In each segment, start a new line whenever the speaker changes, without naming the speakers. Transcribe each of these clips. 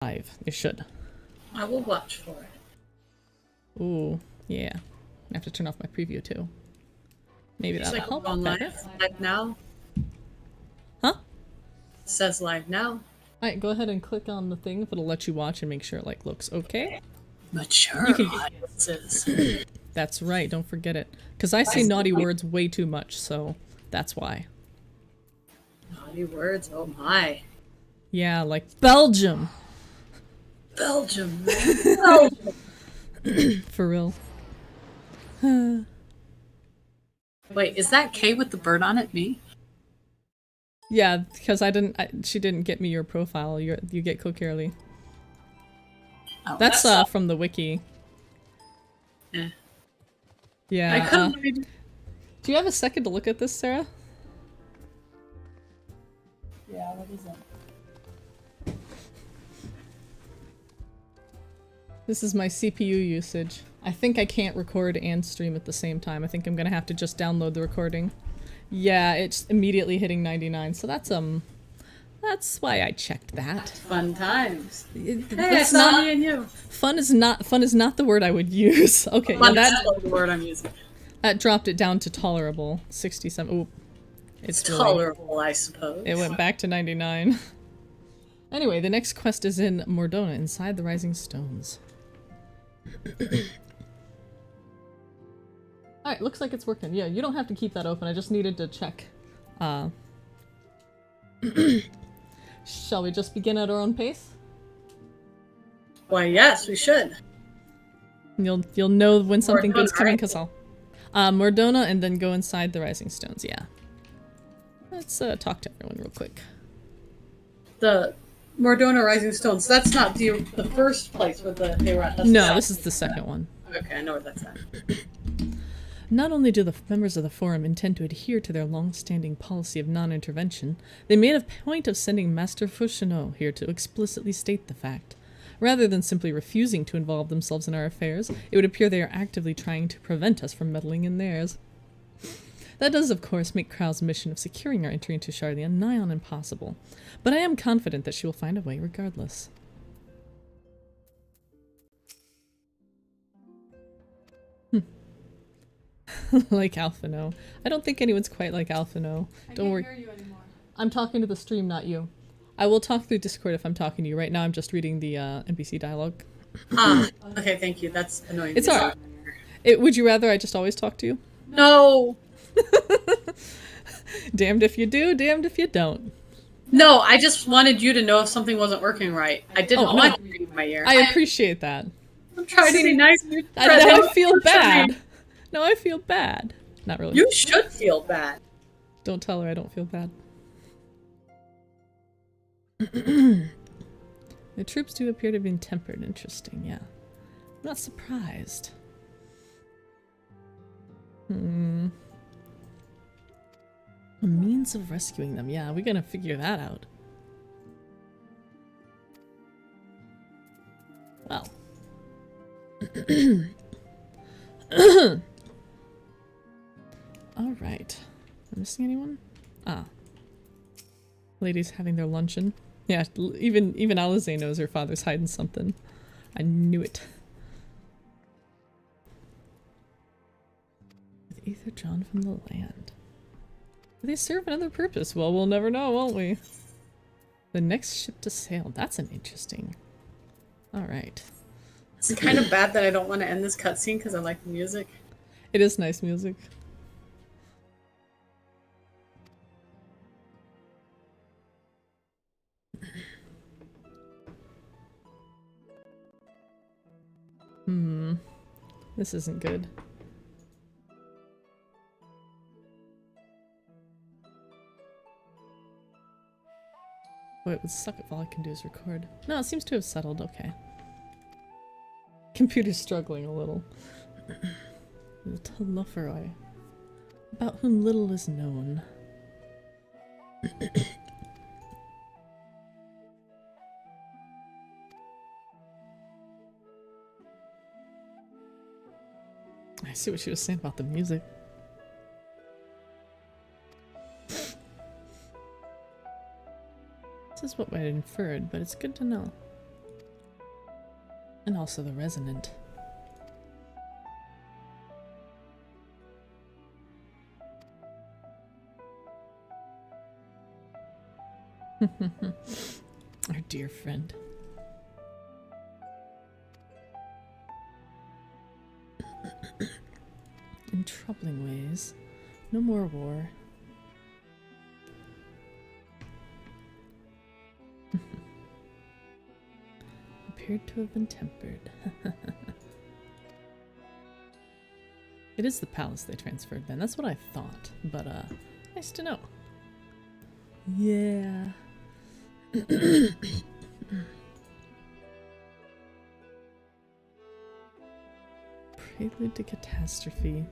Live. It should.
I will watch for it.
Ooh, yeah. I have to turn off my preview too. Maybe
It's
that'll
like
help.
on
Better.
live now.
Huh?
It says live now.
Alright, go ahead and click on the thing if it'll let you watch and make sure it like looks okay.
Mature
You can-
audiences.
That's right, don't forget it. Because I say naughty words way too much, so that's why.
Naughty words, oh my.
Yeah, like Belgium!
Belgium, man. Belgium.
For real.
Wait, is that K with the bird on it me?
Yeah, because she didn't get me your profile. You get Cook-Early.
Oh,
That's from the wiki.
Eh.
Yeah.
I couldn't read.
Do you have a second to look at this, Sarah?
Yeah, what is it?
This is my CPU usage. I think I can't record and stream at the same time. I think I'm gonna have to just download the recording. Yeah, it's immediately hitting 99, so that's why I checked that.
Fun times. Hey,
That's
I saw
not
me and you.
fun is not the word I would use. Okay, yeah,
Fun
that
is the word I'm using.
that dropped it down to tolerable. 67. Ooh,
It's
really-
tolerable, I suppose.
It went back to 99. Anyway, the next quest is in Mordona, inside the Rising Stones. Alright, looks like it's working. Yeah, you don't have to keep that open. I just needed to check. Shall we just begin at our own pace?
Why, yes, we should.
You'll know when something
Mordona,
good's coming
right?
because I'll... Mordona and then go inside the Rising Stones, yeah. Let's talk to everyone real quick.
The Mordona Rising Stones. That's not the first place where the Hayrat has
No, this is the second one.
Okay, I know where that's at.
Not only do the members of the Forum intend to adhere to their long-standing policy of non-intervention, they made a point of sending Master Fouchonneau here to explicitly state the fact. Rather than simply refusing to involve themselves in our affairs, it would appear they are actively trying to prevent us from meddling in theirs. That does, of course, make Krau's mission of securing our entry into Shardia nigh on impossible, but I am confident that she will find a way regardless. Like Alphino. I don't think anyone's quite like Alphino. Don't worry.
I can't hear you anymore.
I'm talking to the stream, not you. I will talk through Discord if I'm talking to you. Right now I'm just reading the NPC dialogue.
Okay, thank you. That's annoying.
It's alright. Would you rather I just always talk to you?
No!
Damned if you do, damned if you don't.
No, I just wanted you to know if something wasn't working right. I didn't
Oh,
want
no.
you to read my ear.
I appreciate that.
I'm trying to be nice. And
Now I feel bad. Now I feel bad. Not really.
You should feel bad.
Don't tell her I don't feel bad. The troops do appear to have been tempered. Interesting, yeah. I'm not surprised. A means of rescuing them. Yeah, we're gonna figure that out. Well. Alright. Am I missing anyone? Ah. Ladies having their luncheon. Yeah, even Alize knows her father's hiding something. I knew it. With ether drawn from the land. Do they serve another purpose? Well, we'll never know, won't we? The next ship to sail. That's an interesting... Alright.
It's kind of bad that I don't want to end this cutscene because I like the music.
It is nice music. This isn't good. Boy, it would suck if all I can do is record. No, it seems to have settled, okay. Computer's struggling a little. Little Lufferoy, about whom little is known. I see what she was saying about the music. This is what I inferred, but it's good to know. And also the resonant. Our dear friend. In troubling ways. No more war. Appeared to have been tempered. It is the palace they transferred then. That's what I thought. But, nice to know. Yeah. Prelude to catastrophe.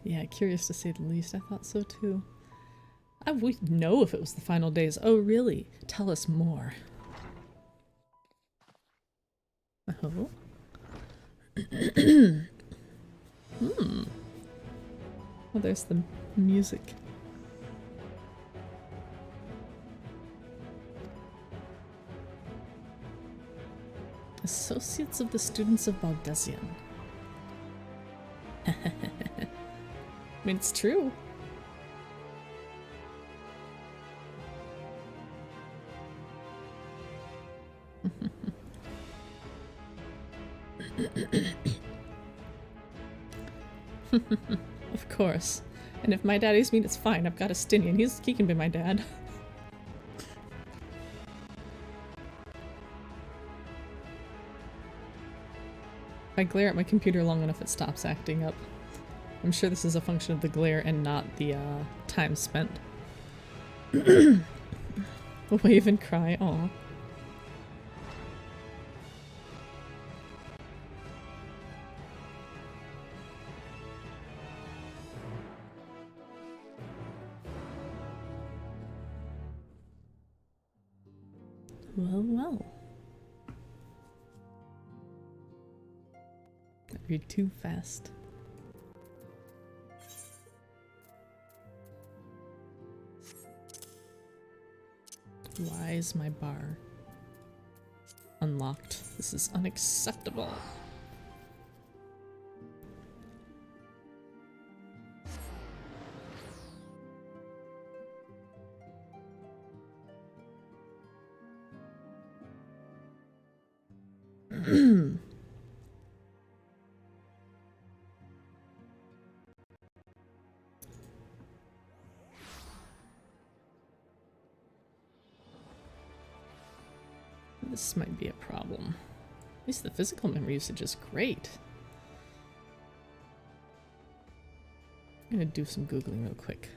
Yeah, curious to say the least. I thought so too. I would know if it was the final days. Oh, really? Tell us more. Oh. Oh, there's the music. Associates of the Students of Baldesian. I mean, it's true. Of course. And if my daddy's mean, it's fine. I've got a Stinian. He can be my dad. If I glare at my computer long enough, it stops acting up. I'm sure this is a function of the glare and not the time spent. Wave and cry, aw. Well, well. I read too fast. Why is my bar unlocked? This is unacceptable. This might be a problem. At least the physical memory usage is great. I'm gonna do some Googling real quick.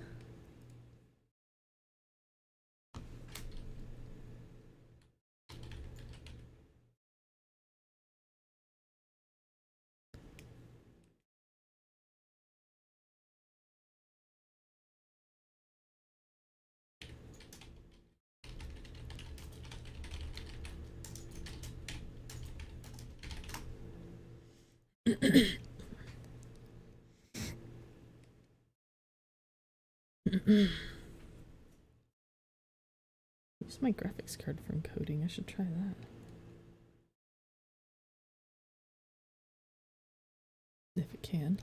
Use my graphics card for encoding. I should try that. If it can.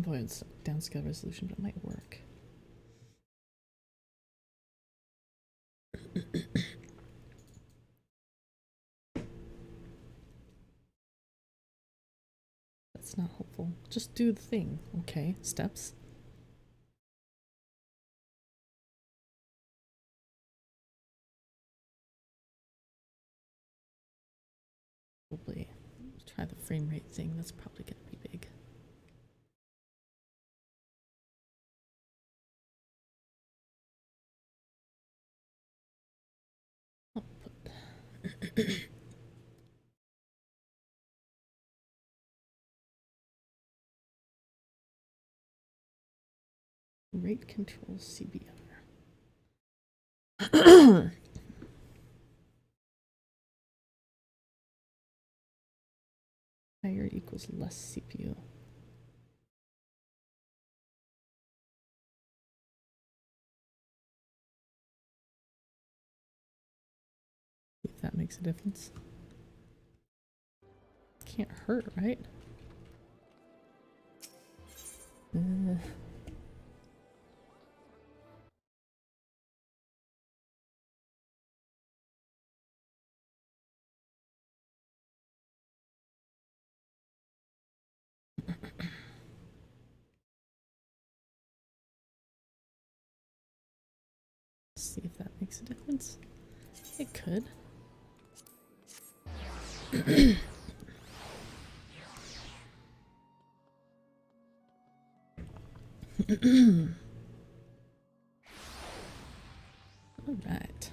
Boy, it's downscale resolution, but it might work. That's not helpful. Just do the thing. Okay, steps. Probably try the frame rate thing. That's probably going to be big. Output. Rate control CBR. Higher equals less CPU. If that makes a difference. Can't hurt, right? See if that makes a difference. It could. All right.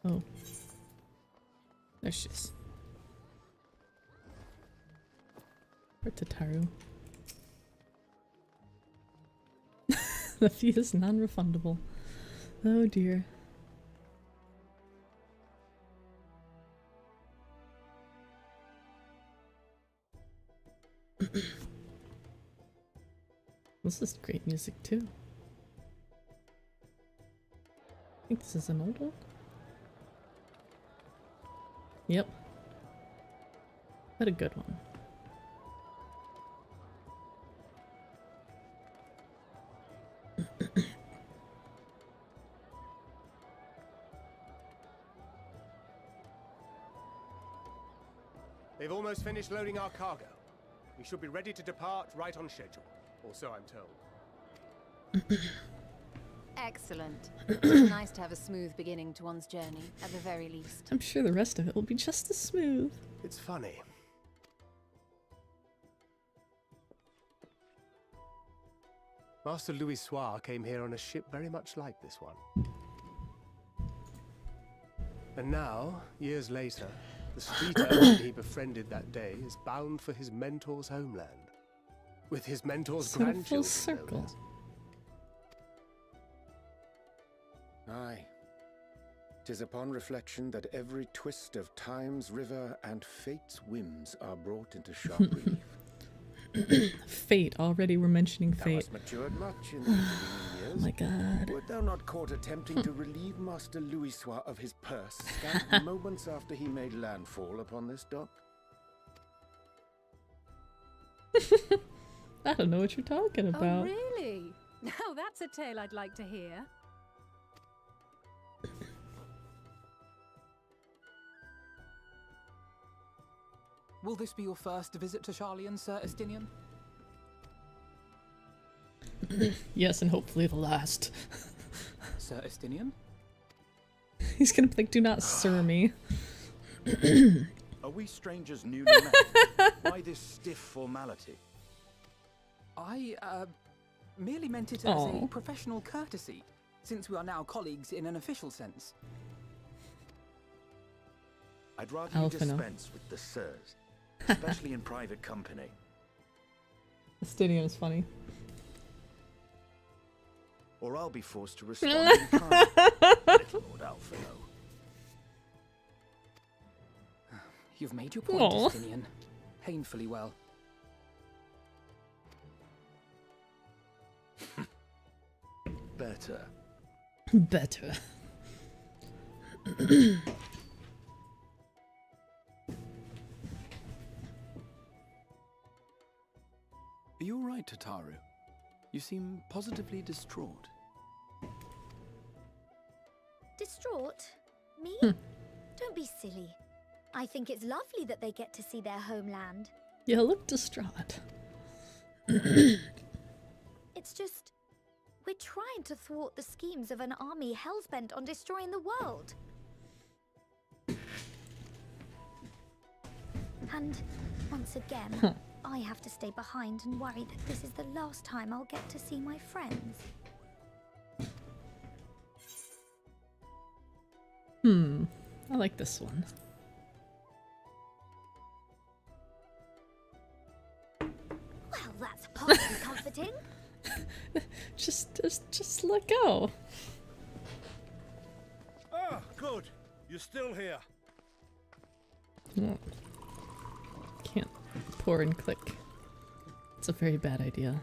Oh. There she is. Where's Tataru? The fee is non-refundable. Oh dear. This is great music too. I think this is an old one. Yep. But a good one.
They've almost finished loading our cargo. We should be ready to depart right on schedule, or so I'm told.
Excellent. It's nice to have a smooth beginning to one's journey, at the very least.
I'm sure the rest of it will be just as smooth.
It's funny. Master Louis Soir came here on a ship very much like this one. And now, years later, the street urchin he befriended that day is bound for his mentor's homeland. With his mentor's
So
grandchildren.
full
no
circle.
less.
Aye. 'Tis upon reflection that every twist of time's river and fate's whims are brought into sharp relief.
Fate. Already we're mentioning
Thou
fate.
hast matured much in these intervening years.
Oh my god.
Wert thou not caught attempting to relieve Master Louis Soir of his purse scant moments after he made landfall upon this dock?
I don't know what you're talking
Oh,
about.
really? Now that's a tale I'd like to hear.
Will this be your first visit to Charlian, Sir Estinian?
Yes, and hopefully the last.
Sir Estinian?
He's gonna be like, do not sir me.
Are we strangers newly met? Why this stiff formality?
I, merely meant it as
Aw.
a professional courtesy, since we are now colleagues in an official sense.
I'd rather you
Alphino.
dispense with the sirs, especially in private company.
The stadium is funny.
Or I'll be forced to respond in kind. Little Lord Alphino.
You've made your point,
Aw.
Estinian. Painfully well.
Better.
Better.
Are you all right, Tataru? You seem positively distraught.
Distraught? Me? Don't be silly. I think it's lovely that they get to see their homeland.
You look distraught.
It's just, we're trying to thwart the schemes of an army hellbent on destroying the world. And once again, I have to stay behind and worry that this is the last time I'll get to see my friends.
I like this one.
Well, that's hardly comforting.
Just let go.
Ah, good. You're still here.
No. Can't pour and click. It's a very bad idea.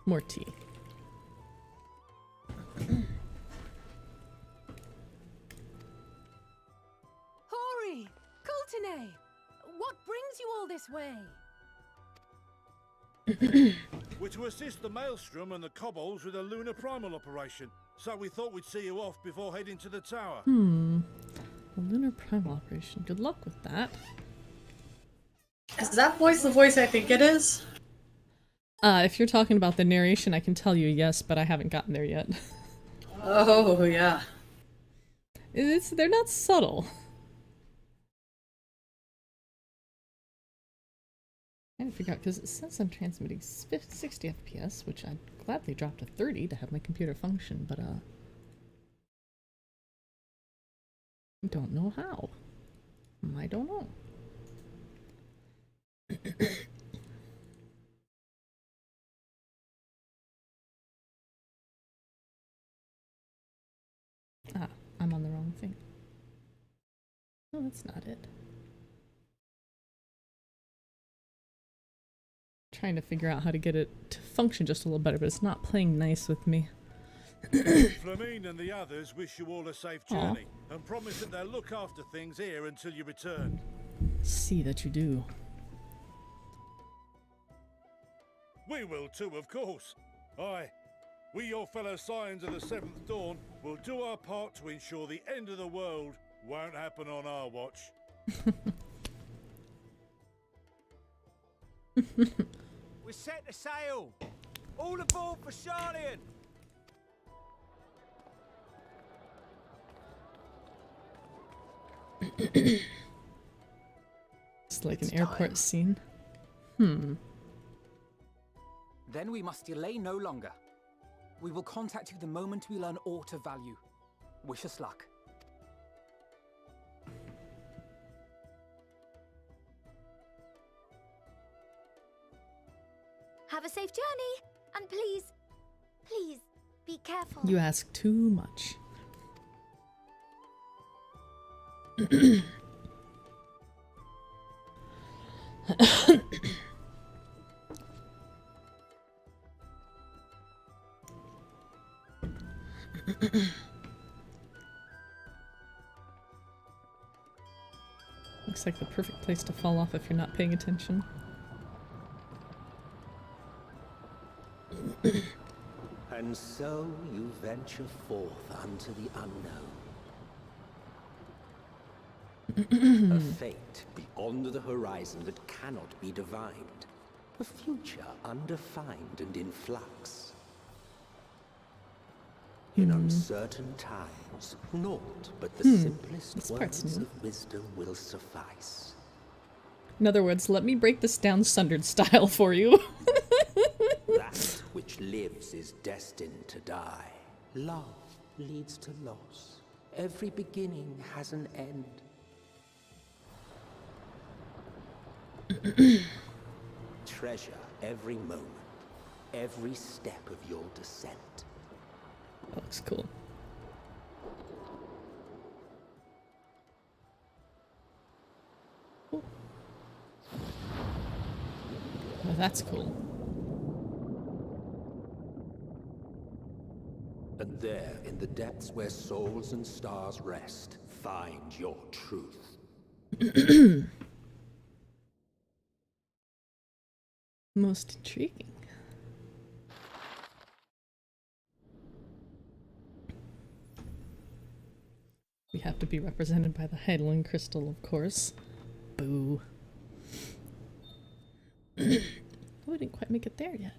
More tea.
Hori! Kultine! What brings you all this way?
We're to assist the Maelstrom and the Kobolds with a lunar primal operation, so we thought we'd see you off before heading to the tower.
A lunar primal operation. Good luck with that.
Is that voice the voice I think it is?
If you're talking about the narration, I can tell you yes, but I haven't gotten there yet.
Oh, yeah.
They're not subtle. I had to figure out, because it says I'm transmitting 60 FPS, which I'd gladly drop to 30 to have my computer function, but, I don't know how. I don't know. Ah, I'm on the wrong thing. No, that's not it. Trying to figure out how to get it to function just a little better, but it's not playing nice with me.
Flamine and the others wish you all a safe journey and promise that they'll look after things here until you return.
See that you do.
We will too, of course. Aye, we, your fellow Scions of the Seventh Dawn, will do our part to ensure the end of the world won't happen on our watch.
We're set to sail! All aboard for Charlian!
It's like an airport
time.
scene.
Then we must delay no longer. We will contact you the moment we learn aught of value. Wish us luck.
Have a safe journey, and please, please, be careful.
You ask too much. Looks like the perfect place to fall off if you're not paying attention.
And so you venture forth unto the unknown. A fate beyond the horizon that cannot be divined. A future undefined and in flux. In uncertain times, naught but the simplest
This part's
words
new.
of wisdom will suffice.
In other words, let me break this down Sundered style for you.
That which lives is destined to die. Love leads to loss. Every beginning has an end. Treasure every moment, every step of your descent.
That looks cool. Oh, that's cool.
And there, in the depths where souls and stars rest, find your truth.
Most intriguing. We have to be represented by the Heidelin crystal, of course. Boo. Oh, we didn't quite make it there yet.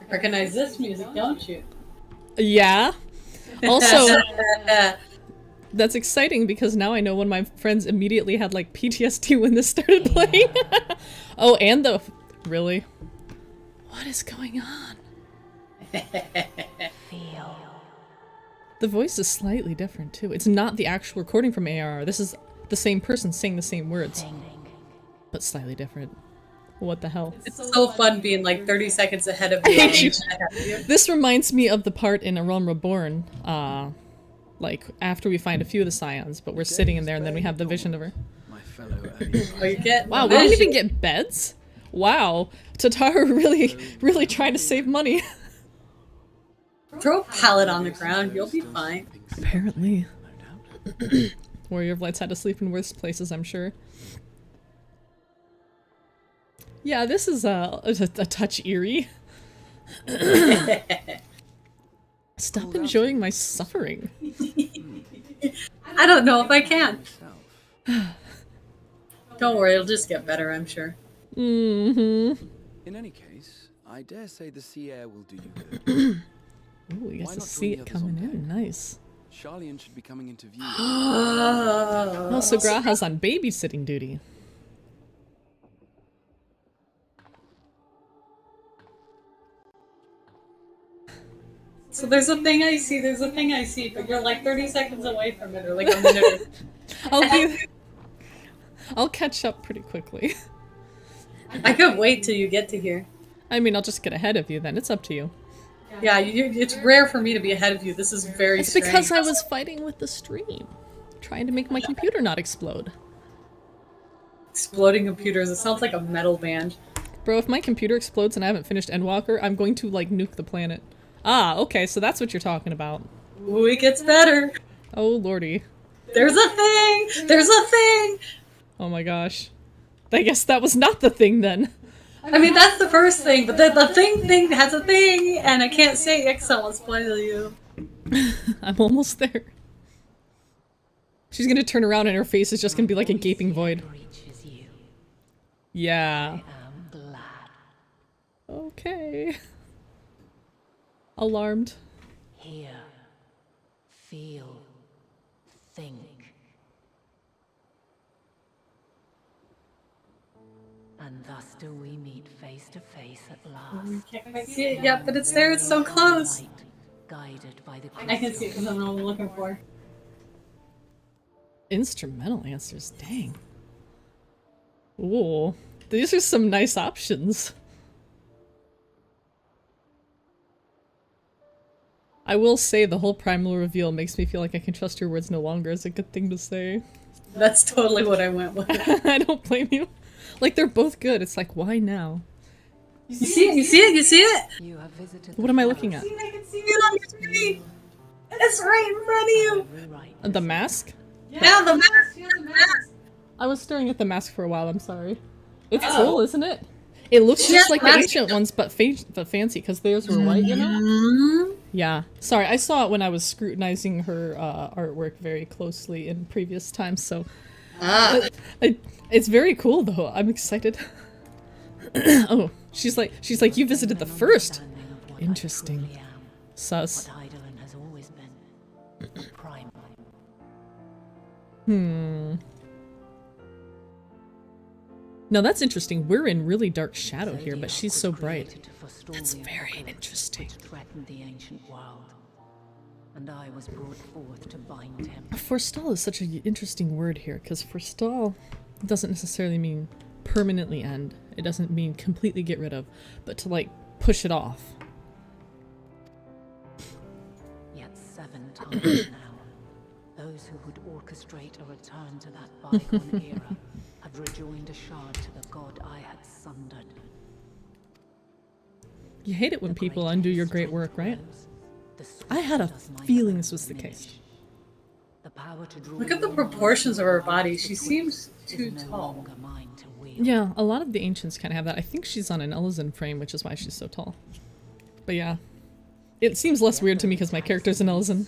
Recognize this music, don't you?
Yeah. Also, That's exciting because now I know one of my friends immediately had like PTSD when this started playing. Oh, and the... Really? What is going on? The voice is slightly different too. It's not the actual recording from ARR. This is the same person saying the same words, but slightly different. What the hell?
It's so fun being like 30 seconds ahead of
I
you.
hate you. This reminds me of the part in A Realm Reborn, like after we find a few of the scions, but we're sitting in there and then we have the vision of her.
Oh, you get
Wow, we didn't even get beds? Wow, Tataru really trying to save money.
Throw a pallet on the ground, you'll be fine.
Apparently. Warrior of Lights had to sleep in worse places, I'm sure. Yeah, this is a touch eerie. Stop enjoying my suffering.
I don't know if I can. Don't worry, it'll just get better, I'm sure.
Mm-hmm.
In any case, I dare say the sea air will do you good.
Ooh, you get to see it coming in. Nice.
Charlian should be coming into view.
Oh, so Graha's on babysitting duty.
So there's a thing I see, but you're like 30 seconds away from it, or like a minute.
I'll catch up pretty quickly.
I could wait till you get to here.
I mean, I'll just get ahead of you then. It's up to you.
Yeah, it's rare for me to be ahead of you. This is very strange.
It's because I was fighting with the stream. Trying to make my computer not explode.
Exploding computers. It sounds like a metal band.
Bro, if my computer explodes and I haven't finished Endwalker, I'm going to, like, nuke the planet. Ah, okay, so that's what you're talking about.
Ooh, it gets better.
Oh, lordy.
There's a thing! There's a thing!
Oh my gosh. I guess that was not the thing then.
I mean, that's the first thing, but the thing has a thing, and I can't say it because I won't spoil you.
I'm almost there. She's gonna turn around and her face is just gonna be like a gaping void. Yeah. Okay. Alarmed.
Hear, feel, think. And thus do we meet face to face at last.
You can't quite see it yet, but it's there, it's so close.
Guided by the
I can see it because I know what I'm looking for.
Instrumental answers, dang. Ooh, these are some nice options. I will say the whole primal reveal makes me feel like I can trust your words no longer is a good thing to say.
That's totally what I went with.
I don't blame you. Like, they're both good. It's like, why now?
You see it? You see it? You see it?
You have visited
what am I looking at?
I can see it on your screen. It's right in front of you.
The mask?
Yeah, the mask. Yeah, the mask.
I was staring at the mask for a while, I'm sorry. It's cool, isn't it? It looks just like the ancient ones, but fancy, because theirs were white, you know? Yeah. Sorry, I saw it when I was scrutinizing her artwork very closely in previous times, so... it's very cool, though. I'm excited. Oh, she's like, you visited the first? Interesting. Sus. Now that's interesting. We're in really dark shadow here, but she's so bright. That's very interesting.
Threatened the ancient world, and I was brought forth to bind him.
Forestall is such an interesting word here, because forestall doesn't necessarily mean permanently end. It doesn't mean completely get rid of, but to like push it off.
Yet 7 times now, those who would orchestrate a return to that bygone era had rejoined a shard to the god I had sundered.
You hate it when people undo your great work, right? I had a feeling this was the case.
Look at the proportions of her body. She seems too tall.
Yeah, a lot of the ancients kind of have that. I think she's on an Elysian frame, which is why she's so tall. But yeah. It seems less weird to me because my character's an Elysian.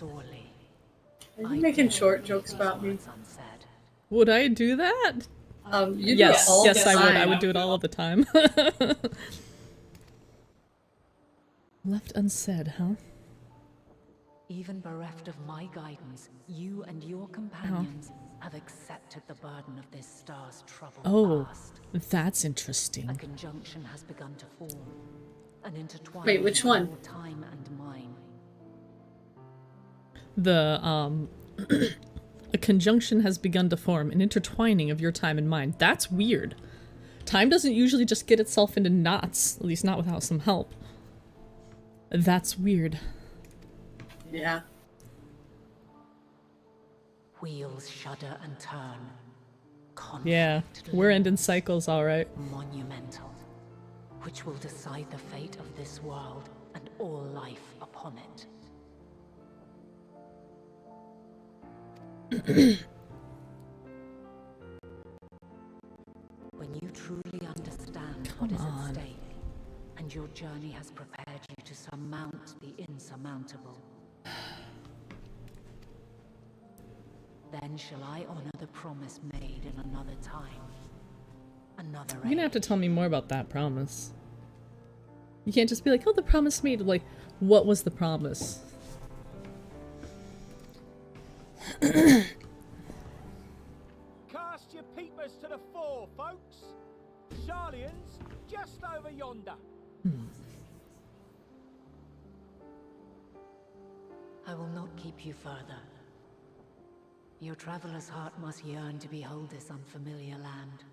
Are you making short jokes about me?
Would I do that?
You
yes,
do it all
yes,
the
I would.
time.
I would do it all of the time. Left unsaid, huh?
Even bereft of my guidance, you and your companions have accepted the burden of this star's troubled past.
That's interesting.
A conjunction has begun to form. An intertwining
Wait, which one?
of time and mine.
A conjunction has begun to form, an intertwining of your time and mine. That's weird. Time doesn't usually just get itself into knots, at least not without some help. That's weird.
Yeah.
Wheels shudder and turn.
Yeah, we're ending cycles, alright.
Monumental, which will decide the fate of this world and all life upon it. When you truly understand what is at stake, and your journey has prepared you to surmount the insurmountable, then shall I honor the promise made in another time, another age.
You're gonna have to tell me more about that promise. You can't just be like, oh, the promise made. Like, what was the promise?
Cast your peepers to the fore, folks. Sharlian's just over yonder.
I will not keep you further. Your traveler's heart must yearn to behold this unfamiliar land.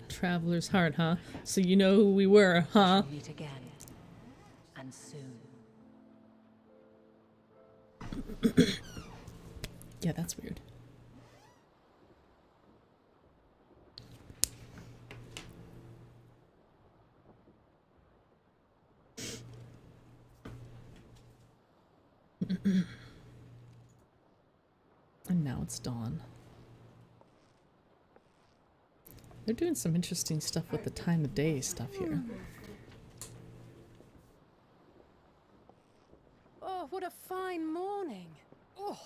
Traveler's heart, huh? So you know who we were, huh?
We'll meet again, and soon.
Yeah, that's weird. And now it's dawn. They're doing some interesting stuff with the time of day stuff here.
Oh, what a fine morning. Oh,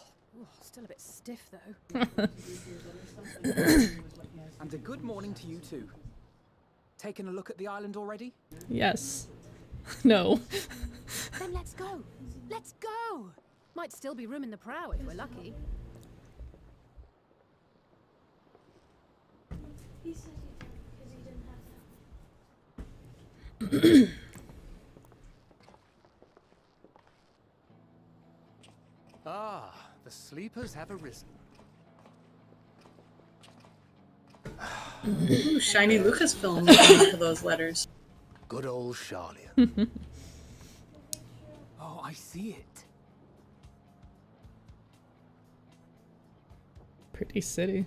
still a bit stiff though.
And a good morning to you too. Taking a look at the island already?
Yes. No.
Then let's go. Let's go. Might still be room in the prow if we're lucky.
He said he did because he didn't have that.
Ah, the sleepers have arisen.
Ooh, shiny Lucasfilm looking for those letters.
Good old Sharlian.
Oh, I see it.
Pretty city.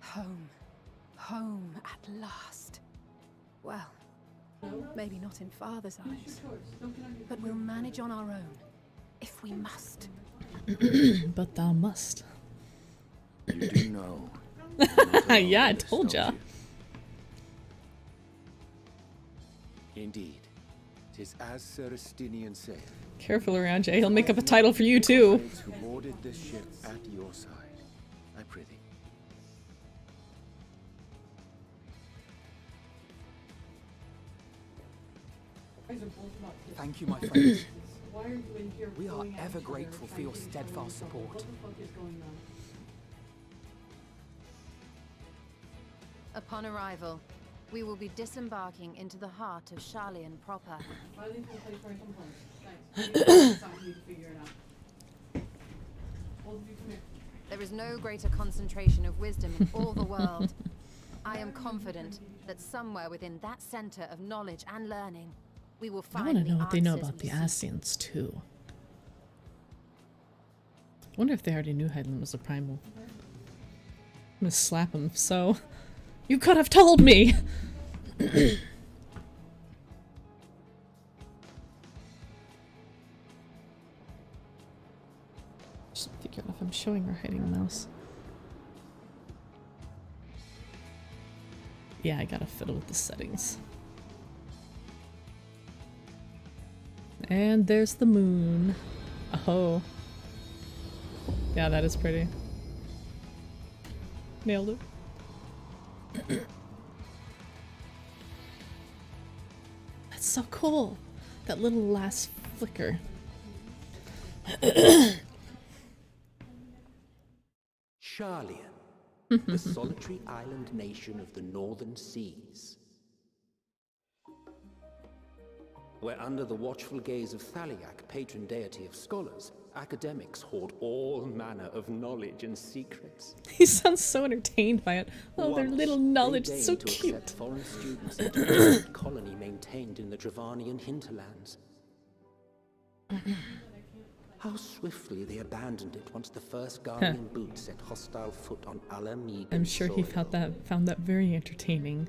Home. Home at last. Well, maybe not in Father's eyes. But we'll manage on our own. If we must.
But thou must.
You do know.
Yeah, I told ya.
Indeed. 'Tis as Sir Estinian saith.
Careful around you. He'll make up a title for you too.
Who boarded this ship at your side, I prithee.
Thank you, my friends. We are ever grateful for your steadfast support.
Upon arrival, we will be disembarking into the heart of Sharlian proper. There is no greater concentration of wisdom in all the world. I am confident that somewhere within that center of knowledge and learning, we will
I
find
want to
the
know what they know
answers
about
we
the
seek.
Ascians too. Wonder if they already knew Hydaelyn was a primal. I'm gonna slap him. So, you could have told me. Just figuring if I'm showing or hiding a mouse. Yeah, I gotta fiddle with the settings. And there's the moon. Oh. Yeah, that is pretty. Nailed it. That's so cool. That little last flicker.
Charlian, the solitary island nation of the northern seas. Where under the watchful gaze of Thaliak, patron deity of scholars, academics hoard all manner of knowledge and secrets.
He sounds so entertained by it. Oh, their
Once,
little knowledge,
they
it's so
deigned to
cute.
accept foreign students into the secret colony maintained in the Dravanian hinterlands. How swiftly they abandoned it once the first Guardian boot set hostile foot on Alamegan
I'm sure he
soil.
found that very entertaining.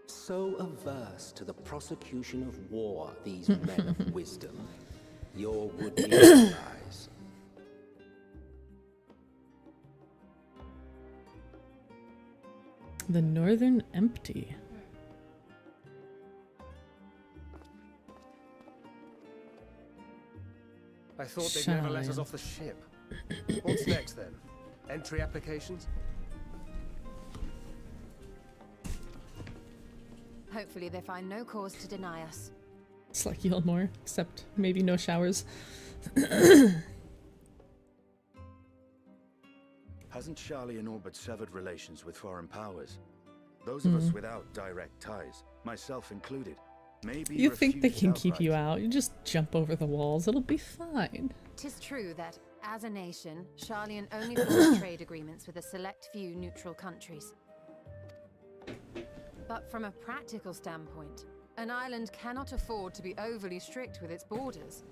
So averse to the prosecution of war, these men of wisdom, your would-be allies.
The Northern Empty.
I thought they'd never let us off the ship. What's next then? Entry applications?
Hopefully they find no cause to deny us.
It's like Yelmore, except maybe no showers.
Hasn't Charlie and Orbit severed relations with foreign powers? Those of us without direct ties, myself included, maybe
You think they can
refused
keep you
outright.
out? You just jump over the walls. It'll be fine.
'Tis true that, as a nation, Charlian only forms trade agreements with a select few neutral countries. But from a practical standpoint, an island cannot afford to be overly strict with its borders,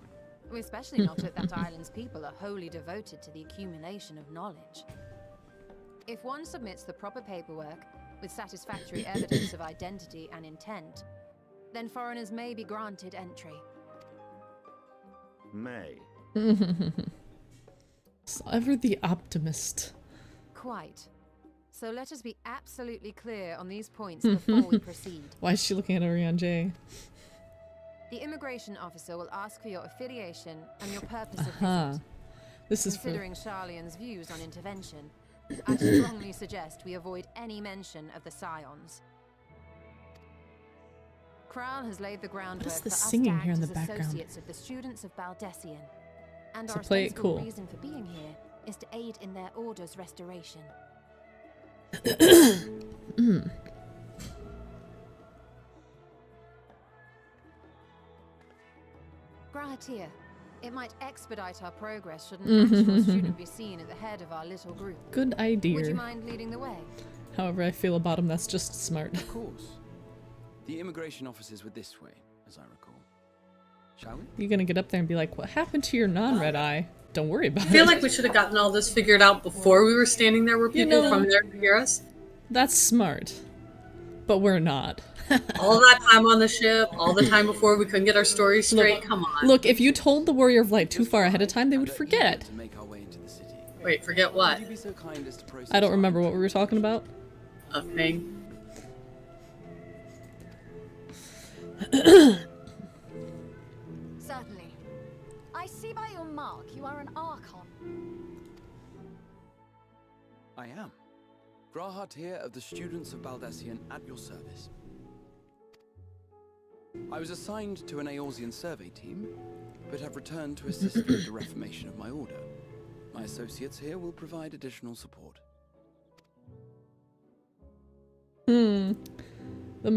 especially not if that island's people are wholly devoted to the accumulation of knowledge. If one submits the proper paperwork with satisfactory evidence of identity and intent, then foreigners may be granted entry.
May.
So ever the optimist.
Quite. So let us be absolutely clear on these points before we proceed.
Why is she looking at Orion J?
The immigration officer will ask for your affiliation and your purpose of visit.
This is for...
Considering Charlian's views on intervention, I strongly suggest we avoid any mention of the Scions. Kral has laid the groundwork
What is the
for us
singing
to act
here in
as
the background?
associates of the students of Baldessian. And
So
our
play it
sensible
cool.
reason for being here is to aid in their order's restoration. Grahatir, it might expedite our progress should an actual student be seen at the head of our little group.
Good idea.
Would you mind leading the way?
However I feel about him, that's just smart.
Of course. The immigration offices were this way, as I recall. Shall we?
You're gonna get up there and be like, what happened to your non-red eye? Don't worry about
I feel
it.
like we should have gotten all this figured out before we were standing there where people from there could hear us.
That's smart. But we're not.
All that time on the ship, all the time before we couldn't get our stories straight. Come on.
Look, if you told the Warrior of Light too far ahead of time, they would forget.
To make our way into the city.
Wait, forget what?
Would you be so kind as to process
I don't
our
remember what we were talking about.
Nothing.
Certainly. I see by your mark you are an Archon.
I am. Grahart here of the Students of Baldessian at your service. I was assigned to an Eorzean survey team, but have returned to assist with the reformation of my order. My associates here will provide additional support.
Them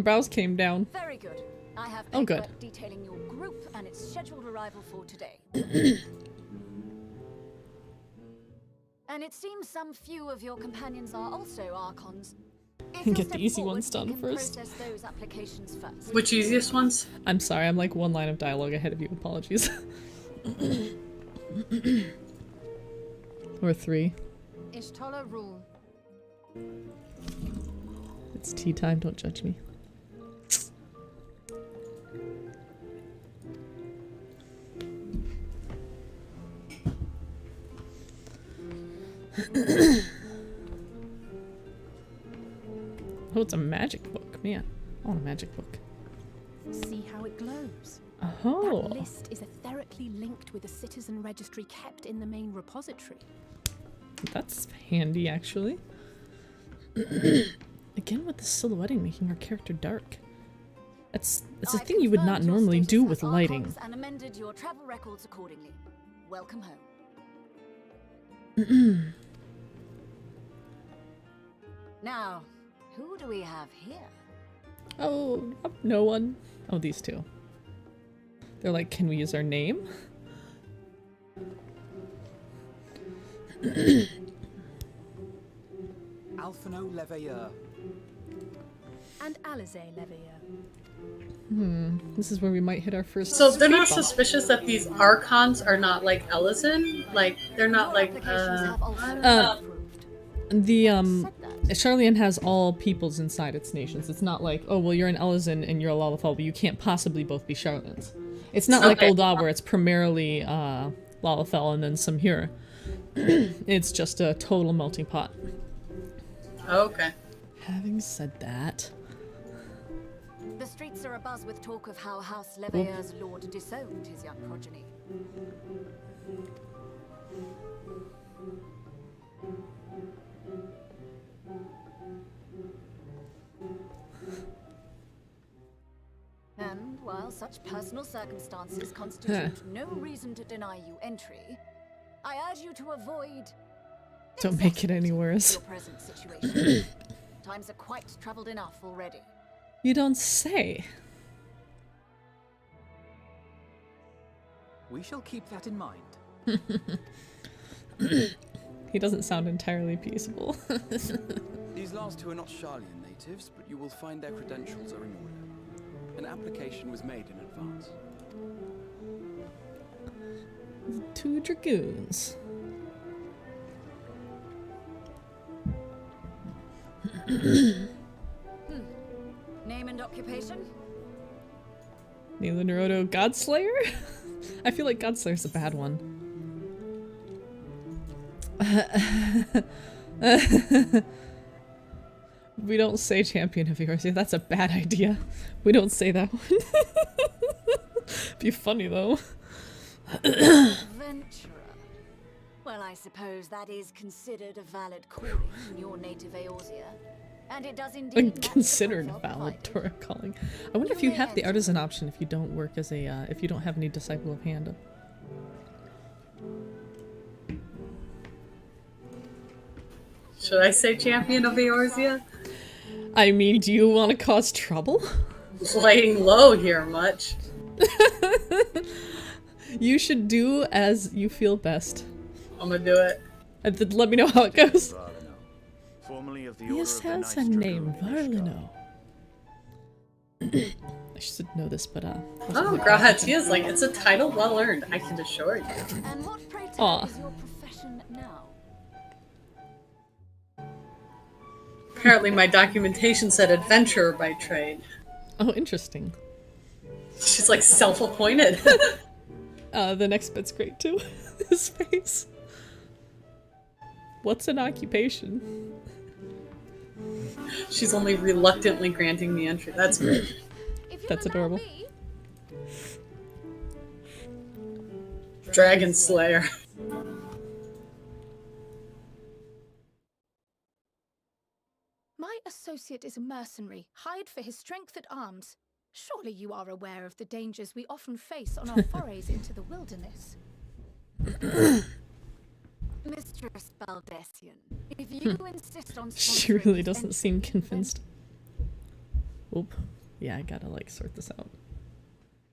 brows came down.
Very good. I have
Oh, good.
paperwork detailing your group and its scheduled arrival for today. And it seems some few of your companions are also Archons. If you'll
Get the
step
easy
forward,
ones done
we can
first.
process those applications first.
Which easiest ones?
I'm sorry, I'm like one line of dialogue ahead of you. Apologies. Or 3.
Ishtola rule.
It's tea time, don't judge me. Oh, it's a magic book. Man, I want a magic book.
See how it glows.
Oh.
That list is etherically linked with the citizen registry kept in the main repository.
That's handy, actually. Again with the silhouetting making our character dark. It's a thing you would not normally do with lighting.
And amended your travel records accordingly. Welcome home. Now, who do we have here?
Oh, no one. Oh, these two. They're like, can we use our name?
Alphino Leveilleur.
And Alize Leveilleur.
This is where we might hit our first.
So they're not
speed bump.
suspicious that these archons are not like Ellison? Like, they're not like,
Charlian has all peoples inside its nations. It's not like, oh, well, you're an Ellison and you're a Lalafell, but you can't possibly both be Charlians. It's not like Ul'dah where it's primarily Lalafell and then some here. It's just a total melting pot.
Okay.
Having said that...
The streets are abuzz with talk of how House Leveilleur's lord disowned his young progeny. And while such personal circumstances constitute no reason to deny you entry, I urge you to avoid...
Don't make it any worse.
...your present situation. Times are quite troubled enough already.
You don't say.
We shall keep that in mind.
He doesn't sound entirely peaceable.
These last two are not Charlian natives, but you will find their credentials are in order. An application was made in advance.
Two dragoons.
Name and occupation?
Neela Naruto Godslayer? I feel like Godslayer's a bad one. We don't say champion of yours. Yeah, that's a bad idea. We don't say that one. Be funny though.
Adventurer. Well, I suppose that is considered a valid calling in your native Eorzea. And it does indeed
Considered valid Torah calling. I wonder if you have the artisan option if you don't work as a if you don't have any disciple of hand.
Should I say champion of Eorzea?
I mean, do you want to cause trouble?
Laying low here much.
You should do as you feel best.
I'm gonna do it.
And then let me know how it goes.
Formerly of the
Yes, has a name, Varlino. I should know this, but
Oh, Grahatia's like, it's a title well earned, I can assure you.
And what, pray tell,
Aw.
is your profession now?
Apparently my documentation said adventurer by trade.
Oh, interesting.
She's like self-appointed.
The next bit's great too. His face. What's an occupation?
She's only reluctantly granting me entry. That's great.
That's adorable.
Dragon Slayer.
My associate is a mercenary, hired for his strength at arms. Surely you are aware of the dangers we often face on our forays into the wilderness.
Mistress Baldessian, if you insist on
She really doesn't seem convinced. Oop. Yeah, I gotta like sort this out.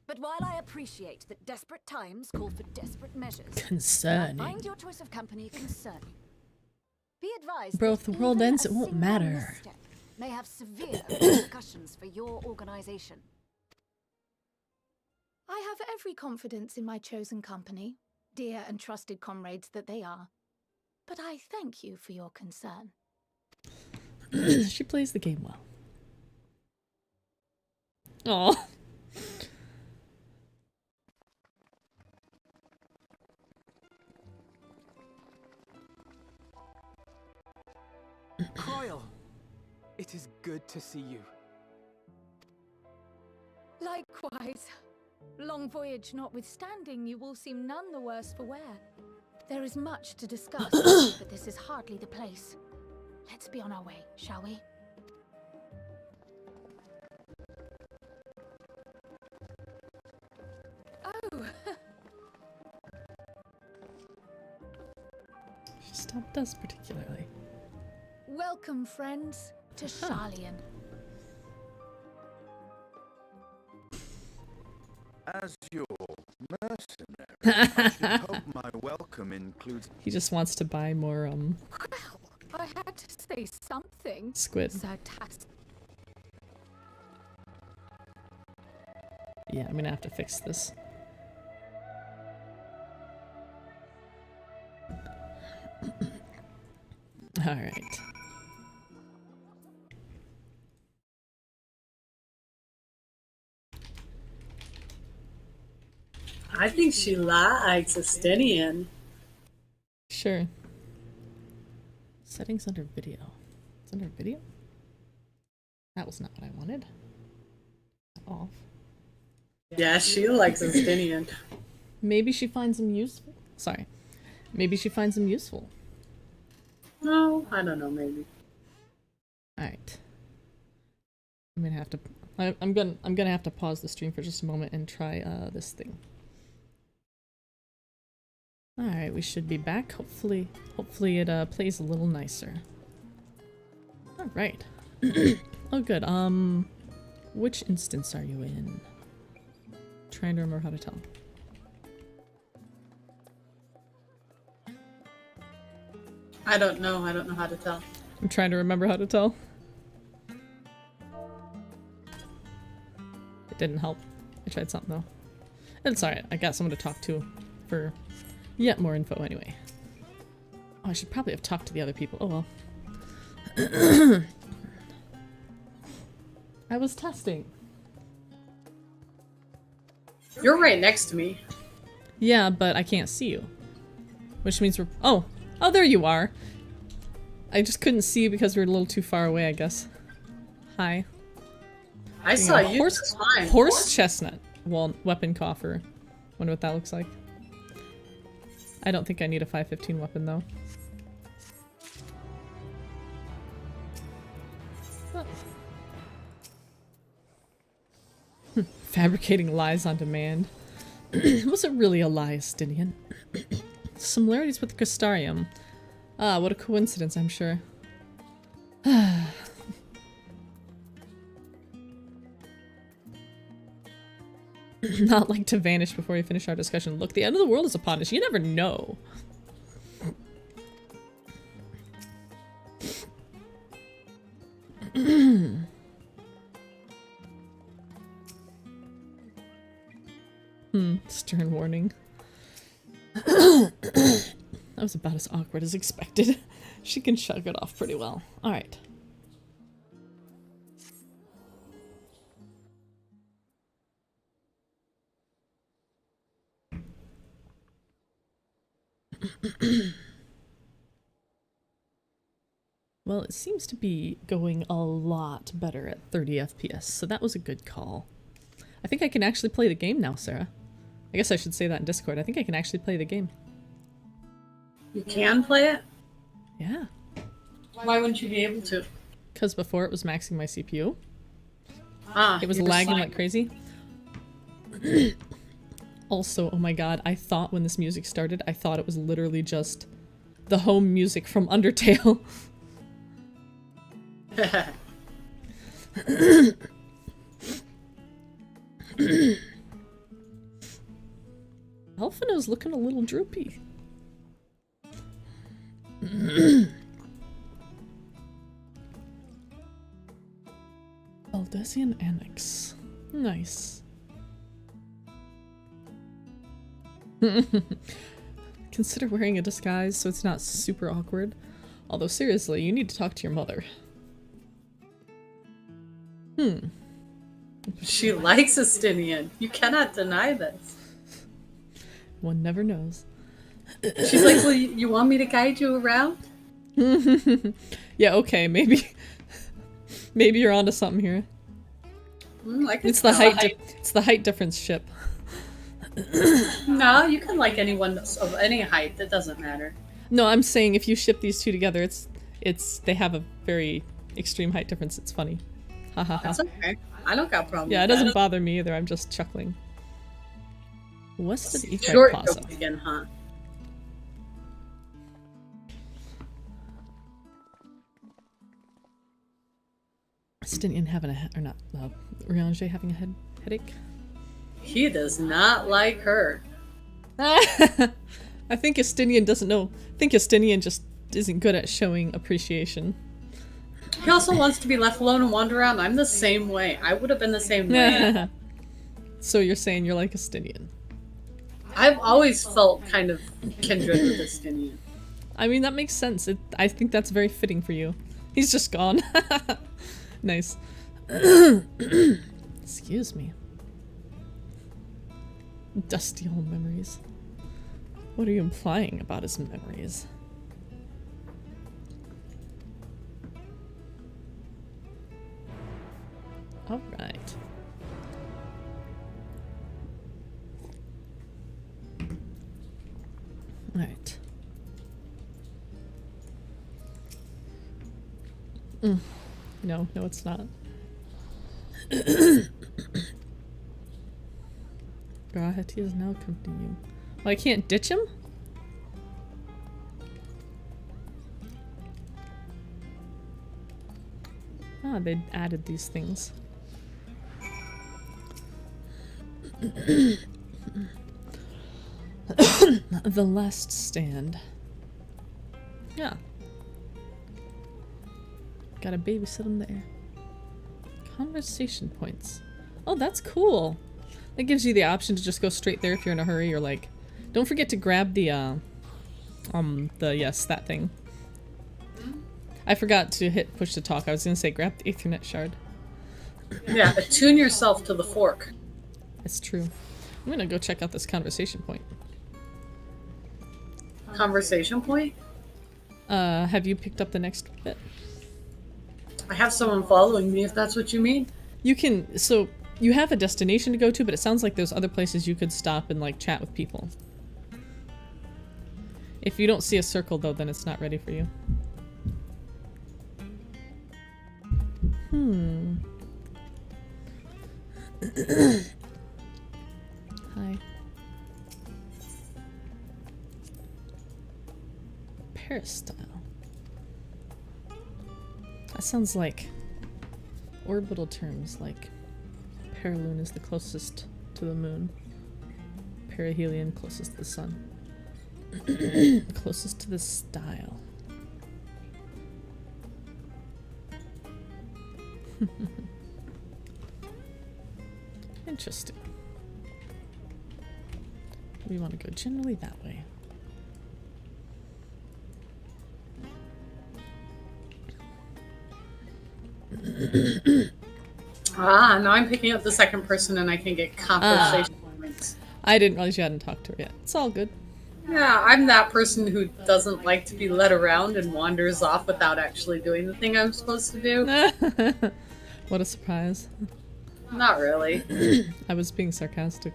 But while I appreciate that desperate times call for desperate measures,
Concerning.
I find your choice of company concerning. Be advised,
Bro,
that
if the world
even
ends,
a
it won't
single
matter.
misstep may have severe repercussions for your organization.
I have every confidence in my chosen company, dear and trusted comrades that they are. But I thank you for your concern.
She plays the game well. Aw.
Croyle, it is good to see you.
Likewise. Long voyage notwithstanding, you will seem none the worse for wear. There is much to discuss, but this is hardly the place. Let's be on our way, shall we?
stopped us particularly.
Welcome, friends, to Sharlayan.
As your mercenary, I should hope my welcome includes...
He just wants to buy more,
I had to say something.
Squid.
Sartastic.
Yeah, I'm gonna have to fix this. Alright.
I think she likes Estinian.
Sure. Settings under video. It's under video? That was not what I wanted. Off.
Yeah, she likes Estinian.
Maybe she finds him useful. Sorry. Maybe she finds him useful.
No, I don't know, maybe.
Alright. I'm gonna have to I'm gonna have to pause the stream for just a moment and try this thing. Alright, we should be back. Hopefully it plays a little nicer. Alright. Oh good. Which instance are you in? Trying to remember how to tell.
I don't know how to tell.
I'm trying to remember how to tell. It didn't help. I tried something though. It's alright, I got someone to talk to for yet more info anyway. Oh, I should probably have talked to the other people. Oh well. I was testing.
You're right next to me.
Yeah, but I can't see you. Which means we're- oh! Oh, there you are! I just couldn't see you because we were a little too far away, I guess. Hi.
I saw you just fine.
Horse chestnut. Well, weapon coffer. Wonder what that looks like. I don't think I need a 515 weapon, though. Fabricating lies on demand. Was it really a lie, Estinian? Similarities with Crystarium. Ah, what a coincidence, I'm sure. Not like to vanish before we finish our discussion. Look, the end of the world is upon us. You never know. Stern warning. That was about as awkward as expected. She can shrug it off pretty well. Alright. Well, it seems to be going a lot better at 30 FPS, so that was a good call. I think I can actually play the game now, Sarah. I guess I should say that in Discord. I think I can actually play the game.
You can play it?
Yeah.
Why wouldn't you be able to?
Because before it was maxing my CPU.
Ah,
it was lagging like crazy. Also, oh my god, I thought when this music started, I thought it was literally just the home music from Undertale. Elfino's looking a little droopy. Aldesian Annex. Nice. Consider wearing a disguise so it's not super awkward. Although seriously, you need to talk to your mother.
She likes Estinian. You cannot deny this.
One never knows.
She's like, well, you want me to guide you around?
Yeah, okay, maybe you're onto something here. It's the height it's the height difference ship.
No, you can like anyone of any height. It doesn't matter.
No, I'm saying if you ship these two together, they have a very extreme height difference. It's funny. Ha ha ha.
That's okay. I don't got a problem.
Yeah, it
with
doesn't
that.
bother me either. I'm just chuckling. West of Efraim
Short
Plaza.
joke again, huh?
Stinian having a or not Riange having a headache?
He does not like her.
I think Justinian doesn't know. I think Justinian just isn't good at showing appreciation.
He also wants to be left alone and wander around. I'm the same way. I would have been the same way.
So you're saying you're like Justinian?
I've always felt kind of kindred with Justinian.
I mean, that makes sense. I think that's very fitting for you. He's just gone. Nice. Excuse me. Dusty old memories. What are you implying about his memories? All right. All right. No, it's not. Grahati is now accompanying you. Well, I can't ditch him? Ah, they added these things. The last stand. Yeah. Gotta babysit him there. Conversation points. Oh, that's cool. That gives you the option to just go straight there if you're in a hurry, or like, don't forget to grab the yes, that thing. I forgot to hit push to talk. I was gonna say grab the Ethernet shard.
Yeah, attune yourself to the fork.
It's true. I'm gonna go check out this conversation point.
Conversation point?
Have you picked up the next bit?
I have someone following me, if that's what you mean.
You can, so you have a destination to go to, but it sounds like there's other places you could stop and like chat with people. If you don't see a circle though, then it's not ready for you. Hi. Peristyle. That sounds like orbital terms, like Perihelion is the closest to the moon. Perihelion closest to the sun. Closest to the style. Interesting. We want to go generally that way.
Now I'm picking up the second person and I can get conversation points.
I didn't realize you hadn't talked to her yet. It's all good.
Yeah, I'm that person who doesn't like to be led around and wanders off without actually doing the thing I'm supposed to do.
What a surprise.
Not really.
I was being sarcastic.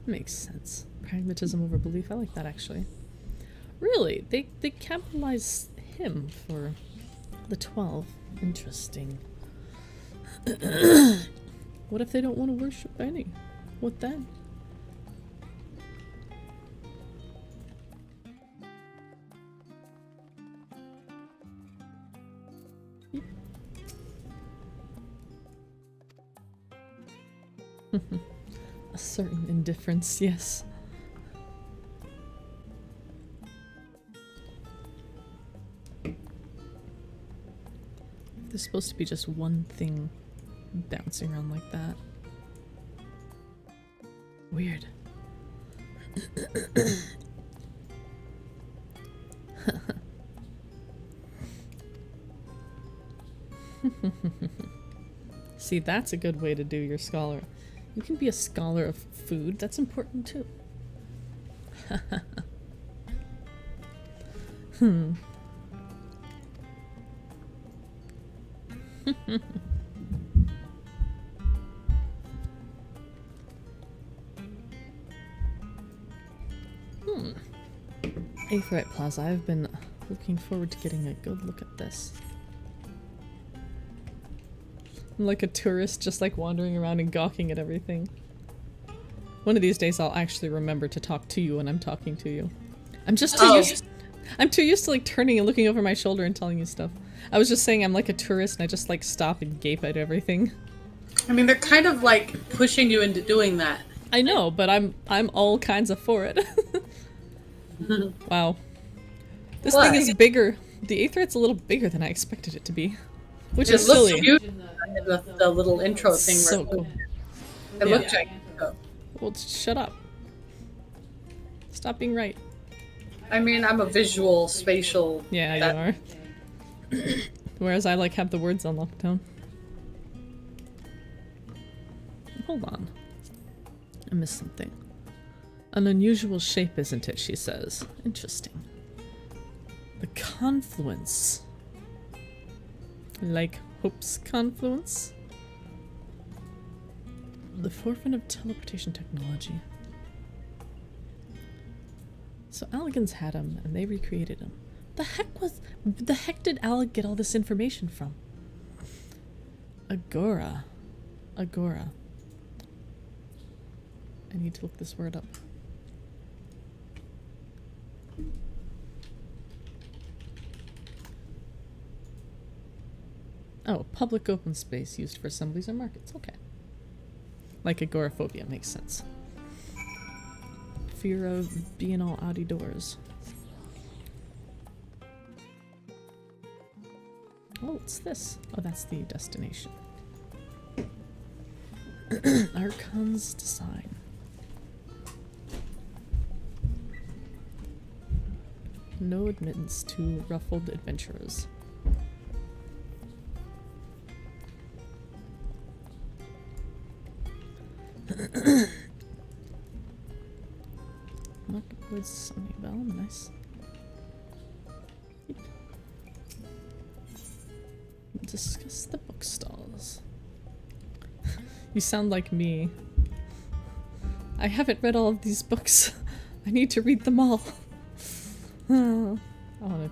Makes sense. Pragmatism over belief. I like that actually. Really? They capitalize him for the 12. Interesting. What if they don't want to worship any? What then? A certain indifference, yes. There's supposed to be just one thing bouncing around like that. Weird. See, that's a good way to do your scholar. You can be a scholar of food. That's important too. Aetheryte Plaza. I've been looking forward to getting a good look at this. I'm like a tourist, just like wandering around and gawking at everything. One of these days I'll actually remember to talk to you when I'm talking to you. I'm just too I'm too used to like turning and looking over my shoulder and telling you stuff. I was just saying I'm like a tourist and I just like stop and gape at everything.
I mean, they're kind of like pushing you into doing that.
I know, but I'm all kinds of for it. Wow. This thing is bigger. The Aetheryte's a little bigger than I expected it to be. Which is silly.
It looks cute in the little intro thing.
So cool.
It looked gigantic.
Well, shut up. Stop being right.
I mean, I'm a visual, spatial...
Yeah, you are. Whereas I like have the words on lockdown. Hold on. I missed something. An unusual shape, isn't it, she says. Interesting. The confluence. Like Hope's confluence? The forefront of teleportation technology. So Allegans had him, and they recreated him. The heck did Alec get all this information from? Agora. Agora. I need to look this word up. Oh, public open space used for assemblies or markets. Okay. Like agoraphobia makes sense. Fear of being all outy doors. Oh, what's this? Oh, that's the destination. Archon's design. No admittance to ruffled adventurers. Marketplace Sunny Bell, nice. Yep. Discuss the bookstalls. You sound like me. I haven't read all of these books. I need to read them all. I wanna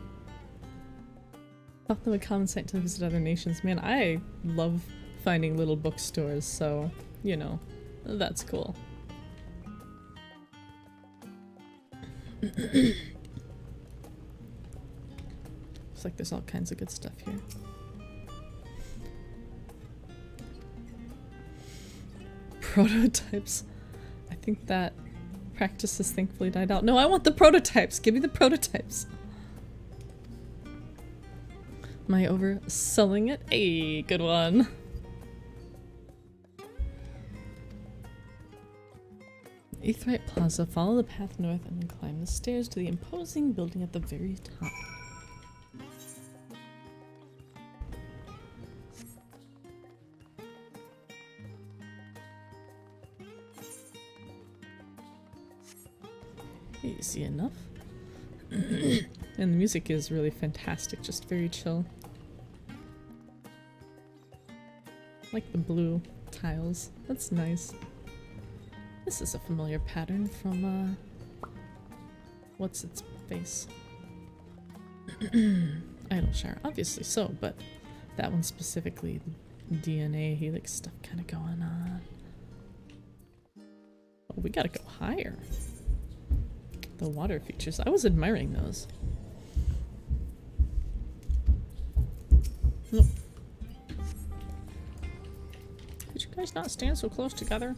thought them a common sight to visit other nations. Man, I love finding little bookstores, so, you know, that's cool. Looks like there's all kinds of good stuff here. Prototypes. I think that practice has thankfully died out. No, I want the prototypes! Give me the prototypes! Am I overselling it? Hey, good one. Aetheryte Plaza, follow the path north and then climb the stairs to the imposing building at the very top. Easy enough. And the music is really fantastic, just very chill. Like the blue tiles. That's nice. This is a familiar pattern from, what's its face? Idleshire, obviously so, but that one specifically, the DNA helix stuff kind of going on. Oh, we gotta go higher. The water features, I was admiring those. Nope. Could you guys not stand so close together?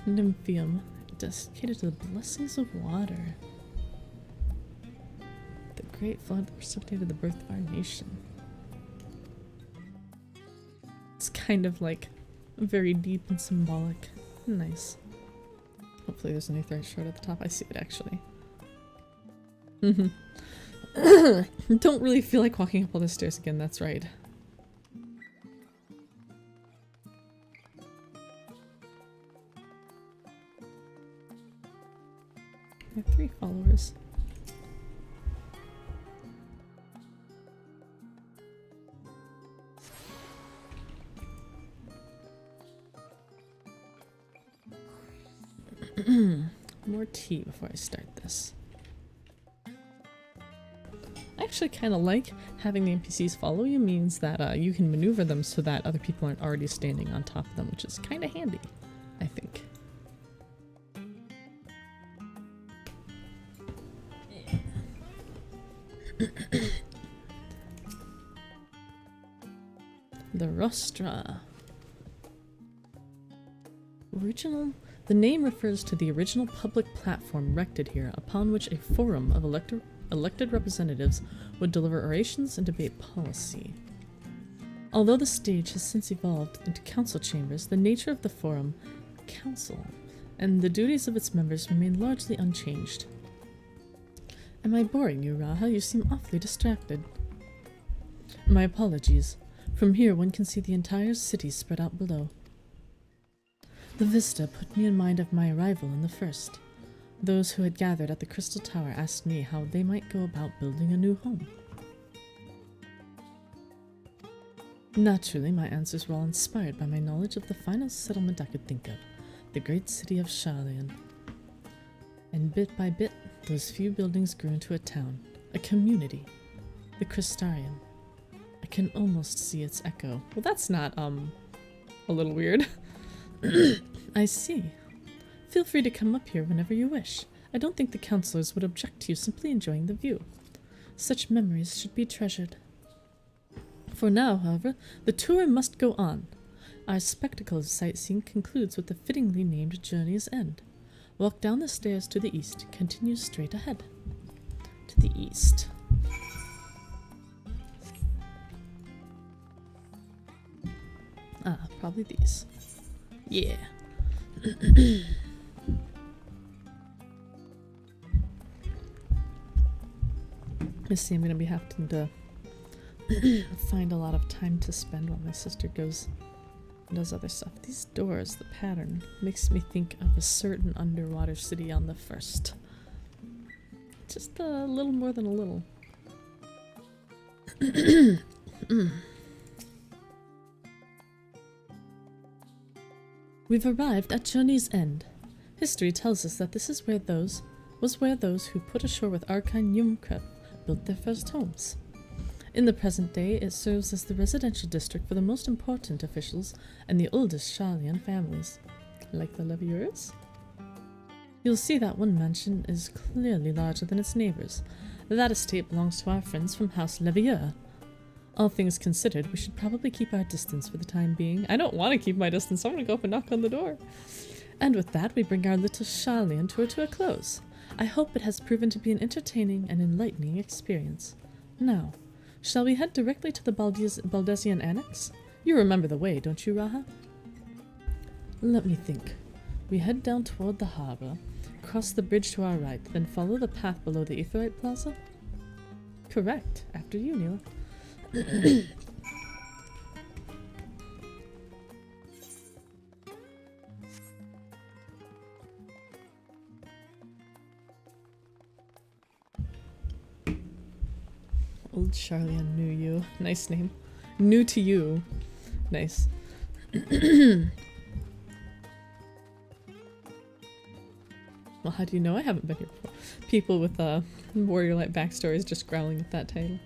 Nymphium, dedicated to the blessings of water. The great flood that precipitated the birth of our nation. It's kind of like very deep and symbolic. Nice. Hopefully there's an Aetheryte shard at the top. I see it actually. Don't really feel like walking up all the stairs again, that's right. I have 3 followers. More tea before I start this. I actually kind of like having the NPCs follow you. Means that you can maneuver them so that other people aren't already standing on top of them, which is kind of handy, I think. The Rostra. The name refers to the original public platform erected here, upon which a forum of elected representatives would deliver orations and debate policy. Although the stage has since evolved into council chambers, the nature of the forum, council, and the duties of its members remain largely unchanged. Am I boring you, Raha? You seem awfully distracted. My apologies. From here one can see the entire city spread out below. The vista put me in mind of my arrival in the first. Those who had gathered at the Crystal Tower asked me how they might go about building a new home. Naturally, my answers were all inspired by my knowledge of the finest settlement I could think of, the great city of Sharlayan. And bit by bit, those few buildings grew into a town, a community, the Crystarium. I can almost see its echo. Well, that's not, a little weird. I see. Feel free to come up here whenever you wish. I don't think the counselors would object to you simply enjoying the view. Such memories should be treasured. For now, however, the tour must go on. Our spectacle of sightseeing concludes with the fittingly named Journey's End. Walk down the stairs to the east, continue straight ahead. To the east. Ah, probably these. Yeah. I see I'm gonna be having to find a lot of time to spend while my sister goes and does other stuff. These doors, the pattern, makes me think of a certain underwater city on the first. Just a little more than a little. We've arrived at Journey's End. History tells us that this is where those who put ashore with Arkine Yumkrep built their first homes. In the present day, it serves as the residential district for the most important officials and the oldest Sharlayan families. Like the Levieurs? You'll see that one mansion is clearly larger than its neighbors. That estate belongs to our friends from House Levieur. All things considered, we should probably keep our distance for the time being. I don't want to keep my distance, I'm going to go up and knock on the door. And with that, we bring our little Sharlayan tour to a close. I hope it has proven to be an entertaining and enlightening experience. Now, shall we head directly to the Baldesian Annex? You remember the way, don't you, Raha? Let me think. We head down toward the harbor, cross the bridge to our right, then follow the path below the Aetheryte Plaza? Correct. After you, Neela. Old Sharlayan knew you. Nice name. New to you. Nice. Well, how do you know I haven't been here before? People with warrior-like backstories just growling at that title.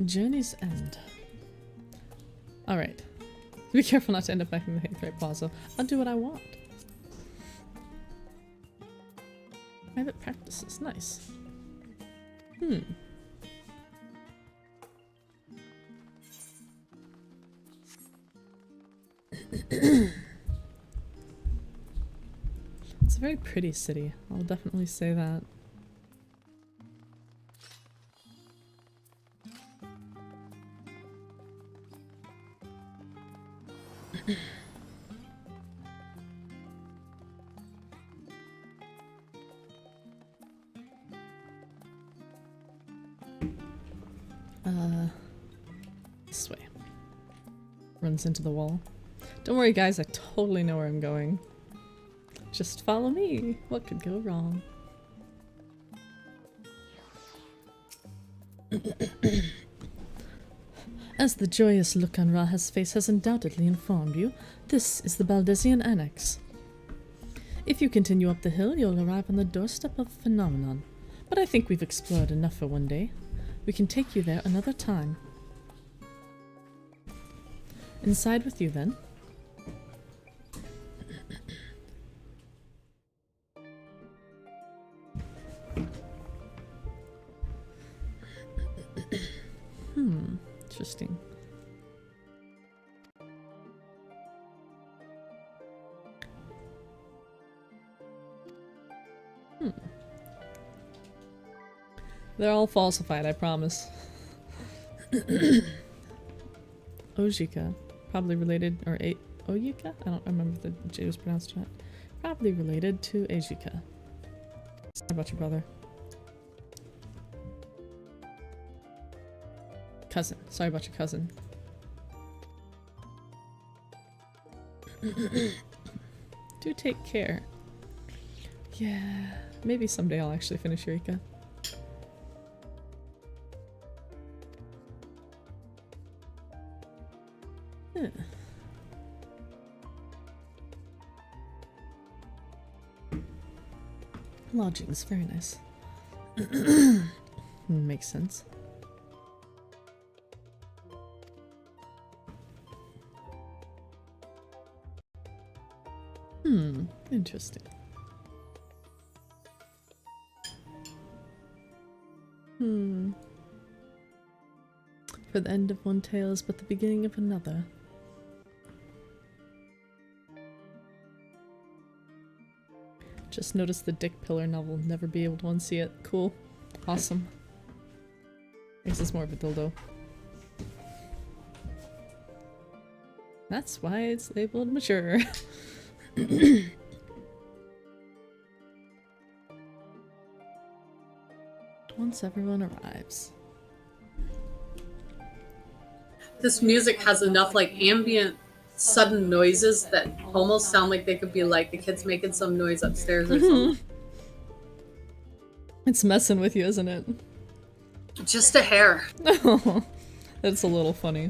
Journey's End. Alright. Be careful not to end up back in the Aetheryte Plaza. I'll do what I want. Private practices. Nice. It's a very pretty city. I'll definitely say that. This way. Runs into the wall. Don't worry guys, I totally know where I'm going. Just follow me. What could go wrong? As the joyous look on Raha's face has undoubtedly informed you, this is the Baldesian Annex. If you continue up the hill, you'll arrive on the doorstep of the phenomenon. But I think we've explored enough for one day. We can take you there another time. Inside with you, then. Interesting. They're all falsified, I promise. Ojika. Probably related, or Oyika? I don't remember if the J was pronounced right. Probably related to Ejika. Sorry about your brother. Cousin. Sorry about your cousin. Do take care. Yeah, maybe someday I'll actually finish Eureka. Huh. Lodgings, very nice. Makes sense. Interesting. For the end of one tale is but the beginning of another. Just noticed the Dick Pillar novel. Never be able to unsee it. Cool. Awesome. I guess it's more of a dildo. That's why it's labeled mature. Once everyone arrives.
This music has enough like ambient sudden noises that almost sound like they could be like the kids making some noise upstairs or something.
It's messing with you, isn't it?
Just a hair.
That's a little funny.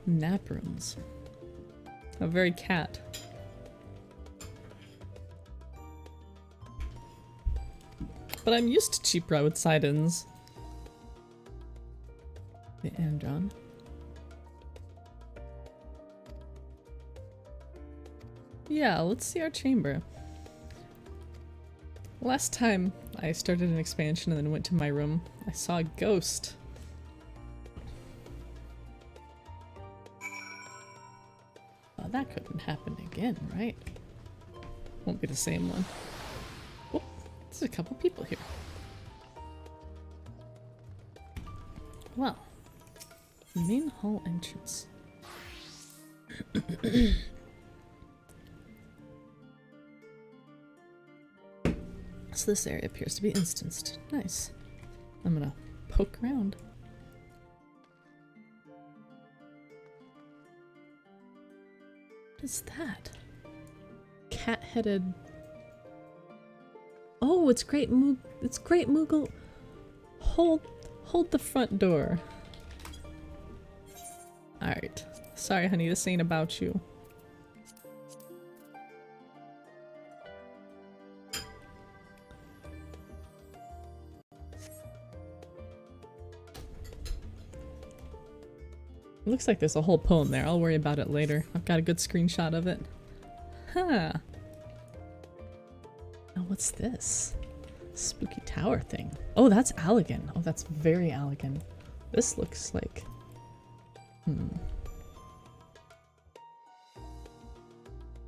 Nap rooms. A very cat. But I'm used to cheap roadside inns. The Andron. Yeah, let's see our chamber. Last time I started an expansion and then went to my room, I saw a ghost. Well, that couldn't happen again, right? Won't be the same one. Oh, there's a couple people here. Well, main hall entrance. So this area appears to be instanced. Nice. I'm gonna poke around. What is that? Cat-headed. Oh, it's Great Moogle. Hold the front door. Alright. Sorry, honey, this ain't about you. Looks like there's a whole poem there. I'll worry about it later. I've got a good screenshot of it. Huh. Now what's this? Spooky tower thing. Oh, that's Allegan. Oh, that's very Allegan. This looks like...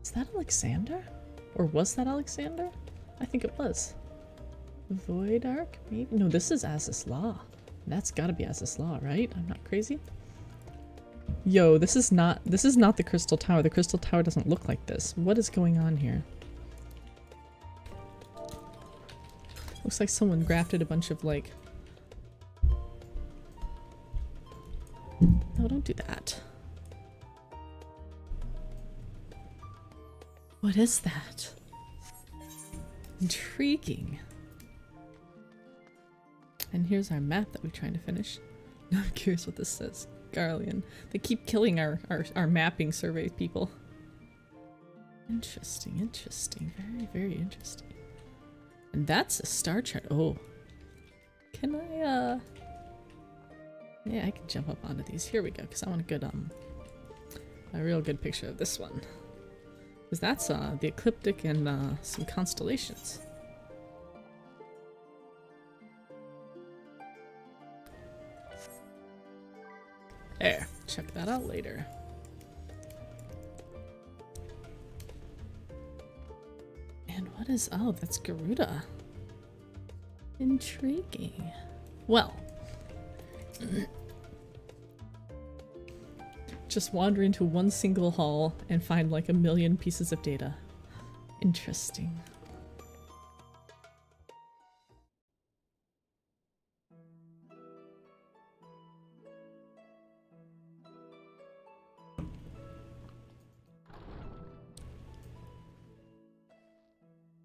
Is that Alexander? Or was that Alexander? I think it was. Void Ark? Maybe? No, this is Azus Law. That's gotta be Azus Law, right? I'm not crazy? Yo, this is not the Crystal Tower. The Crystal Tower doesn't look like this. What is going on here? Looks like someone grafted a bunch of like... No, don't do that. What is that? Intriguing. And here's our map that we're trying to finish. Now I'm curious what this says. Garlean. They keep killing our mapping survey people. Interesting, interesting. Very, very interesting. And that's a star chart. Oh. Can I, yeah, I can jump up onto these. Here we go, because I want a good, a real good picture of this one. Because that's, the ecliptic and, some constellations. There. Check that out later. And what is... oh, that's Garuda. Intriguing. Well. Just wander into one single hall and find like 1,000,000 pieces of data. Interesting.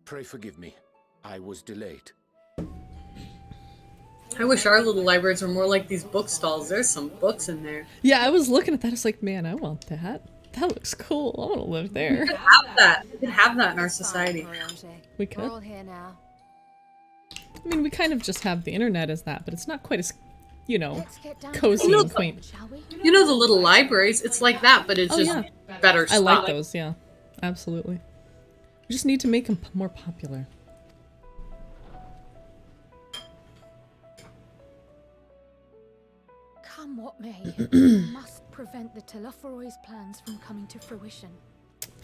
Pray forgive me. I was delayed.
I wish our little libraries were more like these book stalls. There's some books in there.
Yeah, I was looking at that. I was like, man, I want that. That looks cool. I want to live there.
We could have that. We could have that in our society.
We could.
We're all here now.
I mean, we kind of just have the internet as that, but it's not quite as, you know,
Let's get down to
cozy
it.
and quaint.
Shall we?
You know the little libraries? It's like that, but it's
Oh,
just
yeah.
better
I
stuff.
like those, yeah. Absolutely. We just need to make them more popular.
Come what may, we must prevent the Telophoroid's plans from coming to fruition.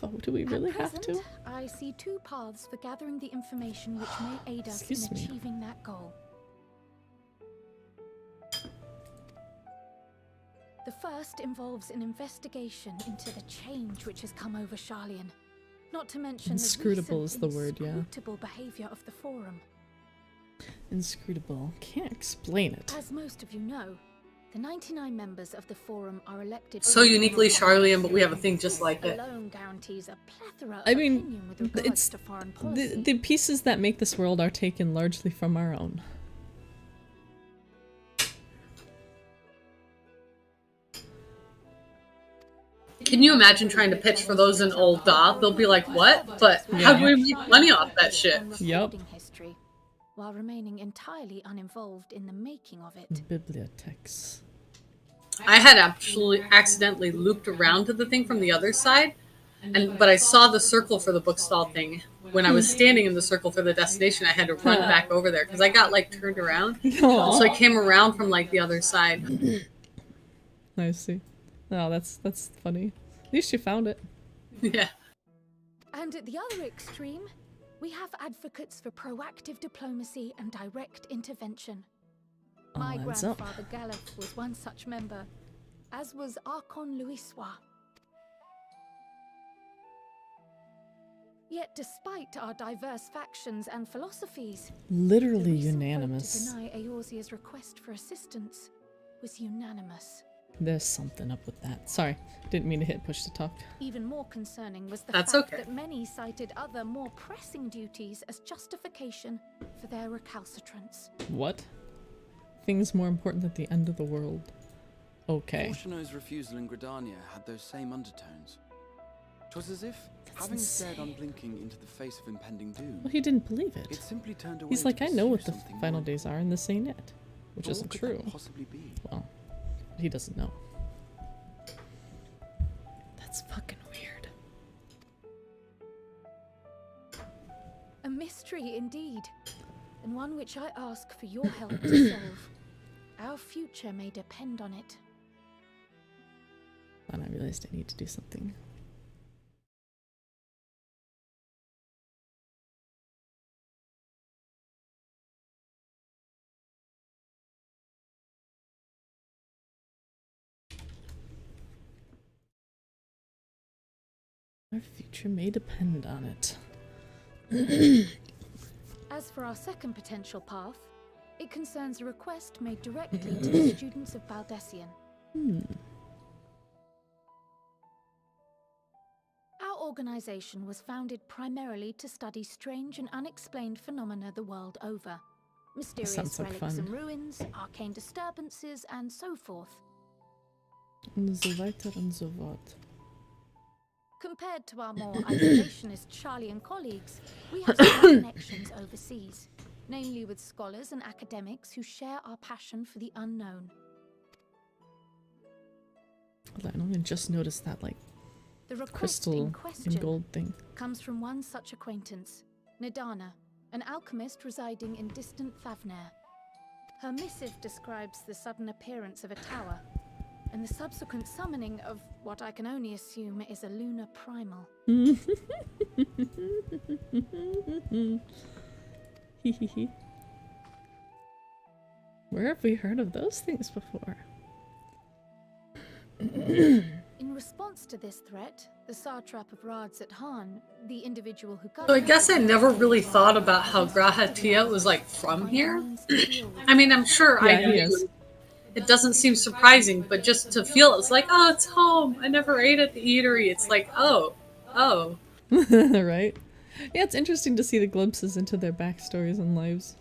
Oh, do we really
At
have
present,
to?
I see two paths for gathering the information which may aid us
Excuse
in
me.
achieving that goal. The first involves an investigation into the change which has come over Charlian. Not to mention
Inscrutable
the
is the word, yeah.
inscrutable behavior of the Forum.
Inscrutable. Can't explain it.
As most of you know, the 99 members of the Forum are elected.
So uniquely Charlian, but we have a thing just like it.
Alone guarantees a plethora
I
of
mean,
opinion with regards
it's
to foreign policy.
the pieces that make this world are taken largely from our own.
Can you imagine trying to pitch for those in Ul'dah? They'll be like, what? But how do we make money off that shit?
Yep.
History, while remaining entirely uninvolved in the making of it.
Bibliotheques.
I had actually accidentally looped around to the thing from the other side, but I saw the circle for the bookstall thing. When I was standing in the circle for the destination, I had to run back over there because I got like turned around.
Aww.
So I came around from like the other side.
I see. Oh, that's funny. At least you found it.
Yeah.
And at the other extreme, we have advocates for proactive diplomacy and direct intervention. My
All adds up.
grandfather Galef was one such member, as was Archon Louisois. Yet despite our diverse factions and philosophies,
Literally
the recent vote
unanimous.
to deny Eorzea's request for assistance was unanimous.
There's something up with that. Sorry, didn't mean to hit push to talk.
Even more concerning was the
That's
fact
okay.
that many cited other more pressing duties as justification for their recalcitrance.
What? Things more important than the end of the world. Okay.
Portiono's refusal in Gridania had those same undertones. 'Twas as if, having stared unblinking into the face of impending doom,
Well, he didn't believe it.
it simply turned away.
He's
to
like, I know
pursue
what the
something
final
more.
days are, and this ain't it. Which
But
isn't
what could that
true.
possibly be?
Well, he doesn't know. That's fucking weird.
A mystery indeed, and one which I ask for your help to solve. Our future may depend on it.
And I realized I need to do something. Our future may depend on it.
As for our second potential path, it concerns a request made directly to the students of Baldessian. Our organization was founded primarily to study strange and unexplained phenomena the world over. Mysterious
sounds like
relics
fun.
and ruins, arcane disturbances, and so forth.
Und so weiter und so fort.
Compared to our more isolationist Charlian colleagues, we have some connections overseas, namely with scholars and academics who share our passion for the unknown.
Hold on, I just noticed that, like,
The request
crystal
in
and
question
gold thing.
comes from one such acquaintance, Nidana, an alchemist residing in distant Thavnair. Her missive describes the sudden appearance of a tower, and the subsequent summoning of what I can only assume is a lunar primal.
Where have we heard of those things before?
In response to this threat, the satrap of Rads at Han, the individual who
So I guess I never really thought about how Grahatia was like from here. I mean, I'm sure I knew. It doesn't seem surprising, but just to feel it's like, oh, it's home. I never ate at the eatery. It's like, oh.
Right? Yeah, it's interesting to see the glimpses into their backstories and lives.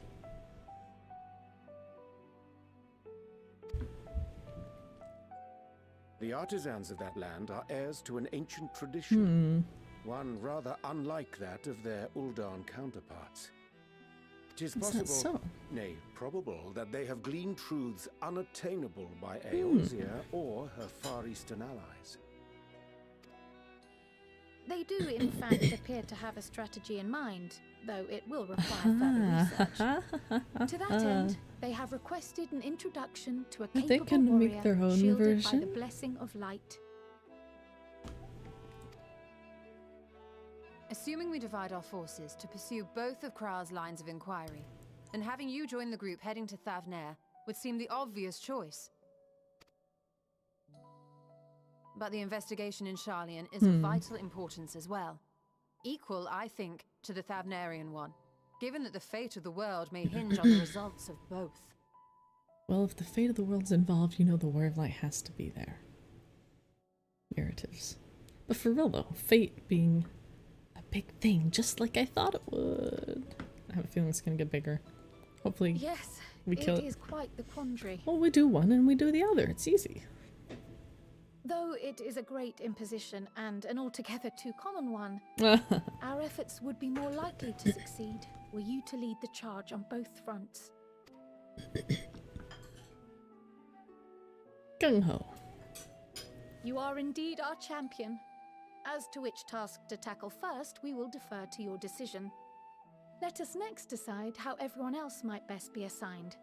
The artisans of that land are heirs to an ancient tradition, one rather unlike that of their Uldan counterparts. It is possible, nay, probable, that they have gleaned truths unattainable by Eorzea or her Far Eastern allies.
They do, in fact, appear to have a strategy in mind, though it will require further research. To that end, they have requested an introduction to a capable warrior
their own
shielded
version?
by the blessing of light.
Assuming we divide our forces to pursue both of Kral's lines of inquiry, then having you join the group heading to Thavnair would seem the obvious choice. But the investigation in Charlian is of vital importance as well. Equal, I think, to the Thavnarian one, given that the fate of the world may hinge on the results of both.
Well, if the fate of the world's involved, you know the Word of Light has to be there. Narratives. But for real though, fate being a big thing, just like I thought it would. I have a feeling it's gonna get bigger. Hopefully we kill it.
It is quite the quandary.
Well, we do one and we do the other. It's easy.
Though it is a great imposition and an altogether too common one, our efforts would be more likely to succeed were you to lead the charge on both fronts.
Gung-ho.
You are indeed our champion. As to which task to tackle first, we will defer to your decision. Let us next decide how everyone else might best be assigned.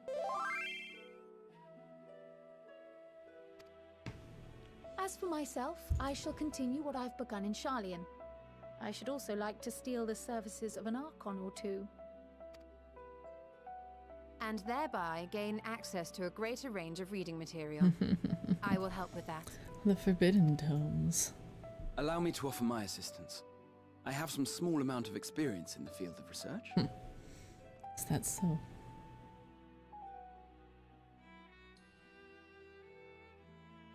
As for myself, I shall continue what I've begun in Charlian. I should also like to steal the services of an Archon or two.
And thereby gain access to a greater range of reading material. I will help with that.
The Forbidden Tomes.
Allow me to offer my assistance. I have some small amount of experience in the field of research.
Is that so?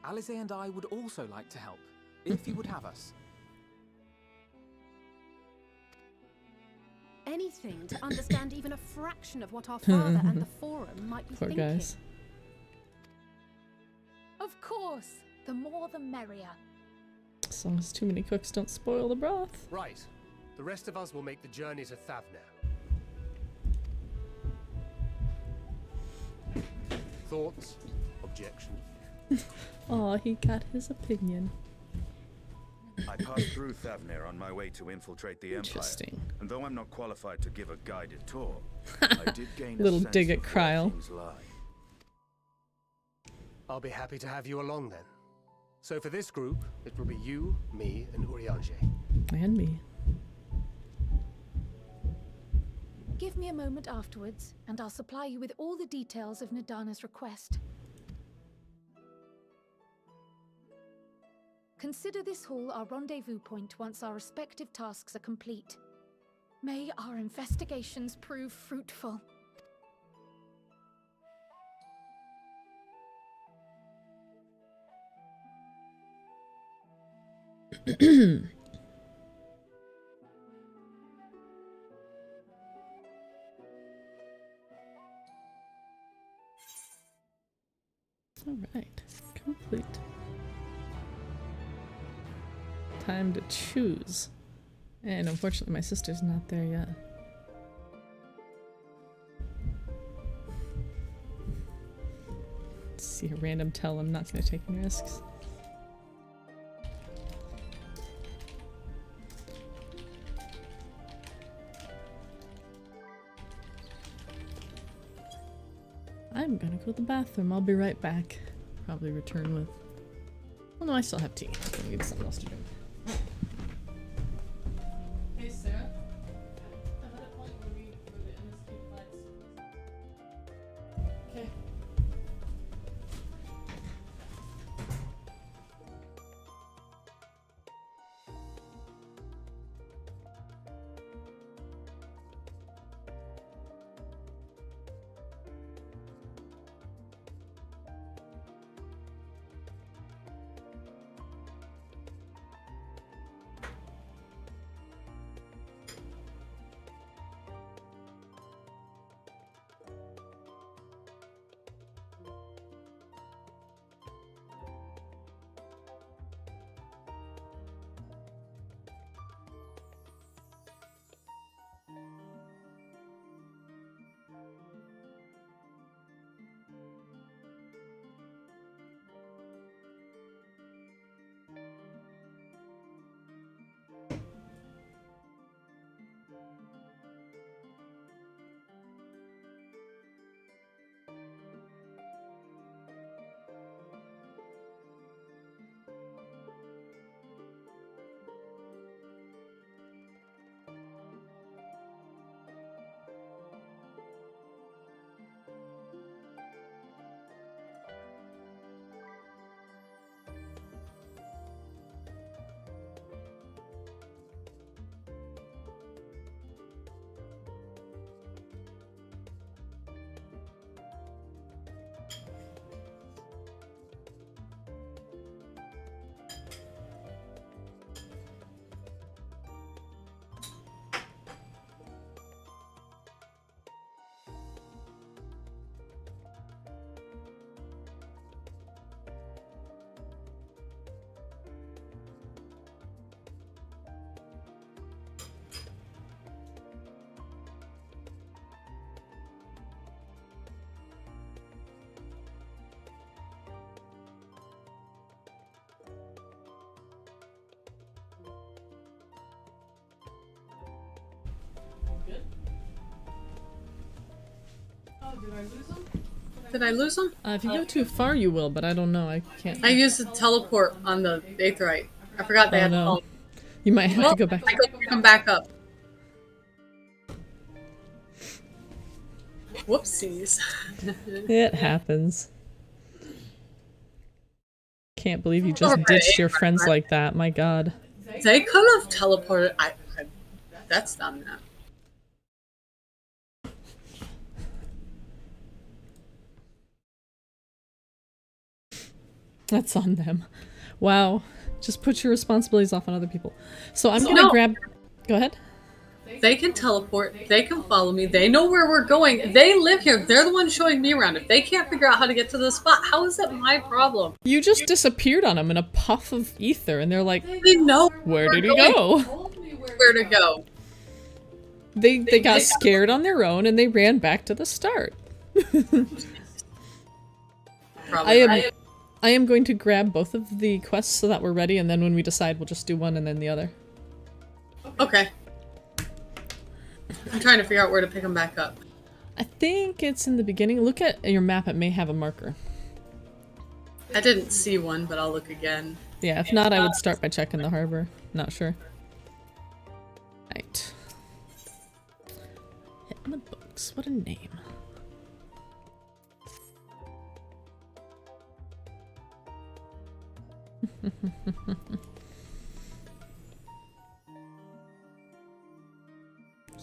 Alize and I would also like to help, if you would have us.
Anything to understand even a fraction of what our father and the Forum might be thinking.
Guys.
Of course, the more the merrier.
As long as too many cooks don't spoil the broth.
Right. The rest of us will make the journey to Thavnair. Thoughts? Objections?
Aw, he got his opinion.
I passed through Thavnair on my way to infiltrate the Empire.
Interesting.
And though I'm not qualified to give a guided tour, I did gain a
Little
sense
dig at
of where
Kryle.
things lie.
I'll be happy to have you along then. So for this group, it will be you, me, and Urianger.
And me.
Give me a moment afterwards, and I'll supply you with all the details of Nidana's request. Consider this hall our rendezvous point once our respective tasks are complete. May our investigations prove fruitful.
All right, complete. Time to choose. And unfortunately my sister's not there yet. Let's see a random tell. I'm not going to take any risks. I'm gonna go to the bathroom. I'll be right back. Probably return with... Oh no, I still have tea. I'm gonna get something else to drink. Hey Sarah. I'm at a point where the MSQ flights. Okay.
Did I lose them? Did I lose them?
If you go too far, you will, but I don't know. I can't.
I used the teleport on the Aetheryte. I forgot they had to call.
You might have to go back.
I could come back up. Whoopsies.
It happens. Can't believe you just ditched your friends like that. My god.
They could have teleported. That's dumb now.
That's on them. Wow. Just put your responsibilities off on other people. So I'm gonna grab... Go ahead.
They can teleport. They can follow me. They know where we're going. They live here. They're the ones showing me around. If they can't figure out how to get to the spot, how is it my problem?
You just disappeared on them in a puff of ether, and they're like,
they know
where did he go?
Where to go.
They got scared on their own, and they ran back to the start. I am going to grab both of the quests so that we're ready, and then when we decide, we'll just do one and then the other.
Okay. I'm trying to figure out where to pick them back up.
I think it's in the beginning. Look at your map. It may have a marker.
I didn't see one, but I'll look again.
Yeah, if not, I would start by checking the harbor. Not sure. Right. Hitting the books. What a name.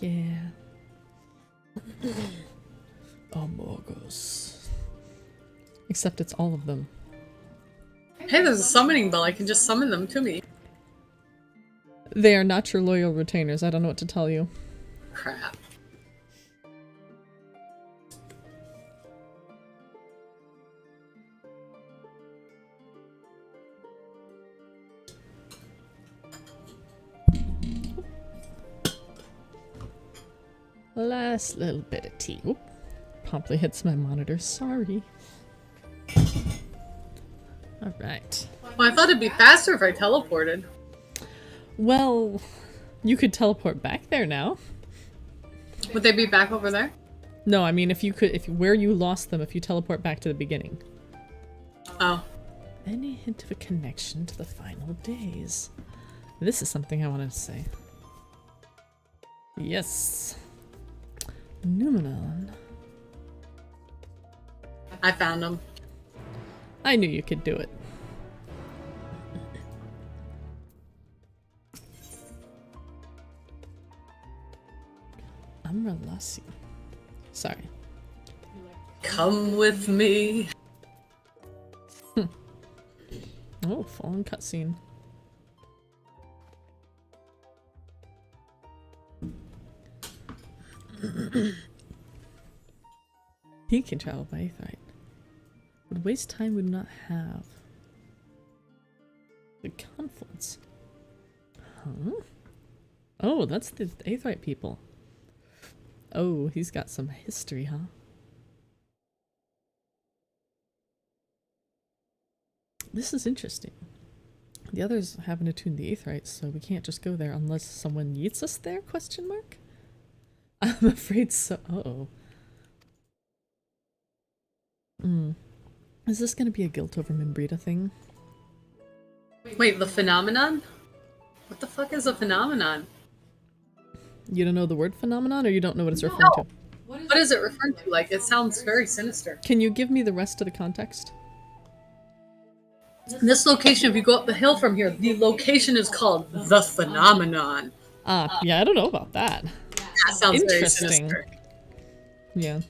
Yeah. Amorgos. Except it's all of them.
Hey, there's a summoning bell. I can just summon them to me.
They are not your loyal retainers. I don't know what to tell you.
Crap.
Last little bit of tea. Oop. Promptly hits my monitor. Sorry. Alright.
Well, I thought it'd be faster if I teleported.
Well, you could teleport back there now.
Would they be back over there?
No, I mean where you lost them, if you teleport back to the beginning.
Oh.
Any hint of a connection to the final days? This is something I wanted to say. Yes. Numenon.
I found them.
I knew you could do it. Amralasi. Sorry.
Come with me.
Oh, fallen cutscene. He can travel by Aetheryte. Would waste time we do not have. The Confluence. Huh? Oh, that's the Aetheryte people. Oh, he's got some history, huh? This is interesting. The others haven't attuned the Aetherites, so we can't just go there unless someone yeets us there, question mark? I'm afraid so. Uh-oh. Is this gonna be a guilt over Membrita thing?
Wait, the phenomenon? What the fuck is a phenomenon?
You don't know the word phenomenon, or you don't know what it's referring to?
What is it referring to? Like, it sounds very sinister.
Can you give me the rest of the context?
This location, if you go up the hill from here, the location is called the phenomenon.
Ah, yeah, I don't know about that.
That sounds very sinister.
Yeah.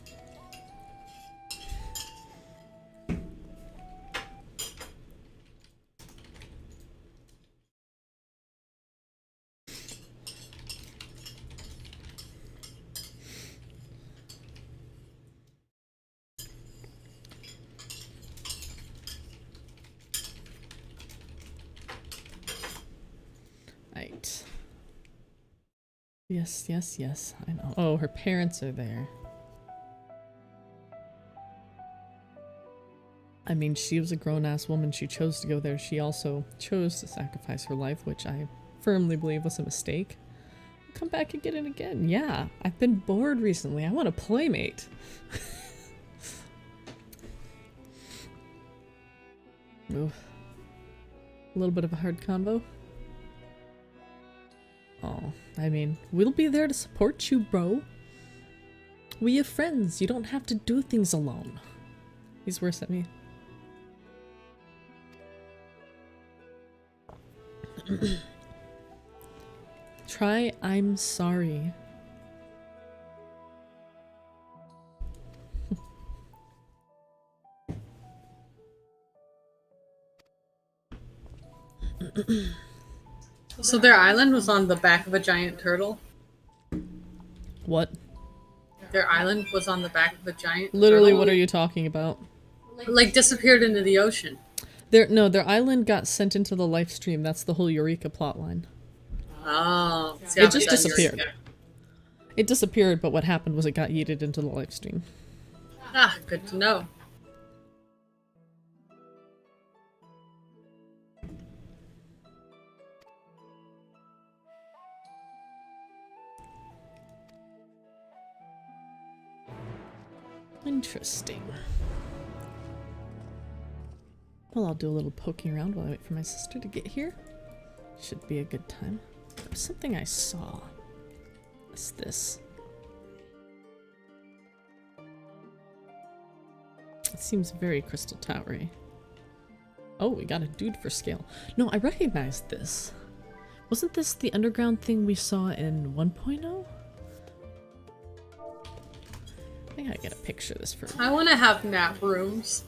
Right. Yes, yes, yes, I know. Oh, her parents are there. I mean, she was a grown-ass woman. She chose to go there. She also chose to sacrifice her life, which I firmly believe was a mistake. Come back and get it again. Yeah, I've been bored recently. I want a playmate. Oof. A little bit of a hard convo. Oh, I mean, we'll be there to support you, bro. We have friends. You don't have to do things alone. He's worse at me. Try I'm sorry.
So their island was on the back of a giant turtle?
What?
Their island was on the back of a giant
Literally,
turtle?
what are you talking about?
Like disappeared into the ocean.
Their island got sent into the life stream. That's the whole Eureka plotline.
Oh. See,
It just disappeared. It disappeared, but what happened was it got yeeted into the live stream.
Ah, good to know.
Interesting. Well, I'll do a little poking around while I wait for my sister to get here. Should be a good time. There was something I saw. What's this? It seems very Crystal Towery. Oh, we got a dude for scale. No, I recognized this. Wasn't this the underground thing we saw in 1.0? I think I gotta get a picture of this for.
I want to have nap rooms.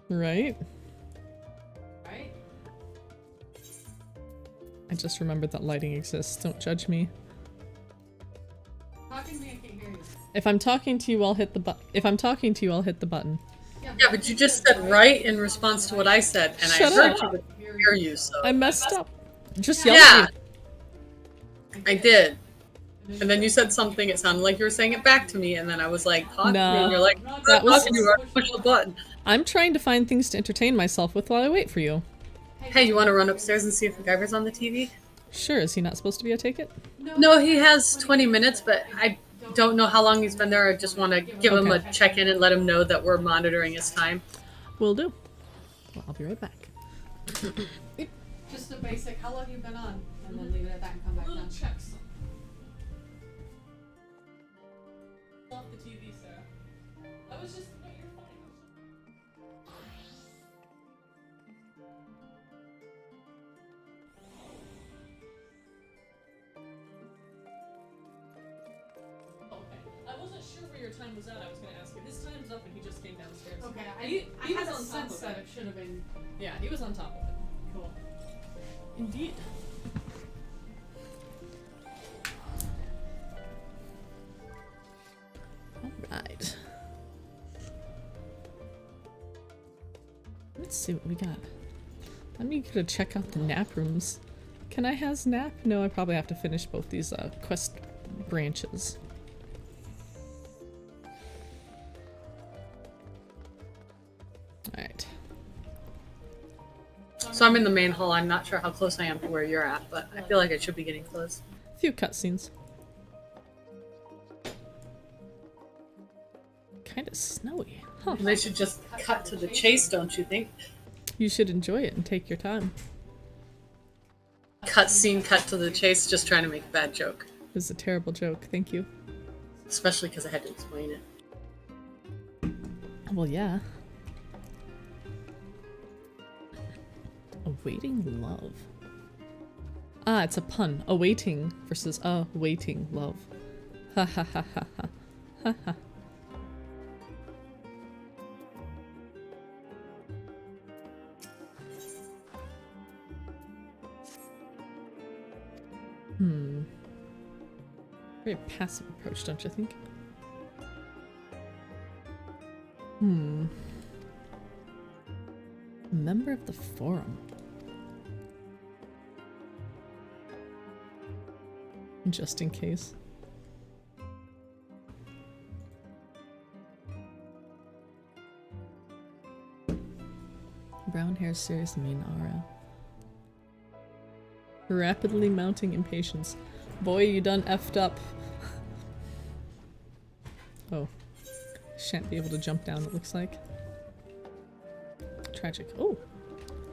Right? I just remembered that lighting exists. Don't judge me.
Talking to me, I can't hear you.
If I'm talking to you, I'll hit the button. If I'm talking to you, I'll hit the button.
Yeah, but you just said right in response to what I said, and
Shut
I heard
up.
you but didn't hear you, so...
I messed up. Just yell
Yeah,
at me.
I did. And then you said something, it sounded like you were saying it back to me, and then I was like, talk to me, and you're like,
that was...
talking to you, push the button.
I'm trying to find things to entertain myself with while I wait for you.
Hey, you want to run upstairs and see if MacGyver's on the TV?
Sure, is he not supposed to be a ticket?
No, he has 20 minutes, but I don't know how long he's been there. I just want to give him a check-in and let him know that we're monitoring his time.
Will do. Well, I'll be right back.
Just a basic, how long have you been on? And then leave it at that and come back down.
Checks. Off the TV, Sarah. I was just... No, you're fine. Okay. I wasn't sure where your time was at. I was going to ask you. His time's up and he just came downstairs.
Okay, I had a sense that it should have been...
Yeah, he was on top of it.
Cool.
Indeed. Alright. Let's see what we got. Let me go check out the nap rooms. Can I has nap? No, I probably have to finish both these quest branches. Alright.
So I'm in the main hall. I'm not sure how close I am to where you're at, but I feel like I should be getting close.
A few cutscenes. Kinda snowy. Huh.
They should just cut to the chase, don't you think?
You should enjoy it and take your time.
Cutscene, cut to the chase, just trying to make a bad joke.
It was a terrible joke, thank you.
Especially because I had to explain it.
Well, yeah. Awaiting love. Ah, it's a pun. Awaiting versus awaiting love. Ha ha ha ha ha. Ha ha. Very passive approach, don't you think? Member of the forum. Just in case. Brown hair, serious, mean aura. Rapidly mounting impatience. Boy, you done effed up. Oh. Shan't be able to jump down, it looks like. Tragic. Oh!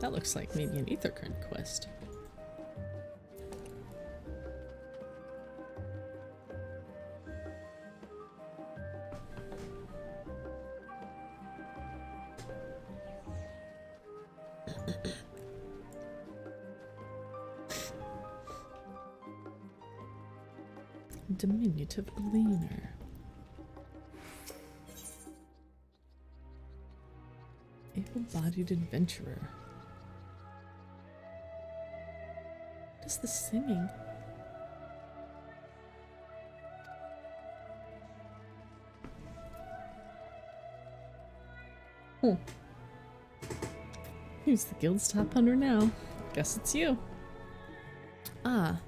That looks like maybe an ether current quest. Diminutive gleaner. Able-bodied adventurer. What is the singing? Oh. Who's the guild's top hunter now? Guess it's you. Ah.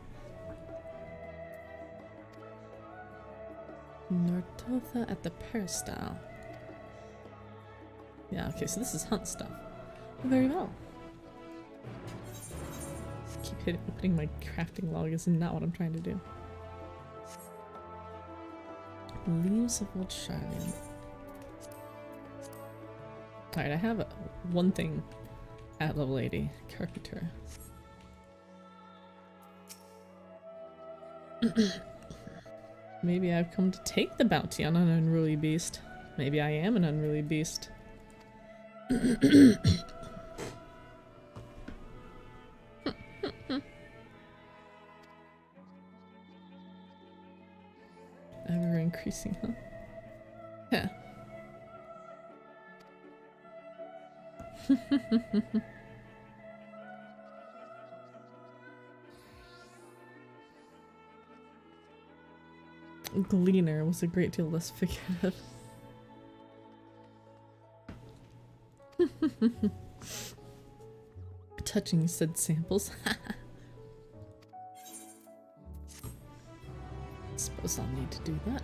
Nortotha at the peristyle. Yeah, okay, so this is hunt stuff. Very well. Keep opening my crafting log is not what I'm trying to do. Leaves of Old Charlian. Alright, I have one thing at level 80. Carpenter. Maybe I've come to take the bounty on an unruly beast. Maybe I am an unruly beast. Ever increasing, huh? Yeah. Gleaner was a great deal less figurative. Touching said samples. Suppose I'll need to do that.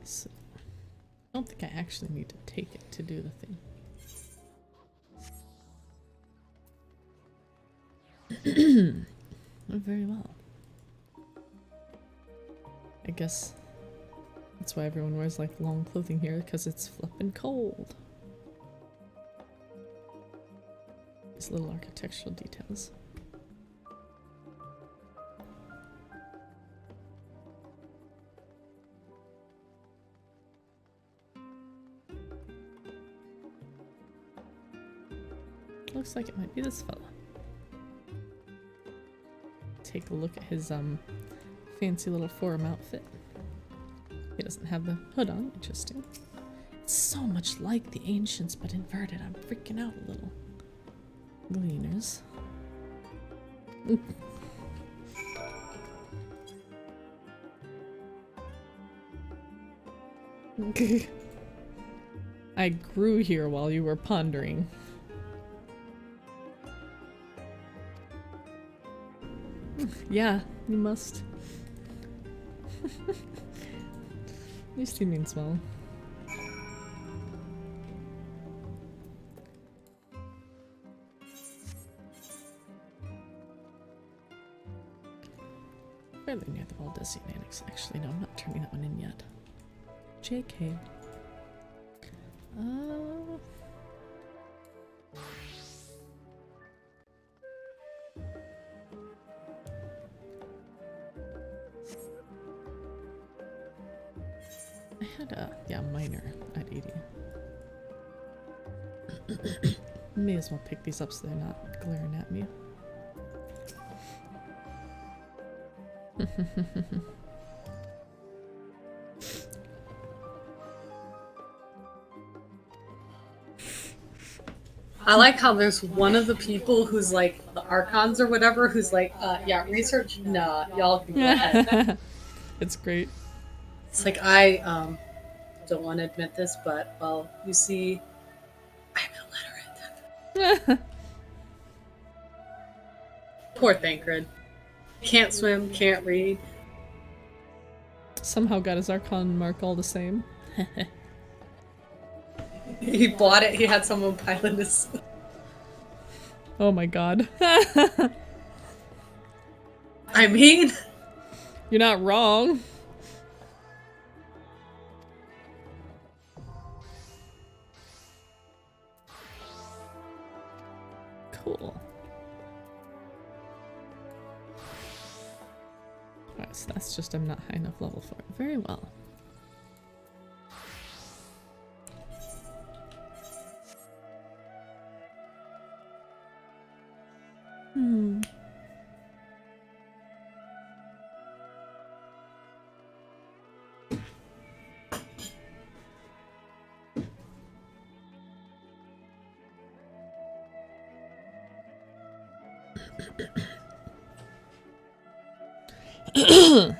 So, I don't think I actually need to take it to do the thing. Very well. I guess that's why everyone wears like long clothing here, because it's flippin' cold. These little architectural details. Looks like it might be this fella. Take a look at his fancy little forum outfit. He doesn't have the hood on, interesting. It's so much like the ancients but inverted. I'm freaking out a little. Gleaners. I grew here while you were pondering. Yeah, you must. At least he means well. Fairly near the Valdesian Annex. Actually, no, I'm not turning that one in yet. JK. I had a, yeah, minor at 80. May as well pick these up so they're not glaring at me.
I like how there's one of the people who's like the archons or whatever who's like, yeah, research? Nah, y'all can go ahead.
It's great.
It's like, I don't want to admit this, but, well, you see, I'm illiterate. Poor Thancred. Can't swim, can't read.
Somehow got his archon mark all the same.
He bought it, he had someone pilot his...
Oh my god.
I mean...
You're not wrong. Cool. Alright, so that's just I'm not high enough level for it. Very well.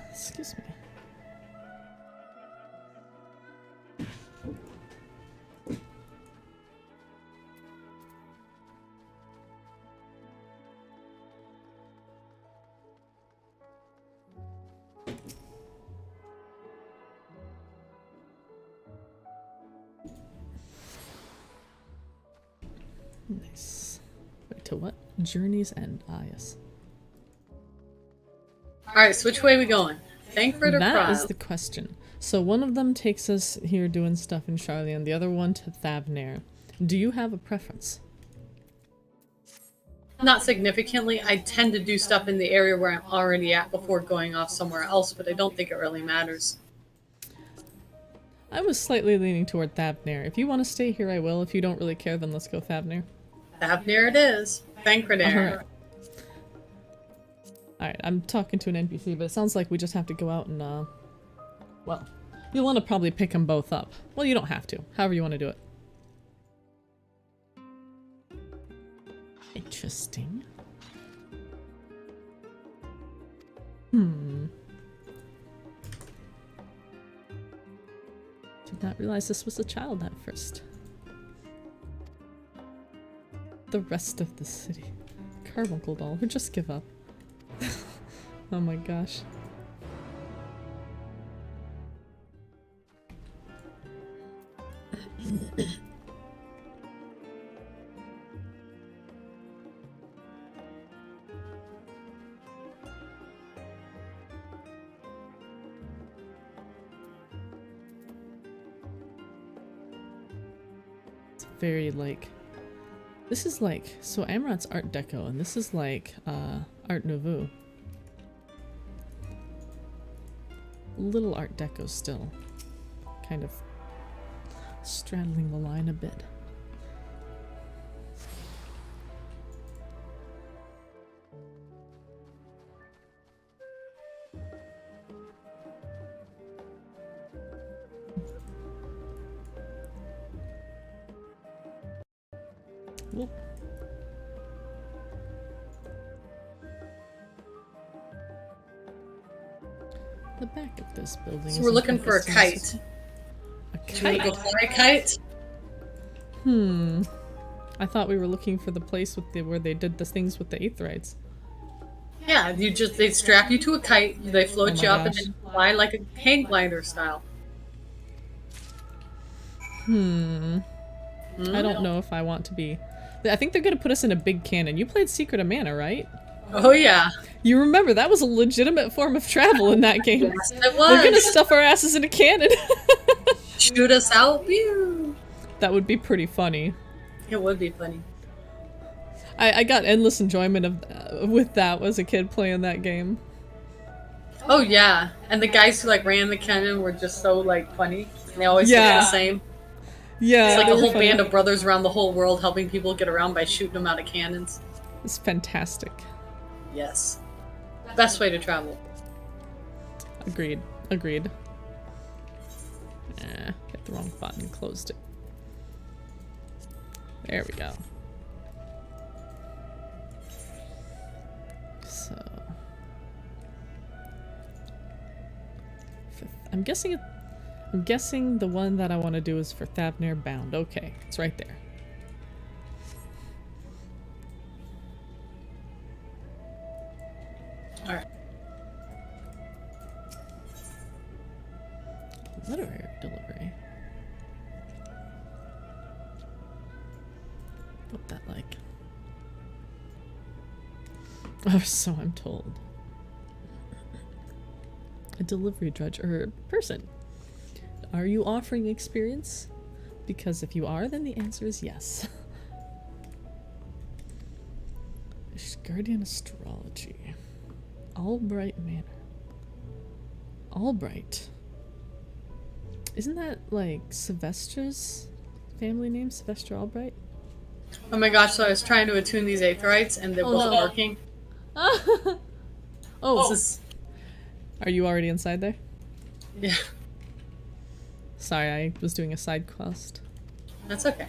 Excuse me. Nice. Wait, to what? Journey's End. Ah, yes.
Alright, so which way are we going? Thancred or
That
Cryle?
is the question. So one of them takes us here doing stuff in Charlian, the other one to Thavnair. Do you have a preference?
Not significantly. I tend to do stuff in the area where I'm already at before going off somewhere else, but I don't think it really matters.
I was slightly leaning toward Thavnair. If you want to stay here, I will. If you don't really care, then let's go Thavnair.
Thavnair it is. Thancred.
Alright, I'm talking to an NPC, but it sounds like we just have to go out and, well, you'll want to probably pick them both up. Well, you don't have to. However you want to do it. Interesting. Did not not realize this was a child at first. The rest of the city. Carbuncle doll, or just give up. Oh my gosh. It's very like, this is like, so Amarat's Art Deco and this is like Art Nouveau. Little Art Deco still. Kind of straddling the line a bit. Whoop. The back of this building.
So we're looking for a kite.
A
Do you want
kite?
to go fly a kite?
I thought we were looking for the place with the where they did the things with the Aetherites.
Yeah, they strap you to a kite, they float
Oh my
you up,
gosh.
and then fly like a hang glider style.
I don't know if I want to be. I think they're gonna put us in a big cannon. You played Secret of Mana, right?
Oh yeah.
You remember that was a legitimate form of travel in that game.
Yes, it
We're gonna
was.
stuff our asses in a cannon.
Shoot us out. Pew.
That would be pretty funny.
It would be funny.
I got endless enjoyment of with that as a kid playing that game.
Oh yeah, and the guys who like ran the cannon were just so like funny. They always look
Yeah.
the same.
Yeah,
It's like
they
a
were
whole
funny.
band of brothers around the whole world helping people get around by shooting them out of cannons.
It's fantastic.
Yes. Best way to travel.
Agreed. Agreed. Hit the wrong button. Closed it. There we go. So, I'm guessing the one that I want to do is for Thavnir Bound. Okay, it's right there.
All right.
Literary delivery. What that like? Oh, so I'm told. A delivery drudge or person. Are you offering experience? Because if you are, then the answer is yes. Guardian Astrology. Albright Manor. Albright. Isn't that like Sylvester's family name? Sylvester Albright?
Oh my gosh, so I was trying to attune these Aetherites and they
Oh,
weren't
no.
working.
Oh,
This is-
are you already inside there?
Yeah,
Sorry, I was doing a side quest.
that's okay.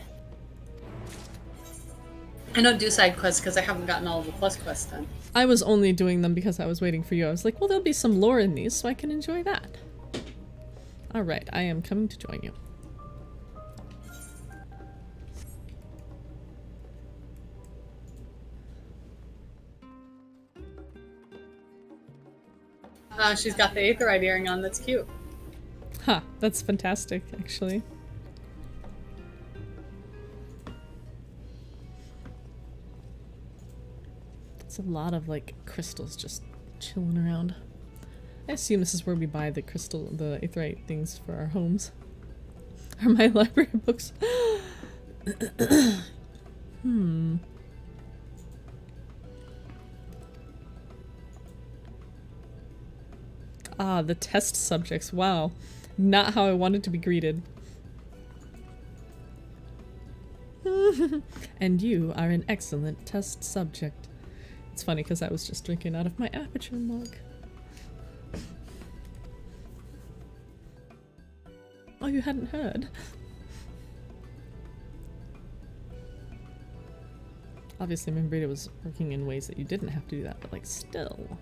I don't do side quests because I haven't gotten all of the plus quests done.
I was only doing them because I was waiting for you. I was like, well, there'll be some lore in these, so I can enjoy that. Alright, I am coming to join you.
She's got the Aetherite earring on, that's cute.
Ha, that's fantastic, actually. It's a lot of, like, crystals just chilling around. I assume this is where we buy the Aetherite things for our homes. Are my library books? Ah, the test subjects. Wow. Not how I wanted to be greeted. And you are an excellent test subject. It's funny because I was just drinking out of my aperture mug. Oh, you hadn't heard? Obviously, Membrita was working in ways that you didn't have to do that, but like, still.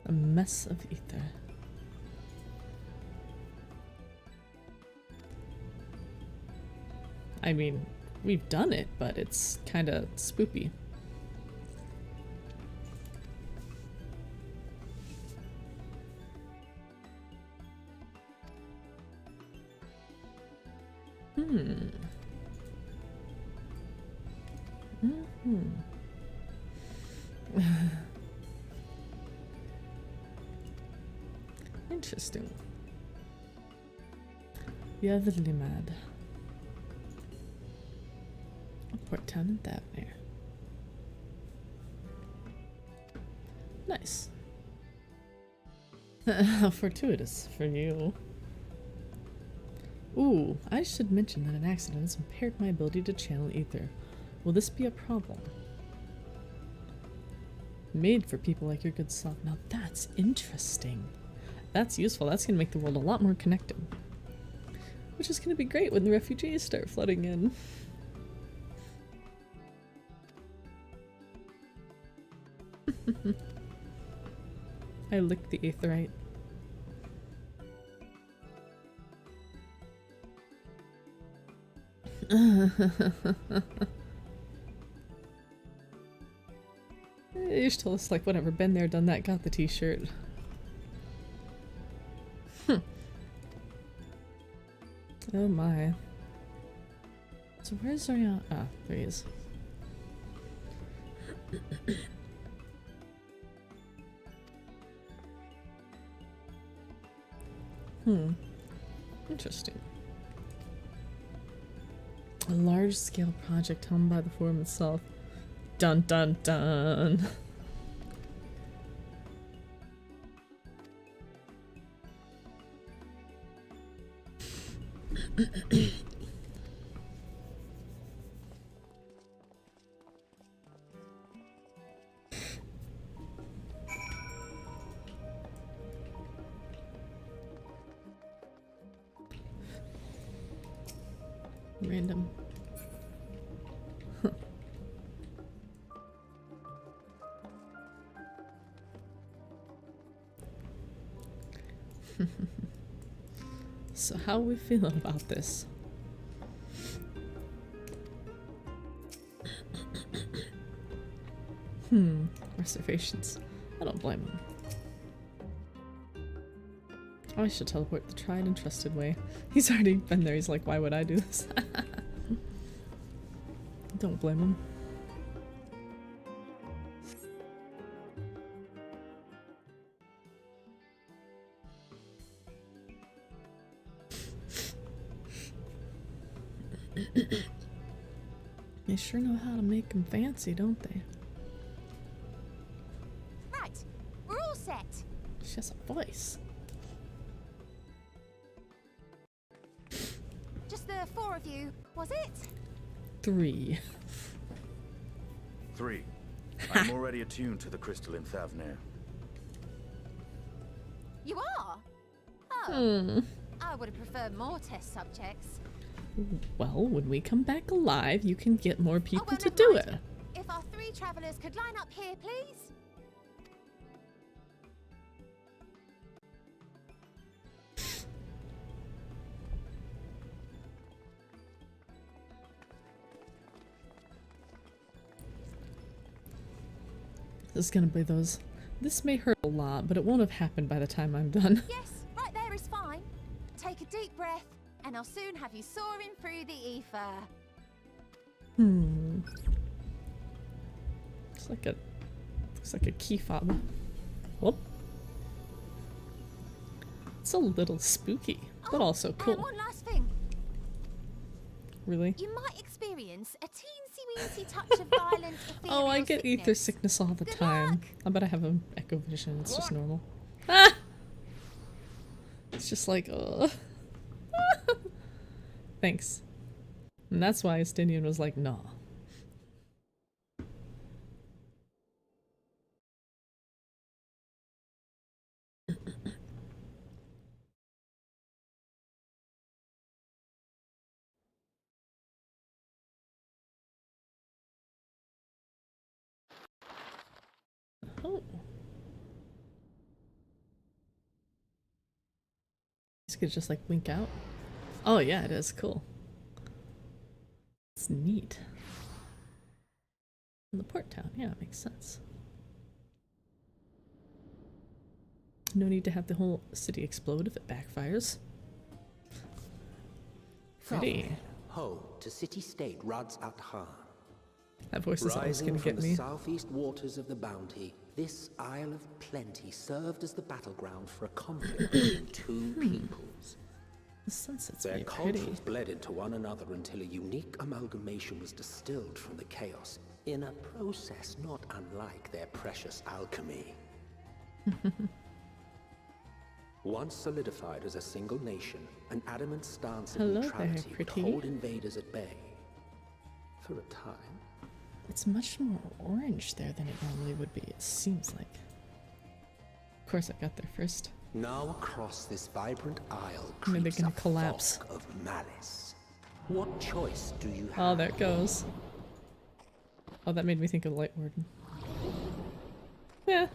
A mess of ether. I mean, we've done it, but it's kind of spoopy. Interesting. Jävligt mad. Port Town and Thavnair. Nice. How fortuitous for you. Ooh, I should mention that an accident has impaired my ability to channel ether. Will this be a problem? Made for people like your good self. Now that's interesting. That's useful. That's going to make the world a lot more connected. Which is going to be great when the refugees start flooding in. I licked the aetherite. You should tell us, like, whatever, been there, done that, got the t-shirt. Oh my. So where's Zorian? Ah, there he is. Interesting. A large-scale project helmed by the Forum itself. Dun dun dun. Random. So how we feeling about this? Reservations. I don't blame him. I should teleport the tried and trusted way. He's already been there. He's like, why would I do this? Don't blame him. They sure know how to make them fancy, don't they?
Right, we're all set.
She has a voice.
Just the 4 of you, was it?
3.
3. I'm already attuned to the crystal in Thavnair.
You are? Oh. I would have preferred more test subjects.
Well, when we come back alive, you can get more people
well,
to do
mind.
it.
If our 3 travelers could line up here, please.
This is gonna be those. This may hurt a lot, but it won't have happened by the time I'm done.
Yes, right there is fine. Take a deep breath, and I'll soon have you soaring through the ether.
Looks like a key fob. Whoop. It's a little spooky, but also cool.
One last thing.
Really?
You might experience a teensy-weensy touch of violent
Oh, I get
sickness.
ether sickness all the time. I bet I have an echo vision. It's just normal. Ah! It's just like, ugh. Thanks. And that's why Estinian was like, nah. Oh. This could just like wink out. Oh yeah, it is cool. It's neat. In the port town, yeah, it makes sense. No need to have the whole city explode if it backfires. Pretty.
Home to city-state Rads at Han.
That voice is always going to get
from the
me.
southeast waters of the Bounty, this Isle of Plenty served as the battleground for a conflict between two peoples.
The sunset's
Their
very pretty.
cultures bled into one another until a unique amalgamation was distilled from the chaos, in a process not unlike their precious alchemy. Once solidified as a single nation, an adamant stance of neutrality would hold invaders at bay. For a time.
It's much more orange there than it normally would be, it seems like. Of course I got there first.
Now across this vibrant isle
Maybe they're
creeps
gonna
a
collapse.
fog of malice. What choice do you have?
Oh, there it goes. Oh, that made me think of Light Warden. Yeah.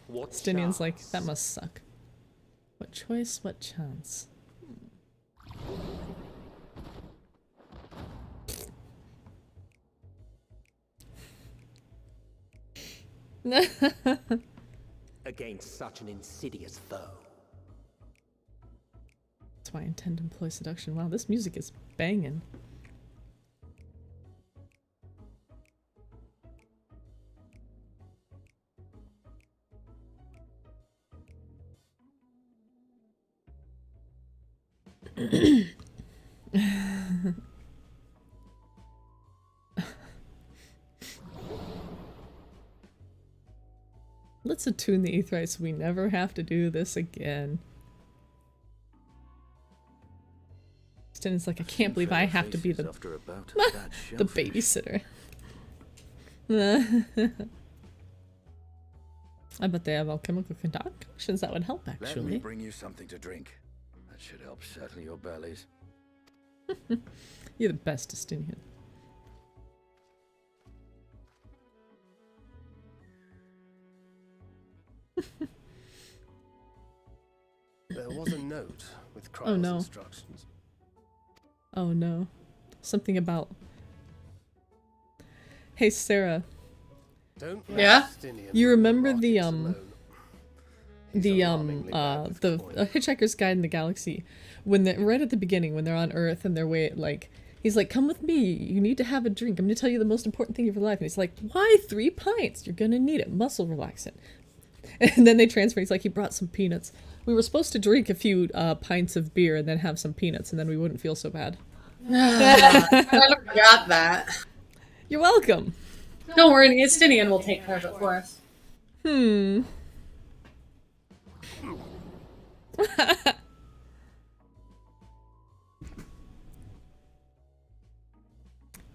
Stinian's like, that must suck. What choice, what chance?
Against such an insidious foe.
That's why I intend to employ seduction. Wow, this music is banging. Let's attune the Aetheryte so we never have to do this again. Stin's like, I can't believe I have to be the the babysitter. I bet they have alchemical concoctions that would help, actually.
Let me bring you something to drink. That should help settle your bellies.
You're the best, Justinian.
There was a note with Kryle's instructions.
Oh no. Something about... Hey, Sarah.
Don't
yeah?
You remember the Hitchhiker's Guide in the Galaxy, when they're right at the beginning, when they're on Earth and they're he's like, come with me, you need to have a drink, I'm gonna tell you the most important thing of your life. And he's like, why 3 pints? You're gonna need it, muscle relaxant. And then they transfer, he's like, he brought some peanuts. We were supposed to drink a few pints of beer and then have some peanuts, and then we wouldn't feel so bad.
I forgot that.
You're welcome.
Don't worry, Estinian will take care of it for us.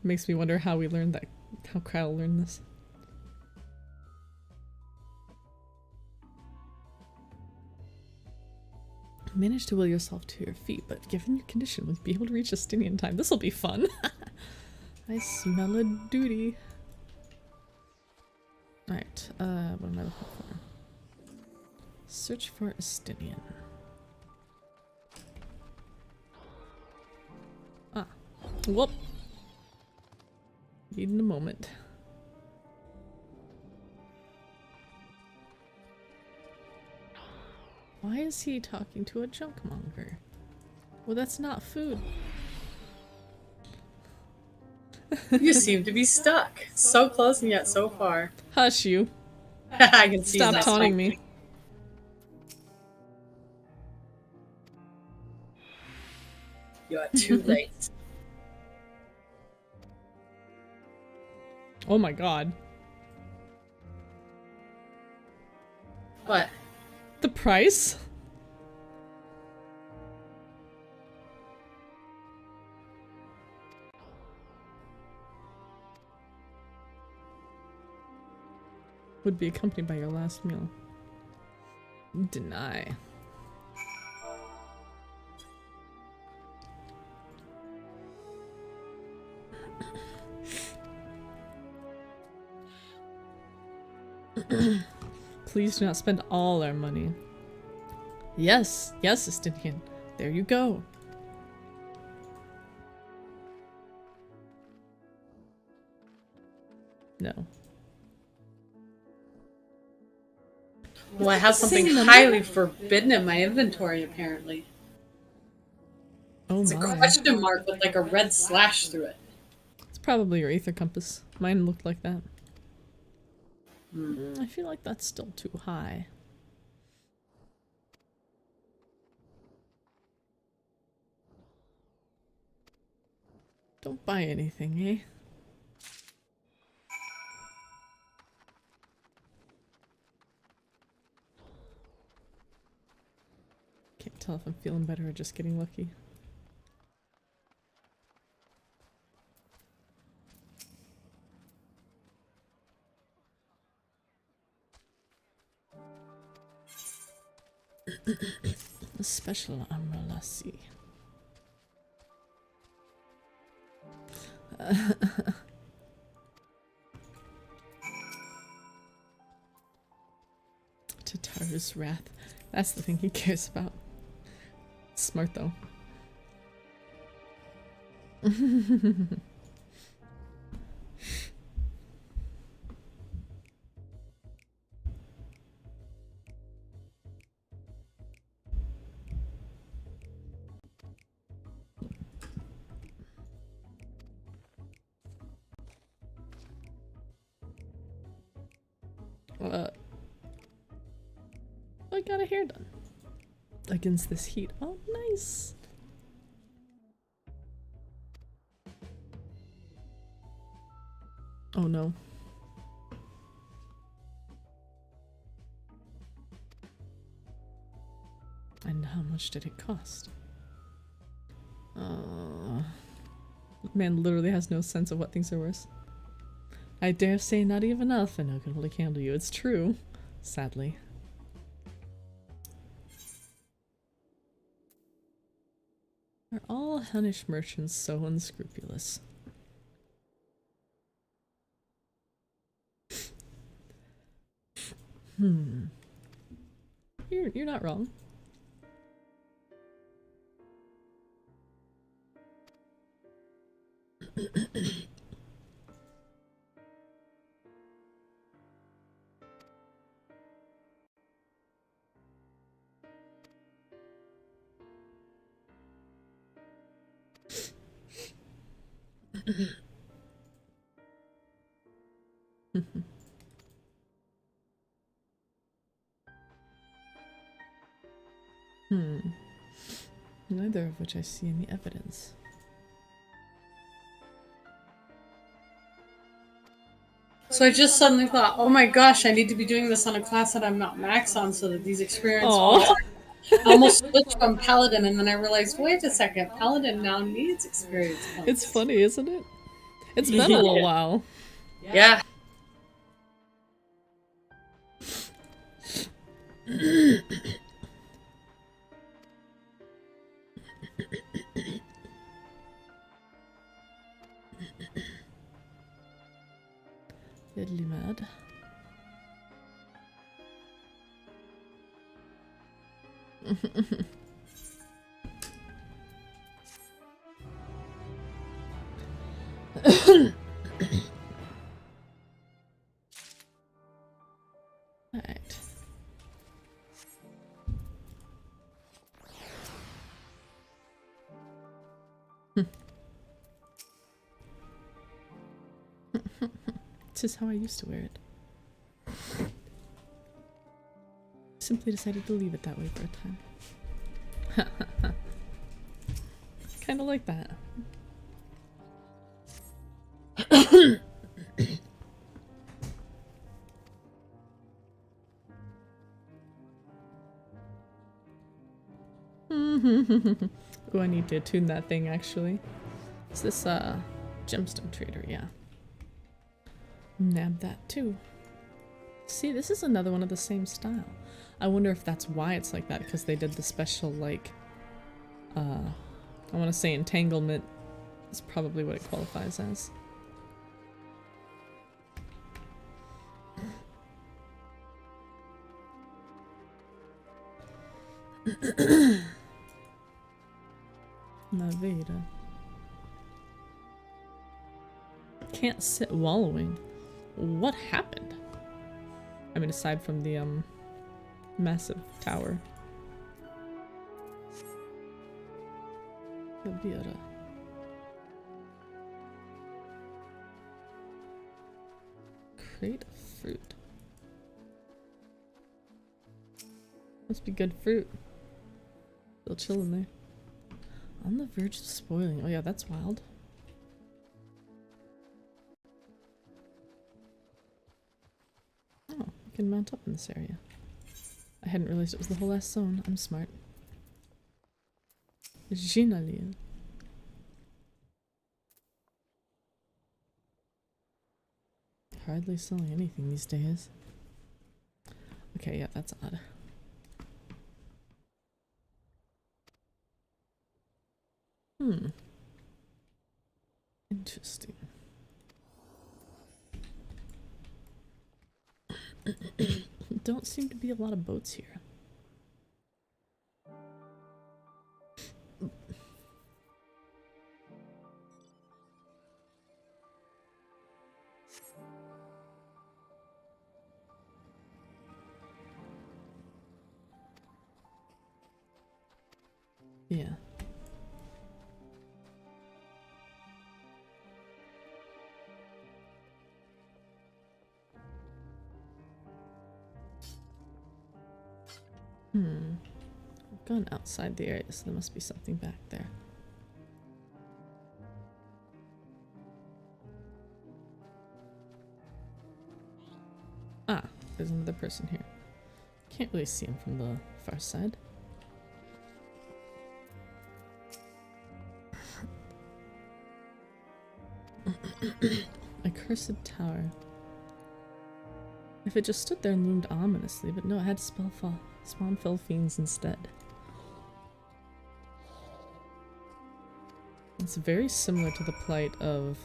Makes me wonder how we learned that, how Kryle learned this. Manage to will yourself to your feet, but given your condition, we'll be able to reach Justinian in time. This'll be fun. I smell a duty. Alright, what am I looking for? Search for Estinian. Ah. Whoop. Need in a moment. Why is he talking to a junkmonger? Well, that's not food.
You seem to be stuck. So close and yet so far.
Hush you.
I can see.
Stop taunting me.
You are too late.
Oh my god.
What?
The price? Would be accompanied by your last meal. Deny. Please do not spend all our money. Yes, yes, Estinian. There you go. No.
Well, I have something
Sing them.
highly forbidden in my inventory, apparently.
Oh
It's a
my.
question mark with like a red slash through it.
It's probably your ether compass. Mine looked like that. I feel like that's still too high. Don't buy anything, eh? Can't tell if I'm feeling better or just getting lucky. A special umbrella sea. Tataru's wrath. That's the thing he cares about. Smart though. I got a hair done. Against this heat. Oh, nice. Oh no. And how much did it cost? Man literally has no sense of what things are worth. I dare say not even Alphino can hold a candle to you. It's true. Sadly. Are all Hunnish merchants so unscrupulous? You're not wrong. Neither of which I see any evidence.
So I just suddenly thought, oh my gosh, I need to be doing this on a class that I'm not max on so that these experience points are... I almost switched from Paladin and then I realized, wait a second, Paladin now needs experience points.
It's funny, isn't it? It's been a little while.
Yeah.
Deadly mad. Alright. This is how I used to wear it. Simply decided to leave it that way for a time. Kinda like that. Oh, I need to tune that thing actually. Is this gemstone trader? Yeah. Nab that too. See, this is another one of the same style. I wonder if that's why it's like that, because they did the special, like, I want to say entanglement is probably what it qualifies as. Naveda. Can't sit wallowing. What happened? I mean, aside from the, massive tower. Gaviera. Crate of fruit. Must be good fruit. Still chilling there. On the verge of spoiling. Oh yeah, that's wild. Oh, you can mount up in this area. I hadn't realized it was the whole last zone. I'm smart. Ginalil. Hardly selling anything these days. Okay, yeah, that's odd. Hmm. Interesting. Don't seem to be a lot of boats here. Yeah. I've gone outside the area, so there must be something back there. Ah, there's another person here. Can't really see him from the far side. Accursed tower. If it just stood there and loomed ominously, but no, it had spawn fell fiends instead. It's very similar to the plight of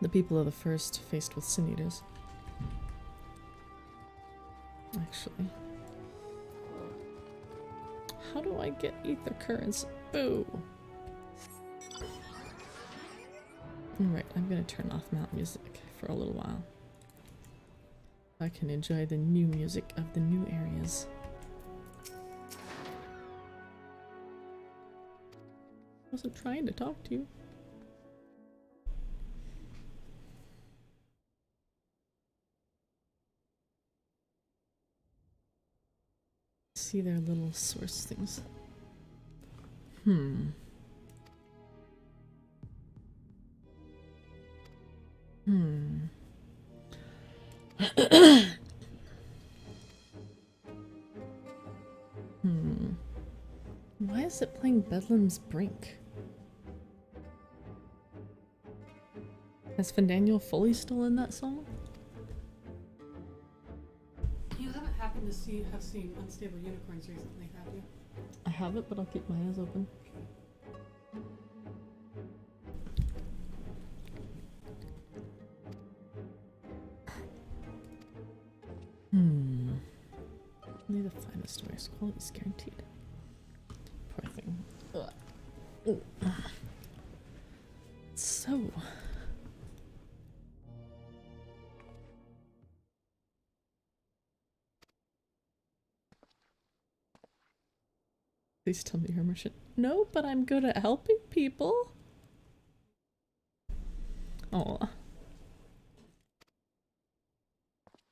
the people of the first faced with sin eaters. Actually. How do I get ether currents? Boo! Alright, I'm gonna turn off mount music for a little while. I can enjoy the new music of the new areas. I wasn't trying to talk to you. See their little source things. Hmm. Why is it playing Bedlam's Brink? Has Fandaniel fully stolen that song?
You haven't happened to have seen Unstable Unicorns recently, have you?
I haven't, but I'll keep my eyes open. Only the finest wares. Quality is guaranteed. Poor thing. Ugh. Ooh. So. Please tell me you're a merchant. No, but I'm good at helping people. Oh.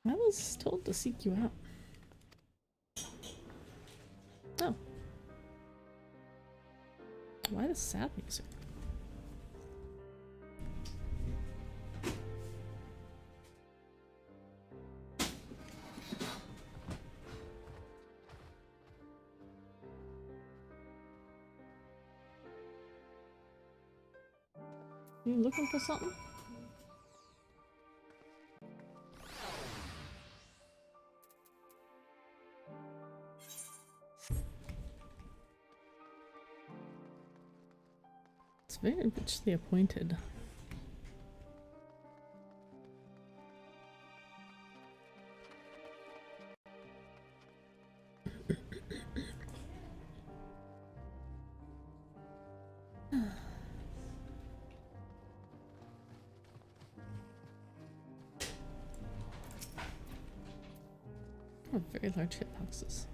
I was told to seek you out. Oh. Why the sad music? You looking for something? It's very richly appointed. Oh, very large hitboxes.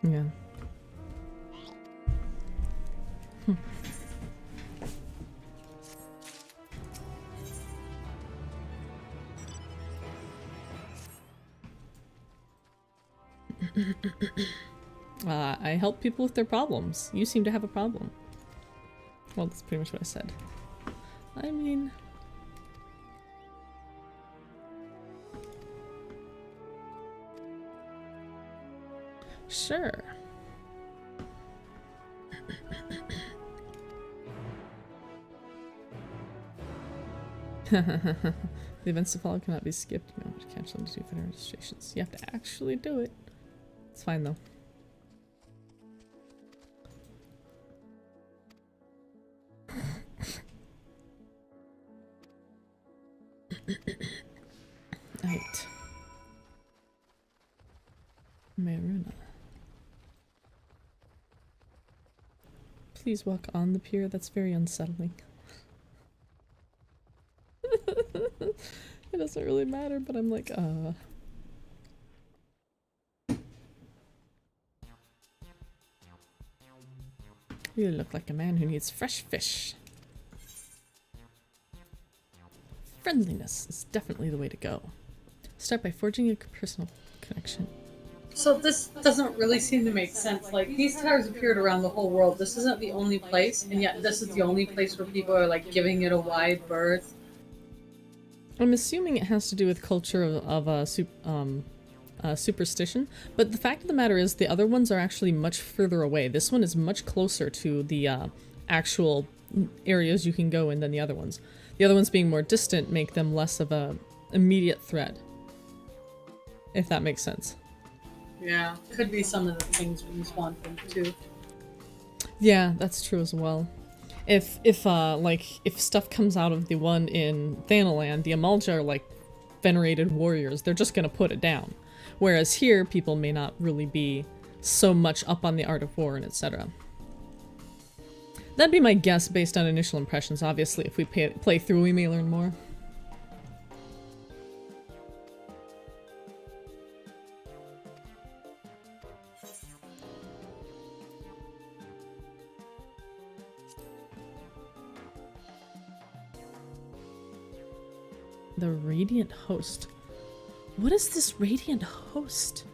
Yeah. I help people with their problems. You seem to have a problem. Well, that's pretty much what I said. I mean... Sure. The events to follow cannot be skipped. You have to cancel into 2 fighter registrations. You have to actually do it. It's fine though. Right. Maruna. Please walk on the pier. That's very unsettling. It doesn't really matter, but I'm like, You look like a man who needs fresh fish. Friendliness is definitely the way to go. Start by forging a personal connection.
So this doesn't really seem to make sense. Like, these towers appeared around the whole world. This isn't the only place, and yet this is the only place where people are, like, giving it a wide berth.
I'm assuming it has to do with culture of superstition, but the fact of the matter is the other ones are actually much further away. This one is much closer to the actual areas you can go in than the other ones. The other ones being more distant make them less of a immediate threat. If that makes sense.
Yeah, could be some of the things being spawned from too.
Yeah, that's true as well. If stuff comes out of the one in Thanaland, the Amalja are like venerated warriors. They're just gonna put it down. Whereas here, people may not really be so much up on the art of war and etc. That'd be my guess based on initial impressions. Obviously, if we play through, we may learn more. The Radiant Host. What is this Radiant Host?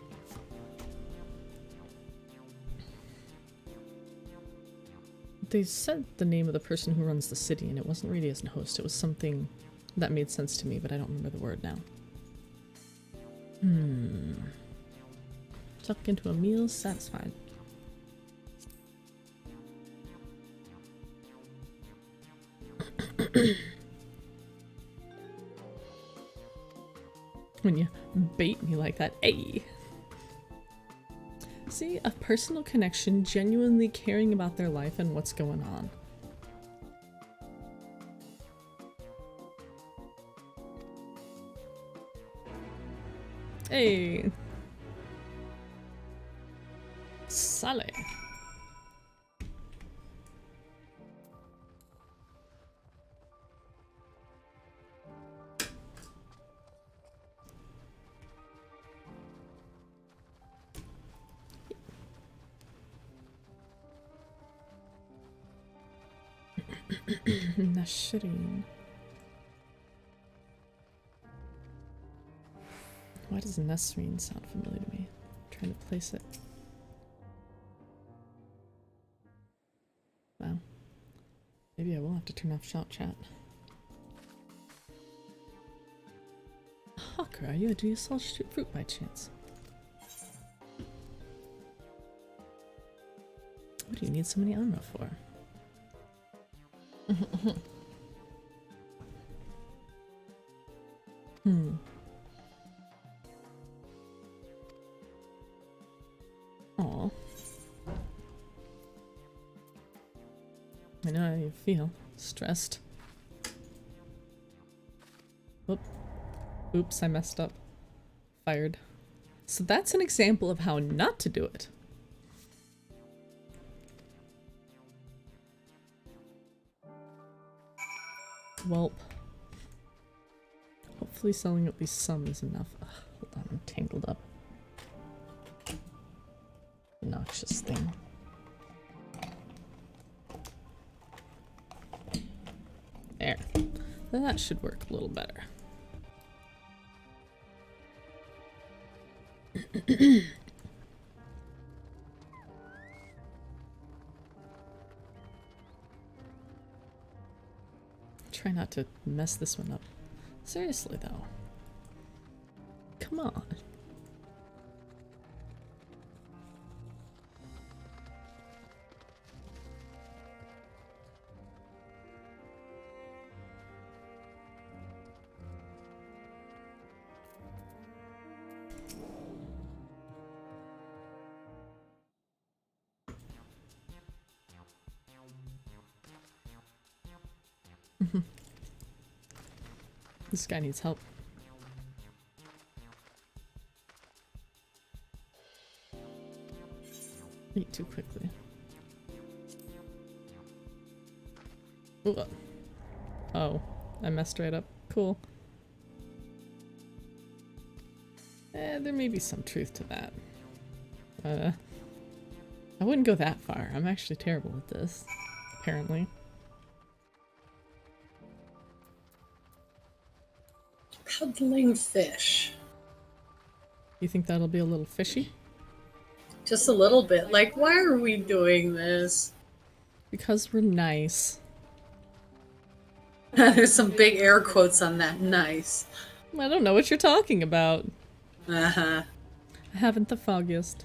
They said the name of the person who runs the city, and it wasn't Radiant Host. It was something that made sense to me, but I don't remember the word now. Tuck into a meal, satisfied. When you bait me like that, ay! See, a personal connection, genuinely caring about their life and what's going on. Hey! Sale! Nashreen. Why does Nasreen sound familiar to me? I'm trying to place it. Wow. Maybe I will have to turn off shout chat. Hawker, are you? Do you sell fruit by chance? What do you need so many armor for? Aw. I know how you feel. Stressed. Whoop. Oops, I messed up. Fired. So that's an example of how not to do it. Welp. Hopefully selling at least some is enough. Ugh, hold on, I'm tangled up. Noxious thing. There. That should work a little better. Try not to mess this one up. Seriously though. Come on. This guy needs help. Eat too quickly. Ooh. Oh, I messed right up. Cool. There may be some truth to that. I wouldn't go that far. I'm actually terrible at this, apparently.
Cuddling fish.
You think that'll be a little fishy?
Just a little bit. Like, why are we doing this?
Because we're nice.
There's some big air quotes on that. Nice.
I don't know what you're talking about.
Uh-huh.
I haven't the foggiest.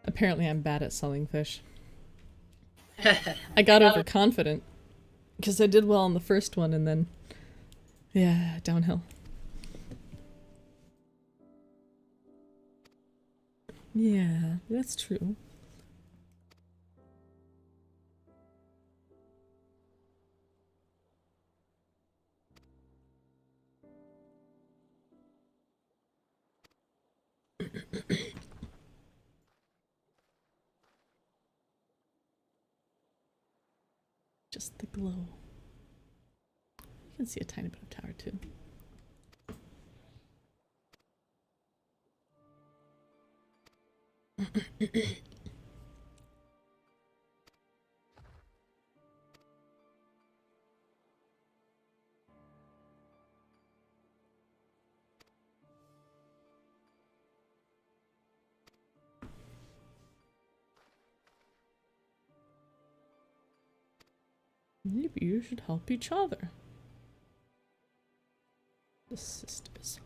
Apparently I'm bad at selling fish. I got overconfident because I did well on the first one and then, yeah, downhill. Yeah, that's true. Just the glow. You can see a tiny bit of tower too. Maybe you should help each other. The sisters.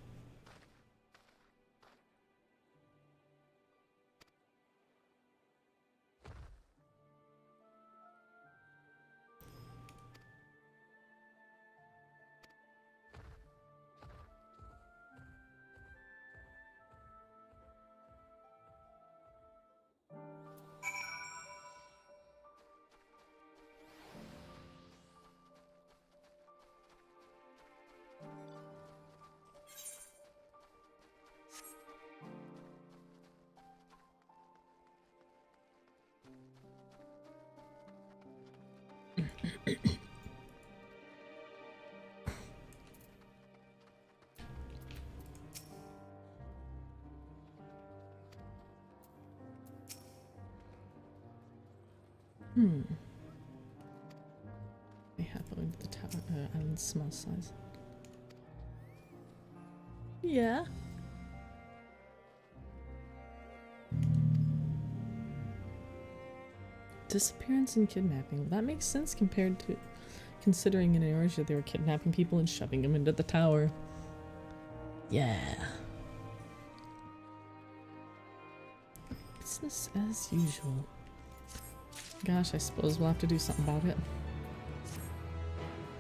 They have going to the tower island small size. Yeah. Disappearance and kidnapping. Well, that makes sense compared to considering in Eorzea they were kidnapping people and shoving them into the tower. Yeah. Business as usual. Gosh, I suppose we'll have to do something about it.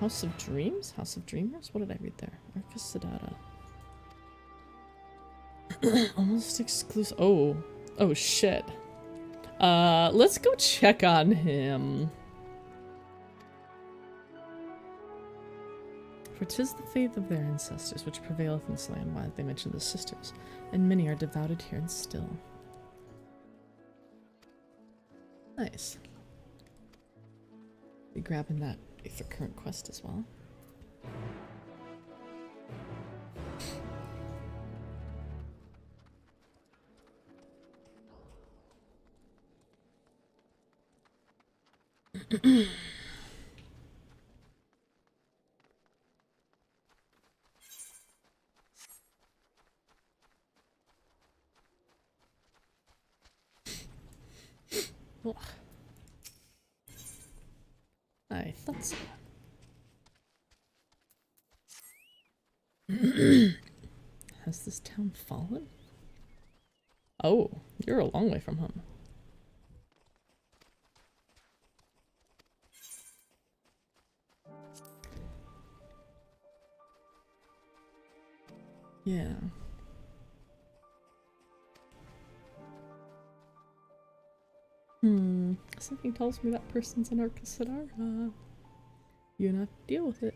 House of Dreams? House of Dreamers? What did I read there? Arca Sidata. Almost exclusive. Oh. Oh, shit. Let's go check on him. For 'tis the faith of their ancestors which prevaileth in this land, why they mention the sisters, and many are devoted here and still. Nice. Be grabbing that Aether Current quest as well. Oh. I thought so. Has this town fallen? Oh, you're a long way from home. Yeah. Something tells me that person's an Arcasadara. You don't have to deal with it.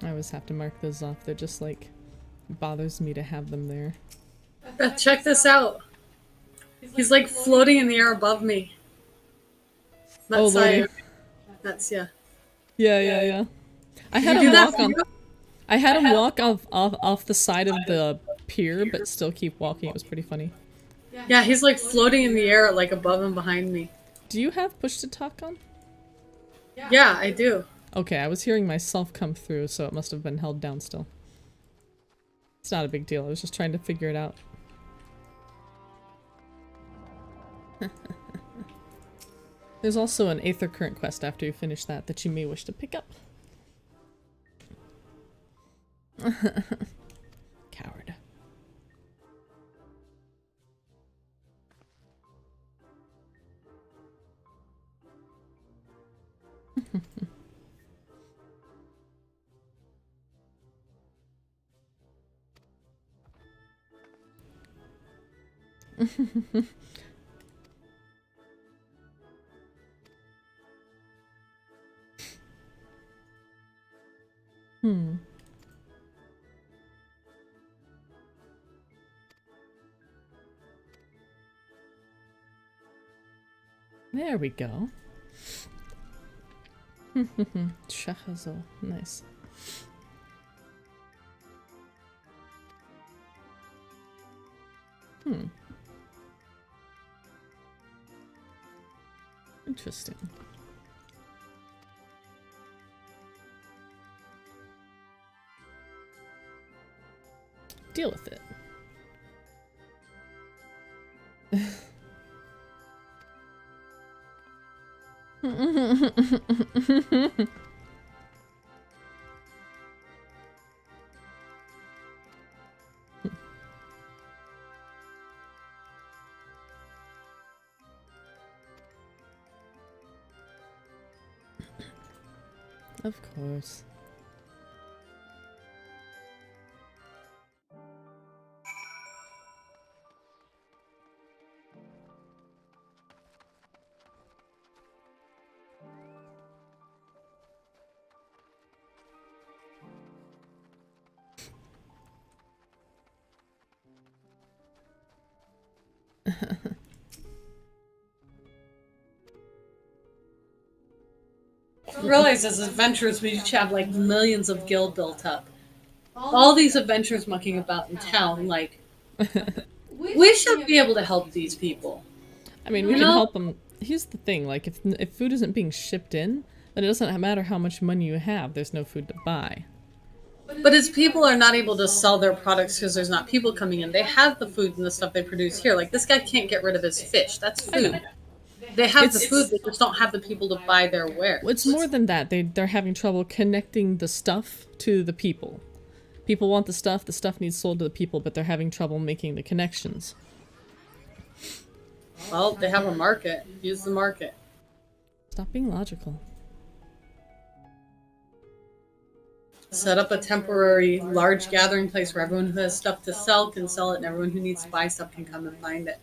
I always have to mark those off. They're just like, bothers me to have them there.
Beth, check this out. He's like floating in the air above me. That's
oh, lordy.
That's, yeah.
Yeah. I had him walk on. I had him walk off the side of the pier, but still keep walking. It was pretty funny.
Yeah, he's like floating in the air, like above and behind me.
Do you have push to talk on?
Yeah, I do.
Okay, I was hearing myself come through, so it must have been held down still. It's not a big deal. I was just trying to figure it out. There's also an Aether Current quest after you finish that you may wish to pick up. Coward. There we go. Shahazo. Nice. Interesting. Deal with it. Of course.
Realize as adventurers we each have like millions of guild built up. All these adventurers mucking about in town, like we should be able to help these people.
I mean, we can help them. Here's the thing, like if food isn't being shipped in, then it doesn't matter how much money you have, there's no food to buy.
But as people are not able to sell their products because there's not people coming in, they have the food and the stuff they produce here. Like this guy can't get rid of his fish. That's food. They have the food, they just don't have the people to buy their wares.
It's more than that. They're having trouble connecting the stuff to the people. People want the stuff needs sold to the people, but they're having trouble making the connections.
Well, they have a market. Use the market.
Stop being logical.
Set up a temporary large gathering place where everyone who has stuff to sell can sell it, and everyone who needs to buy stuff can come and find it.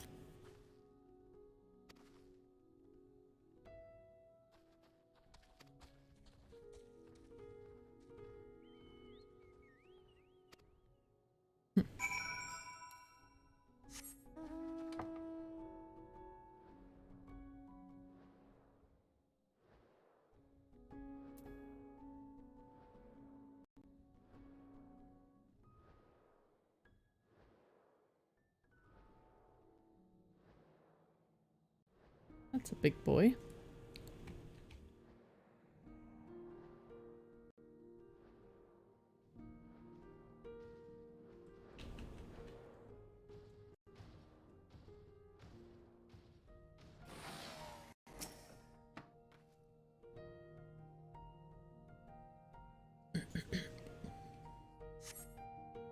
That's a big boy.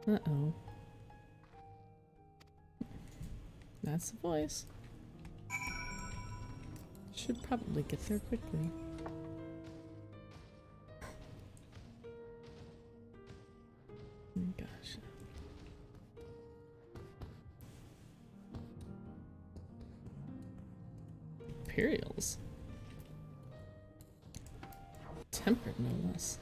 Uh-oh. That's the voice. Should probably get there quickly. Oh my gosh. Imperials. Tempered, no less.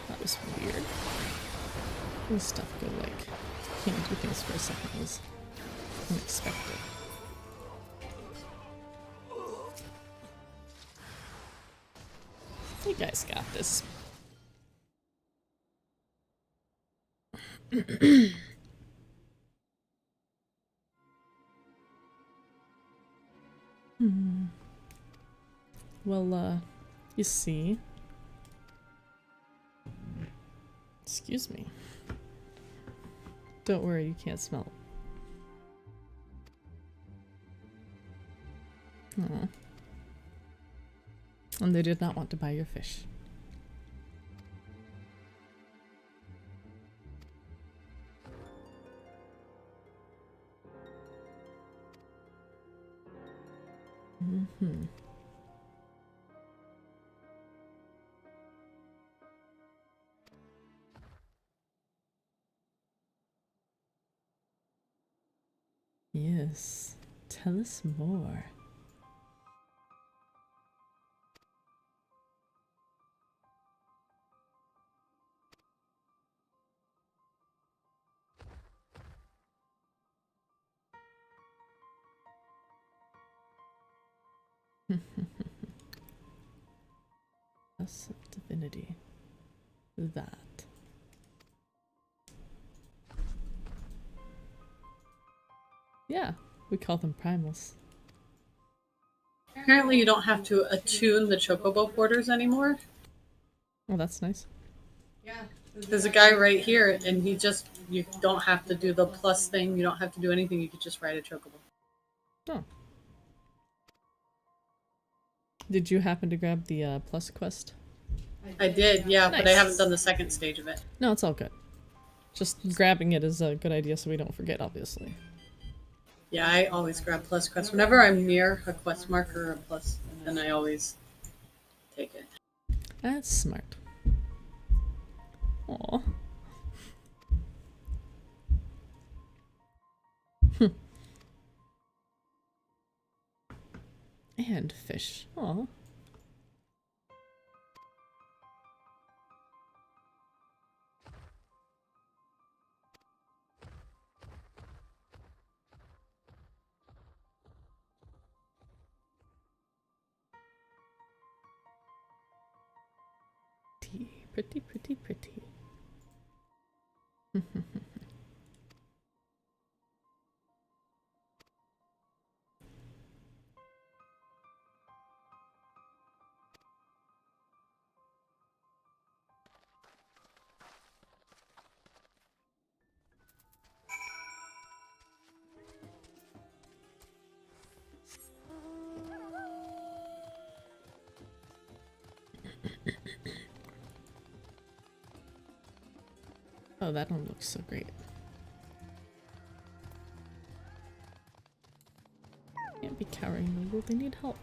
That was weird. This stuff go like, can't do things for a second was unexpected. You guys got this. Well, you see. Excuse me. Don't worry, you can't smell it. Aw. And they did not want to buy your fish. Mm-hmm. Yes. Tell us more. Us of divinity. That. Yeah, we call them primals.
Apparently you don't have to attune the chocobo porters anymore.
Oh, that's nice.
There's a guy right here, and you don't have to do the plus thing, you don't have to do anything, you could just ride a chocobo.
Oh. Did you happen to grab the plus quest?
I did, yeah,
Nice.
but I haven't done the second stage of it.
No, it's all good. Just grabbing it is a good idea so we don't forget, obviously.
Yeah, I always grab plus quest. Whenever I'm near a quest marker or a plus, then I always take it.
That's smart. Aw. And fish. Aw. Pretty, pretty, pretty. Oh, that one looks so great. Can't be cowering in the world, they need help.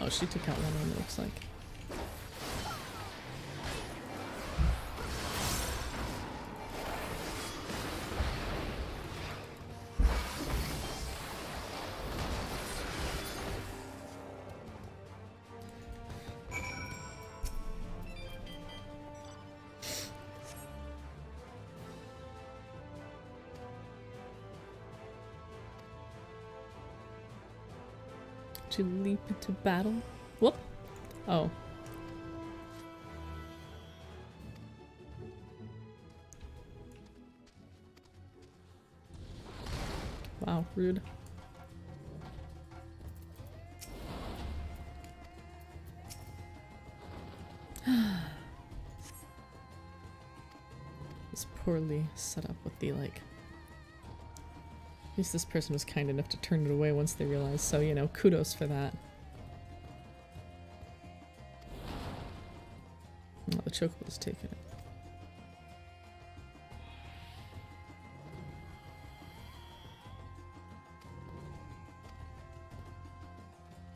Oh, she took out one, it looks like. To leap into battle. Whoop. Oh. Wow, rude. It's poorly set up with the, like... At least this person was kind enough to turn it away once they realized, so, you know, kudos for that. Oh, the chocobo's taken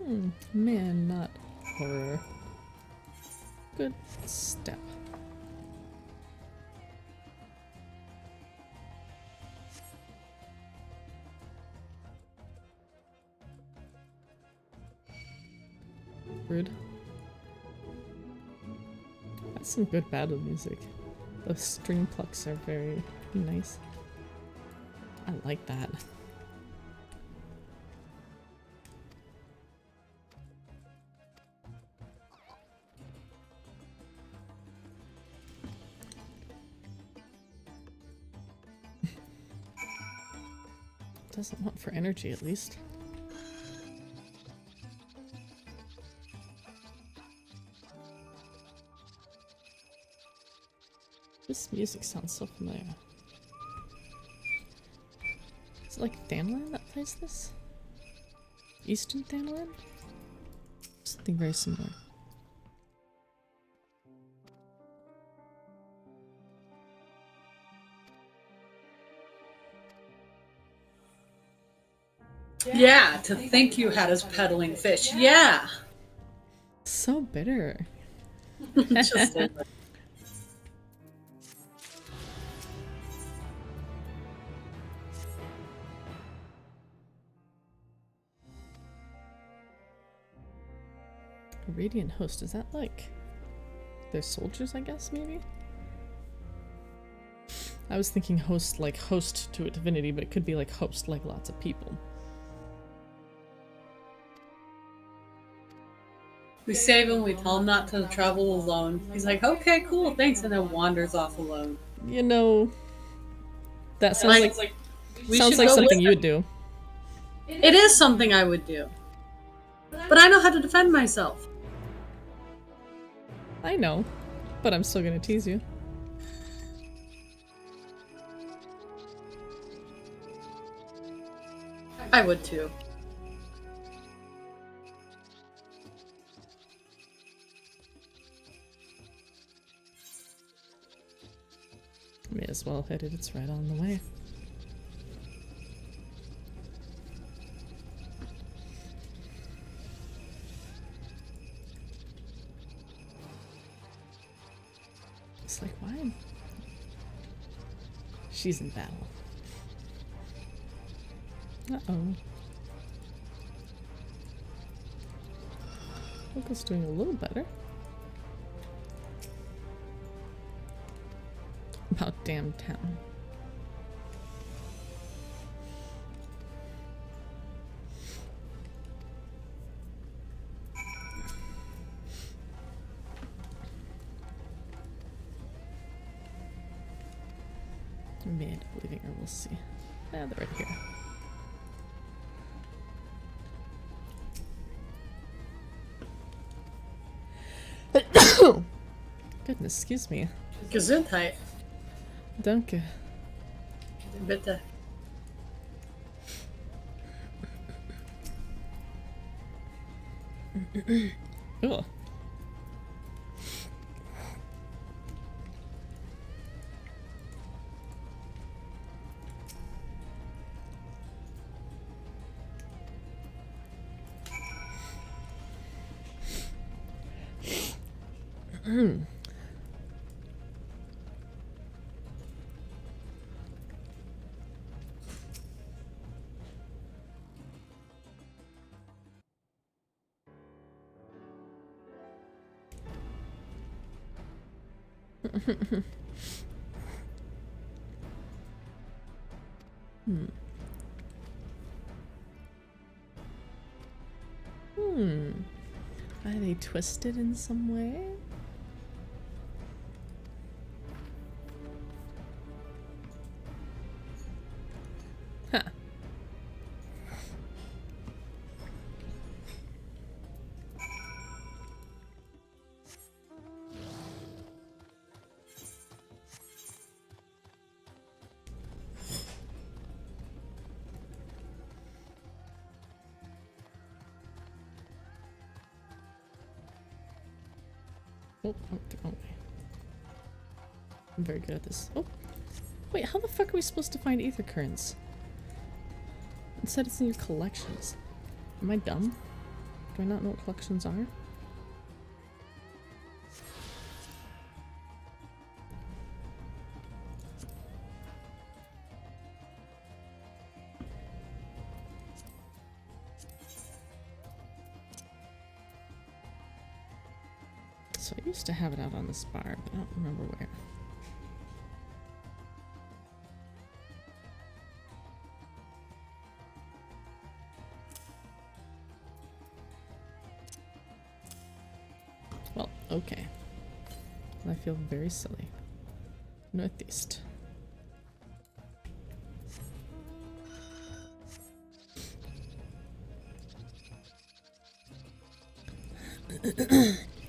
it. Man, not horror. Good step. Rude. That's some good battle music. Those string plucks are very nice. I like that. Doesn't want for energy, at least. This music sounds so familiar. Is it like Thanlan that plays this? Eastern Thanlan? Something very similar.
Yeah, to think you had us peddling fish. Yeah.
So bitter.
Just
A radiant host, is that like their soldiers, I guess, maybe? I was thinking host like host to a divinity, but it could be like host like lots of people.
We save him, we tell him not to travel alone. He's like, okay, cool, thanks, and then wanders off alone.
You know, that sounds like something you would do.
It is something I would do. But I know how to defend myself.
I know, but I'm still gonna tease you.
I would too.
May as well hit it, it's right on the way. It's like, why? She's in battle. Uh-oh. Loca's doing a little better. About damn town. May end up leaving her, we'll see. Yeah, they're right here. Goodness, excuse me.
Gesundheit.
Danke.
Bitte.
Ugh. Are they twisted in some way? Huh. Oh, wrong way. I'm very good at this. Oh, wait, how the fuck are we supposed to find ether currents? It said it's in your collections. Am I dumb? Do I not know what collections are? So I used to have it out on this bar, but I don't remember where. Well, okay. I feel very silly. Northeast.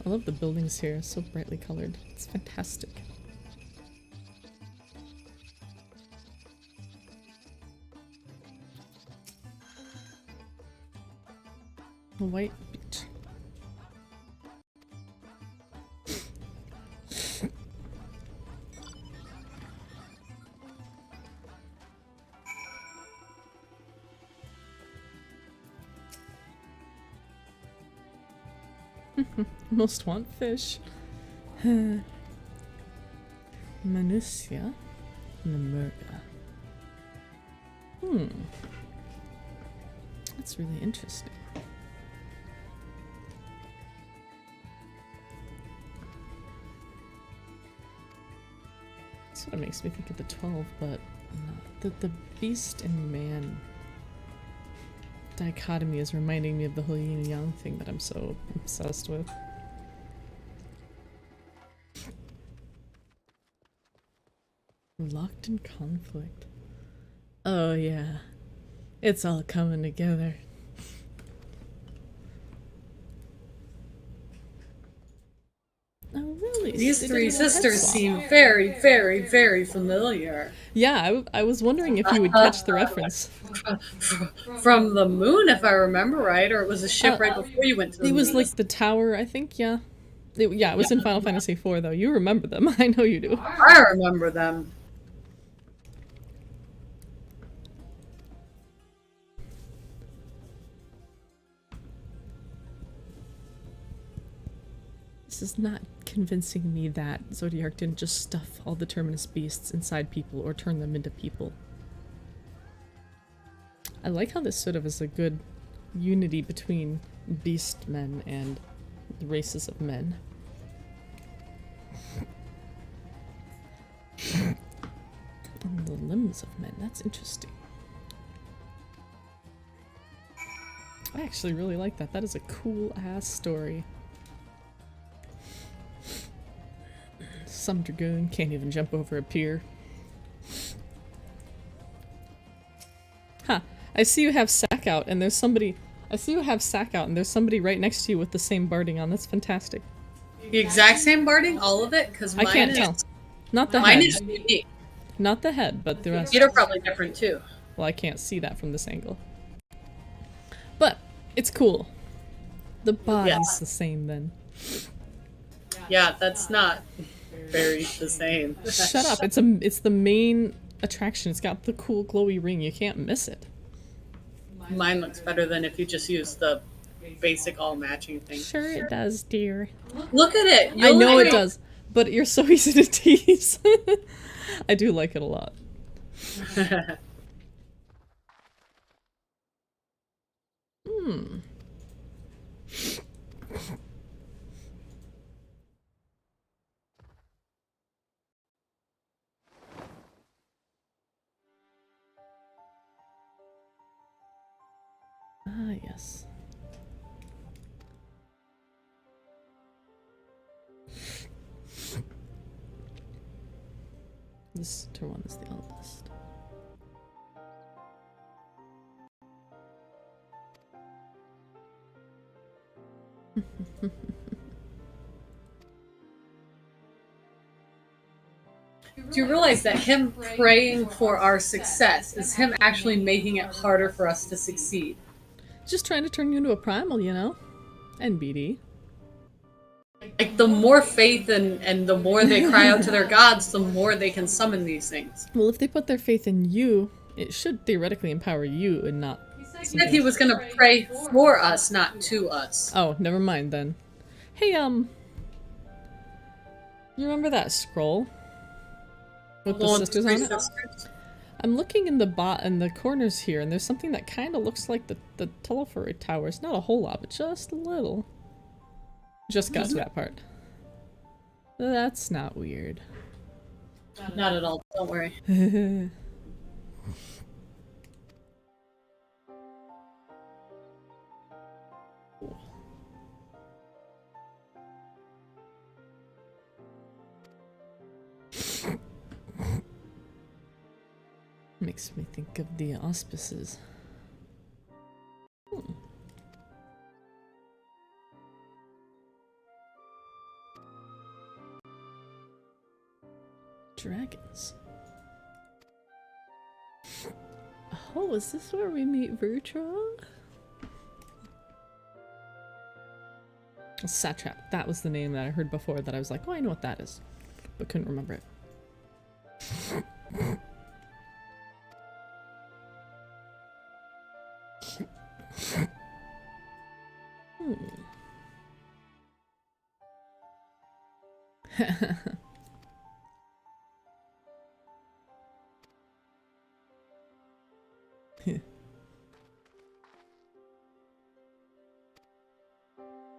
I love the buildings here, so brightly colored. It's fantastic. A white beach. Most want fish. Manusia Namurga. That's really interesting. That's what makes me think of the 12, but the beast and man dichotomy is reminding me of the whole yin and yang thing that I'm so obsessed with. Locked in conflict. Oh yeah. It's all coming together. Oh really?
These three sisters seem very, very, very familiar.
Yeah, I was wondering if you would catch the reference.
From the moon, if I remember right, or it was a ship right before you went to the moon.
It was like the tower, I think, yeah. It was in Final Fantasy IV, though. You remember them. I know you do.
I remember them.
This is not convincing me that Zodiark didn't just stuff all the Terminus beasts inside people or turn them into people. I like how this sort of is a good unity between beast men and the races of men. And the limbs of men, that's interesting. I actually really like that. That is a cool ass story. Some dragoon can't even jump over a pier. Huh. I see you have sack out and there's somebody right next to you with the same barding on. That's fantastic.
The exact same barding? All of it? Because
I can't tell. Not the
mine
head.
is unique.
Not the head, but the rest.
Feet are probably different too.
Well, I can't see that from this angle. But it's cool. The body's the same then.
Yeah, that's not very the same.
Shut up. It's the main attraction. It's got the cool glowy ring. You can't miss it.
Mine looks better than if you just use the basic all matching thing.
Sure it does, dear.
Look at it.
I know it does, but you're so easy to tease. I do like it a lot. Ah, yes. This one is the eldest.
Do you realize that him praying for our success is him actually making it harder for us to succeed?
Just trying to turn you into a primal, you know? And BD.
Like, the more faith and the more they cry out to their gods, the more they can summon these things.
Well, if they put their faith in you, it should theoretically empower you and not...
He said he was gonna pray for us, not to us.
Oh, never mind then. Hey, you remember that scroll? With the sisters on it? I'm looking in the corners here, and there's something that kind of looks like the Telephory Towers. Not a whole lot, but just a little. Just got to that part. That's not weird.
Not at all, don't worry.
Makes me think of the auspices. Dragons. Oh, is this where we meet Virtual? Satrap. That was the name that I heard before that I was like, oh, I know what that is. But couldn't remember it.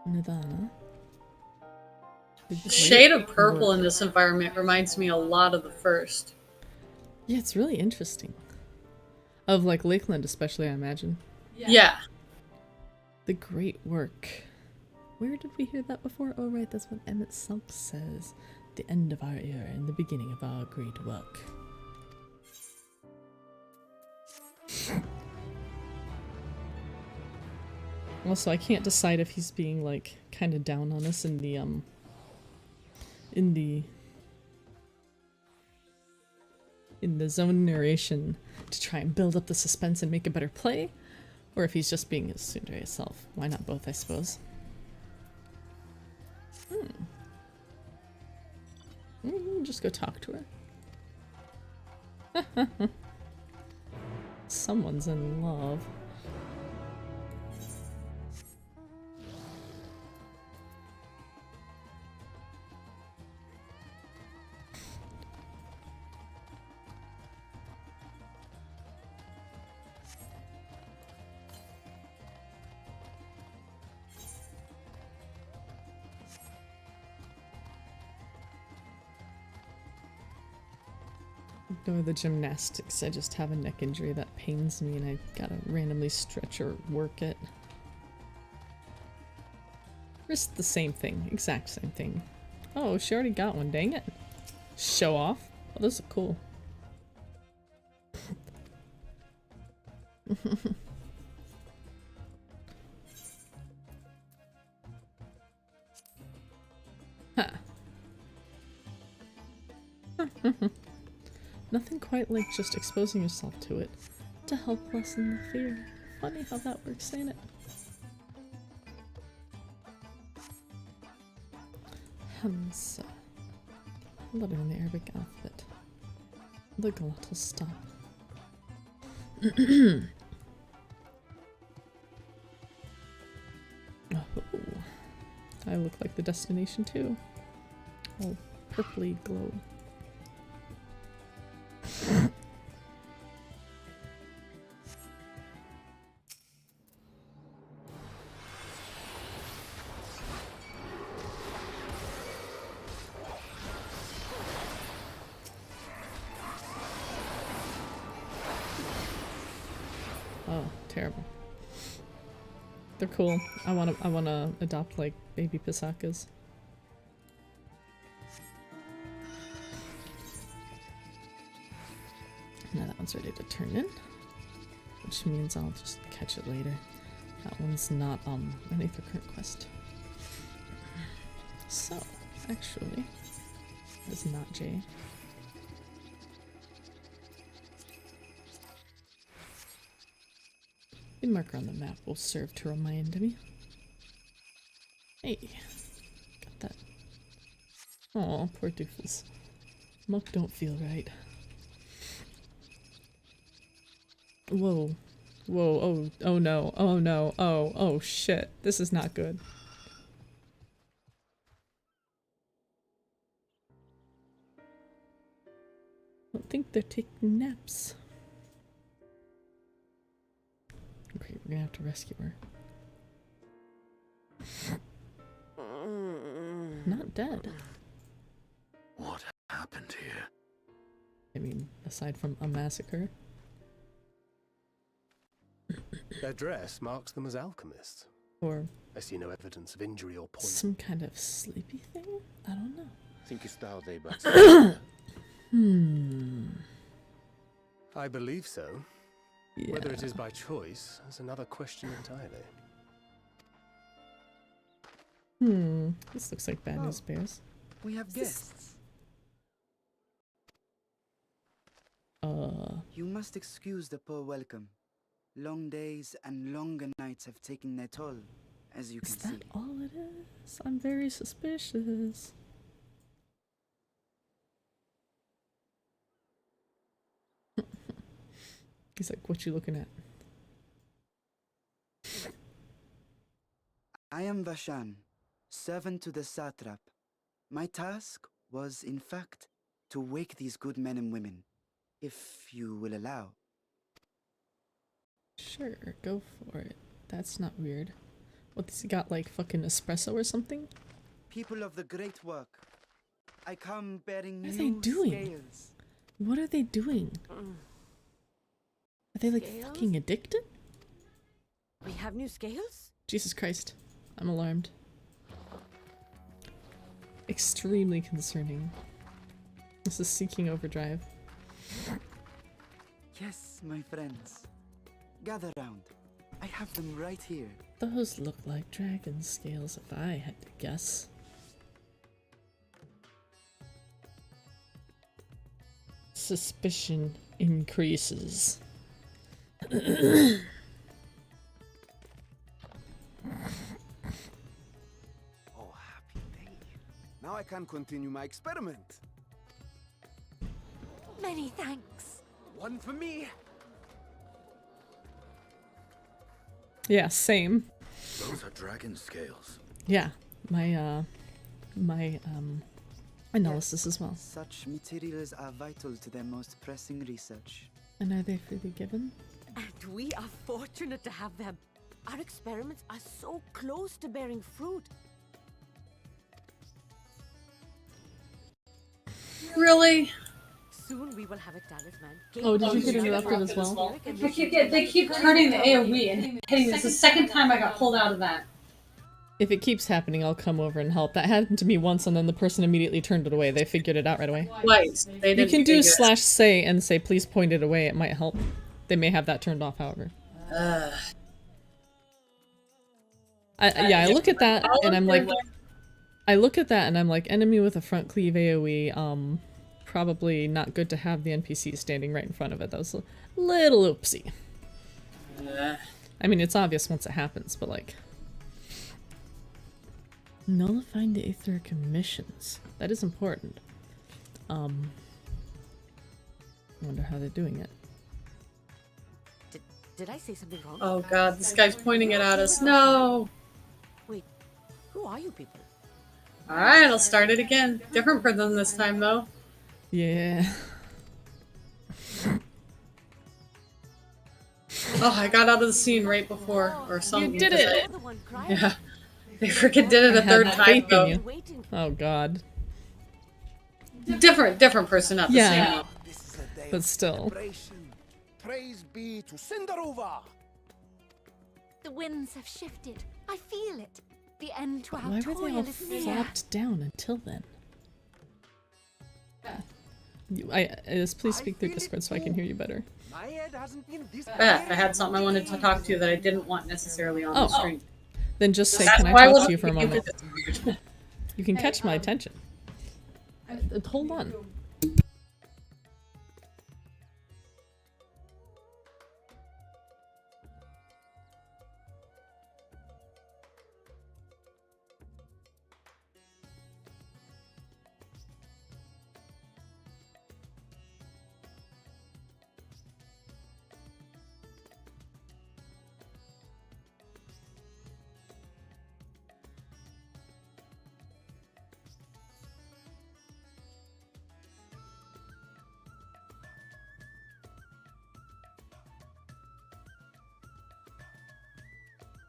Nidana.
The shade of purple in this environment reminds me a lot of the first.
Yeah, it's really interesting. Of like Lakeland especially, I imagine.
Yeah.
The great work. Where did we hear that before? Oh right, that's what Emmett Selk says. The end of our era and the beginning of our great work. Also, I can't decide if he's being like kind of down on us in the zone narration to try and build up the suspense and make a better play, or if he's just being his tsundere self. Why not both, I suppose? Just go talk to her. Someone's in love. Ignore the gymnastics, I just have a neck injury that pains me and I gotta randomly stretch or work it. Wrist the same thing, exact same thing. Oh, she already got one, dang it. Show off? Oh, this is cool. Huh. Nothing quite like just exposing yourself to it to help lessen the fear. Funny how that works, ain't it? Hamza. Letter in the Arabic alphabet. The glottal stop. like the destination too. All purpley glow. Oh, terrible. They're cool. I wanna adopt like baby Pisakas. Now that one's ready to turn in, which means I'll just catch it later. That one's not an Aether Current quest. So, actually, it's not J. A marker on the map will serve to remind me. Hey, got that. Aw, poor doofus. Muck don't feel right. Whoa. Whoa, oh no, oh no, oh shit. This is not good. I don't think they're taking naps. Okay, we're gonna have to rescue her. Not dead.
What happened here?
I mean, aside from a massacre.
Their dress marks them as alchemists.
Or
I see no evidence of injury or poison.
some kind of sleepy thing? I don't know.
Thinkest thou they but
I believe so.
Yeah.
Whether it is by choice is another question entirely.
This looks like bad news bears.
We have guests. You must excuse the poor welcome. Long days and longer nights have taken their toll, as you can see.
Is that all it is? I'm very suspicious. He's like, what you looking at?
I am Vashan, servant to the satrap. My task was, in fact, to wake these good men and women, if you will allow.
Sure, go for it. That's not weird. What's he got, like fucking espresso or something?
People of the great work, I come bearing
What are
new
they doing?
scales.
What are they doing? Are they like
Scales?
fucking addicted?
We have new scales?
Jesus Christ. I'm alarmed. Extremely concerning. This is seeking overdrive.
Yes, my friends. Gather round. I have them right here.
Those look like dragon scales if I had to guess. Suspicion increases.
Oh, happy day. Now I can continue my experiment.
Many thanks.
One for me.
Yeah, same.
Those are dragon scales.
Yeah, my analysis as well.
Such materials are vital to their most pressing research.
And are they freely given?
And we are fortunate to have them. Our experiments are so close to bearing fruit.
Really?
Soon we will have a talisman.
Oh, did you get interrupted as well?
They keep turning the AoE and hitting this. The second time I got pulled out of that.
If it keeps happening, I'll come over and help. That happened to me once, and then the person immediately turned it away. They figured it out right away.
Twice.
You can do /say and say, please point it away. It might help. They may have that turned off, however. I look at that, and I'm like... I look at that, and I'm like, enemy with a front cleave AoE, probably not good to have the NPC standing right in front of it. That was a little oopsie. I mean, it's obvious once it happens, but like... Nullifying the Aetheric emissions. That is important. I wonder how they're doing it.
Did I say something wrong?
Oh god, this guy's pointing it at us. No!
Wait, who are you people?
Alright, I'll start it again. Different prison this time, though.
Yeah.
Oh, I got out of the scene right before, or something.
You did it!
Yeah. They freaking did it a third time,
faith
though.
in you. Oh god.
Different person at the same one.
But still.
Praise be to Cinderova.
The winds have shifted. I feel it. The end to our
Why were they all
toil is near.
flopped down until then? Please speak through Discord so I can hear you better.
My head hasn't been this
Beth, I had something I wanted to talk to you that I didn't want necessarily on the screen.
Then just say,
That's
can I
why
talk to you for a
you
moment?
could-
You can catch my attention. Hold on.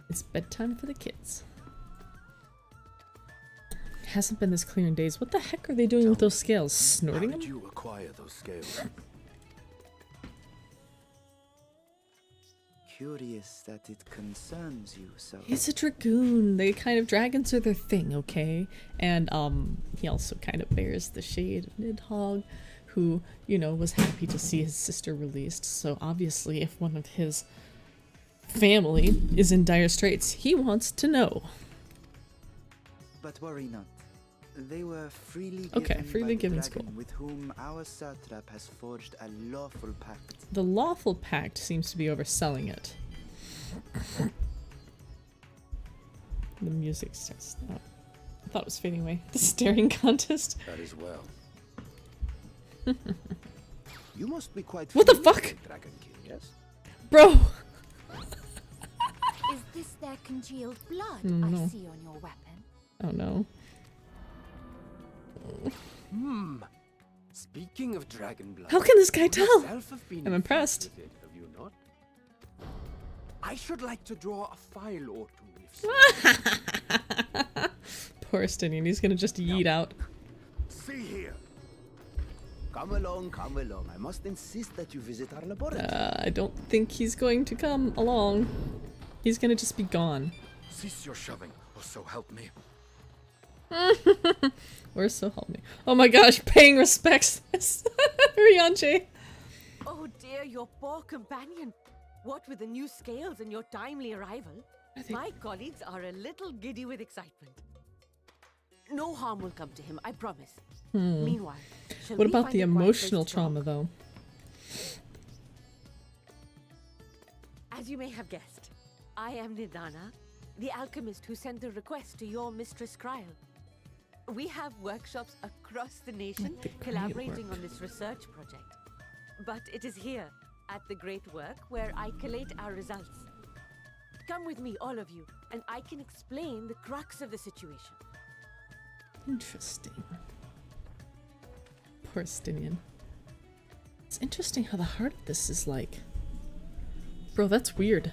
It's bedtime for the kids. Hasn't been this clear in days. What the heck are they doing with those scales? Snorting
How
them?
did you acquire those scales?
Curious that it concerns you so.
He's a dragoon. Dragons are their thing, okay? And he also kind of bears the shade of Nidhogg, who, was happy to see his sister released. So obviously, if one of his family is in dire straits, he wants to know.
But worry not. They were freely
given,
by the
cool.
dragon with whom our satrap has forged a lawful pact.
The lawful pact seems to be overselling it. The music starts. Oh, I thought it was fading away. The staring contest.
That is well.
You must be quite.
What the fuck?
Dragon King, yes?
Bro!
Is this their congealed blood
No.
I see on your weapon?
Oh no.
Speaking of dragon blood.
How can this guy
you
tell?
yourself have been
I'm impressed.
infused with it, have you not? I should like to draw a file or two. If
Poor Stinian, he's gonna just yeet out.
See here. Come along, come along. I must insist that you visit our laboratory.
I don't think he's going to come along. He's gonna just be gone.
Cease your shoving, or so help me.
Or so help me. Oh my gosh, paying respects. Ryanje.
Oh dear, your poor companion. What with the new scales and your timely arrival, my colleagues are a little giddy with excitement. No harm will come to him, I promise. Meanwhile, shall
What
we
about
find
the
a quiet place
emotional
to
trauma,
talk?
though?
As you may have guessed, I am Nidana, the alchemist who sent the request to your mistress Kryl. We have workshops across the nation collaborating on this research project. But it is here, at the Great Work, where I collate our results. Come with me, all of you, and I can explain the crux of the situation.
Interesting. Poor Stinian. It's interesting how the heart of this is like. Bro, that's weird.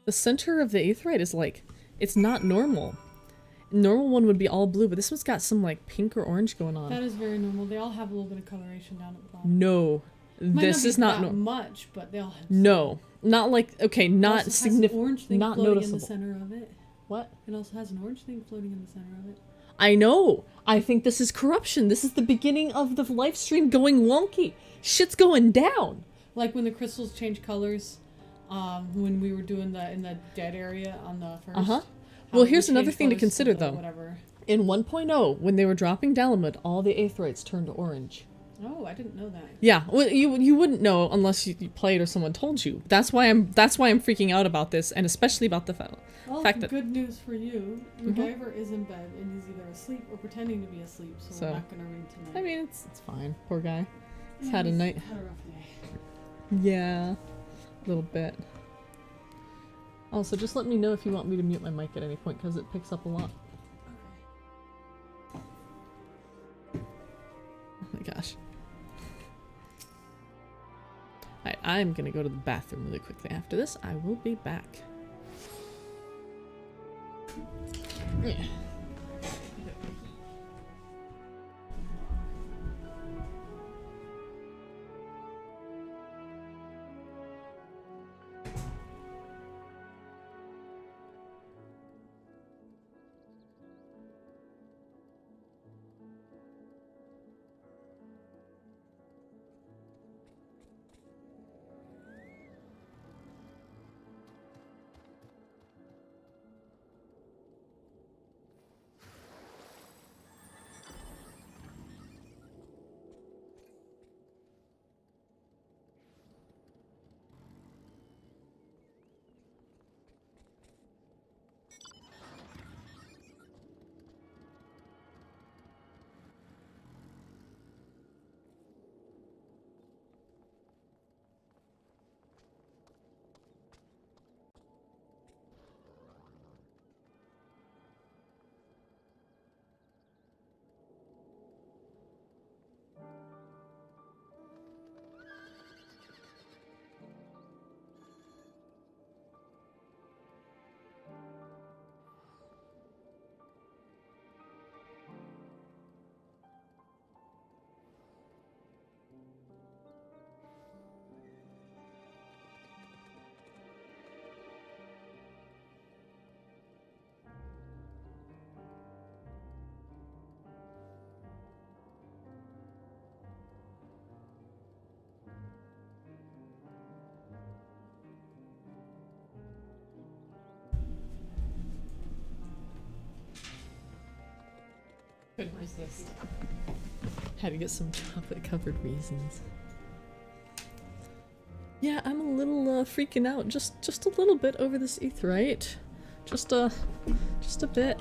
The center of the aetheryte is like, it's not normal. Normal one would be all blue, but this one's got some like pink or orange going on.
That is very normal. They all have a little bit of coloration down at the bottom.
No, this is not
that much, but they all have.
No, not like okay, not
It
significant,
orange thing
not
floating
noticeable.
in the center of it.
What?
It also has an orange thing floating in the center of it.
I know. I think this is corruption. This is the beginning of the live stream going wonky. Shit's going down.
Like when the crystals change colors, when we were doing in the dead area on the first.
Well, here's another thing to consider, though.
Whatever.
In 1.0, when they were dropping Dalamud, all the aetherytes turned to orange.
Oh, I didn't know that.
Yeah, well, you wouldn't know unless you played or someone told you. That's why I'm freaking out about this, and especially about the
Well,
fact that
good news for you, MacGyver is in bed and he's either asleep or pretending to be asleep, so we're not gonna read tonight.
I mean, it's fine. Poor guy. He's
Yeah,
had a night.
Had a rough day.
Yeah, a little bit. Also, just let me know if you want me to mute my mic at any point, because it picks up a lot. gosh. Alright, I'm gonna go to the bathroom really quickly. After this, I will be back. Yeah. Couldn't resist. Had to get some chocolate covered raisins. Yeah, I'm a little freaking out, just a little bit over this aetheryte. Just a bit.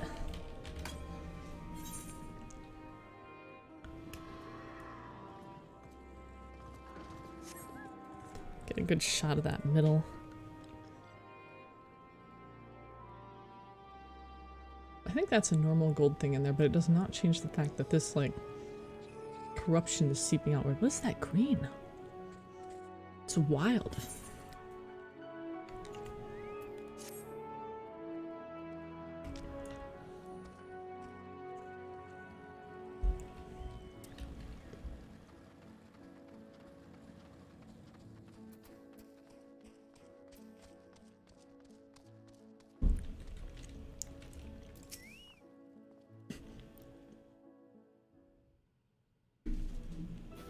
Get a good shot of that middle. I think that's a normal gold thing in there, but it does not change the fact that this, like, corruption is seeping outward. What is that green? It's wild.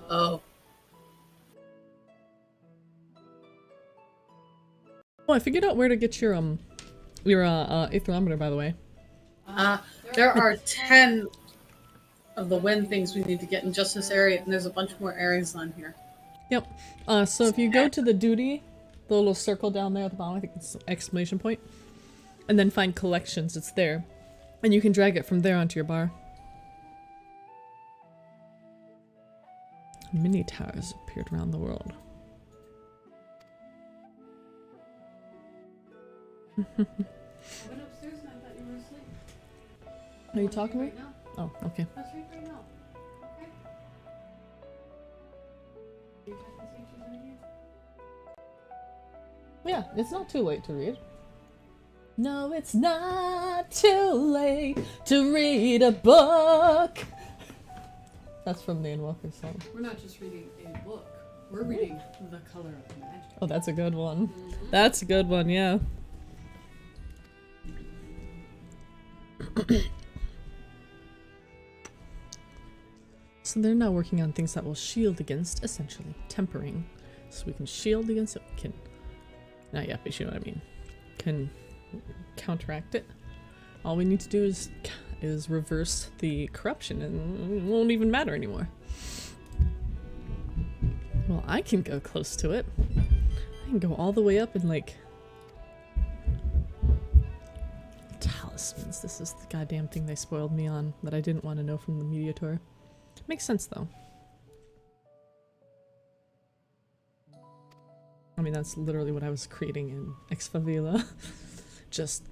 Oh.
Oh, I figured out where to get your aetherometer, by the way.
There are 10 of the wind things we need to get in just this area, and there's a bunch more areas on here.
Yep. So if you go to the duty, the little circle down there at the bottom, I think it's an exclamation point, and then find collections, it's there. And you can drag it from there onto your bar. Mini towers appeared around the world.
Went upstairs and I thought you were asleep.
Are you talking
right
right
now?
Oh, okay.
That's right now. Okay. You check and see if she's in here?
Yeah, it's not too late to read. No, it's not too late to read a book. That's from the Endwalker song.
We're not just reading a book. We're reading The Color of Magic.
Oh, that's a good one. That's a good one, yeah. So they're now working on things that will shield against, essentially, tempering. So we can shield against it, can, not yet, but you know what I mean. Can counteract it. All we need to do is reverse the corruption and it won't even matter anymore. Well, I can go close to it. I can go all the way up and like... Talismans. This is the goddamn thing they spoiled me on that I didn't want to know from the media tour. Makes sense though. I mean, that's literally what I was creating in Ex Favela. Just,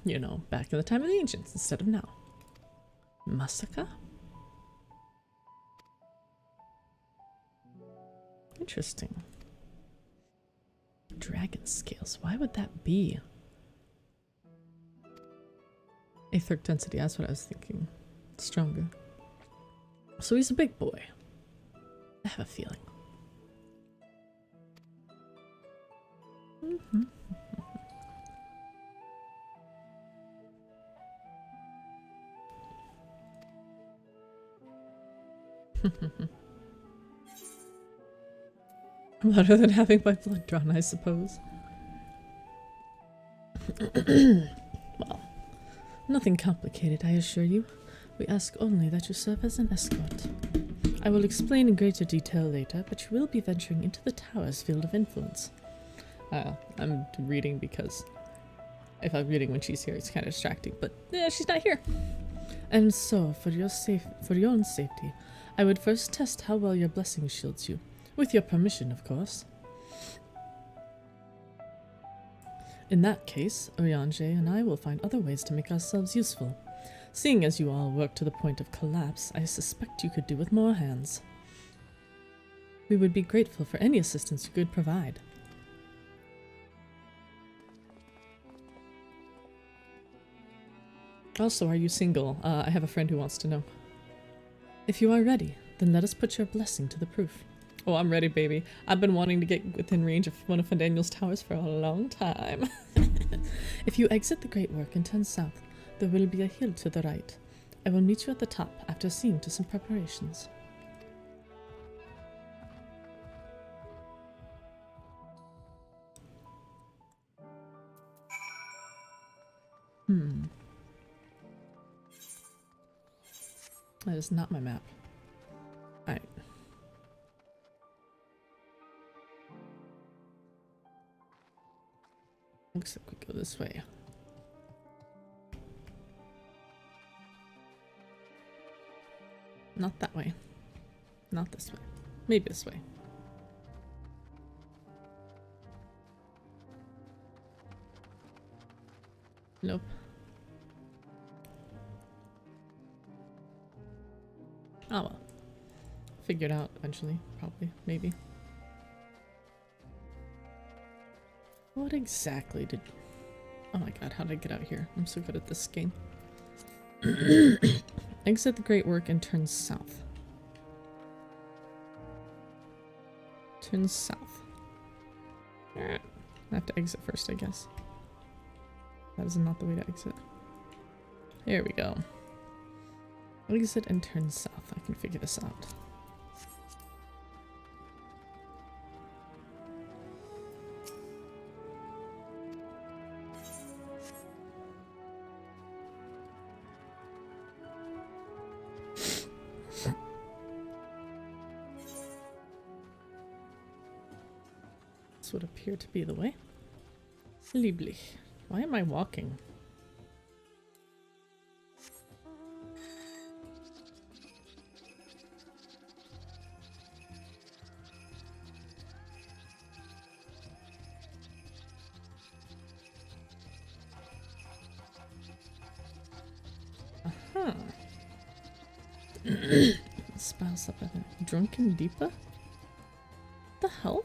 you know, back in the time of the ancients instead of now. Massacre? Interesting. Dragon scales. Why would that be? Aetheric density, that's what I was thinking. Stronger. So he's a big boy. I have a feeling. Better than having my blood drawn, I suppose. Well, nothing complicated, I assure you. We ask only that you serve as an escort. I will explain in greater detail later, but you will be venturing into the tower's field of influence. I'm reading because if I'm reading when she's here, it's kind of distracting, but yeah, she's not here. And so, for your own safety, I would first test how well your blessing shields you. With your permission, of course. In that case, Oriange and I will find other ways to make ourselves useful. Seeing as you all work to the point of collapse, I suspect you could do with more hands. We would be grateful for any assistance you could provide. Also, are you single? I have a friend who wants to know. If you are ready, then let us put your blessing to the proof. Oh, I'm ready, baby. I've been wanting to get within range of one of Daniel's towers for a long time. If you exit the Great Work and turn south, there will be a hill to the right. I will meet you at the top after seeing to some preparations. That is not my map. Alright. Looks like we go this way. Not that way. Not this way. Maybe this way. Nope. Oh well. Figure it out eventually, probably, maybe. What exactly did... Oh my god, how did I get out here? I'm so good at this game. Exit the Great Work and turn south. Turn south. Alright. I have to exit first, I guess. That is not the way to exit. There we go. Exit and turn south. I can figure this out. This would appear to be the way. Lieblich. Why am I walking? Aha. Spouse up at a drunken Deepa? What the hell?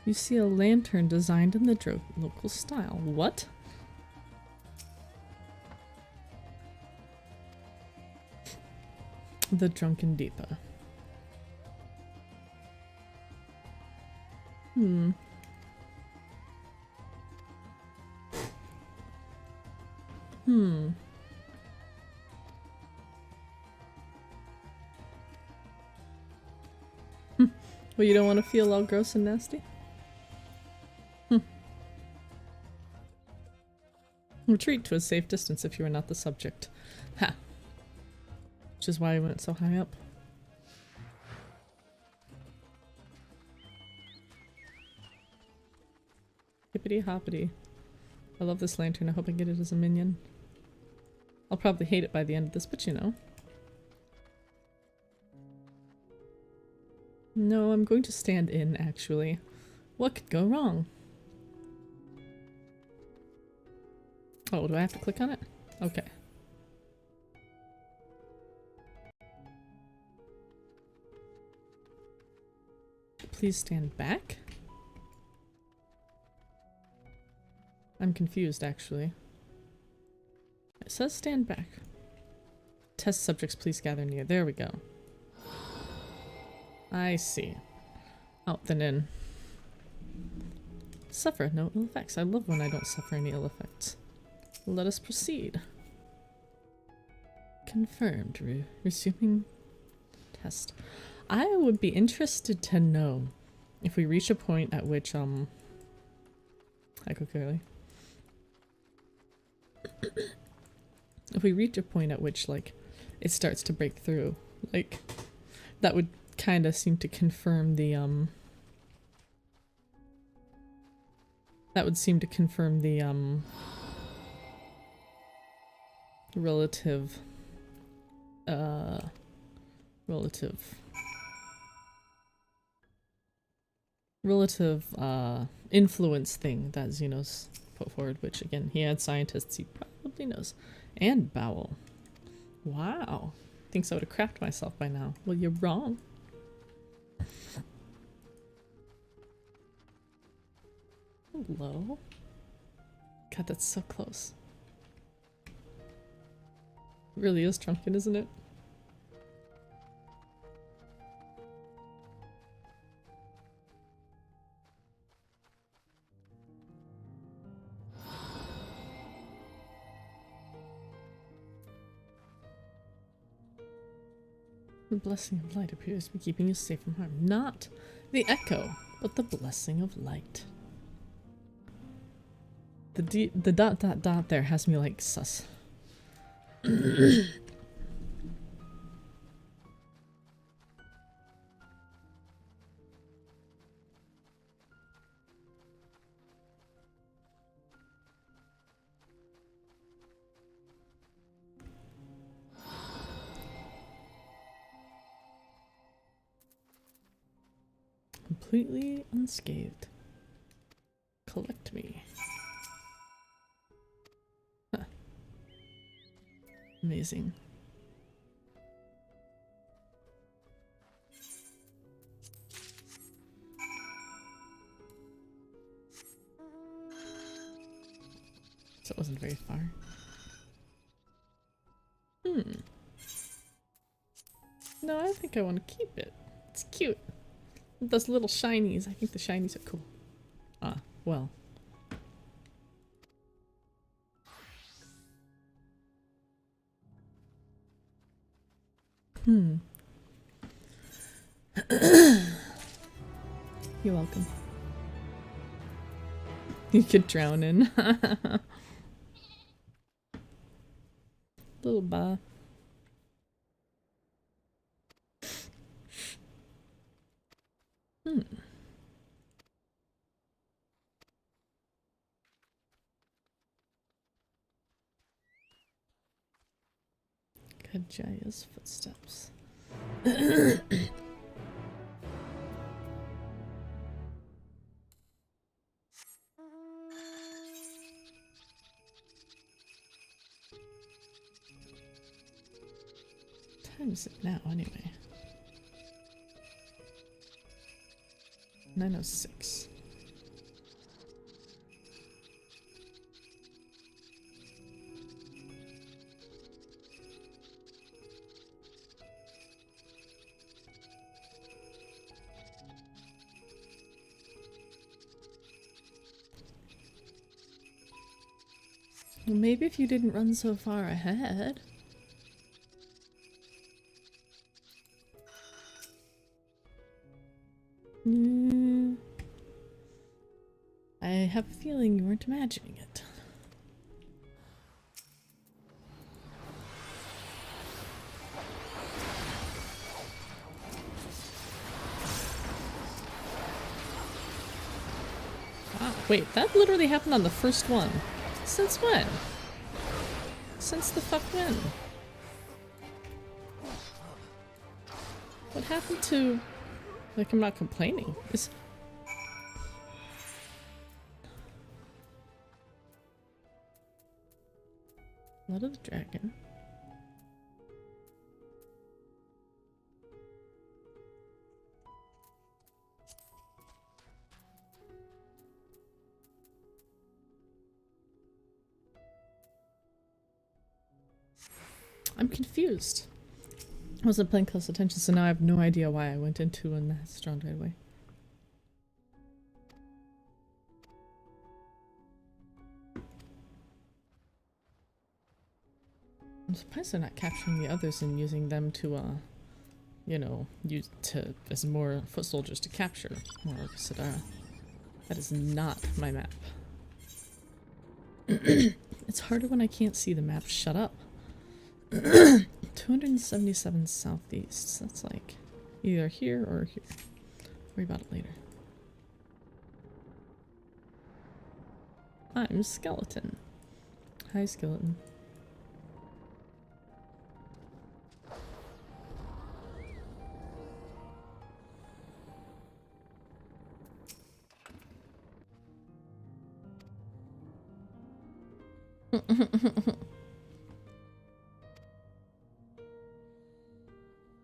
You see a lantern designed in the local style. What? The Drunken Deepa. Well, you don't want to feel all gross and nasty? Retreat to a safe distance if you are not the subject. Ha! Which is why I went so high up. Hippity hoppity. I love this lantern. I hope I get it as a minion. I'll probably hate it by the end of this, but you know. No, I'm going to stand in, actually. What could go wrong? Oh, do I have to click on it? Okay. please stand back? I'm confused, actually. It says stand back. Test subjects, please gather near. There we go. I see. Out then in. Suffer no ill effects. I love when I don't suffer any ill effects. Let us proceed. Confirmed. Resuming test. I would be interested to know if we reach a point at which, I go clearly. If we reach a point at which, like, it starts to break through, like, that would kind of seem to confirm the, that would seem to confirm the, relative influence thing that Xenos put forward, which again, he had scientists, he probably knows. And bowel. Wow. Thinks I would have crapped myself by now. Well, you're wrong. Hello? God, that's so close. It really is drunken, isn't it? The blessing of light appears to be keeping you safe from harm. Not the echo, but the blessing of light. The dot dot dot there has me like sus. Completely unscathed. Collect me. Huh. Amazing. So it wasn't very far. No, I think I want to keep it. It's cute. Those little shinies. I think the shinies are cool. Ah, well. You're welcome. You could drown in. Little bath. Kajaya's footsteps. Time is it now, anyway? 9:06. Well, maybe if you didn't run so far ahead. I have a feeling you weren't imagining it. Wow, wait, that literally happened on the first one. Since when? Since the fuck when? What happened to... Like, I'm not complaining. Is... Blood of the Dragon. I'm confused. I wasn't paying close attention, so now I have no idea why I went into an restaurant right away. I'm surprised they're not capturing the others and using them to, you know, use to as more foot soldiers to capture more Sidara. That is not my map. It's harder when I can't see the map. Shut up. 277 southeast. That's like either here or here. Worry about it later. I'm Skeleton. Hi, Skeleton.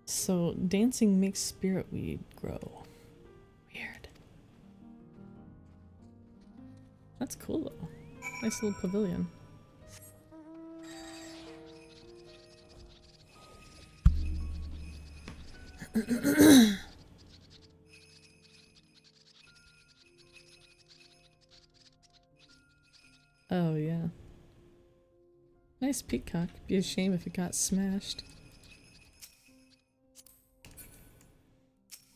So, dancing makes spirit weed grow. Weird. That's cool though. Nice little pavilion. Oh yeah. Nice peacock. Be a shame if it got smashed.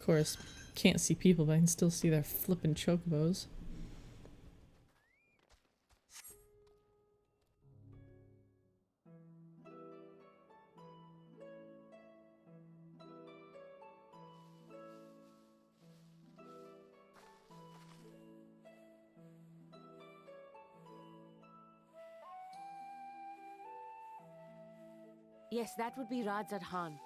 Of course, can't see people, but I can still see their flippin' chocobos.
Yes, that would be Radzad Khan.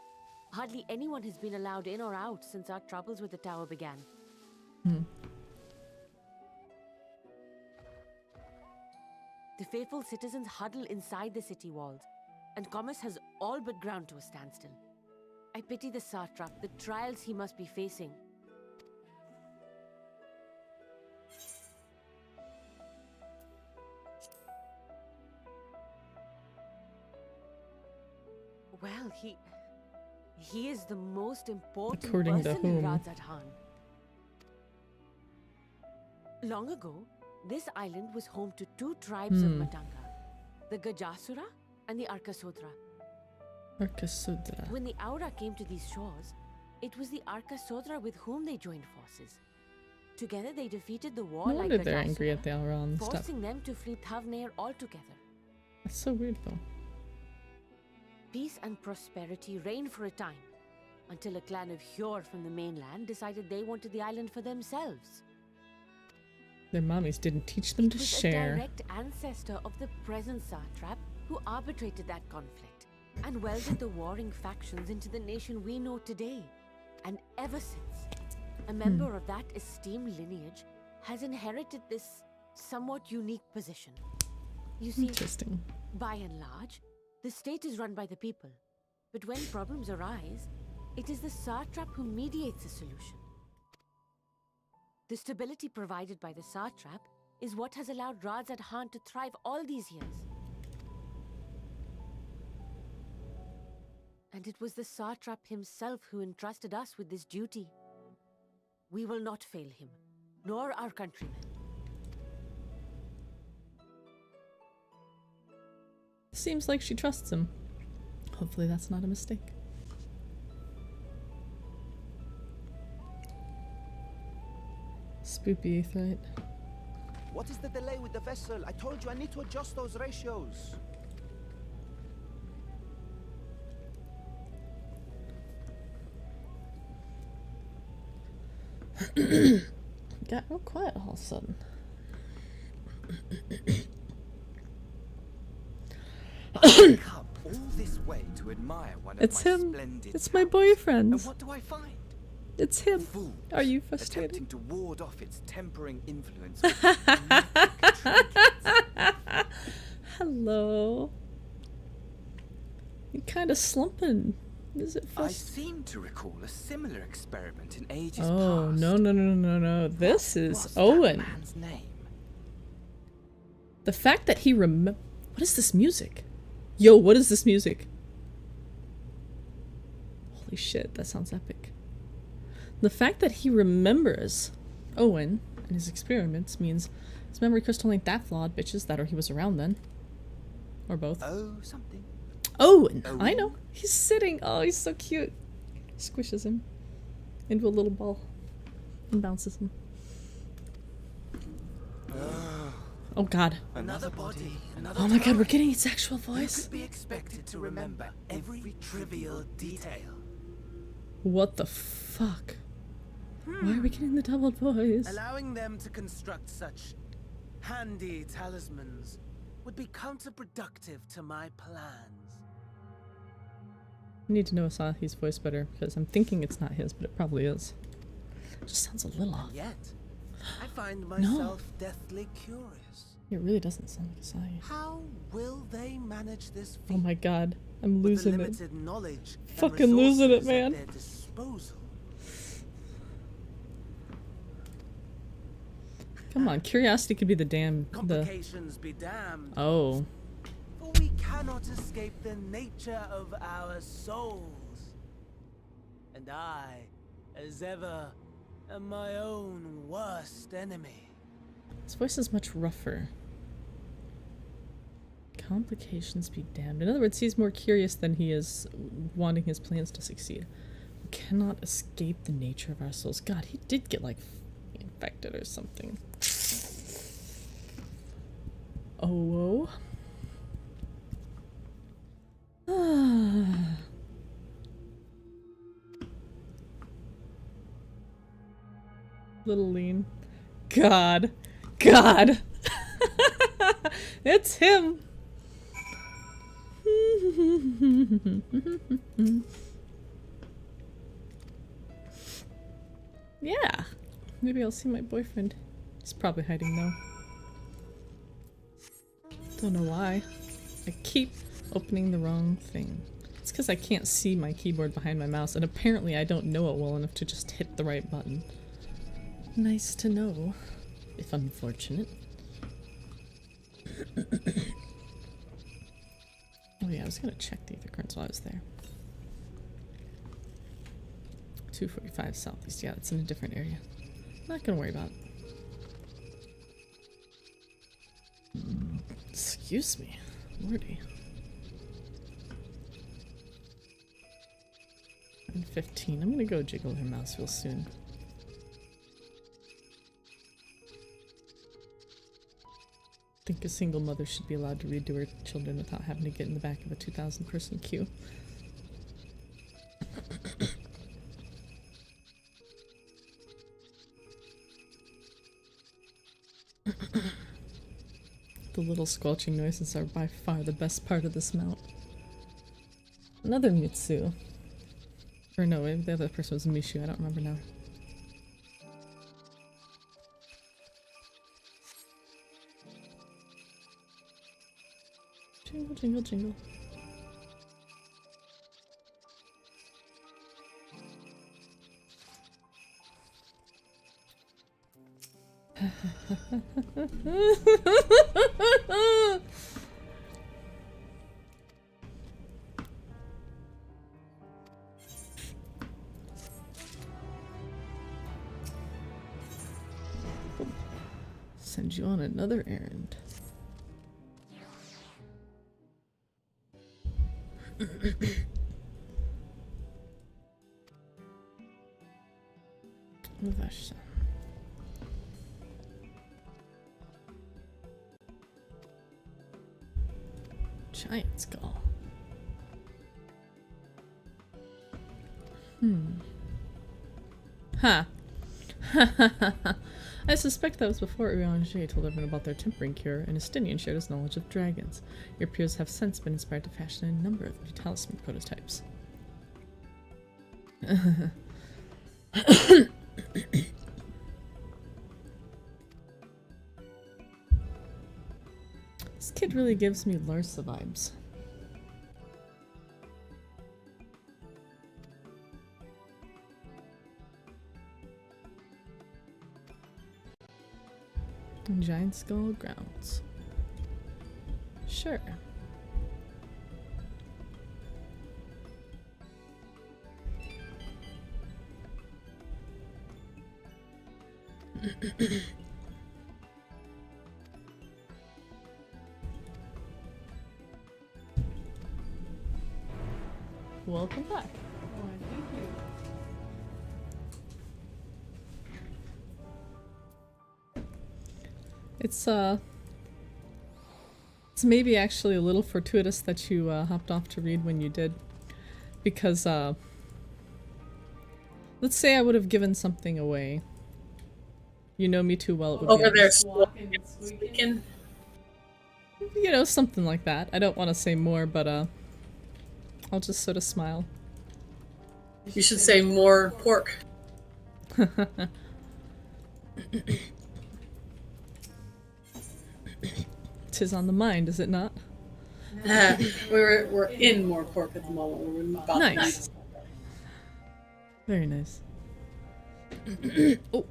Hardly anyone has been allowed in or out since our troubles with the tower began. The faithful citizens huddle inside the city walls, and commerce has all but ground to a standstill. I pity the satrap, the trials he must be facing. Well, he is the most important
According to
person in
whom?
Radzad Khan. Long ago, this island was home to two tribes of Matanga, the Gajasura and the Arkasodra.
Arkasudra.
When the Aura came to these shores, it was the Arkasodra with whom they joined forces. Together they defeated the
No
warlike
wonder they're angry at
Gajasura,
the Elrond and stuff.
forcing them to flee Thavnair altogether.
That's so weird though.
Peace and prosperity reigned for a time, until a clan of Hjor from the mainland decided they wanted the island for themselves.
Their mommies didn't teach them to
It was
share.
a direct ancestor of the present satrap who arbitrated that conflict and welded the warring factions into the nation we know today. And ever since, a member of that esteemed lineage has inherited this somewhat unique position. You see,
Interesting.
by and large, the state is run by the people. But when problems arise, it is the satrap who mediates a solution. The stability provided by the satrap is what has allowed Radzad Khan to thrive all these years. And it was the satrap himself who entrusted us with this duty. We will not fail him, nor our countrymen.
Seems like she trusts him. Hopefully that's not a mistake. Spoopy Aetherite.
What is the delay with the vessel? I told you I need to adjust those ratios.
Got real quiet all of a sudden.
Come all this way to admire one
It's
of my
him.
splendid
It's my
towers.
boyfriend.
And what do I find?
It's him.
Fools
Are you frustrated?
attempting to ward off its tempering influence with magic trinkets.
Hello. You're kind of slumping. Is it
I
first?
seem to recall a similar experiment in ages
Oh,
past.
no. This is
What's
Owen.
that man's name?
The fact that he What is this music? Yo, what is this music? Holy shit, that sounds epic. The fact that he remembers Owen and his experiments means his memory crystal ain't that flawed, bitches. That or he was around then. Or both.
Oh, something.
Owen! I know. He's sitting. Oh, he's so cute. Squishes him into a little ball and bounces him. Oh god.
Another body, another
Oh my god,
time.
we're getting its actual voice.
You could be expected to remember every trivial detail.
What the fuck? Why are we getting the doubled voice?
Allowing them to construct such handy talismans would be counterproductive to my plans.
I need to know Asahi's voice better because I'm thinking it's not his, but it probably is. It just sounds a little off.
And yet, I find myself deathly curious.
It really doesn't sound like Asahi.
How will they manage this feat?
Oh my god, I'm
with the
losing it.
limited knowledge and
Fucking losing it,
resources
man.
at their disposal?
Come on, curiosity could be the damn.
Complications be damned.
Oh.
For we cannot escape the nature of our souls. And I, as ever, am my own worst enemy.
His voice is much rougher. Complications be damned. In other words, he's more curious than he is wanting his plans to succeed. We cannot escape the nature of our souls. God, he did get like infected or something. Oh. Little lean. God. God. It's him. Yeah. Maybe I'll see my boyfriend. He's probably hiding though. Don't know why. I keep opening the wrong thing. It's because I can't see my keyboard behind my mouse, and apparently I don't know it well enough to just hit the right button. Nice to know, if unfortunate. Oh yeah, I was gonna check the ether currents while I was there. 245 southeast. Yeah, it's in a different area. Not gonna worry about it. Excuse me, Lordy. And 15. I'm gonna go jiggle her mouse real soon. I think a single mother should be allowed to read to her children without having to get in the back of a 2,000-person queue. The little squelching noises are by far the best part of this mount. Another Mitsu. Or no, the other person was Mishu, I don't remember now. Jingle, jingle, jingle. Send you on another errand. Vasha. Giant skull. Huh. I suspect that was before Urianger told everyone about their tempering cure, and Estinian shared his knowledge of dragons. Your peers have since been inspired to fashion a number of new talisman prototypes. This kid really gives me Larsa vibes. Giant Skull Grounds. Sure. Welcome back.
Thank you.
It's maybe actually a little fortuitous that you hopped off to read when you did, because let's say I would have given something away. You know me too well. It would
Over
be
there squeaking.
you know, something like that. I don't want to say more, but I'll just sort of smile.
You should say more pork.
Tis on the mind, is it not?
We're in more pork at the moment. We're about
Nice.
to
Very nice. Oh.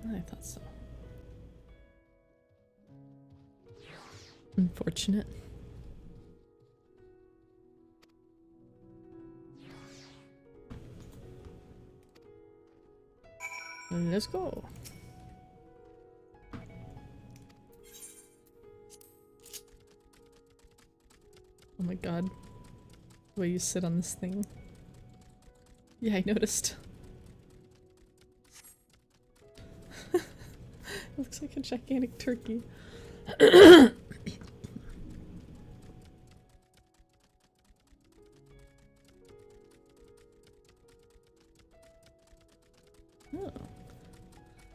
I thought so. Unfortunate. Let's go. Oh my god. The way you sit on this thing. Yeah, I noticed. Looks like a gigantic turkey. Oh.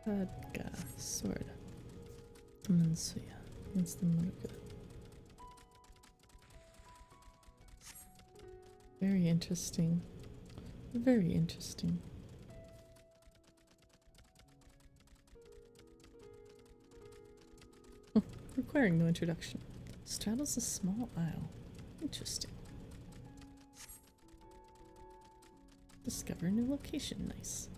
Khadga sword. Mansuya. Against the Murga. Very interesting. Very interesting. Oh, requiring no introduction. Straddles a small isle. Interesting. Discover a new location. Nice.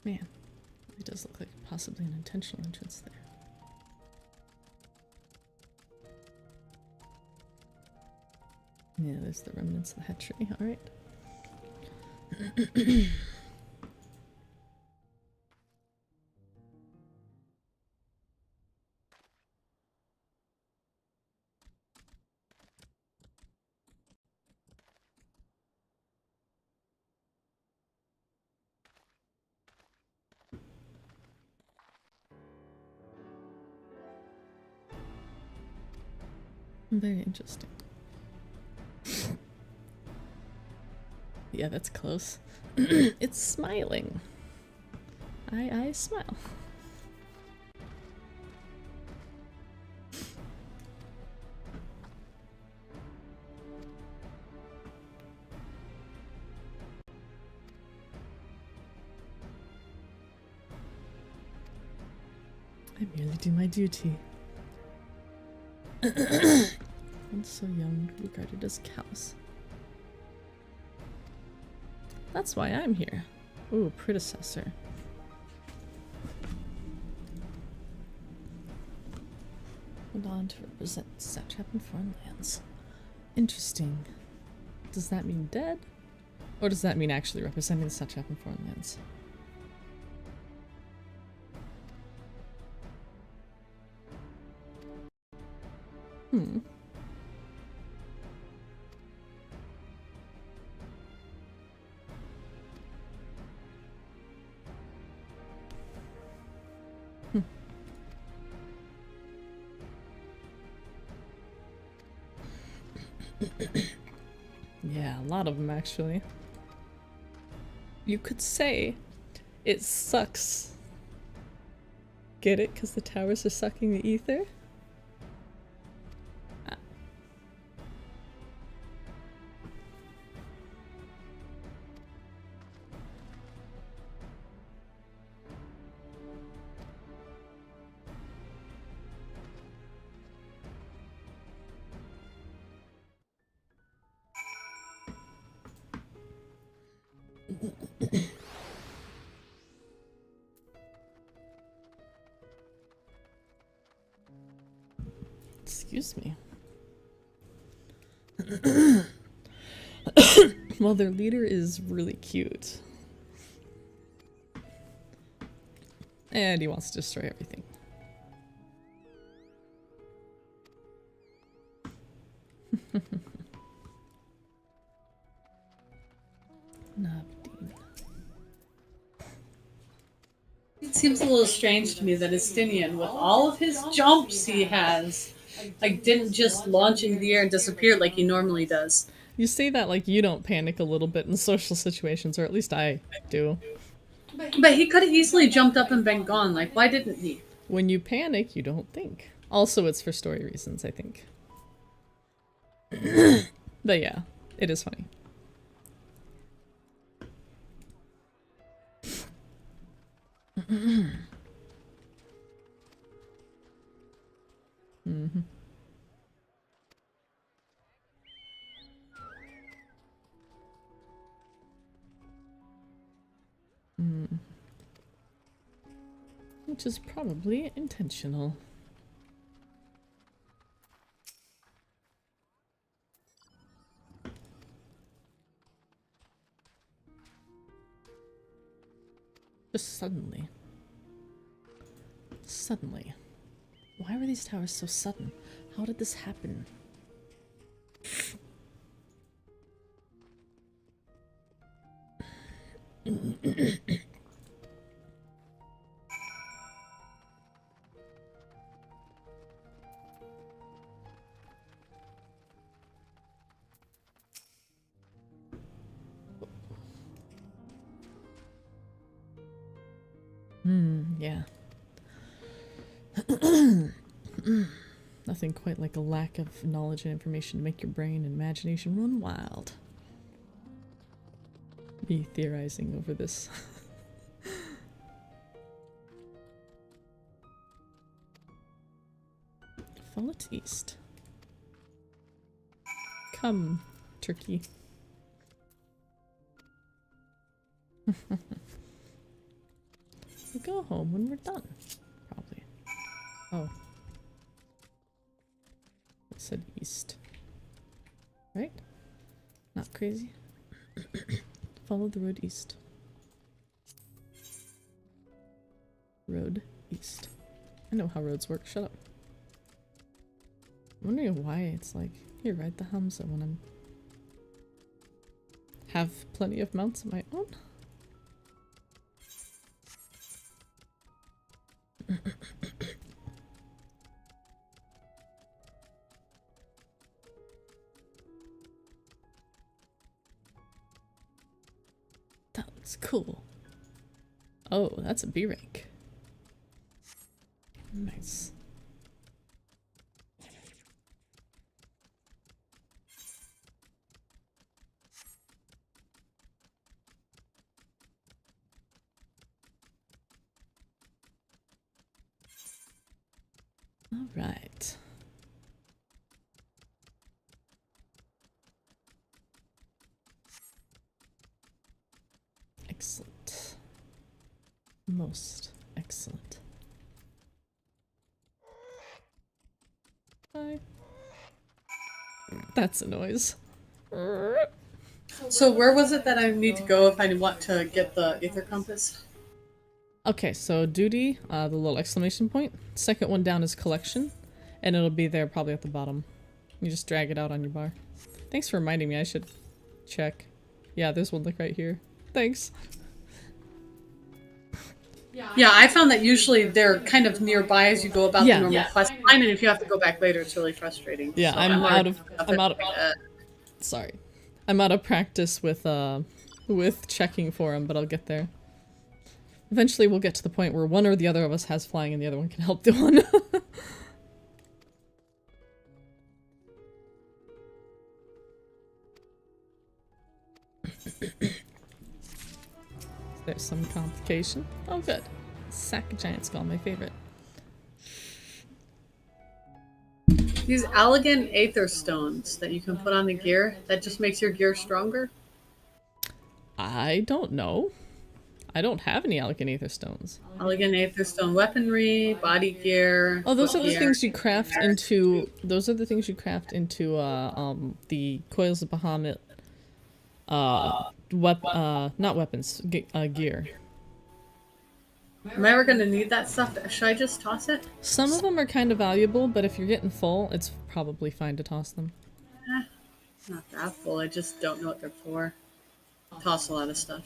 Man, it does look like possibly an intentional entrance there. Yeah, there's the remnants of the hatchery. Alright. Very interesting. Yeah, that's close. It's smiling. I smile. I merely do my duty. Once so young, regarded as callous. That's why I'm here. Ooh, predecessor. Hold on to represent satrap in foreign lands. Interesting. Does that mean dead? Or does that mean actually representing the satrap in foreign lands? Hmm. Yeah, a lot of them actually. You could say it sucks. Get it? Because the towers are sucking the ether? Excuse me. Well, their leader is really cute. And he wants to destroy everything.
It seems a little strange to me that Estinian, with all of his jumps he has, like didn't just launch into the air and disappear like he normally does.
You say that like you don't panic a little bit in social situations, or at least I do.
But he could have easily jumped up and been gone. Like, why didn't he?
When you panic, you don't think. Also, it's for story reasons, I think. But yeah, it is funny. Mm-hmm. Which is probably intentional. Just suddenly. Suddenly. Why were these towers so sudden? How did this happen? Yeah. Nothing quite like a lack of knowledge and information to make your brain and imagination run wild. Me theorizing over this. Follow to east. Come, turkey. We'll go home when we're done. Probably. Oh. It said east. Right? Not crazy? Follow the road east. Road east. I know how roads work. Shut up. I'm wondering why it's like, here, ride the Hamza when I'm... have plenty of mounts of my own. That looks cool. Oh, that's a B rank. Nice. All right. Excellent. Most excellent. Hi. That's a noise.
So where was it that I need to go if I want to get the Aether Compass?
Okay, so duty, the little exclamation point. Second one down is collection, and it'll be there probably at the bottom. You just drag it out on your bar. Thanks for reminding me, I should check. Yeah, there's one like right here. Thanks.
Yeah, I found that usually they're kind of nearby as you go about the normal quest time, and if you have to go back later, it's really frustrating.
Yeah,
So
I'm out of Sorry. I'm out of practice with checking for them, but I'll get there. Eventually we'll get to the point where one or the other of us has flying and the other one can help the one. There's some complication. Oh good. Sack of giant skull, my favorite.
These elegant aether stones that you can put on the gear, that just makes your gear stronger?
I don't know. I don't have any elegant aether stones.
Elegant aether stone weaponry, body gear.
Oh, those are the
gear.
things you craft into. Those are the things you craft into the coils of Bahamut. Not weapons. Gear.
Am I ever gonna need that stuff? Should I just toss it?
Some of them are kind of valuable, but if you're getting full, it's probably fine to toss them.
Not that full. I just don't know what they're for. Toss a lot of stuff.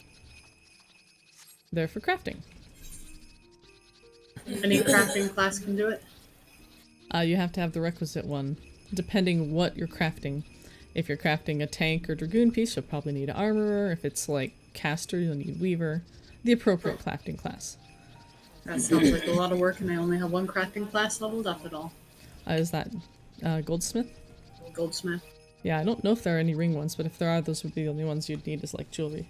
They're for crafting.
Any crafting class can do it?
You have to have the requisite one, depending what you're crafting. If you're crafting a tank or dragoon piece, you'll probably need an armorer. If it's like caster, you'll need weaver. The appropriate crafting class.
That sounds like a lot of work, and I only have one crafting class leveled up at all.
Is that goldsmith?
Goldsmith.
Yeah, I don't know if there are any ring ones, but if there are, those would be the only ones you'd need as like jewelry.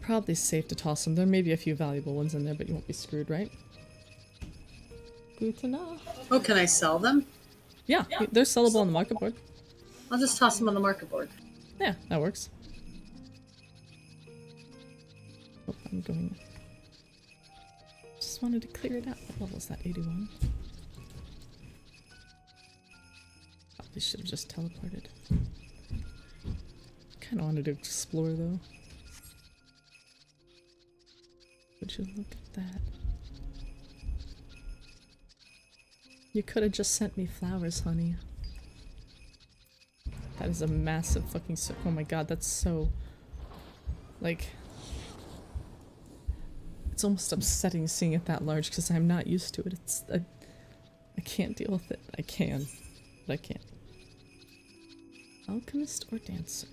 Probably safe to toss them. There may be a few valuable ones in there, but you won't be screwed, right? Good to know.
Oh, can I sell them?
Yeah, they're sellable on the market board.
I'll just toss them on the market board.
Yeah, that works. Oh, I'm going... Just wanted to clear it out. What level is that? 81? Probably should have just teleported. Kinda wanted to explore though. Would you look at that? You could have just sent me flowers, honey. That is a massive fucking oh my god, that's so... Like... It's almost upsetting seeing it that large because I'm not used to it. It's... I can't deal with it. I can, but I can't. Alchemist or dancer?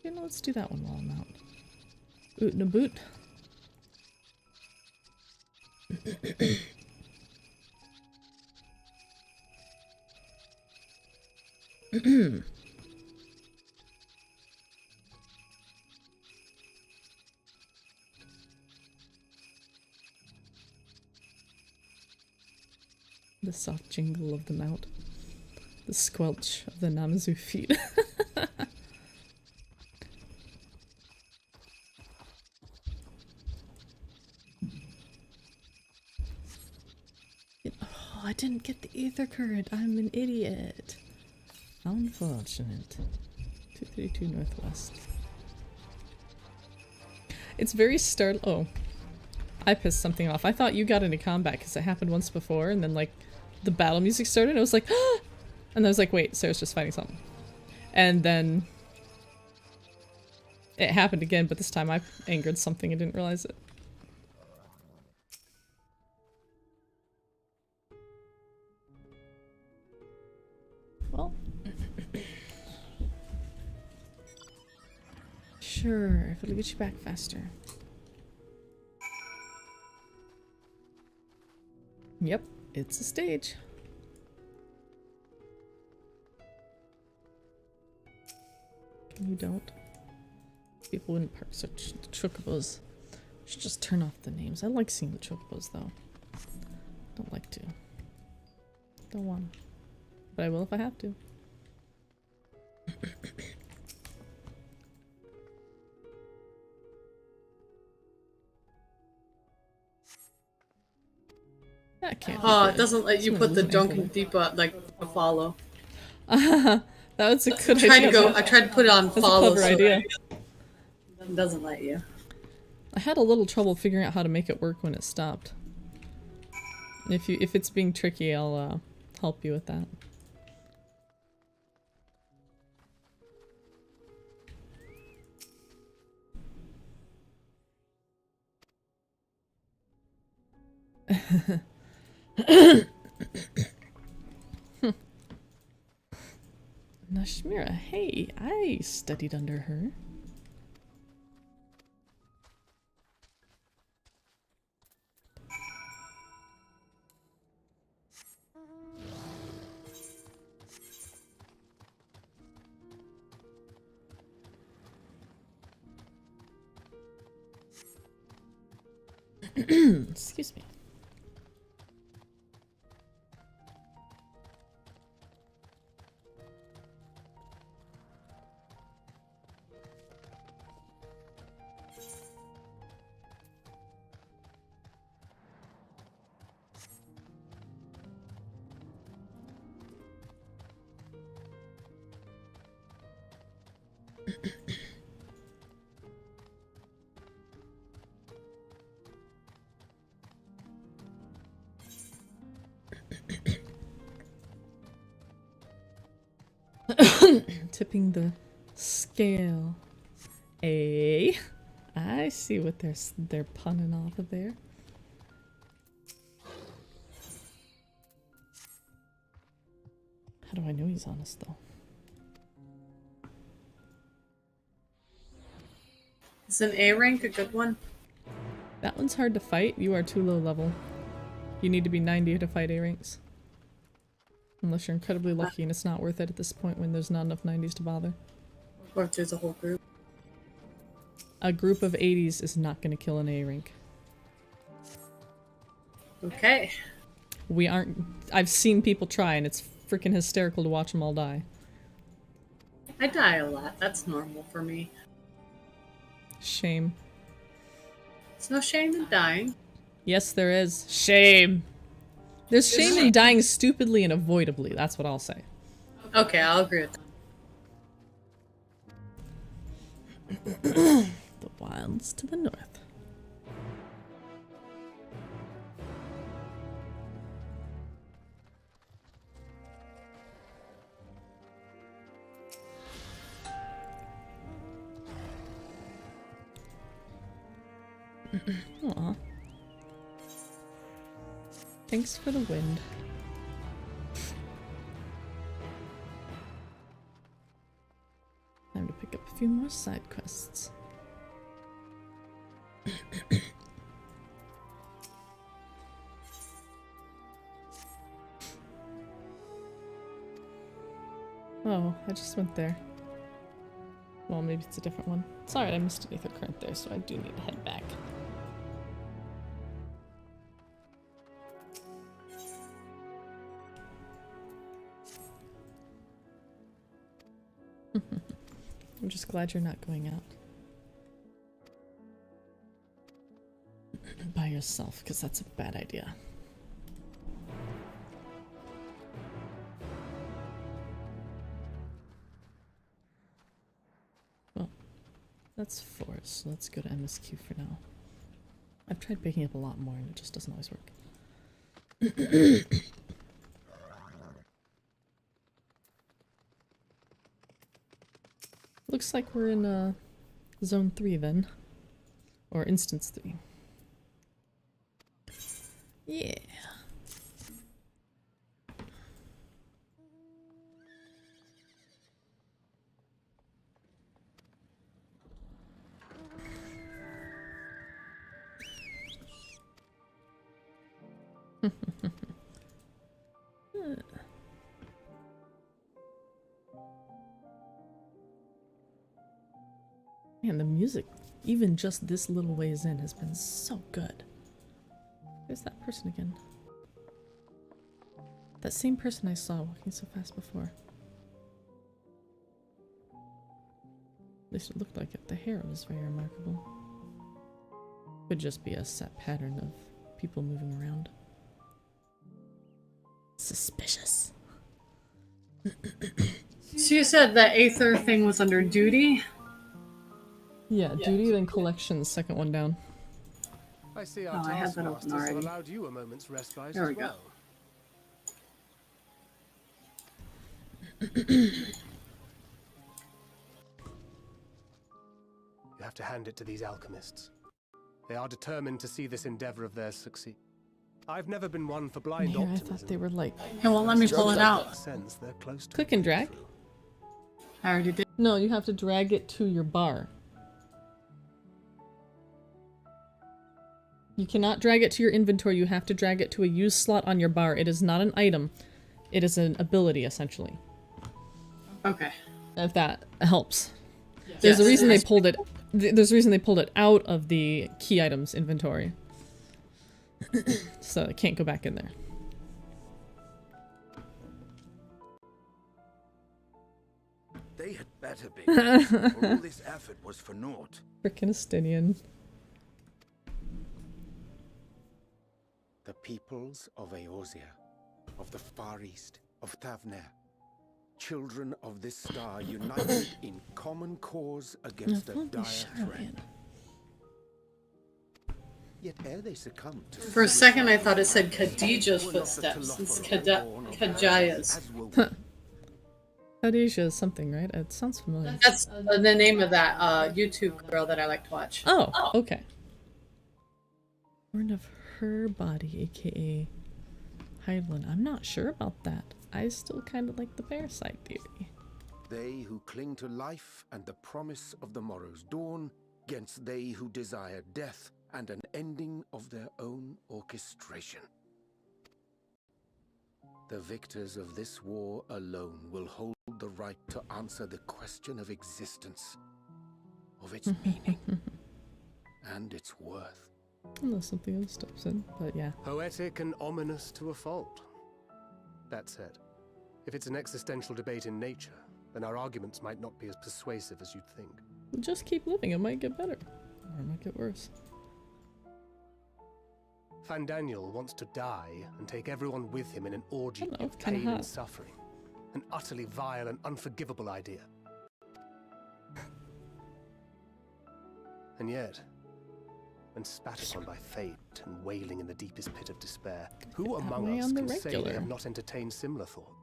You know, let's do that one while I'm out. Oot and a boot. The soft jingle of the mount. The squelch of the Namazu feet. Oh, I didn't get the ether current. I'm an idiot. How unfortunate. 232 Northwest. It's very oh. I pissed something off. I thought you got into combat because it happened once before and then like the battle music started and I was like, ah! And I was like, wait, Sarah's just fighting something. And then it happened again, but this time I angered something and didn't realize it. Well. Sure, if it'll get you back faster. Yep, it's a stage. You don't. People wouldn't park such chocobos. Should just turn off the names. I like seeing the chocobos though. Don't like to. Don't want to. But I will if I have to. Yeah, I can't.
Oh, it doesn't let you put the Dunkin' Depot like a follow.
That was a good idea.
I tried to put it on follow.
That's a clever idea.
It doesn't let you.
I had a little trouble figuring out how to make it work when it stopped. If it's being tricky, I'll help you with that. Nashmira, hey, I studied under her. Excuse me. Tipping the scale. I see what they're punning off of there. How do I know he's honest though?
Is an A rank a good one?
That one's hard to fight. You are too low level. You need to be 90 to fight A ranks. Unless you're incredibly lucky and it's not worth it at this point when there's not enough 90s to bother.
Or if there's a whole group.
A group of 80s is not going to kill an A rank.
Okay.
We aren't... I've seen people try and it's freaking hysterical to watch them all die.
I die a lot. That's normal for me.
Shame.
There's no shame in dying.
Yes, there is. Shame. There's shame in dying stupidly and avoidably. That's what I'll say.
Okay, I'll agree with that.
The wilds to the north. Aw. Thanks for the wind. Time to pick up a few more side quests. Oh, I just went there. Well, maybe it's a different one. It's alright, I missed an Aether Current there, so I do need to head back. I'm just glad you're not going out by yourself, because that's a bad idea. Well, that's 4, so let's go to MSQ for now. I've tried picking up a lot more and it just doesn't always work. Looks like we're in Zone 3 then. Or Instance 3. Yeah. Man, the music, even just this little ways in, has been so good. There's that person again. That same person I saw walking so fast before. At least it looked like it. The hair was very remarkable. Could just be a set pattern of people moving around. Suspicious.
So you said the Aether thing was under duty?
Yeah, duty, then collections, second one down.
I see our
I had
task
that open
masters have
already.
allowed you a moment's respite
There
as
we go.
well. You have to hand it to these alchemists. They are determined to see this endeavor of theirs succeed. I've never been one for blind
Here, I
optimism.
thought they were like...
It won't let me pull it out.
Sense they're close to
Click and drag.
I already did.
No, you have to drag it to your bar. You cannot drag it to your inventory, you have to drag it to a use slot on your bar. It is not an item. It is an ability, essentially.
Okay.
If that helps. There's a reason they pulled it. There's a reason they pulled it out of the key items inventory. So it can't go back in there.
They had better be. Or all this effort was for naught.
Frickin' Estinian.
The peoples of Eorzea, of the Far East, of Thavner, children of this star united in common cause against a dire threat. Yet ere they succumb to
For a second, I thought it said Khadijah's footsteps. It's Kajaya's.
Khadijah is something, right? It sounds familiar.
That's the name of that YouTube girl that I like to watch.
Oh, okay. Born of her body, aka Hydeland. I'm not sure about that. I still kind of like the parasite theory.
They who cling to life and the promise of the morrow's dawn, against they who desire death and an ending of their own orchestration. The victors of this war alone will hold the right to answer the question of existence, of its meaning, and its worth.
Unless something else steps in, but yeah.
Poetic and ominous to a fault. That said, if it's an existential debate in nature, then our arguments might not be as persuasive as you'd think.
Just keep living, it might get better. Or it might get worse.
Fandaniel wants to die and take everyone with him in an orgy of
kinda
pain
hot.
and suffering. An utterly vile and unforgivable idea. And yet, when spat upon by fate and wailing in the deepest pit of despair, who among us can say they have not entertained similar thought?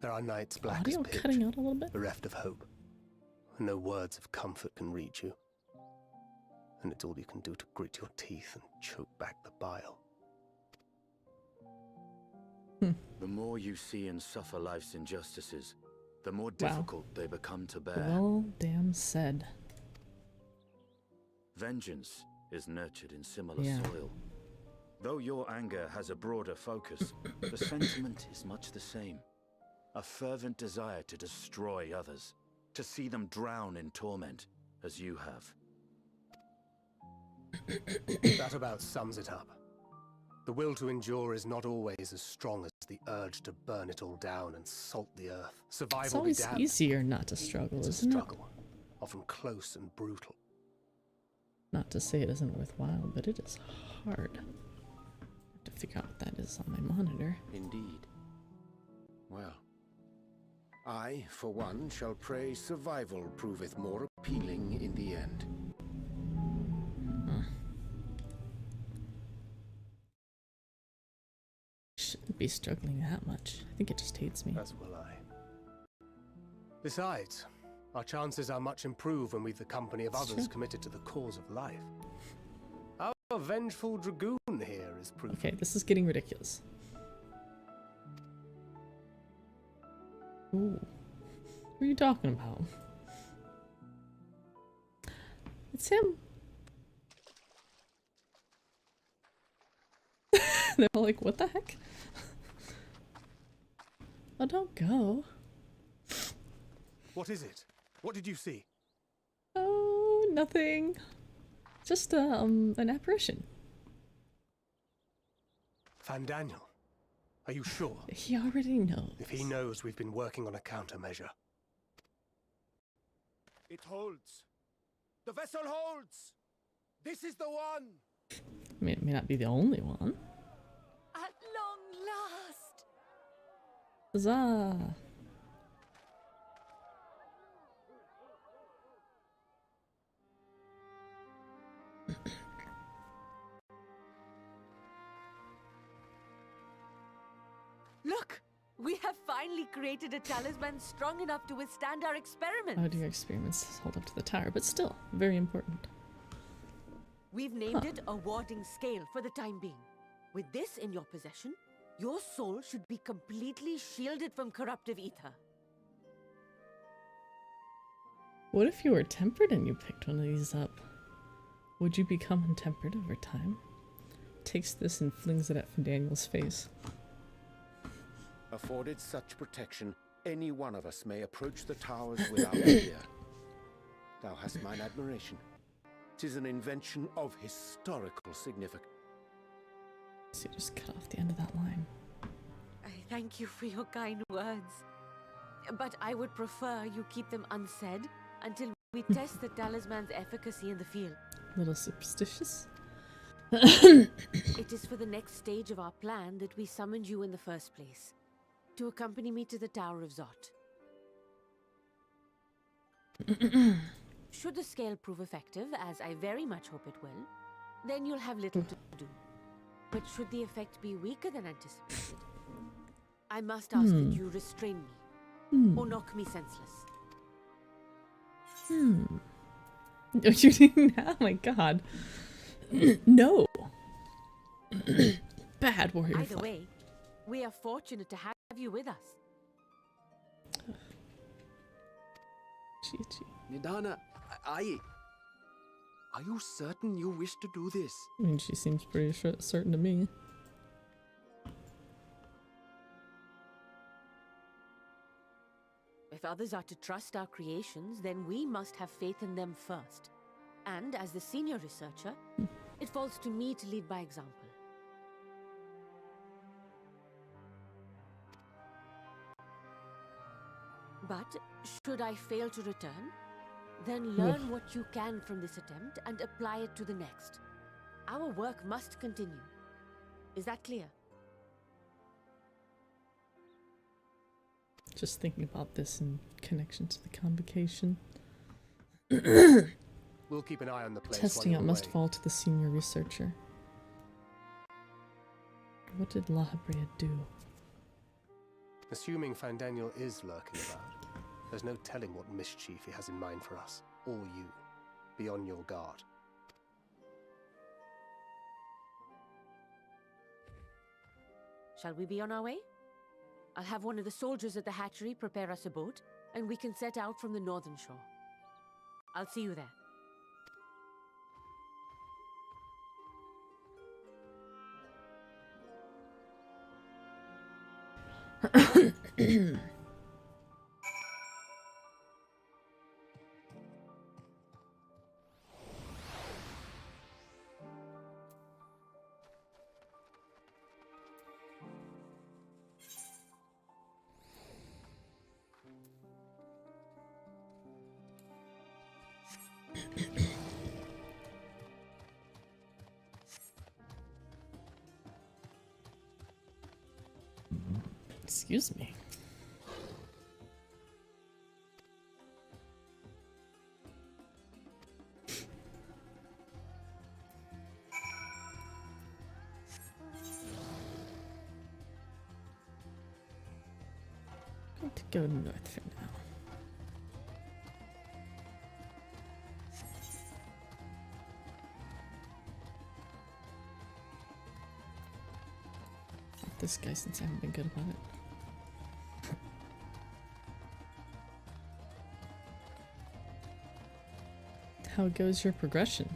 There are nights black as pitch,
cutting out a little bit.
bereft of hope, and no words of comfort can reach you. And it's all you can do to grit your teeth and choke back the bile.
The more you see and suffer life's injustices, the more difficult they become to bear.
Well, damn said.
Vengeance is nurtured in similar
Yeah.
soil. Though your anger has a broader focus, the sentiment is much the same. A fervent desire to destroy others, to see them drown in torment, as you have.
That about sums it up. The will to endure is not always as strong as the urge to burn it all down and salt the earth. Survival
It's always
be damned.
easier not to struggle,
It's a
isn't it?
struggle, often close and brutal.
Not to say it isn't worthwhile, but it is hard. I have to figure out what that is on my monitor.
Indeed. Well, I, for one, shall pray survival proveth more appealing in the end.
Shouldn't be struggling that much. I think it just hates me.
As will I. Besides, our chances are much improved when we've the company of others committed to the cause of life. Our vengeful dragoon here is proof.
Okay, this is getting ridiculous. Ooh. What are you talking about? It's him. They're all like, what the heck? Oh, don't go.
What is it? What did you see?
Oh, nothing. Just an apparition.
Fandaniel, are you sure?
He already knows.
If he knows, we've been working on a countermeasure.
It holds. The vessel holds. This is the one.
I mean, it may not be the only one.
At long last.
Huzzah!
Look, we have finally created a talisman strong enough to withstand our experiments.
Oh, dear, experiments hold up to the tower, but still, very important.
We've named it a warding scale for the time being. With this in your possession, your soul should be completely shielded from corruptive ether.
What if you were tempered and you picked one of these up? Would you become untempered over time? Takes this and flings it at Daniel's face.
Afforded such protection, any one of us may approach the towers without fear. Thou hast mine admiration. 'Tis an invention of historical significance.
So you just cut off the end of that line.
I thank you for your kind words. But I would prefer you keep them unsaid until we test the talisman's efficacy in the field.
A little superstitious?
It is for the next stage of our plan that we summoned you in the first place. To accompany me to the Tower of Zot. Should the scale prove effective, as I very much hope it will, then you'll have little to do. But should the effect be weaker than anticipated, I must ask that you restrain me, or knock me senseless.
Oh, you didn't? Oh my god. No. Bad warrior.
Either way, we are fortunate to have you with us.
Nidana, are you certain you wish to do this?
I mean, she seems pretty certain to me.
If others are to trust our creations, then we must have faith in them first. And as the senior researcher, it falls to me to lead by example. But should I fail to return, then learn what you can from this attempt and apply it to the next. Our work must continue. Is that clear?
Just thinking about this in connection to the convocation.
We'll keep an eye on the place.
Testing out must fall to the senior researcher. What did La Habrea do?
Assuming Fandaniel is lurking about, there's no telling what mischief he has in mind for us, or you. Be on your guard.
Shall we be on our way? I'll have one of the soldiers at the hatchery prepare us a boat, and we can set out from the northern shore. I'll see you there.
Excuse me. I'm going to go north for now. Fuck this guy since I haven't been good about it. How goes your progression?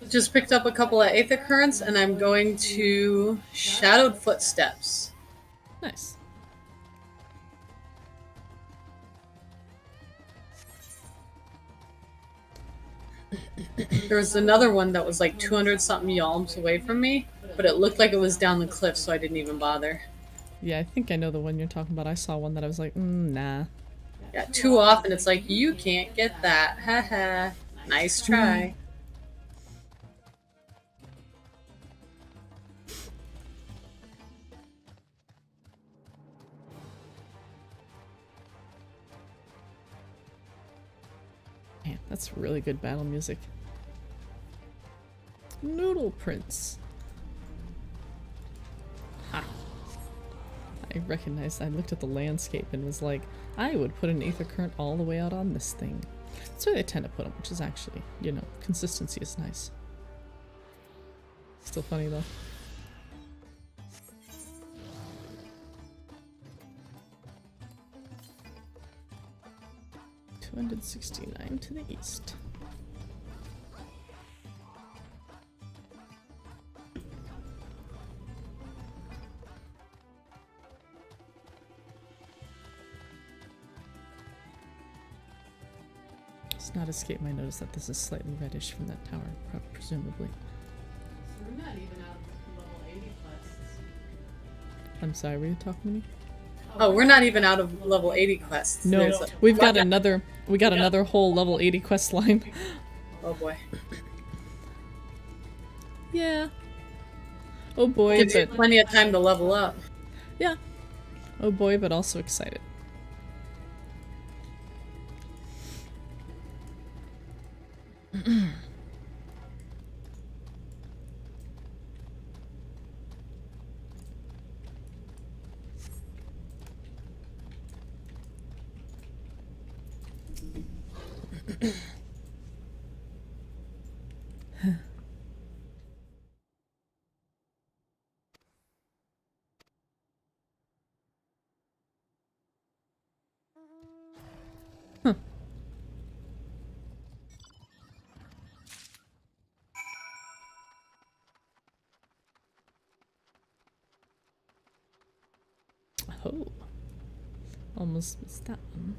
Just picked up a couple of Aether Currents, and I'm going to Shadowed Footsteps.
Nice.
There was another one that was like 200-something yalms away from me, but it looked like it was down the cliff, so I didn't even bother.
Yeah, I think I know the one you're talking about. I saw one that I was like, nah.
Yeah, too often it's like, you can't get that. Haha. Nice try.
Man, that's really good battle music. Noodle Prince. Ha. I recognized, I looked at the landscape and was like, I would put an Aether Current all the way out on this thing. That's where they tend to put them, which is actually, you know, consistency is nice. Still funny though. 269 to the east. It's not escaped my notice that this is slightly reddish from that tower, presumably.
So we're not even out of level 80 quests.
I'm sorry, were you talking to me?
Oh, we're not even out of level 80 quests.
No, we've got another. We got another whole level 80 quest line.
Oh boy.
Yeah. Oh boy,
Gives you plenty of time to level up.
Yeah. Oh boy, but also excited. Huh. Oh. Almost missed that one.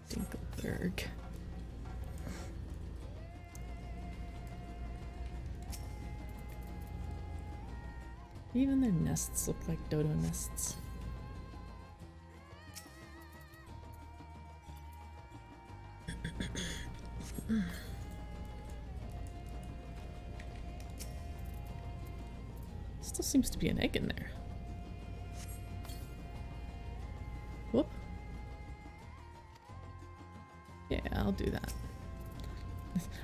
Dinkleberg. Even their nests look like dodo nests. Still seems to be an egg in there. Whoop. Yeah, I'll do that.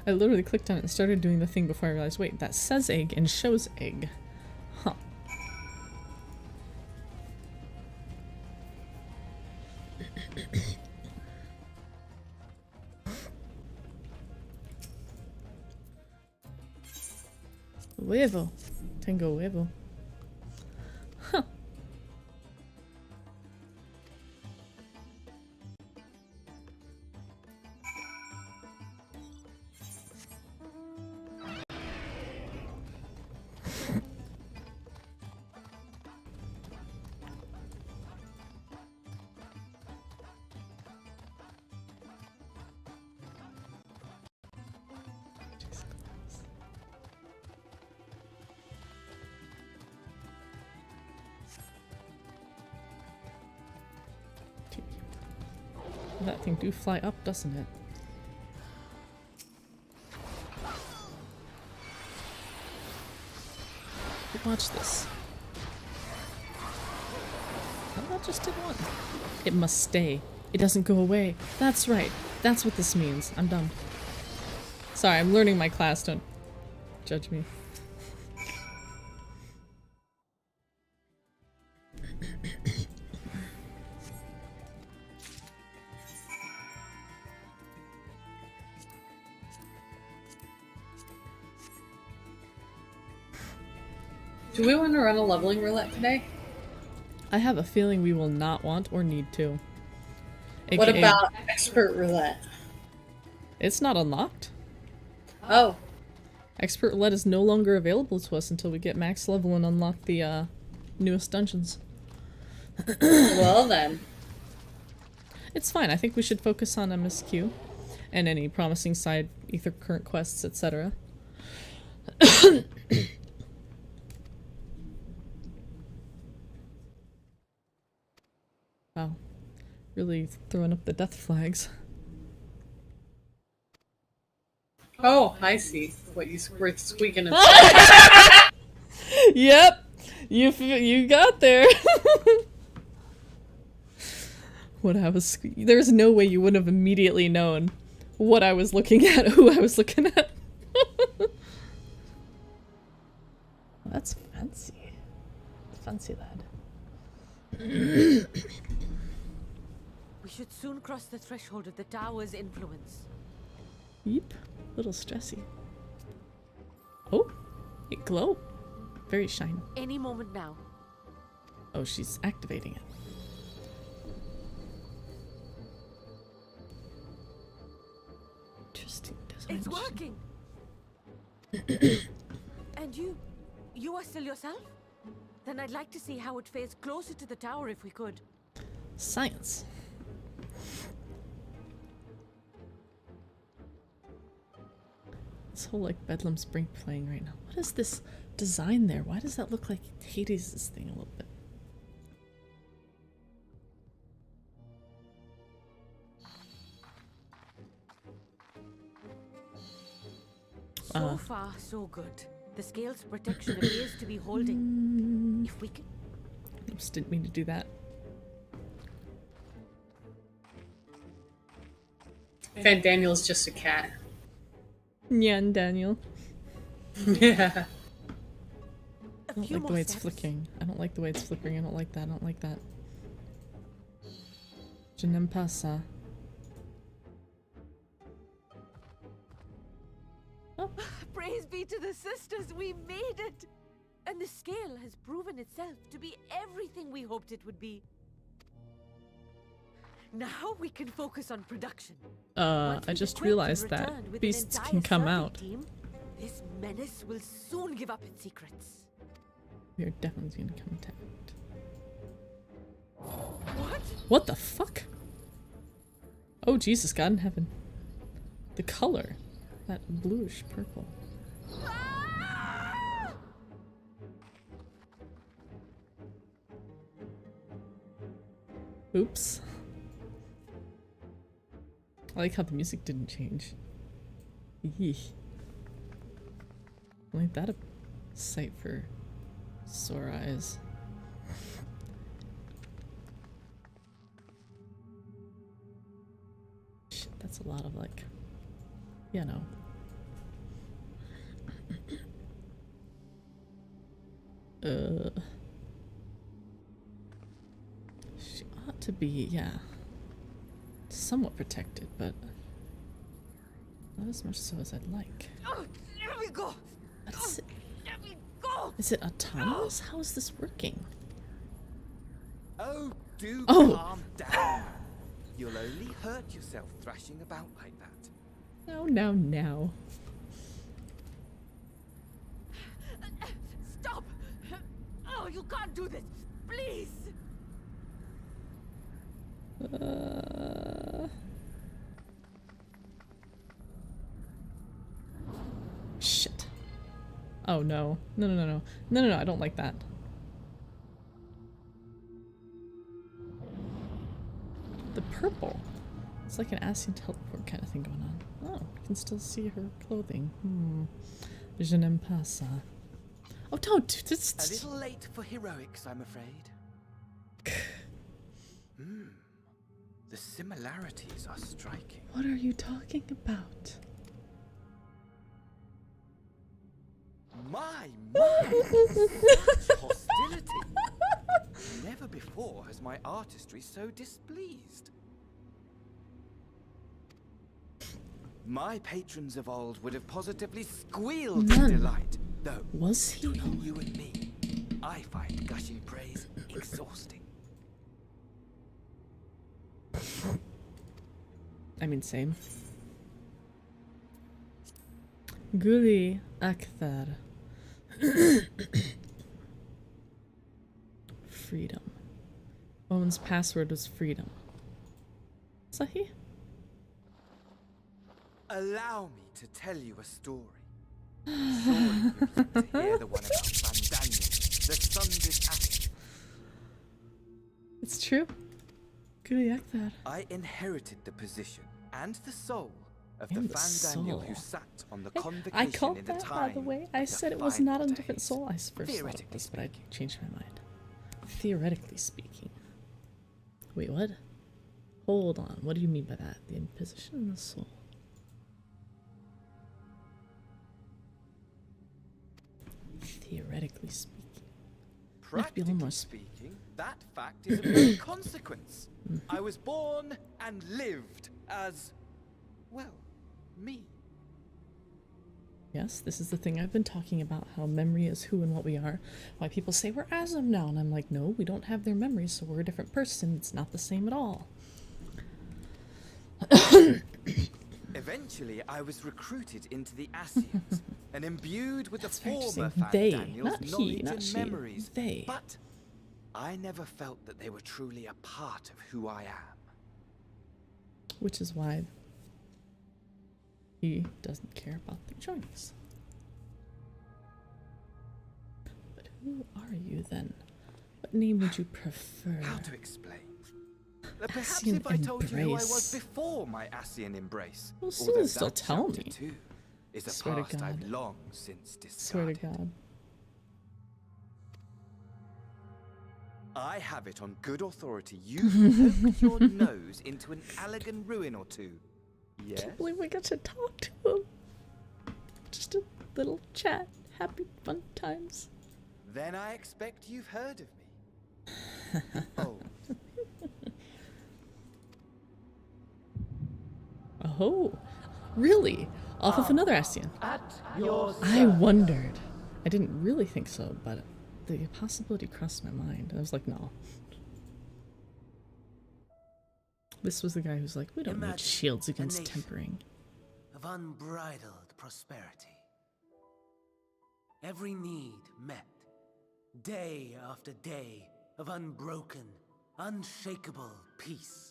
I literally clicked on it and started doing the thing before I realized, wait, that says egg and shows egg. Huh. Huevo. Tengo huevo. Huh. That thing do fly up, doesn't it? Watch this. Oh, that just did one. It must stay. It doesn't go away. That's right. That's what this means. I'm done. Sorry, I'm learning my class. Don't judge me.
Do we want to run a leveling roulette today?
I have a feeling we will not want or need to.
What about expert roulette?
It's not unlocked.
Oh.
Expert roulette is no longer available to us until we get max level and unlock the newest dungeons.
Well then.
It's fine. I think we should focus on MSQ and any promising side ether current quests, etc. Wow. Really throwing up the death flags.
Oh, I see. What you were squeaking and
Yep! You got there! What I was... There's no way you would have immediately known what I was looking at, who I was looking at. That's fancy. Fancy lad.
We should soon cross the threshold of the tower's influence.
Yep. Little stressy. Oh, it glow. Very shiny.
Any moment now.
Oh, she's activating it. Interesting design.
It's working. And you are still yourself? Then I'd like to see how it fares closer to the tower if we could.
Science. This whole like Bedlam Spring playing right now. What is this design there? Why does that look like Hades' thing a little bit?
So far, so good. The scale's protection appears to be holding. If we can...
Oops, didn't mean to do that.
Van Daniel's just a cat.
Yeah, and Daniel.
Yeah.
I don't like the way it's flickering. I don't like the way it's flickering. I don't like that. I don't like that. Je n'aime pas ça.
Praise be to the sisters, we made it! And the scale has proven itself to be everything we hoped it would be. Now we can focus on production.
I just realized that beasts can come out.
This menace will soon give up its secrets.
We are definitely in contact.
What?
What the fuck? Oh Jesus, God in heaven. The color. That bluish purple. Oops. I like how the music didn't change. Yeesh. Ain't that a sight for sore eyes? Shit, that's a lot of like, you know. She ought to be, yeah, somewhat protected, but not as much so as I'd like.
Oh, there we go. There we go.
Is it autonomous? How is this working?
Oh, do
Oh.
calm down. You'll only hurt yourself thrashing about like that.
No, no, no.
Stop! Oh, you can't do this! Please!
Shit. Oh no. No, no, no, no. No, no, no, I don't like that. The purple. It's like an Asian teleport kind of thing going on. Oh, you can still see her clothing. Je n'aime pas ça. Oh, don't!
A little late for heroics, I'm afraid. The similarities are striking.
What are you talking about?
My! Such hostility! Never before has my artistry so displeased. My patrons of old would have positively squealed with delight, though.
Was he?
Between you and me, I find gushing praise exhausting.
I mean, same. Guli Akthar. Freedom. Woman's password was freedom. Sahi?
Allow me to tell you a story. Surely you'd like to hear the one about Van Daniel, the sundered atom.
It's true. Guli Akthar.
I inherited the position and the soul of
And
the
the
Van Daniel
soul.
who sat on the
Hey,
convocation
I called
in the
that,
time
by the way. I
of the
said it was
final
not a
days.
different soul. I first thought
Theoretically
this, but I changed my mind. Theoretically speaking. Wait, what? Hold on. What do you mean by that? The imposition and the soul. Theoretically speaking. Practically
speaking, that fact is of no consequence. I was born and lived as, well, me.
Yes, this is the thing I've been talking about, how memory is who and what we are. Why people say we're Azum now, and I'm like, no, we don't have their memories, so we're a different person. It's not the same at all.
Eventually, I was recruited into the Ascians and imbued with the former
they,
Daniel's
not he,
knowledge
not
and
she,
memories.
they.
But I never felt that they were truly a part of who I am.
Which is why he doesn't care about the joinings. But who are you then? What name would you prefer?
How to explain? Perhaps
Ascian
if I told you who I was
embrace.
before my Ascian embrace.
Well,
although
Sue's still
that
telling
chapter
me.
too is a
Swear to
past I've
God.
long since
Swear to
discarded.
God.
I have it on good authority. You poked your nose into an Allegan ruin or two. Yes?
I can't believe we got to talk to him. Just a little chat. Happy fun times.
Then I expect you've heard of me. Oh.
Oh, really? Off of another Ascian?
At your
I wondered. I didn't really think so, but the possibility crossed my mind. I was like, no. This was the guy who's like, we don't need
Imagine
shields
a
against
nation
tempering.
of unbridled prosperity. Every need met, day after day of unbroken, unshakable peace.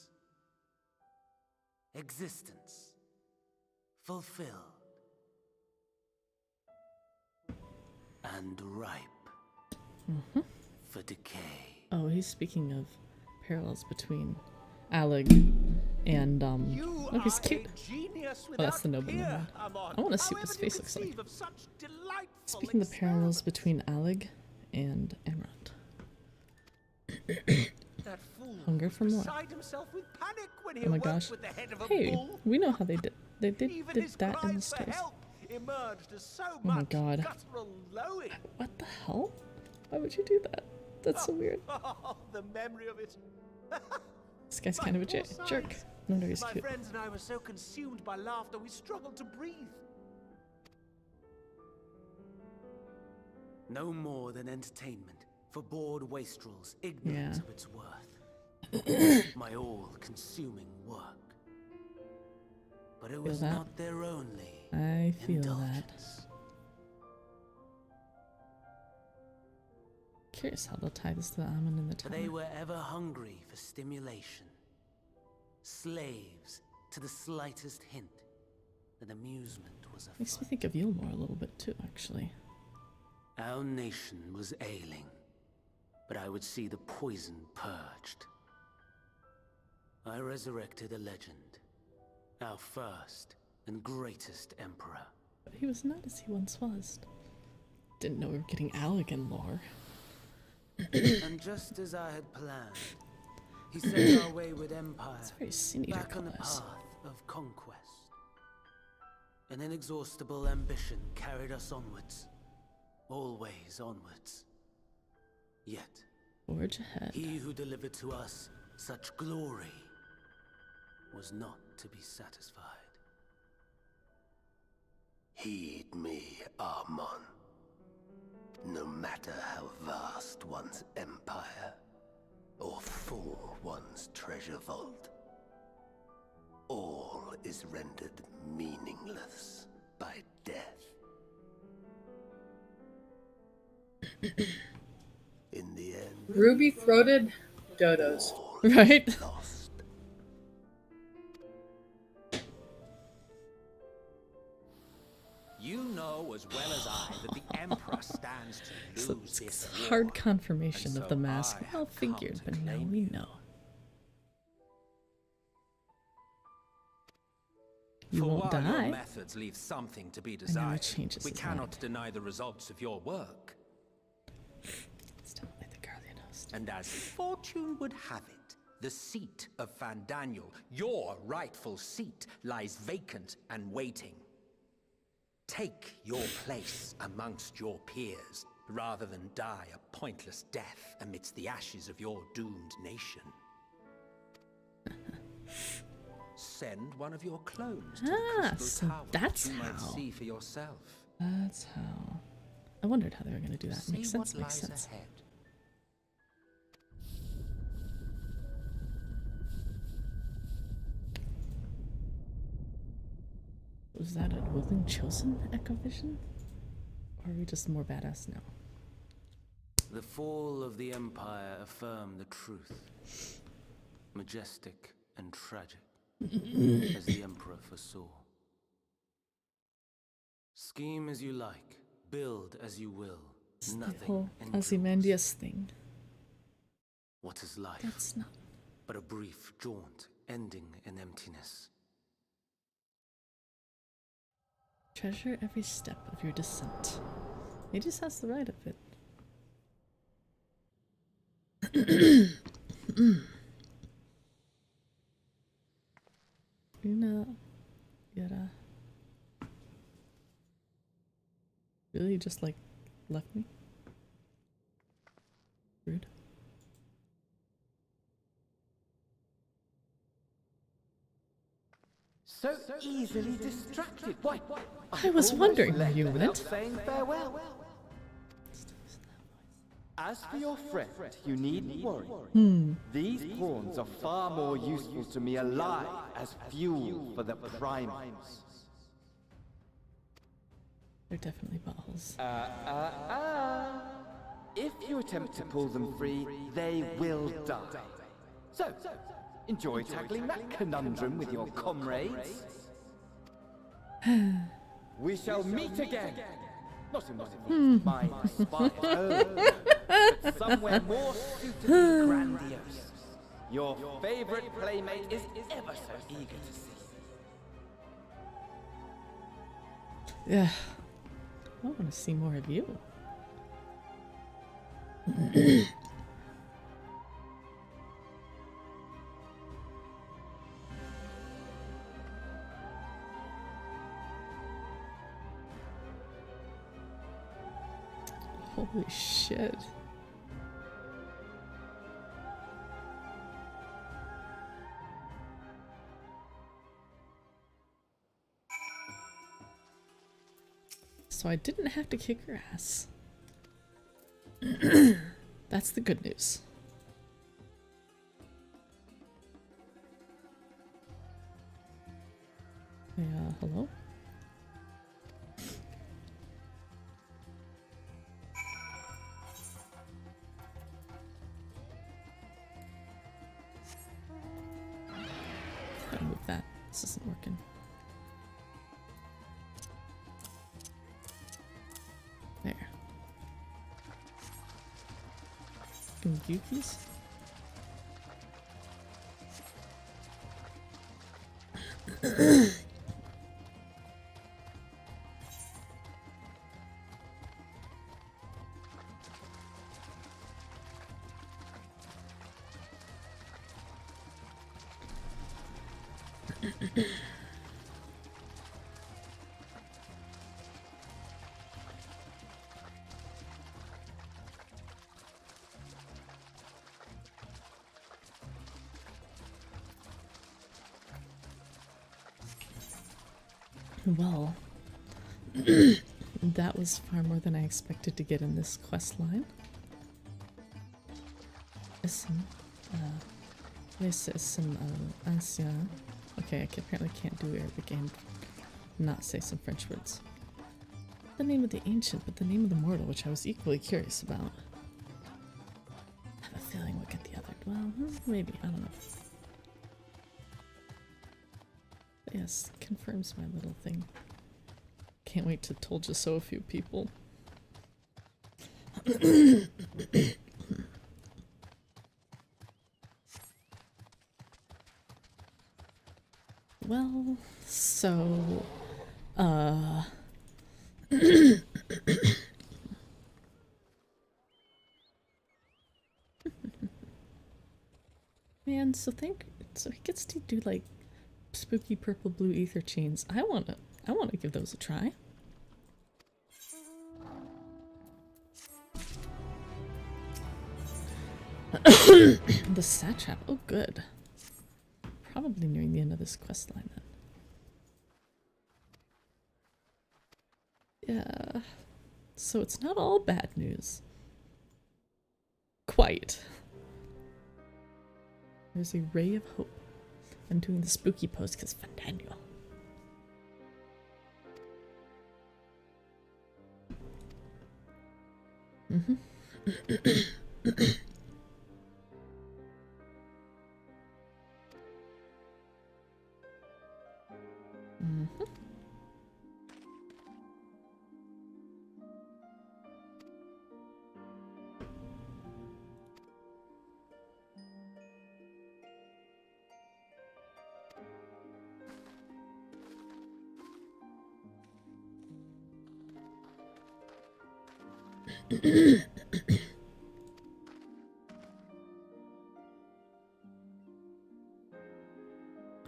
Existence fulfilled and ripe for decay.
Oh, he's speaking of parallels between Alec and, oh, he's cute. Oh, that's the nobleman. I want to see what his face looks like. Speaking of parallels between Alec and Emerald. Hunger for more. Oh my gosh. Hey, we know how they did. They did that in the stairs. Oh my god. What the hell? Why would you do that? That's so weird.
The memory of it.
This guy's kind of a jerk. No wonder he's
My
cute.
friends and I were so consumed by laughter we struggled to breathe. No more than entertainment for bored wastrels ignorant of its worth. My all-consuming work. But it was
that?
not their only
I feel that.
indulgence.
Curious how they'll tie this to the Amun in the tower.
They were ever hungry for stimulation. Slaves to the slightest hint that amusement was a
Makes me think of Yulmore a little bit too, actually.
Our nation was ailing, but I would see the poison purged. I resurrected a legend, our first and greatest emperor.
But he was not as he once was. Didn't know we were getting Allegan lore.
And just as I had planned, he set our wayward empire
very sinister
back on the
colours.
path of conquest. An inexhaustible ambition carried us onwards, always onwards. Yet,
Forge ahead.
he who delivered to us such glory was not to be satisfied.
Heed me, Armon. No matter how vast one's empire, or full one's treasure vault, all is rendered meaningless by death. In the end,
Ruby-throated dodos.
Right?
You know as well as I that the Emperor stands to
So
lose
it's
this war.
hard confirmation
And
of the
so
mask.
I
Well
have come
figured,
to
but now
claim
we know. You
For
won't
while
die.
your methods leave something to be
I know it
desired,
changes
we
his
cannot
mind.
deny the results of your work.
It's definitely the guardian host.
And as fortune would have it, the seat of Fandaniel, your rightful seat, lies vacant and waiting. Take your place amongst your peers,
rather than die a pointless death amidst the ashes of your doomed nation. Send one of your clones to the Crystal
so
Tower
that's
that you might
how.
see for yourself.
That's how. I wondered how they were going to do that.
See
Makes sense,
what
makes
lies
sense.
ahead.
Was that a willing chosen echo vision? Or are we just more badass now?
The fall of the Empire affirmed the truth. Majestic and tragic, as the Emperor foresaw. Scheme as you like, build as you will.
It's the
Nothing
whole
endures.
Ozymandias thing.
What is life?
That's not.
But a brief jaunt, ending in emptiness.
Treasure every step of your descent. He just has the right of it. Una Yara. Really? You just like left me? Rude.
So easily distracted. Why?
I was wondering where you went.
Saying farewell. As for your friend, you needn't worry. These pawns are far more useful to me alive as fuel for the primates.
They're definitely buttholes.
If you attempt to pull them free, they will die. So, enjoy tackling that conundrum with your comrades. We shall meet again. Not in one of these mine-inspired homes, but somewhere more suitably grandiose. Your favorite playmate is ever so eager to see.
Yeah. I want to see more of you. Holy shit. So I didn't have to kick her ass. That's the good news. Yeah, hello? Gotta move that. This isn't working. There. Fucking Yuki's? Well, that was far more than I expected to get in this quest line. Ancien. Okay, I apparently can't do Arabic and not say some French words. The name of the ancient, but the name of the mortal, which I was equally curious about. I have a feeling we'll get the other. Well, maybe. I don't know. But yes, confirms my little thing. Can't wait to told you so a few people. Well, so, man, so he gets to do like spooky purple blue ether chains. I wanna give those a try. the satrap. Oh, good. Probably nearing the end of this quest line then. Yeah. So it's not all bad news. Quite. There's a ray of hope. I'm doing the spooky pose because Daniel. Mm-hmm. Mm-hmm.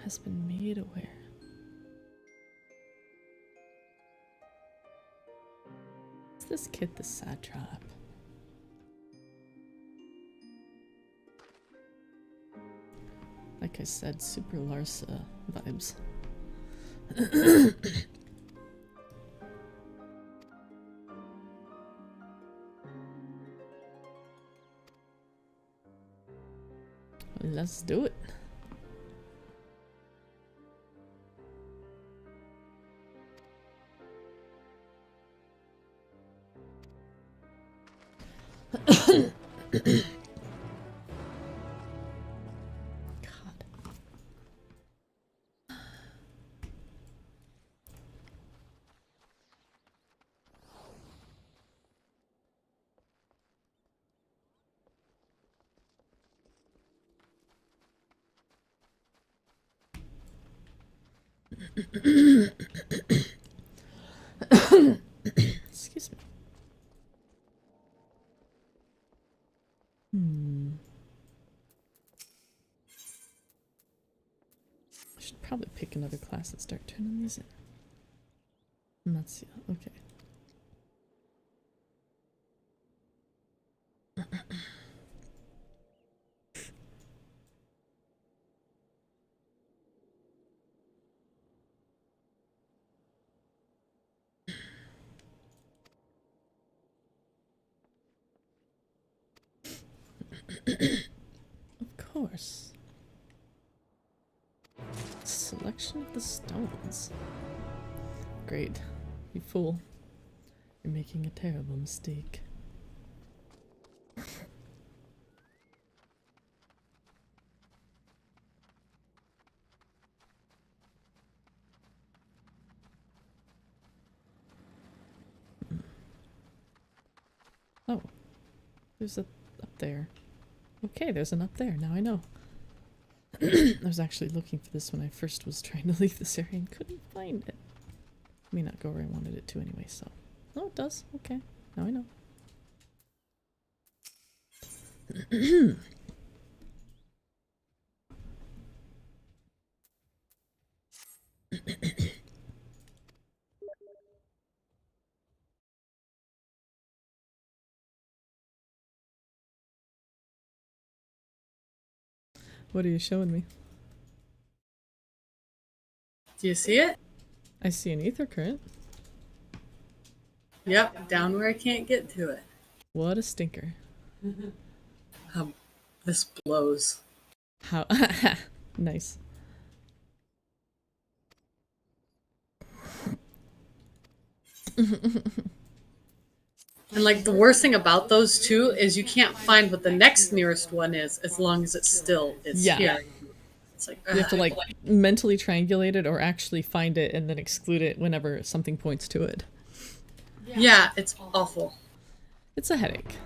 Has been made aware. Is this kid the satrap? Like I said, super Larsa vibes. Let's do it. Excuse me. I should probably pick another class and start turning these in. Let's see. Okay. Of course. Selection of the stones. Great. You fool. You're making a terrible mistake. Oh. There's a up there. Okay, there's an up there. Now I know. I was actually looking for this when I first was trying to leave this area and couldn't find it. May not go where I wanted it to anyway, so. Oh, it does. Okay. Now I know. What are you showing me?
Do you see it?
I see an ether current.
Yep, down where I can't get to it.
What a stinker.
This blows.
How? Nice.
And like the worst thing about those two is you can't find what the next nearest one is as long as it still is here. It's like,
you have to like mentally triangulate it or actually find it and then exclude it whenever something points to it.
Yeah, it's awful.
It's a headache.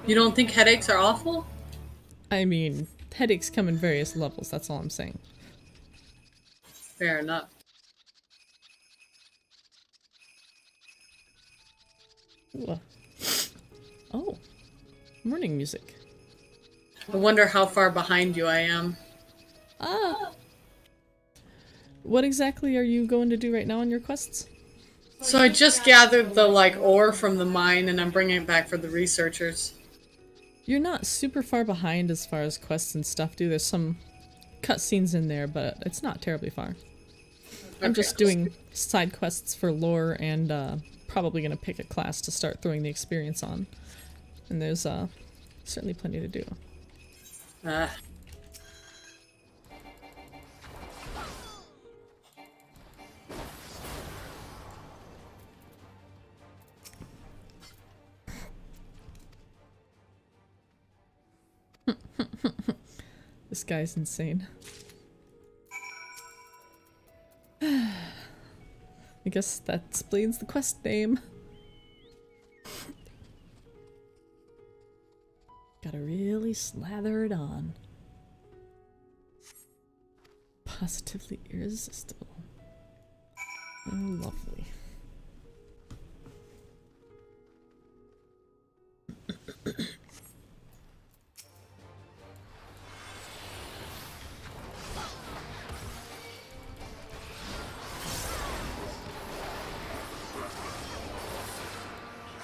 You don't think headaches are awful?
I mean, headaches come in various levels, that's all I'm saying.
Fair enough.
Ooh. Oh, morning music.
I wonder how far behind you I am.
Ah. What exactly are you going to do right now on your quests?
So I just gathered the ore from the mine and I'm bringing it back for the researchers.
You're not super far behind as far as quests and stuff, do. There's some cutscenes in there, but it's not terribly far. I'm just doing side quests for lore and probably gonna pick a class to start throwing the experience on. And there's certainly plenty to do. This guy's insane. I guess that explains the quest name. Gotta really slather it on. Positively irresistible. Oh, lovely.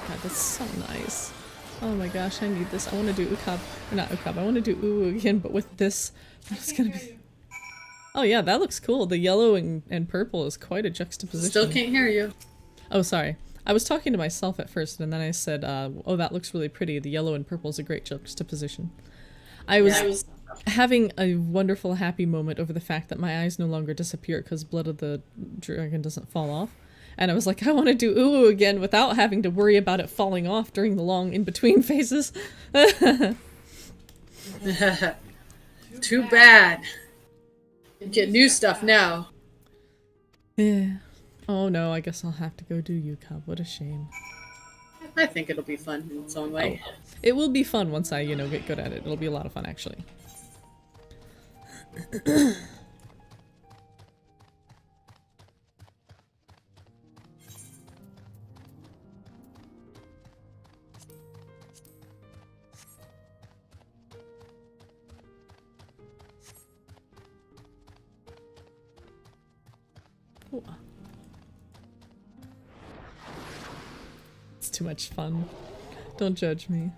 God, that's so nice. Oh my gosh, I need this. I want to do Ukab. Not Ukab, I want to do Uwu again, but with this. That's gonna be... Oh yeah, that looks cool. The yellow and purple is quite a juxtaposition.
Still can't hear you.
Oh, sorry. I was talking to myself at first, and then I said, oh, that looks really pretty. The yellow and purple is a great juxtaposition. I was having a wonderful, happy moment over the fact that my eyes no longer disappear because blood of the dragon doesn't fall off. And I was like, I want to do Uwu again without having to worry about it falling off during the long in-between phases.
Too bad. You get new stuff now.
Yeah. Oh no, I guess I'll have to go do Ukab. What a shame.
I think it'll be fun in its own way.
Oh. It will be fun once I, you know, get good at it. It'll be a lot of fun, actually. Ooh. It's too much fun. Don't judge me.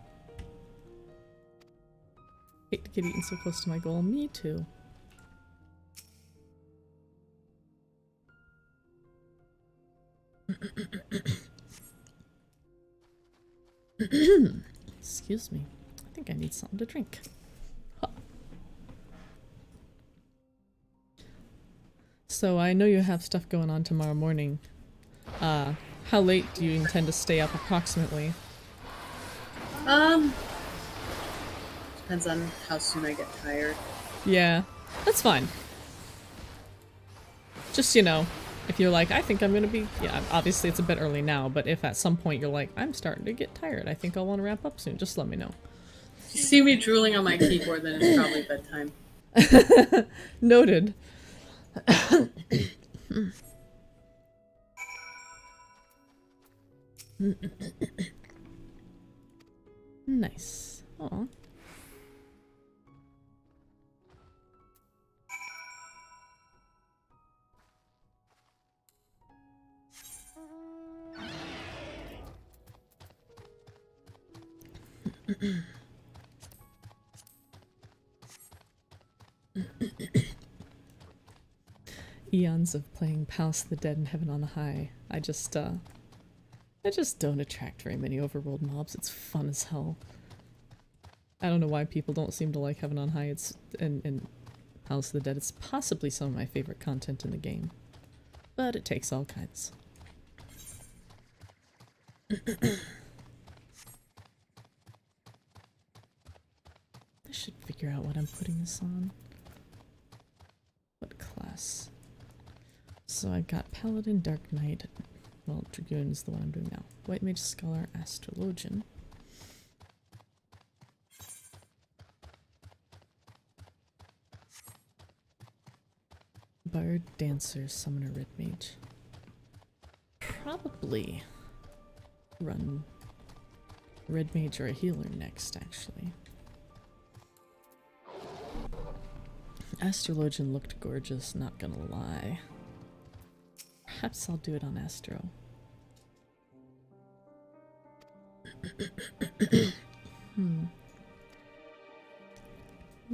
Hate to get eaten so close to my goal. Me too. Excuse me. I think I need something to drink. Huh. So I know you have stuff going on tomorrow morning. How late do you intend to stay up approximately?
Depends on how soon I get tired.
Yeah, that's fine. Just, you know, if you're like, I think I'm gonna be... Yeah, obviously it's a bit early now, but if at some point you're like, I'm starting to get tired, I think I'll want to wrap up soon, just let me know.
If you see me drooling on my keyboard, then it's probably bedtime.
Noted. Nice. Aw. Eons of playing Palace of the Dead and Heaven on the High. I just don't attract very many overworld mobs. It's fun as hell. I don't know why people don't seem to like Heaven on High. It's and Palace of the Dead. It's possibly some of my favorite content in the game. But it takes all kinds. I should figure out what I'm putting this on. What class? So I've got Paladin, Dark Knight. Well, Dragoon is the one I'm doing now. White Mage, Scholar, Astrologian. Bard, Dancer, Summoner, Red Mage. Probably run Red Mage or a Healer next, actually. Astrologian looked gorgeous, not gonna lie. Perhaps I'll do it on Astro.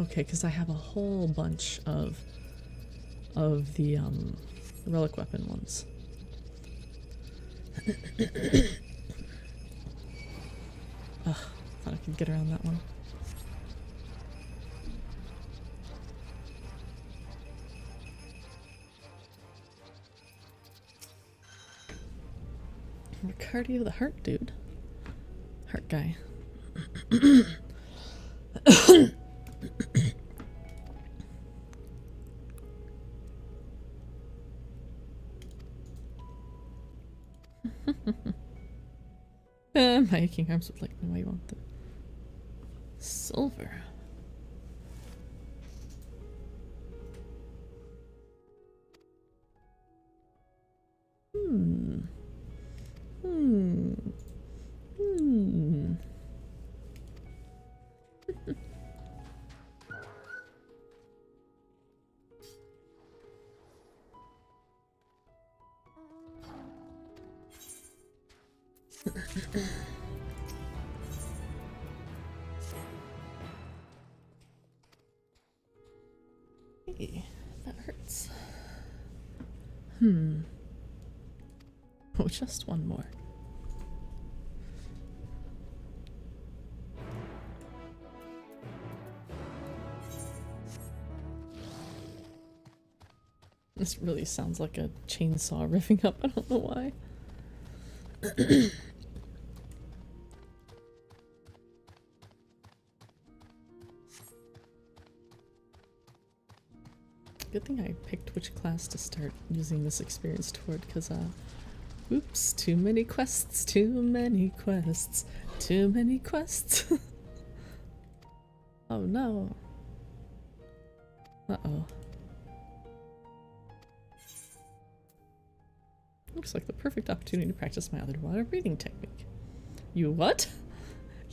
Okay, because I have a whole bunch of the relic weapon ones. Ugh, thought I could get around that one. Cardio the heart dude. Heart guy. My aching arms would like me why you want the silver. Hmm. Hey, that hurts. Oh, just one more. This really sounds like a chainsaw riffing up. I don't know why. Good thing I picked which class to start using this experience toward, because, oops, too many quests, too many quests, too many quests. Oh no. Uh-oh. Looks like the perfect opportunity to practice my underwater breathing technique. You what?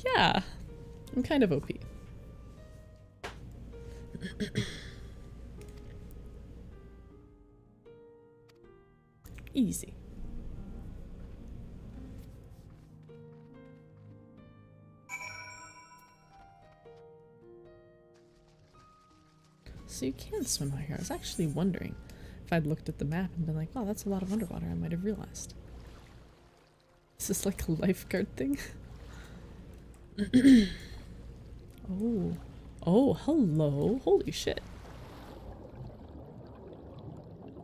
Yeah, I'm kind of OP. Easy. So you can swim out here. I was actually wondering if I'd looked at the map and been like, oh, that's a lot of underwater, I might have realized. Is this like a lifeguard thing? Oh. Oh, hello. Holy shit.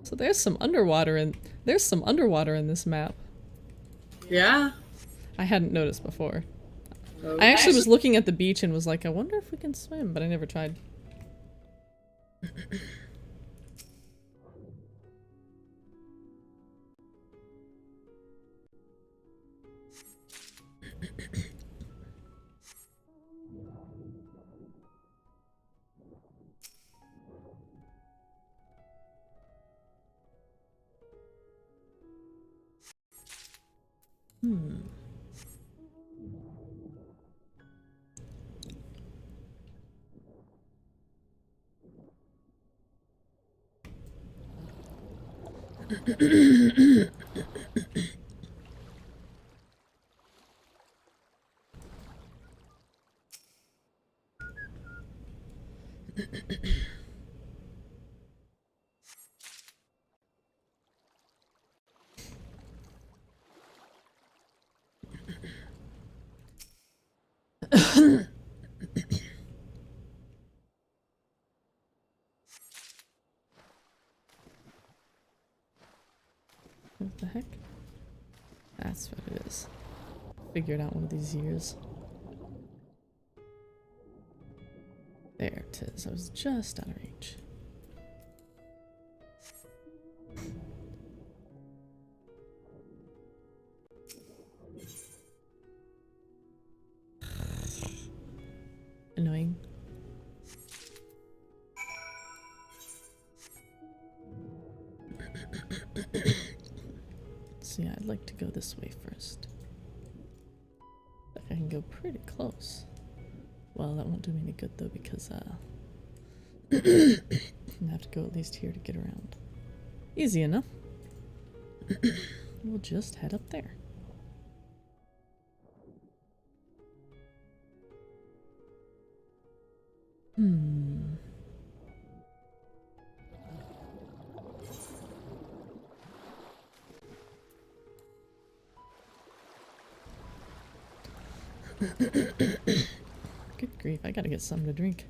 So there's some underwater in this map.
Yeah.
I hadn't noticed before.
Okay.
I actually was looking at the beach and was like, I wonder if we can swim, but I never tried. What the heck? That's what it is. Figured out one of these years. There it is. I was just out of reach. Annoying. So yeah, I'd like to go this way first. I can go pretty close. Well, that won't do me any good though, because I'm gonna have to go at least here to get around. Easy enough. We'll just head up there. Hmm. Good grief, I gotta get something to drink.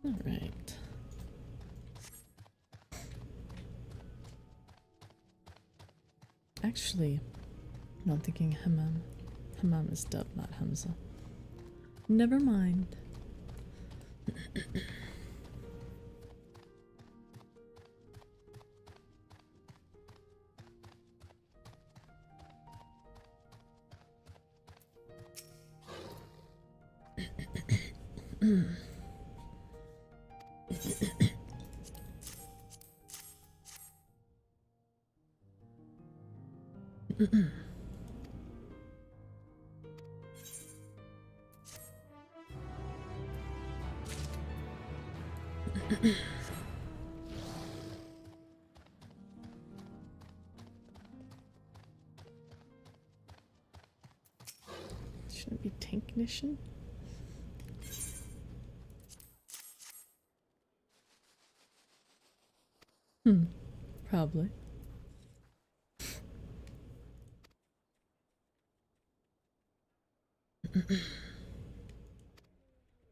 All right. Actually, no, I'm thinking Hammam. Hammam is Dub, not Hamza. Never mind. Shouldn't be tanknician. Probably.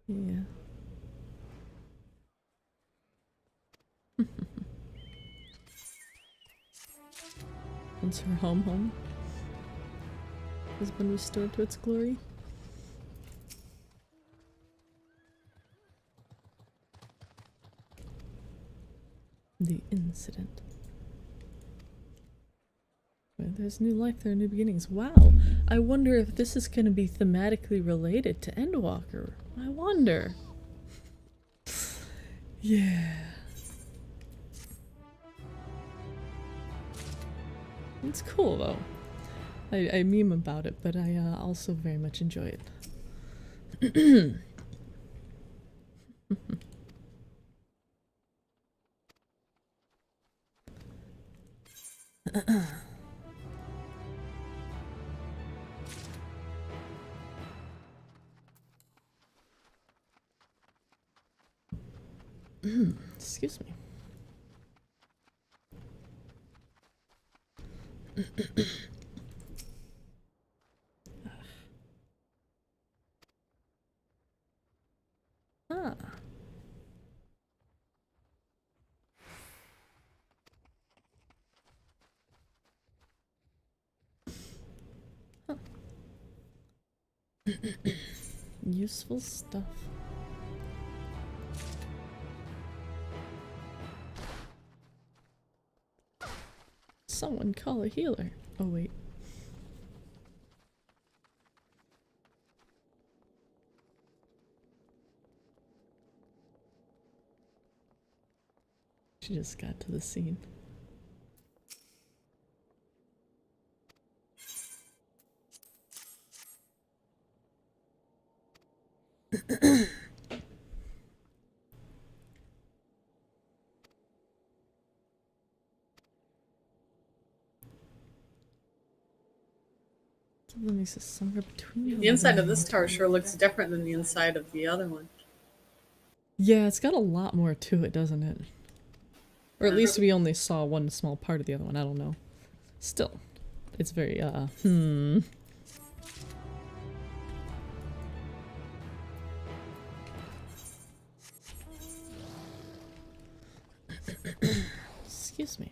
Yeah. Once her home has been restored to its glory. The incident. Where there's new life, there are new beginnings. Wow! I wonder if this is going to be thematically related to Endwalker. I wonder. Yeah. It's cool though. I meme about it, but I also very much enjoy it. Excuse me. Ah. Huh. Useful stuff. Someone call a healer. Oh wait. She just got to the scene. That makes it somewhere between.
The inside of this tower sure looks different than the inside of the other one.
Yeah, it's got a lot more to it, doesn't it? Or at least we only saw one small part of the other one, I don't know. Still, it's very, Excuse me.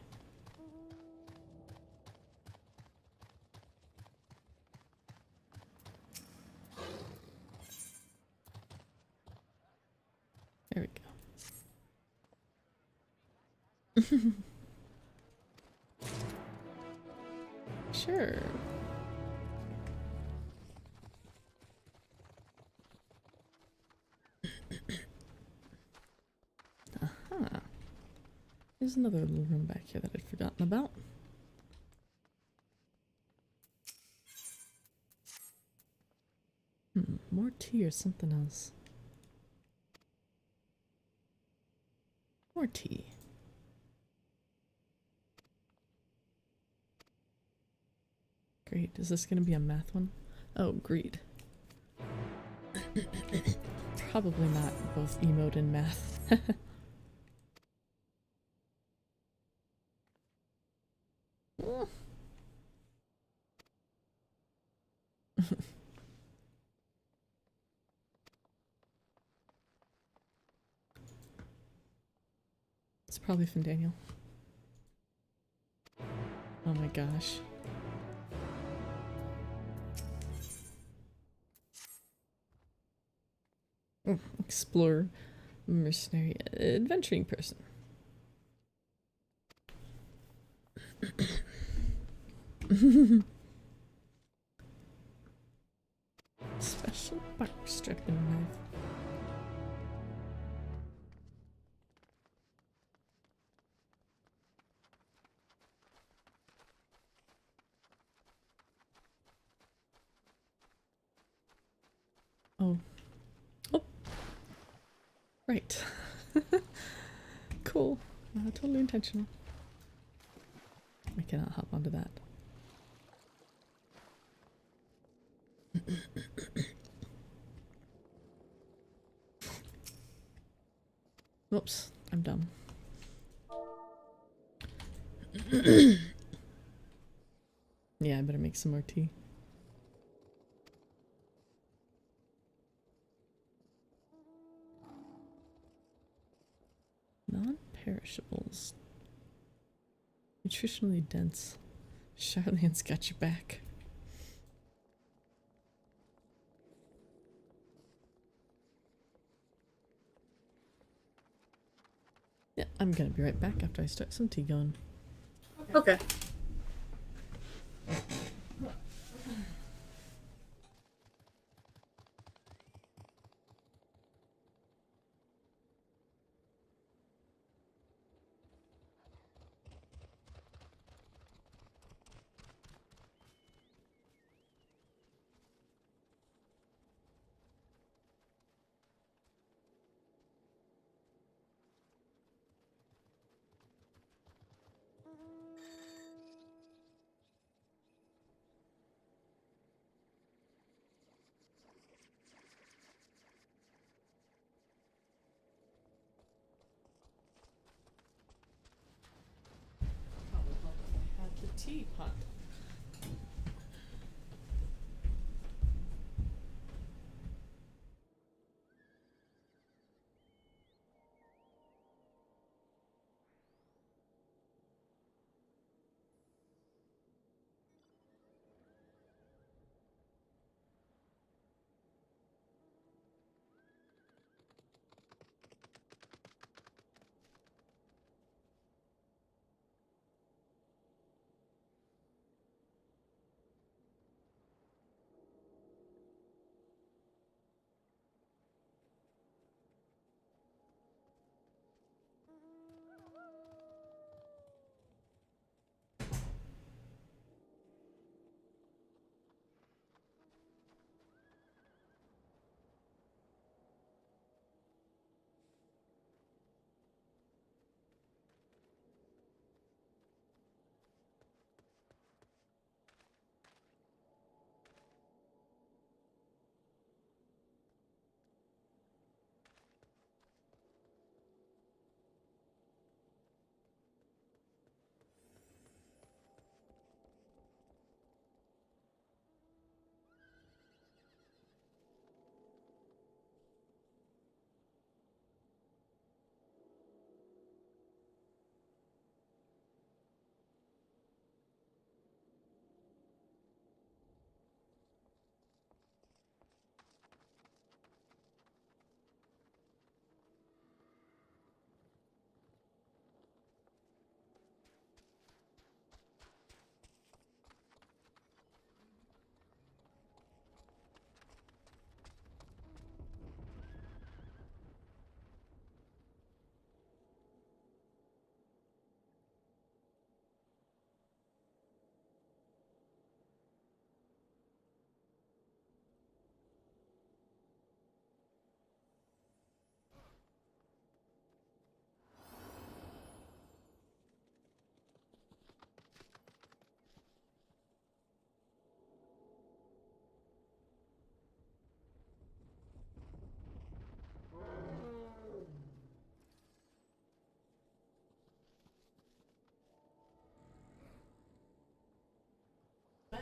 There we go. Sure. Aha. There's another little room back here that I'd forgotten about. More tea or something else. More tea. Great. Is this going to be a math one? Oh, greed. Probably not both emote and math. It's probably from Daniel. Oh my gosh. Explorer, mercenary, adventuring person. Special bark stripping knife. Oh. Oh. Right. Cool. Totally intentional. I cannot hop onto that. Whoops, I'm dumb. Yeah, I better make some more tea. Non-perishables. Nutritionally dense. Charlene's got your back. Yeah, I'm gonna be right back after I start some tea going.
Okay.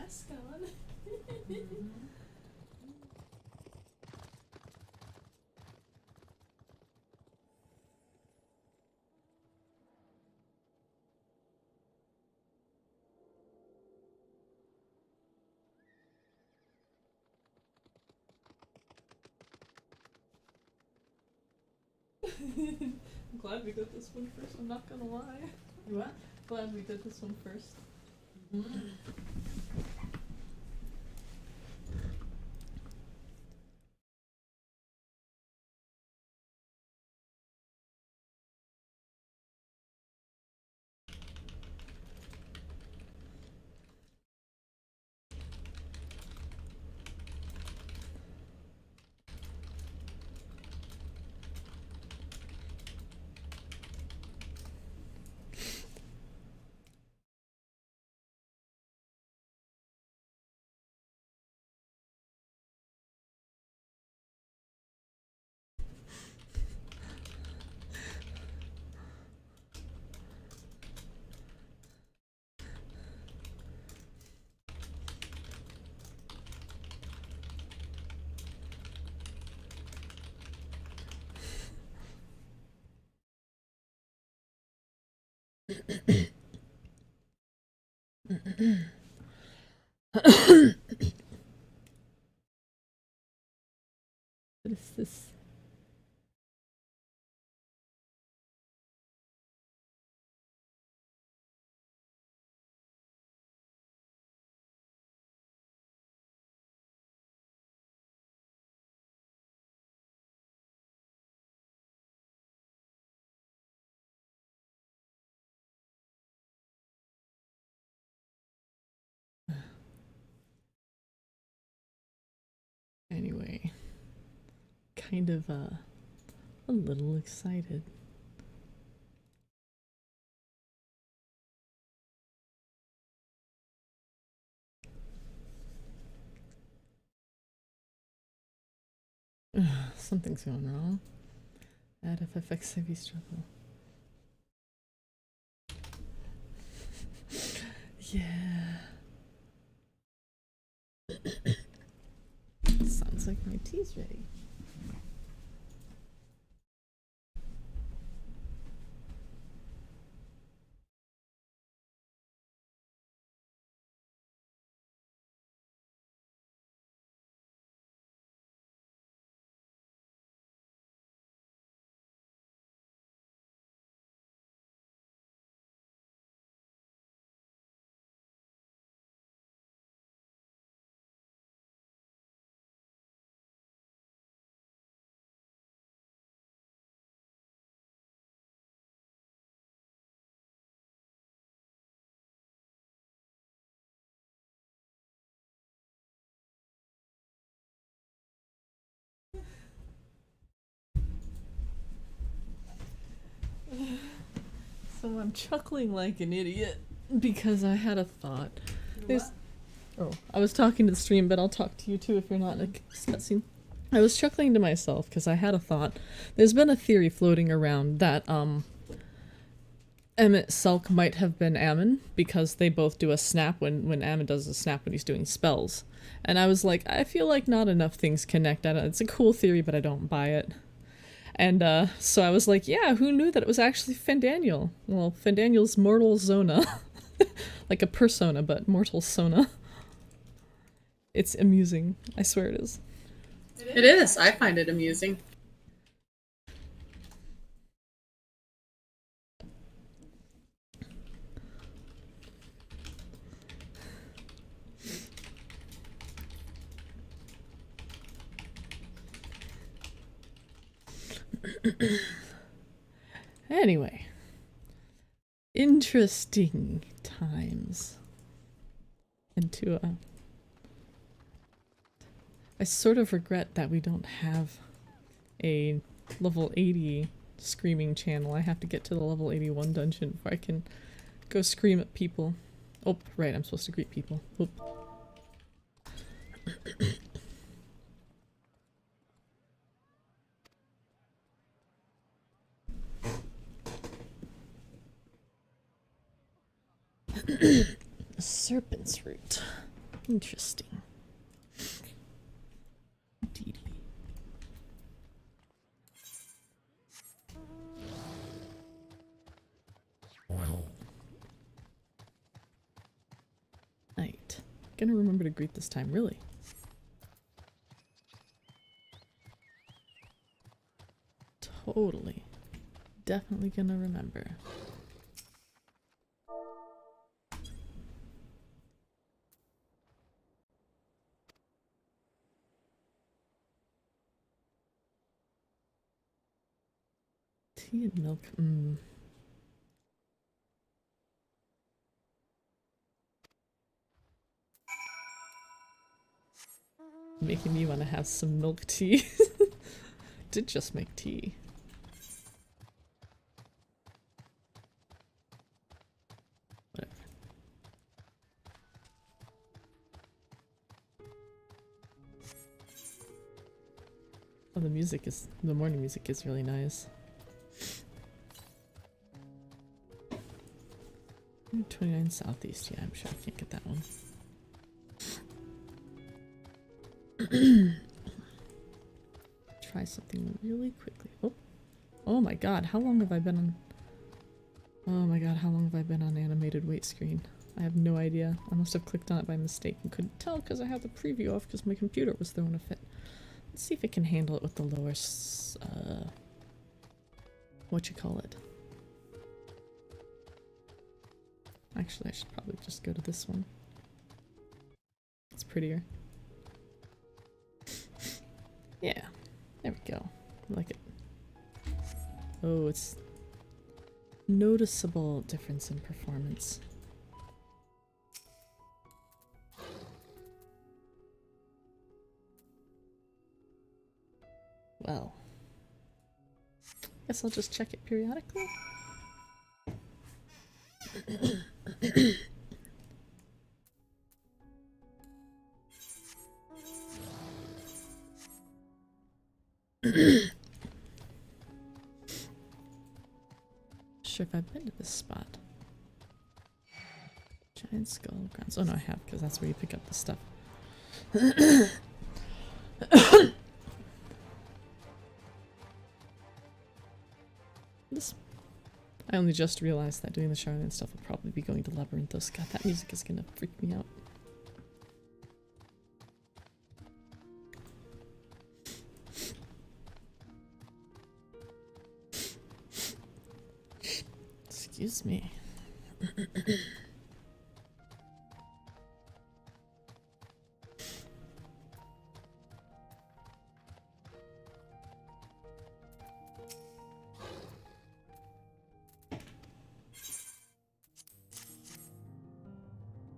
mask on. I'm glad we did this one first, I'm not gonna lie. You what? Glad we did this one first. What is this? Anyway, kind of a little excited. Something's going wrong. Add FFX heavy struggle. Yeah. Sounds like my tea's ready. So I'm chuckling like an idiot because I had a thought. I was talking to the stream, but I'll talk to you too if you're not in a cutscene. I was chuckling to myself because I had a thought. There's been a theory floating around that Emmett Sulk might have been Ammon because they both do a snap when Ammon does a snap when he's doing spells. And I was like, I feel like not enough things connect. It's a cool theory, but I don't buy it. And so I was like, yeah, who knew that it was actually Fandaniel? Well, Fandaniel's mortal Zona. Like a persona, but mortal Sona. It's amusing. I swear it is.
It is. I find it amusing.
Anyway. Interesting times. And I sort of regret that we don't have a level 80 screaming channel. I have to get to the level 81 dungeon before I can go scream at people. Oh, right, I'm supposed to greet people. Oop. Serpent's root. Interesting. Indeed. Right. Gonna remember to greet this time, really. Totally. Definitely gonna remember. Tea and milk. Making me want to have some milk tea. Did just make tea. Whatever. Oh, the morning music is really nice. 29 Southeast, yeah, I'm sure I can't get that one. Try something really quickly. Oh my god, how long have I been on... Oh my god, how long have I been on animated wait screen? I have no idea. I must have clicked on it by mistake and couldn't tell because I had the preview off because my computer was throwing a fit. Let's see if it can handle it with the lower... what you call it? Actually, I should probably just go to this one. It's prettier. Yeah, there we go. I like it. Oh, it's noticeable difference in performance. Well, guess I'll just check it periodically. Sure if I've been to this spot. Giant skull grounds. Oh no, I have, because that's where you pick up the stuff. I only just realized that doing the Charlene stuff will probably be going to Labyrinthos. God, that music is gonna freak me out. Excuse me.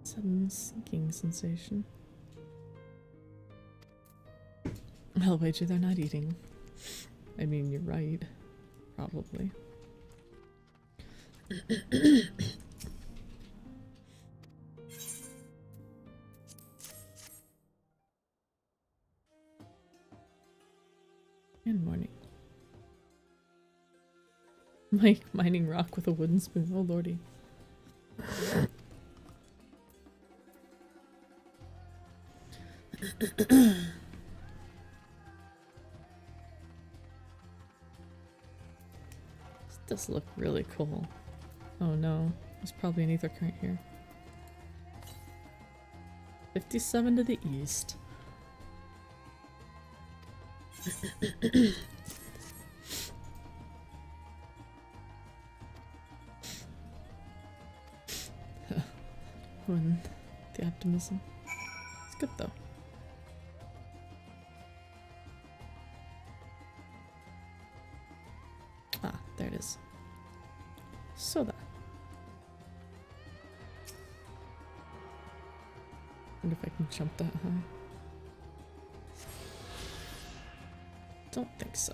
Sudden sinking sensation. I'll wager they're not eating. I mean, you're right. Probably. Good morning. Mike mining rock with a wooden spoon. Oh lordy. This does look really cool. Oh no, there's probably an ether current here. 57 to the east. When the optimism. It's good though. Ah, there it is. Soda. Wonder if I can jump that high. Don't think so.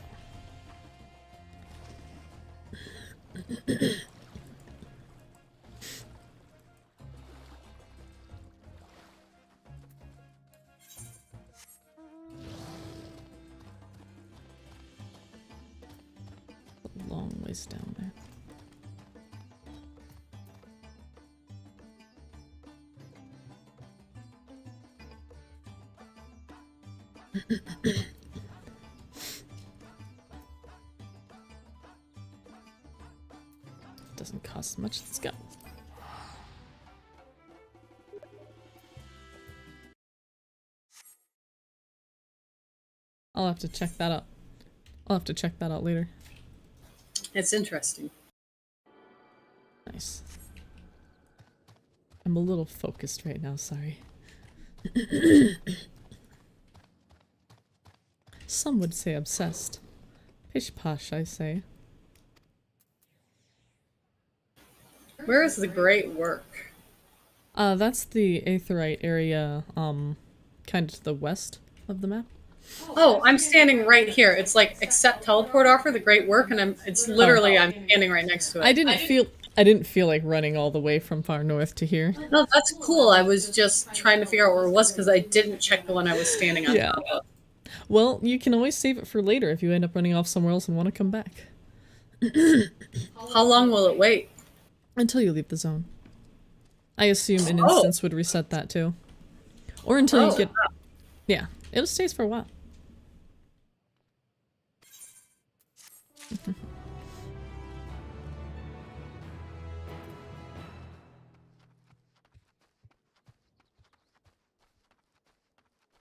A long ways down there.
Doesn't cost much. Let's go. I'll have to check that out. I'll have to check that out later.
It's interesting.
Nice. I'm a little focused right now, sorry. Some would say obsessed. Pish posh, I say.
Where is the great work?
That's the Aetheryte area, kind of to the west of the map.
Oh, I'm standing right here. It's like accept teleport offer, the great work, and it's literally I'm standing right next to it.
I didn't feel like running all the way from far north to here.
No, that's cool. I was just trying to figure out where it was because I didn't check the one I was standing on top of.
Well, you can always save it for later if you end up running off somewhere else and want to come back.
How long will it wait?
Until you leave the zone. I assume an instance would reset that too. Or until you get... Yeah, it stays for a while.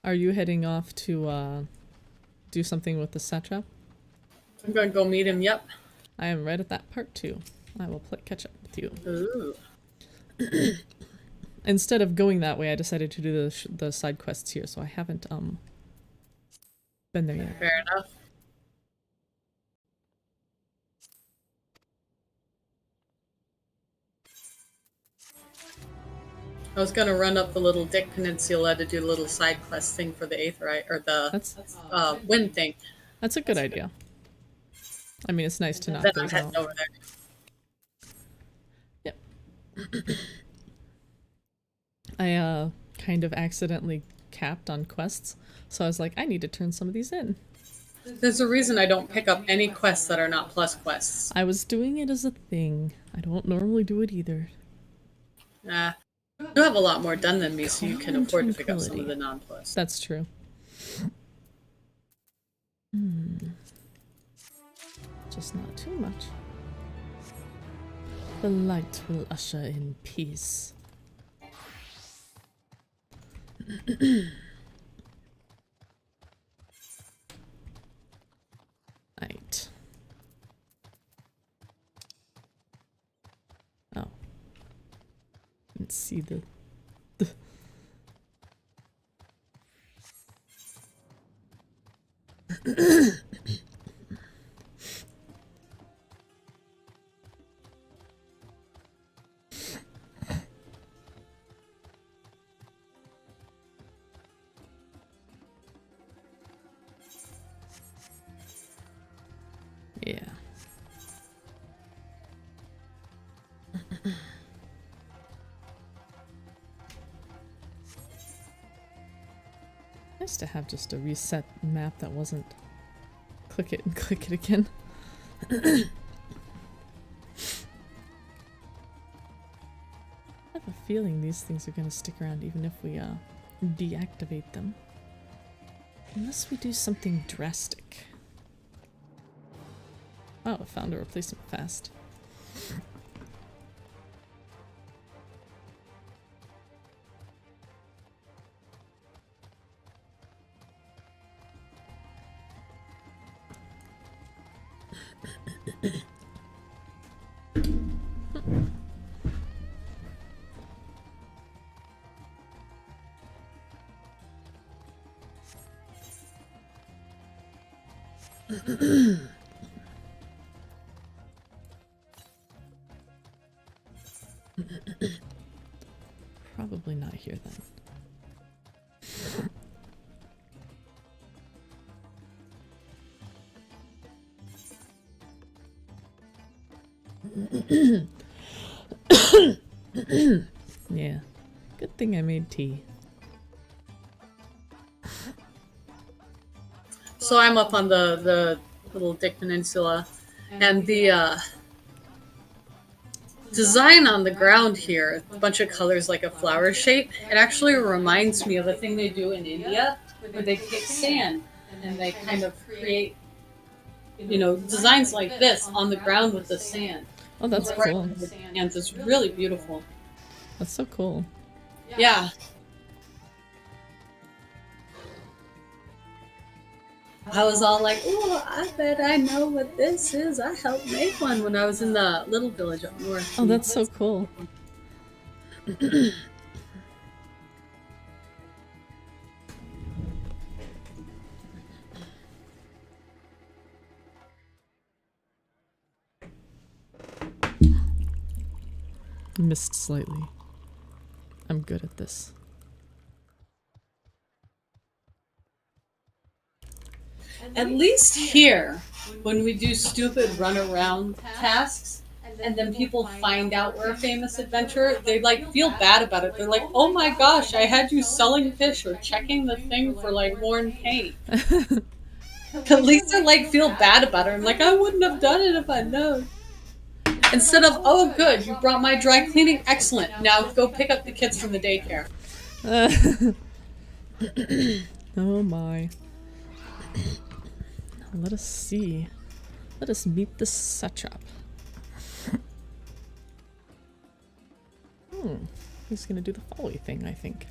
Are you heading off to do something with the satrap?
I'm gonna go meet him, yep.
I am right at that part too. I will catch up with you.
Ooh.
Instead of going that way, I decided to do the side quests here, so I haven't been there yet.
Fair enough. I was gonna run up the little Dick Peninsula to do the little side quest thing for the Aetheryte, or the wind thing.
That's a good idea. I mean, it's nice to knock
Then I'm
those
heading
out.
over there.
Yep. I kind of accidentally capped on quests, so I was like, I need to turn some of these in.
There's a reason I don't pick up any quests that are not plus quests.
I was doing it as a thing. I don't normally do it either.
You have a lot more done than me, so you can afford to pick up some of the non-plus.
That's true. Just not too much. The light will usher in peace. Right. Oh. Let's see the yeah. Nice to have just a reset map that wasn't click it and click it again. I have a feeling these things are going to stick around even if we deactivate them. Unless we do something drastic. Oh, I found a replacement fast. Probably not here then. Yeah. Good thing I made tea.
So I'm up on the little Dick Peninsula, and the design on the ground here, a bunch of colors like a flower shape, it actually reminds me of a thing they do in India where they take sand and they kind of create, you know, designs like this on the ground with the sand.
Oh, that's cool.
And it's really beautiful.
That's so cool.
Yeah. I was all like, oh, I bet I know what this is. I helped make one when I was in the little village up north.
Oh, that's so cool. Missed slightly. I'm good at this.
At least here, when we do stupid runaround tasks, and then people find out we're a famous adventurer, they like feel bad about it. They're like, oh my gosh, I had you selling fish or checking the thing for like worn paint. At least they like feel bad about it. I'm like, I wouldn't have done it if I'd known. Instead of, oh good, you brought my dry cleaning, excellent. Now go pick up the kids from the daycare.
Oh my. Now let us see. Let us meet the satrap. He's gonna do the folly thing, I think.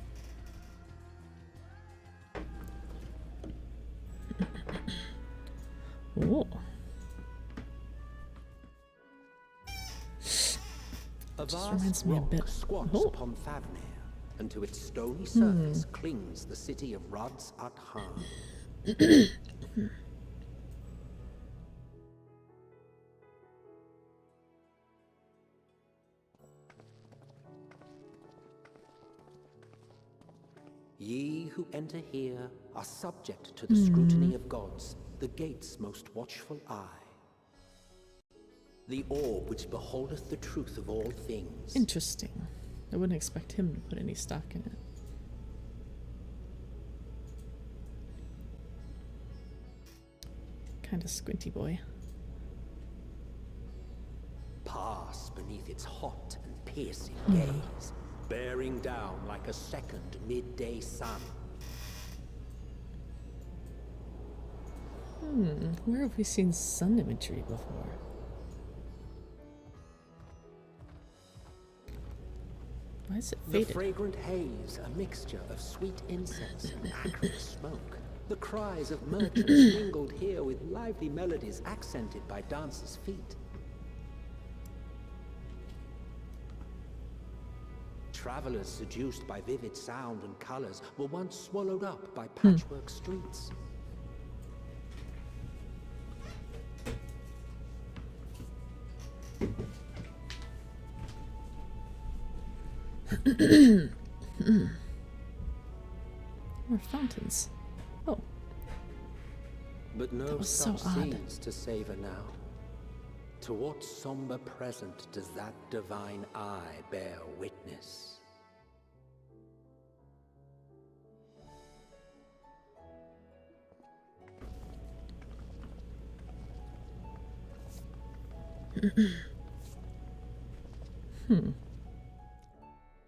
Whoa.
A
Just
vast
reminds me a
rock
bit.
squats
Oh.
upon Favnir, and to its stony surface clings the city of Rods at Han. Ye who enter here are subject to the scrutiny of gods, the gate's most watchful eye. The orb which beholdeth the truth of all things.
Interesting. I wouldn't expect him to put any stock in it. Kinda squinty boy.
Pass beneath its hot and piercing gaze, bearing down like a second midday sun.
Where have we seen sun imagery before? Why is it faded?
The fragrant haze, a mixture of sweet incense and acrid smoke. The cries of merchants mingled here with lively melodies accented by dancers' feet. Travelers seduced by vivid sound and colors were once swallowed up by patchwork streets.
More fountains. Oh.
But no
That was so
such
odd.
scenes to savor now. To what somber present does that divine eye bear witness?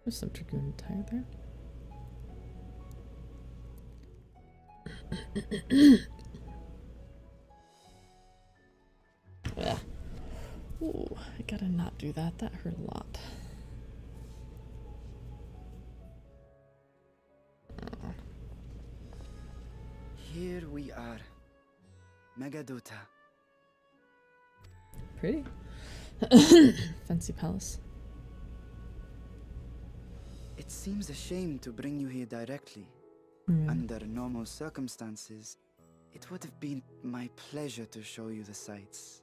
There's some Dragoon attire there. Ugh. Ooh, I gotta not do that. That hurt a lot.
Here we are. Megadota.
Pretty. Fancy palace.
It seems a shame to bring you here directly.
Yeah.
Under normal circumstances, it would have been my pleasure to show you the sights.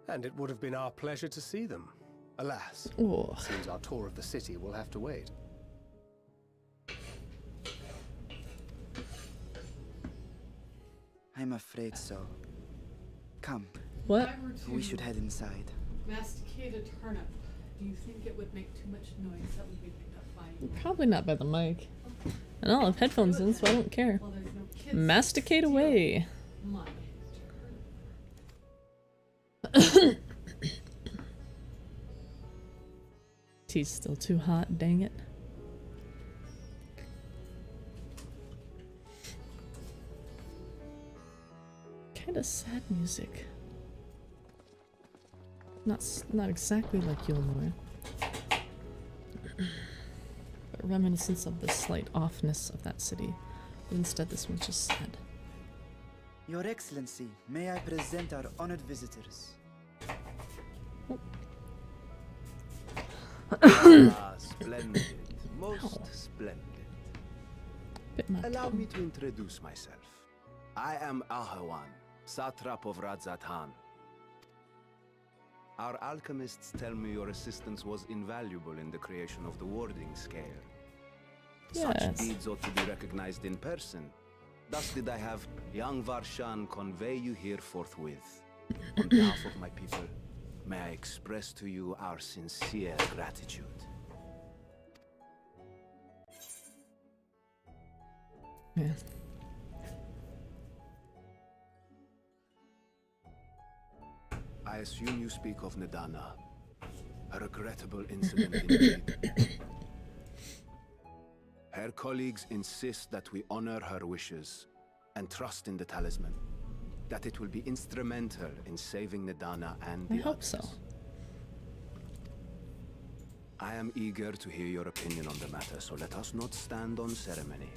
And it would have been our pleasure to see them. Alas,
Oh.
seems our tour of the city will have to wait.
I'm afraid so. Come.
What?
We should head inside.
Masticate a turnip. Do you think it would make too much noise that would be picked up by you?
Probably not by the mic. And I'll have headphones in, so I don't care.
Well, there's no kids.
Masticate away.
My
Tea's still too hot, dang it.
kind of sad music. Not exactly like Yulmore. But reminiscence of the slight offness of that city. But instead this one's just sad.
Your Excellency, may I present our honored visitors?
Splendid. Most splendid. Allow me to introduce myself. I am Ahawan, Satrap of Radzatan. Our alchemists tell me your assistance was invaluable in the creation of the warding scale. Such deeds ought to be recognized in person. Thus did I have young Varshan convey you here forthwith. On behalf of my people, may I express to you our sincere gratitude.
Yeah.
I assume you speak of Nidana. A regrettable incident indeed. Her colleagues insist that we honor her wishes and trust in the talisman. That it will be instrumental in saving Nidana and the
I hope
others.
so.
I am eager to hear your opinion on the matter, so let us not stand on ceremony.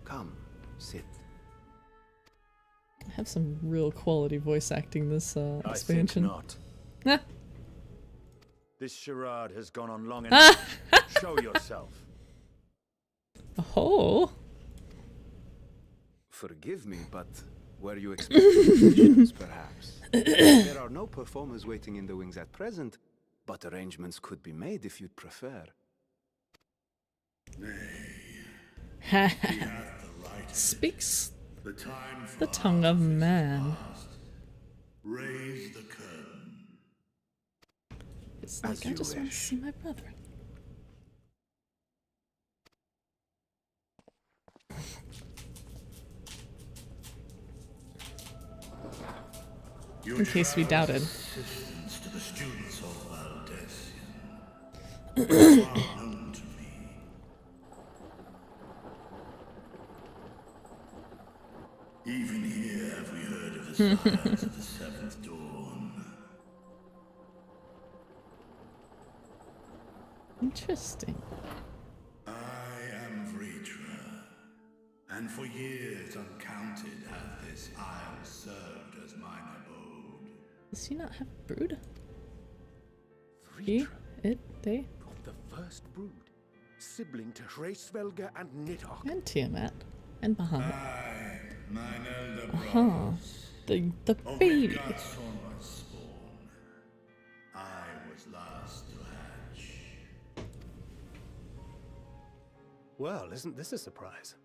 Come, sit.
I have some real quality voice acting this expansion.
I think not. This charade has gone on long enough. Show yourself.
Oh.
Forgive me, but were you expecting musicians, perhaps? There are no performers waiting in the wings at present, but arrangements could be made if you'd prefer.
Speaks the tongue of man.
Raise the curtain.
It's like, I just want to see my brother. In case we doubted.
Assistance to the students of Valdesian. You are known to me. Even here have we heard of the sires of the Seventh Dawn.
Interesting.
I am Vritra, and for years uncounted hath this isle served as mine abode.
Does he not have a brood? He? It? They?
Of the first brood, sibling to Hraesvelga and Nidhogg.
And Tiamat. And Bahamut.
Mine elder brothers.
The baby.
Saw my spawn. I was last to hatch.
Well, isn't this a surprise?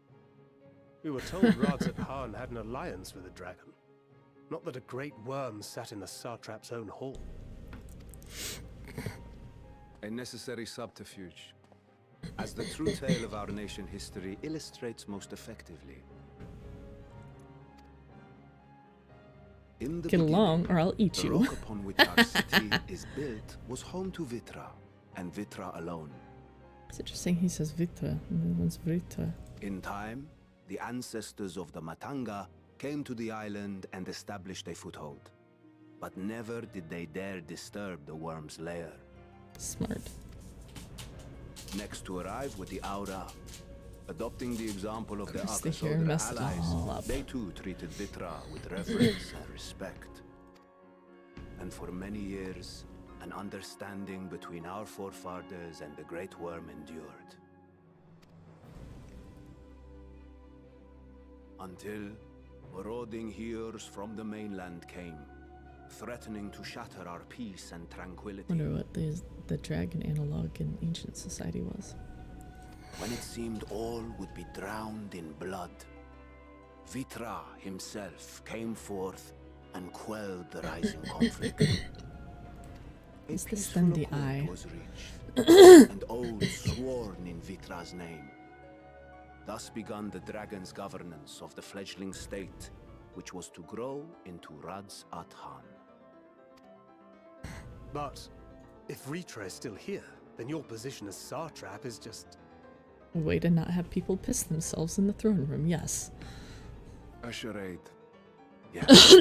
We were told Radzatan had an alliance with the dragon. Not that a great worm sat in the satrap's own hall.
A necessary subterfuge, as the true tale of our nation history illustrates most effectively. In the
Get along, or I'll eat
the
you.
rock upon which our city is built was home to Vitra, and Vitra alone.
It's interesting he says Vitra, and the other one's Vritra.
In time, the ancestors of the Matanga came to the island and established a foothold. But never did they dare disturb the worm's lair.
Smart.
Next to arrive with the Aura, adopting the example of their
Of course they hear
Akasodra
messed it
allies,
all up.
they too treated Vitra with reverence and respect. And for many years, an understanding between our forefathers and the Great Worm endured. Until marauding heroes from the mainland came, threatening to shatter our peace and tranquility.
Wonder what the dragon analog in ancient society was.
When it seemed all would be drowned in blood, Vitra himself came forth and quelled the rising conflict.
Is this then the eye?
Was reached, and oaths sworn in Vitra's name. Thus began the dragon's governance of the fledgling state, which was to grow into Radzatan.
But if Vritra is still here, then your position as satrap is just...
A way to not have people piss themselves in the throne room, yes.
A charade. Yes.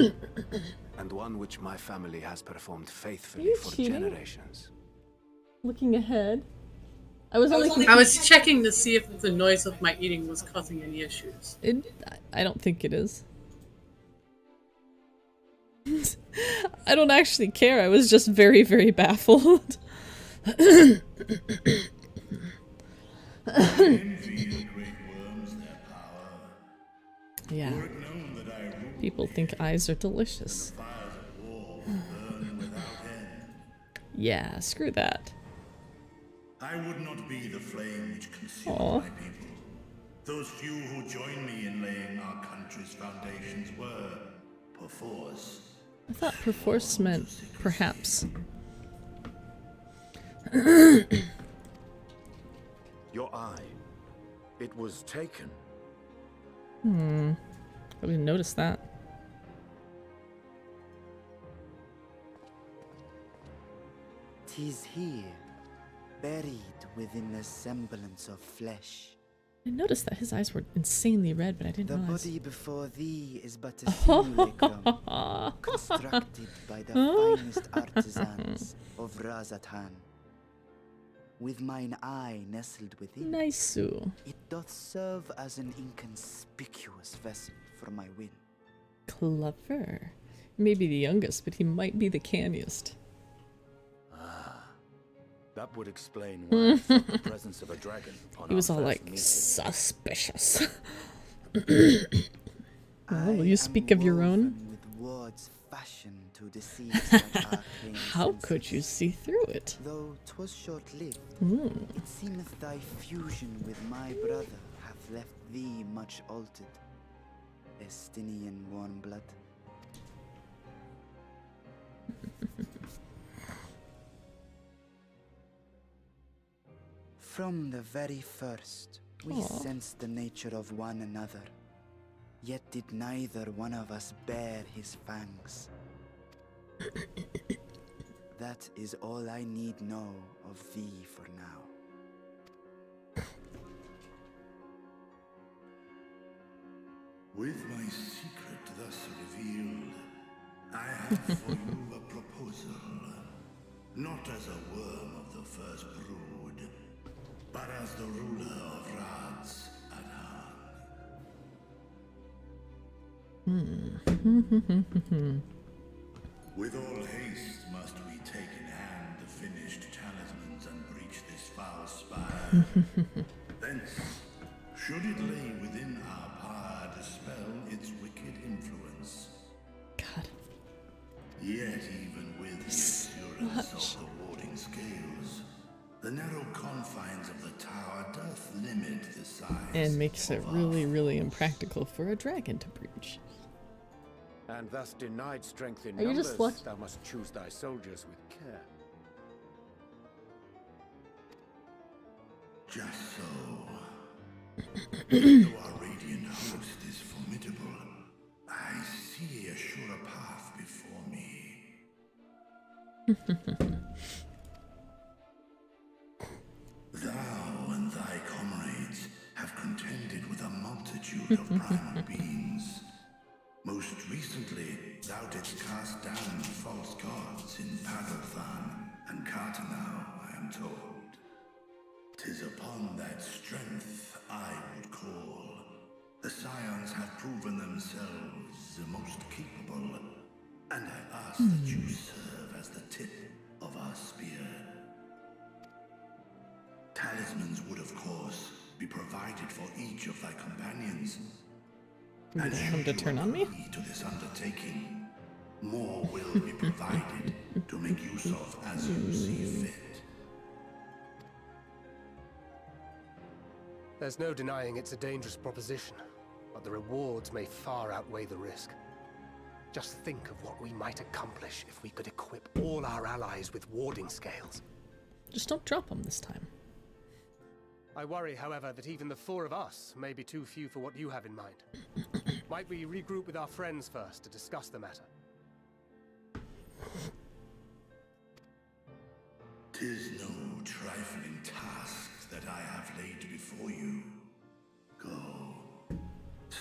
And one which my family has performed faithfully for
cheating?
generations.
Looking ahead. I was
checking to see if the noise of my eating was causing any issues.
I don't think it is. I don't actually care. I was just very, very baffled. Yeah. People think eyes are delicious. Yeah, screw that.
I would not be the flame which consumed my people. Those few who joined me in laying our country's foundations were, perforce.
I thought perforce meant perhaps.
Your eye. It was taken.
I didn't notice that.
"'Tis here, buried within a semblance of flesh.
I noticed that his eyes were insanely red, but I didn't
The
realize.
body before thee is but a simulacrum, constructed by the finest artisans of Razatan. With mine eye nestled within,
Nice-oo.
it doth serve as an inconspicuous vessel for my wind."
Clever. He may be the youngest, but he might be the canniest.
That would explain why I felt the presence of a dragon on
He was
our
all
first
like,
meeting.
suspicious. Oh, will you speak of your own?
With words fashioned to deceive such arcane
How could you see through it?
Though 'twas short-lived,
Mm.
it seemeth thy fusion with my brother hath left thee much altered. Estinian warm blood. From the very first, we
Aw.
sensed the nature of one another. Yet did neither one of us bare his fangs. That is all I need know of thee for now.
With my secret thus revealed, I have for you a proposal. Not as a worm of the first brood, but as the ruler of Radz at hand. With all haste must we take in hand the finished talismans and breach this foul spire. Thence, should it lay within our power, dispel its wicked influence.
God.
Yet even with the assurance of the warding scales, the narrow confines of the tower doth limit the size.
And makes it really, really impractical for a dragon to breach.
And thus denied strength in
Are you
numbers,
just lucky?
thou must choose thy soldiers with care.
Just so. Though our radiant host is formidable, I see a surer path before me. Thou and thy comrades have contended with a multitude of primal beings. Most recently, thou didst cast down false gods in Padothan and Cartanau, I am told. 'Tis upon that strength I would call. The Scions have proven themselves the most capable, and I ask that you serve as the tip of our spear. Talismans would, of course, be provided for each of thy companions.
You want him to turn on me?
To this undertaking, more will be provided to make use of as you see fit.
There's no denying it's a dangerous proposition, but the rewards may far outweigh the risk. Just think of what we might accomplish if we could equip all our allies with warding scales.
Just don't drop them this time.
I worry, however, that even the four of us may be too few for what you have in mind. Might we regroup with our friends first to discuss the matter?
'Tis no trifling task that I have laid before you. Go,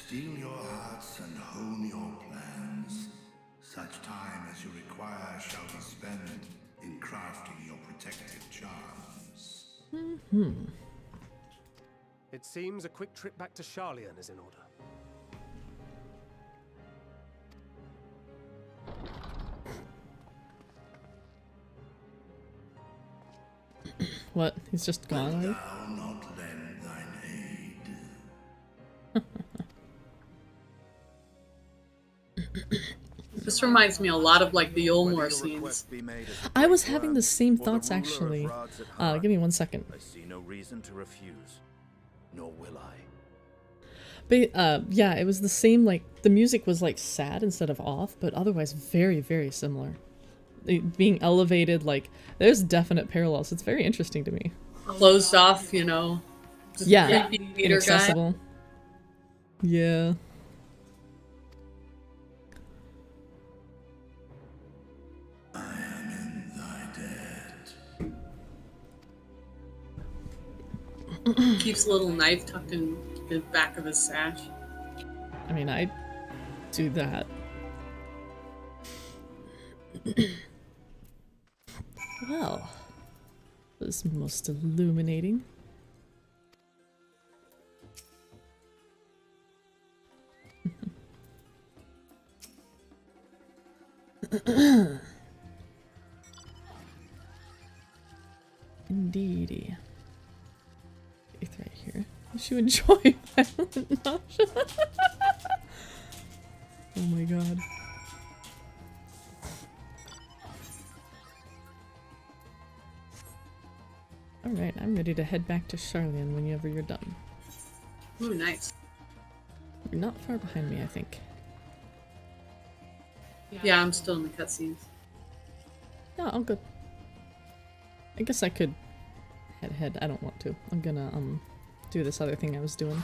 Steel your hearts and hone your plans. Such time as you require shall be spent in crafting your protective charms.
It seems a quick trip back to Charlian is in order.
What? He's just gone already?
Thou not lend thine aid.
This reminds me a lot of like the Yulmore scenes.
I was having the same thoughts actually. Give me 1 second.
I see no reason to refuse, nor will I.
But yeah, it was the same, like, the music was like sad instead of off, but otherwise very, very similar. Being elevated, like, there's definite parallels. It's very interesting to me.
Closed off, you know.
Yeah,
Meter
inaccessible.
guy.
Yeah.
Keeps a little knife tucked in the back of his sash.
I mean, I do that. Well, it was most illuminating. Indeedy. It's right here. Did you enjoy violent nausea? Oh my god. Alright, I'm ready to head back to Charlian whenever you're done.
Ooh, nice.
You're not far behind me, I think.
Yeah, I'm still in the cutscenes.
Yeah, I'm good. I guess I could head ahead. I don't want to. I'm gonna, do this other thing I was doing.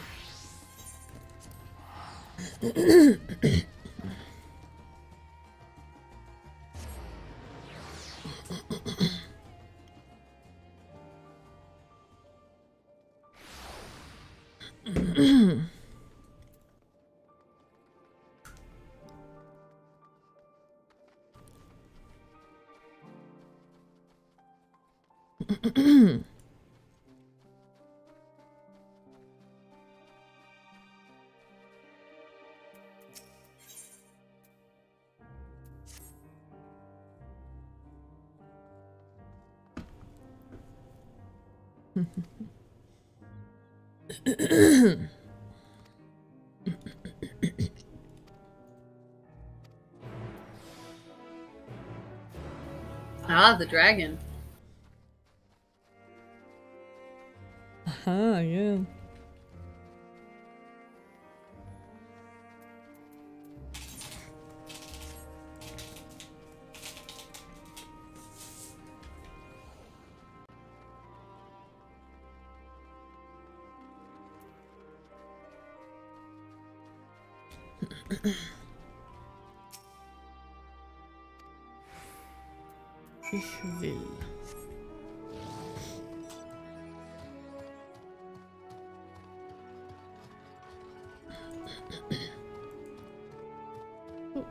Ah, the dragon.
Aha, yeah. Ich will. Oh.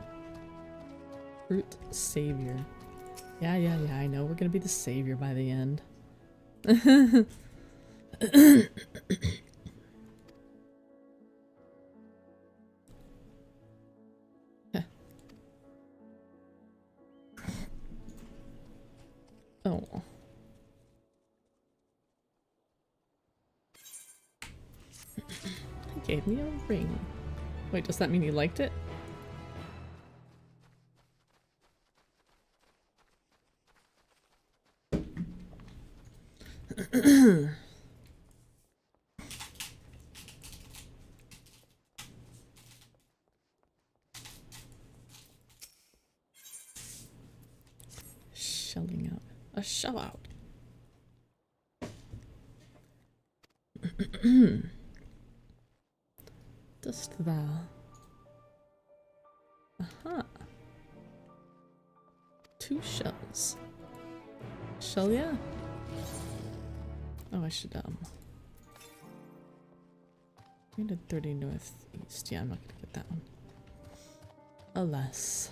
Fruit savior. Yeah, I know. We're gonna be the savior by the end. Oh. He gave me a ring. Wait, does that mean he liked it? Shelling out. A shell out. Dost thou? Aha. 2 shells. Shell, yeah. Oh, I should, 330 northeast. Yeah, I'm not gonna get that one. Alas.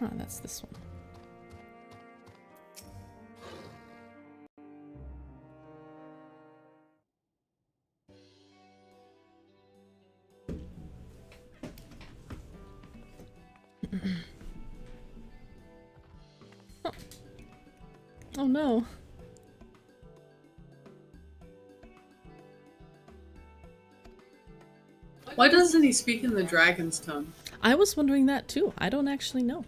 Ah, that's this one. Oh. Oh no.
Why doesn't he speak in the dragon's tongue?
I was wondering that too. I don't actually know.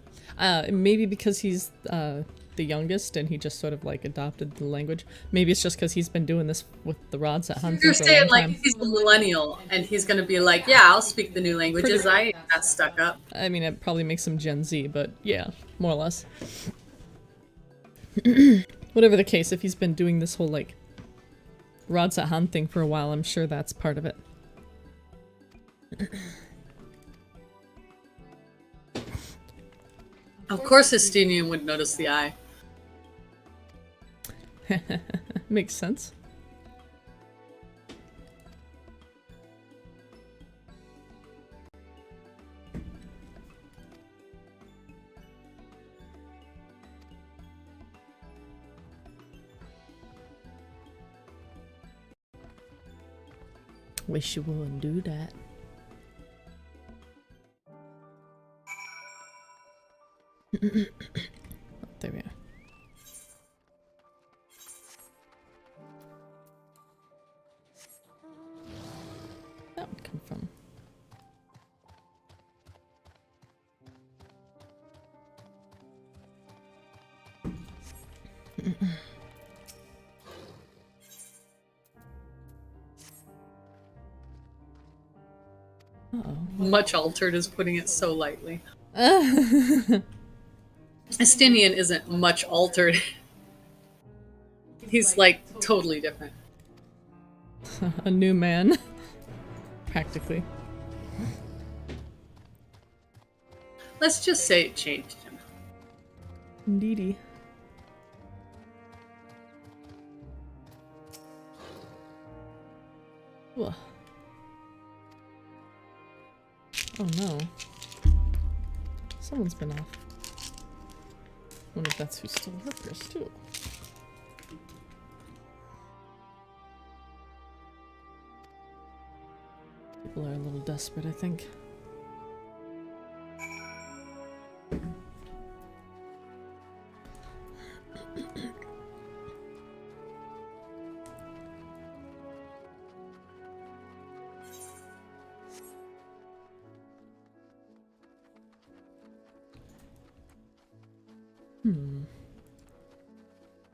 Maybe because he's the youngest and he just sort of like adopted the language. Maybe it's just because he's been doing this with the rods at Hunting
You're
for a long
saying like
time.
he's a millennial and he's going to be like, yeah, I'll speak the new languages. I ain't that stuck up.
I mean, it probably makes him Gen Z, but yeah, more or less. Whatever the case, if he's been doing this whole like rods at Han thing for a while, I'm sure that's part of it.
Of course Estinian would notice the eye.
Makes sense. Wish you wouldn't do that. Oh, there we are. That would come from. Uh-oh.
Much altered is putting it so lightly. Estinian isn't much altered. He's like totally different.
A new man. Practically.
Let's just say it changed him.
Indeedy. Whoa. Oh no. Someone's been off. Wonder if that's who stole workers too. People are a little desperate, I think.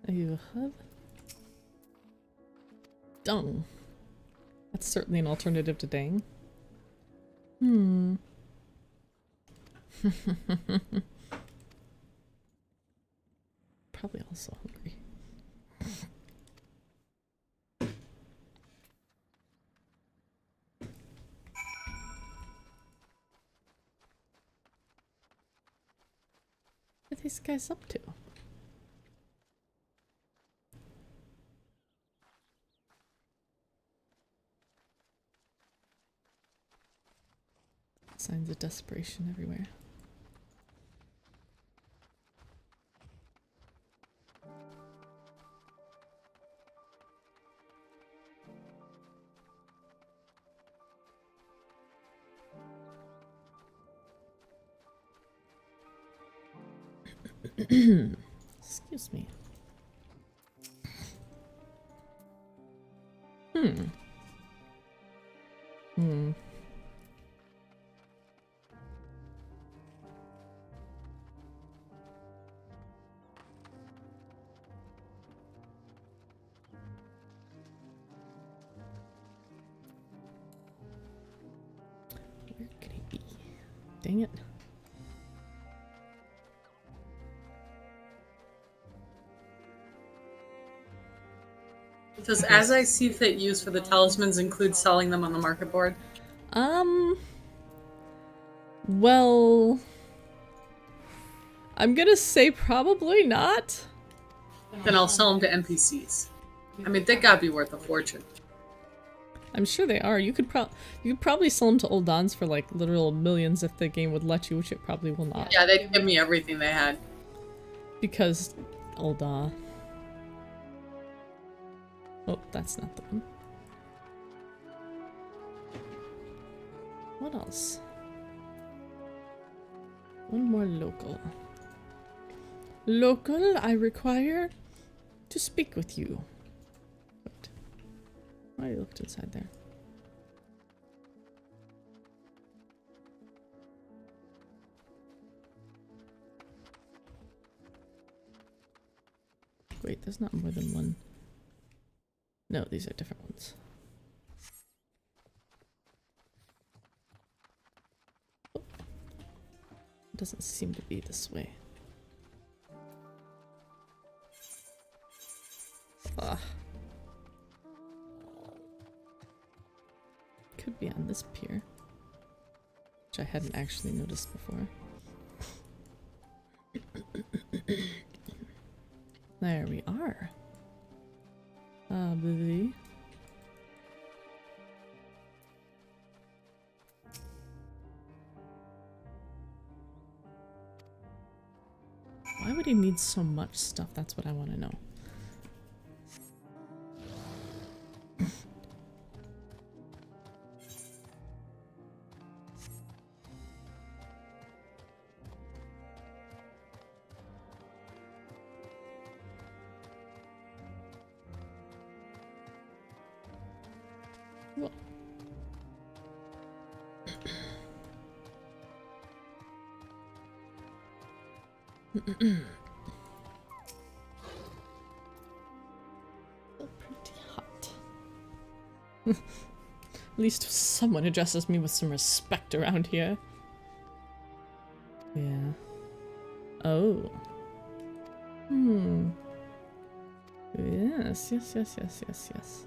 Are you a hub? Dung. That's certainly an alternative to dang. Probably also hungry. What are these guys up to? Signs of desperation everywhere. Excuse me. Where Dang it.
Does as I see fit use for the talismans include selling them on the market board?
Well, I'm gonna say probably not.
Then I'll sell them to NPCs. I mean, they gotta be worth a fortune.
I'm sure they are. You could probably sell them to old dons for like literal millions if the game would let you, which it probably will not.
Yeah, they'd give me everything they had.
Because oh that's not the one. What else? One more local. Local, I require to speak with you. Wait. I looked inside there. Wait, there's not more than one. No, these are different ones. Oh. It doesn't seem to be this way. Ah. Could be on this pier, which I hadn't actually noticed before. There we are. Probably. Why would he need so much stuff? That's what I want to know. Pretty hot. At least someone addresses me with some respect around here. Yeah. Oh. Yes, yes, yes, yes, yes, yes.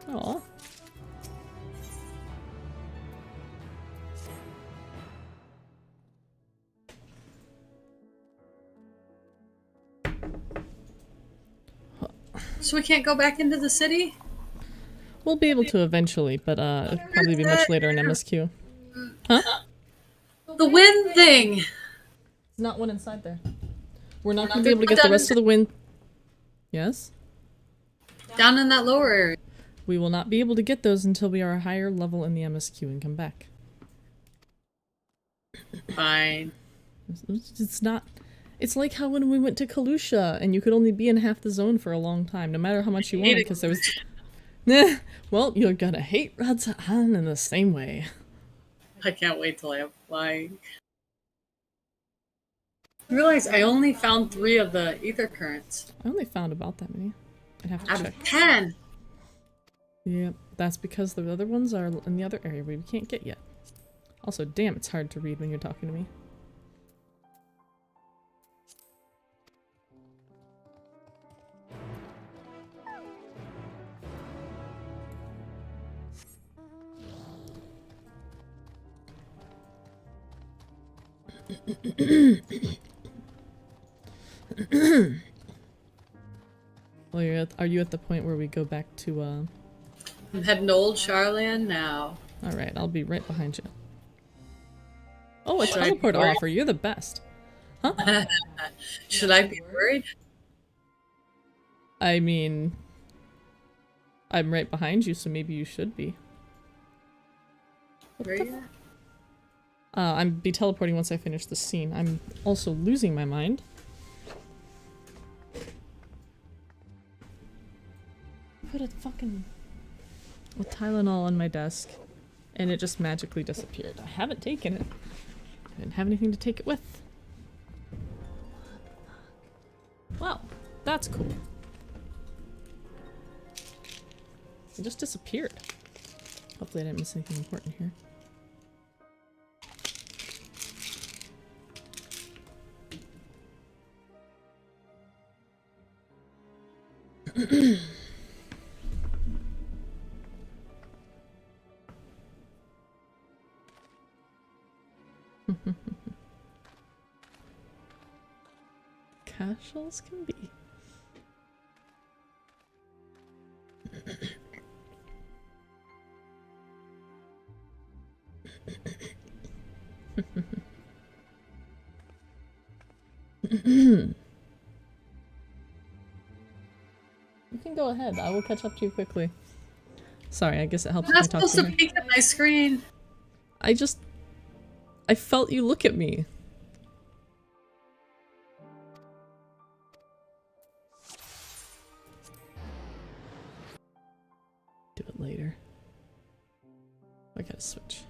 Aw.
So we can't go back into the city?
We'll be able to eventually, but it'll probably be much later in MSQ. Huh?
The wind thing!
There's not one inside there. We're not going to be able to get the rest of the wind. Yes?
Down in that lower area.
We will not be able to get those until we are a higher level in the MSQ and come back.
Fine.
It's not... It's like how when we went to Kalusha and you could only be in half the zone for a long time, no matter how much you wanted, because there was... Well, you're gonna hate Radza-Han in the same way.
I can't wait till I apply. I realize I only found 3 of the ether currents.
I only found about that many. I'd have to
Out
check.
of 10!
Yep, that's because the other ones are in the other area where we can't get yet. Also, damn, it's hard to read when you're talking to me. Well, are you at the point where we go back to,
I'm heading to Old Charland now.
Alright, I'll be right behind you. Oh, a teleport offer, you're the best. Huh?
Should I be worried?
I mean... I'm right behind you, so maybe you should be.
Where are you at?
I'm be teleporting once I finish the scene. I'm also losing my mind. Put a fucking... a Tylenol on my desk, and it just magically disappeared. I haven't taken it. I didn't have anything to take it with. Well, that's cool. It just disappeared. Hopefully I didn't miss anything important here. Casuals can be. You can go ahead. I will catch up to you quickly. Sorry, I guess it helps
I'm
if I
not
talk to
supposed
you.
to peek at my screen.
I felt you look at me. Do it later. I gotta switch.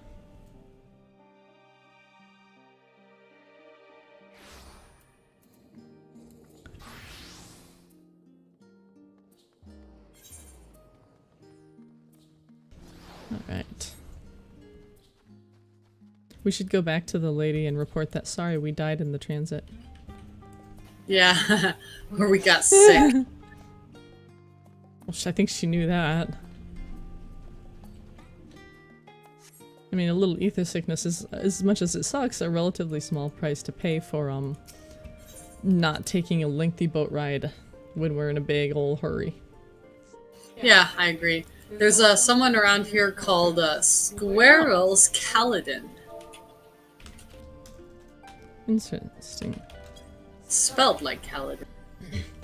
Alright. We should go back to the lady and report that, sorry, we died in the transit.
Yeah, where we got sick.
Well, I think she knew that. I mean, a little ether sickness is, as much as it sucks, a relatively small price to pay for, not taking a lengthy boat ride when we're in a big ol' hurry.
Yeah, I agree. There's someone around here called Squirrels Kaladin.
Interesting.
Spelled like Kaladin.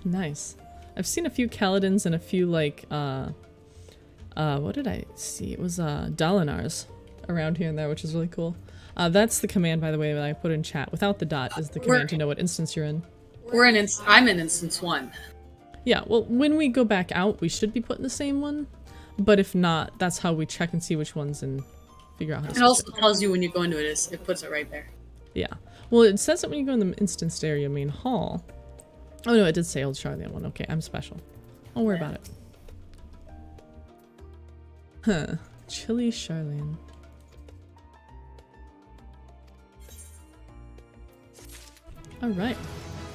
Nice. I've seen a few Kaladins and a few, like, what did I see? It was, Dalinars around here and there, which is really cool. That's the command, by the way, that I put in chat. Without the dot is the command to know what instance you're in.
I'm in instance 1.
Yeah, well, when we go back out, we should be put in the same one. But if not, that's how we check and see which one's and figure out how to
It
switch
also tells you when you go into it, it puts it right there.
Yeah. Well, it says it when you go in the instanced area main hall. Oh no, it did say Old Charlie one. Okay, I'm special. Don't worry about it. Huh. Chilly Charlene. Alright.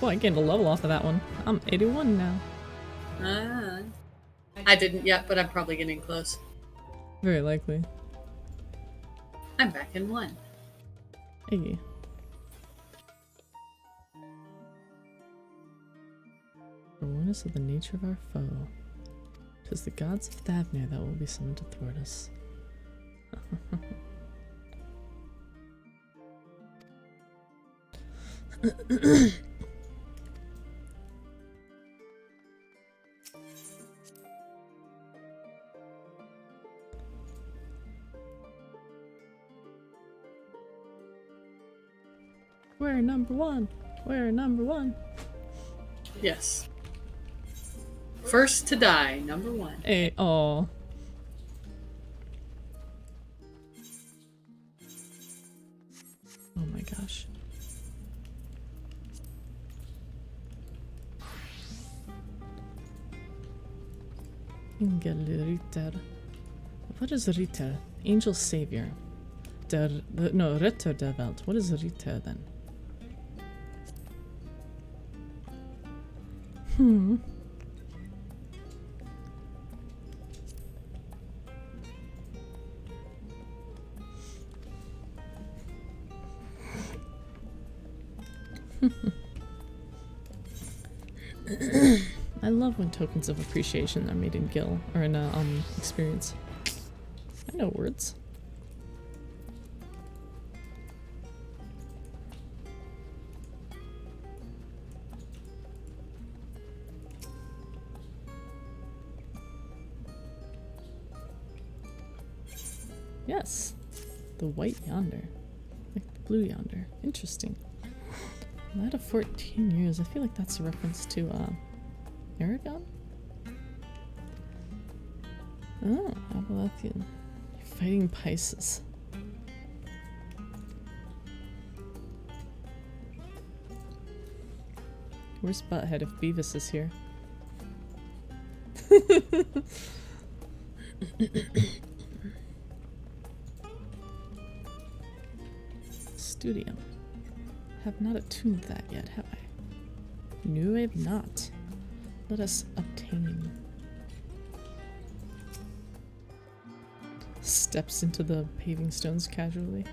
Boy, I gained a level off of that one. I'm 81 now.
I didn't yet, but I'm probably getting close.
Very likely.
I'm back in 1.
Hey. Awareness of the nature of our foe. 'Tis the gods of Thavnir that will be summoned to thwart us. We're number 1. We're number 1.
Yes. First to die, number 1.
Hey, oh. Oh my gosh. Ritter. What is Ritter? Angel Savior. No, Ritter der Welt. What is Ritter then? I love when tokens of appreciation are made in Gil, or in experience. I know words. Yes, the white yonder, like the blue yonder. Interesting. Out of 14 years, I feel like that's a reference to Aragon? Oh, Abelathian. Fighting Pisces. Where's Butthead if Beavis is here?
Studio. Have not attuned that yet, have I? No, I have not. Let us obtain. Steps into the paving stones casually.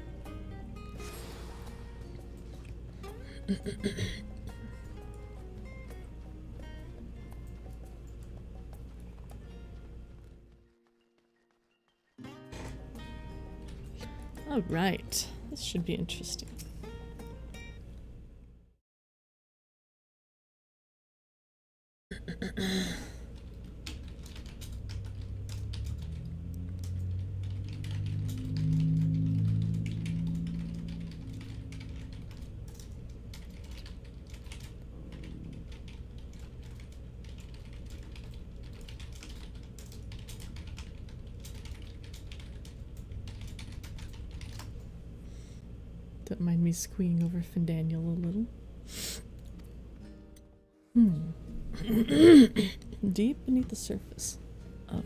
All right, this should be interesting. Don't mind me squeeing over Findaniel a little. Deep beneath the surface of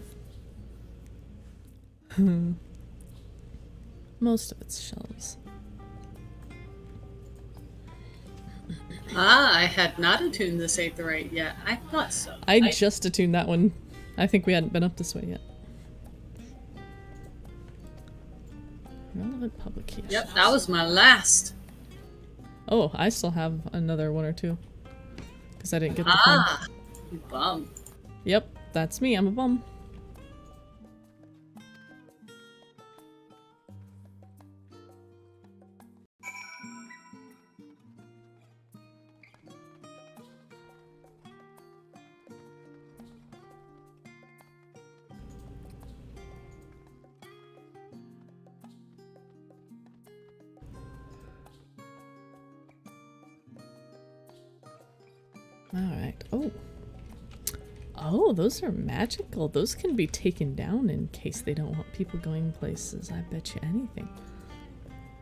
most of its shelves.
Ah, I had not attuned this aetheryte yet. I thought so.
I just attuned that one. I think we hadn't been up this way yet. Relevant publications.
Yep, that was my last.
Oh, I still have another one or two. Because I didn't get the
thing. You bum.
Yep, that's me. I'm a bum. Alright. Oh. Oh, those are magical. Those can be taken down in case they don't want people going places. I bet you anything.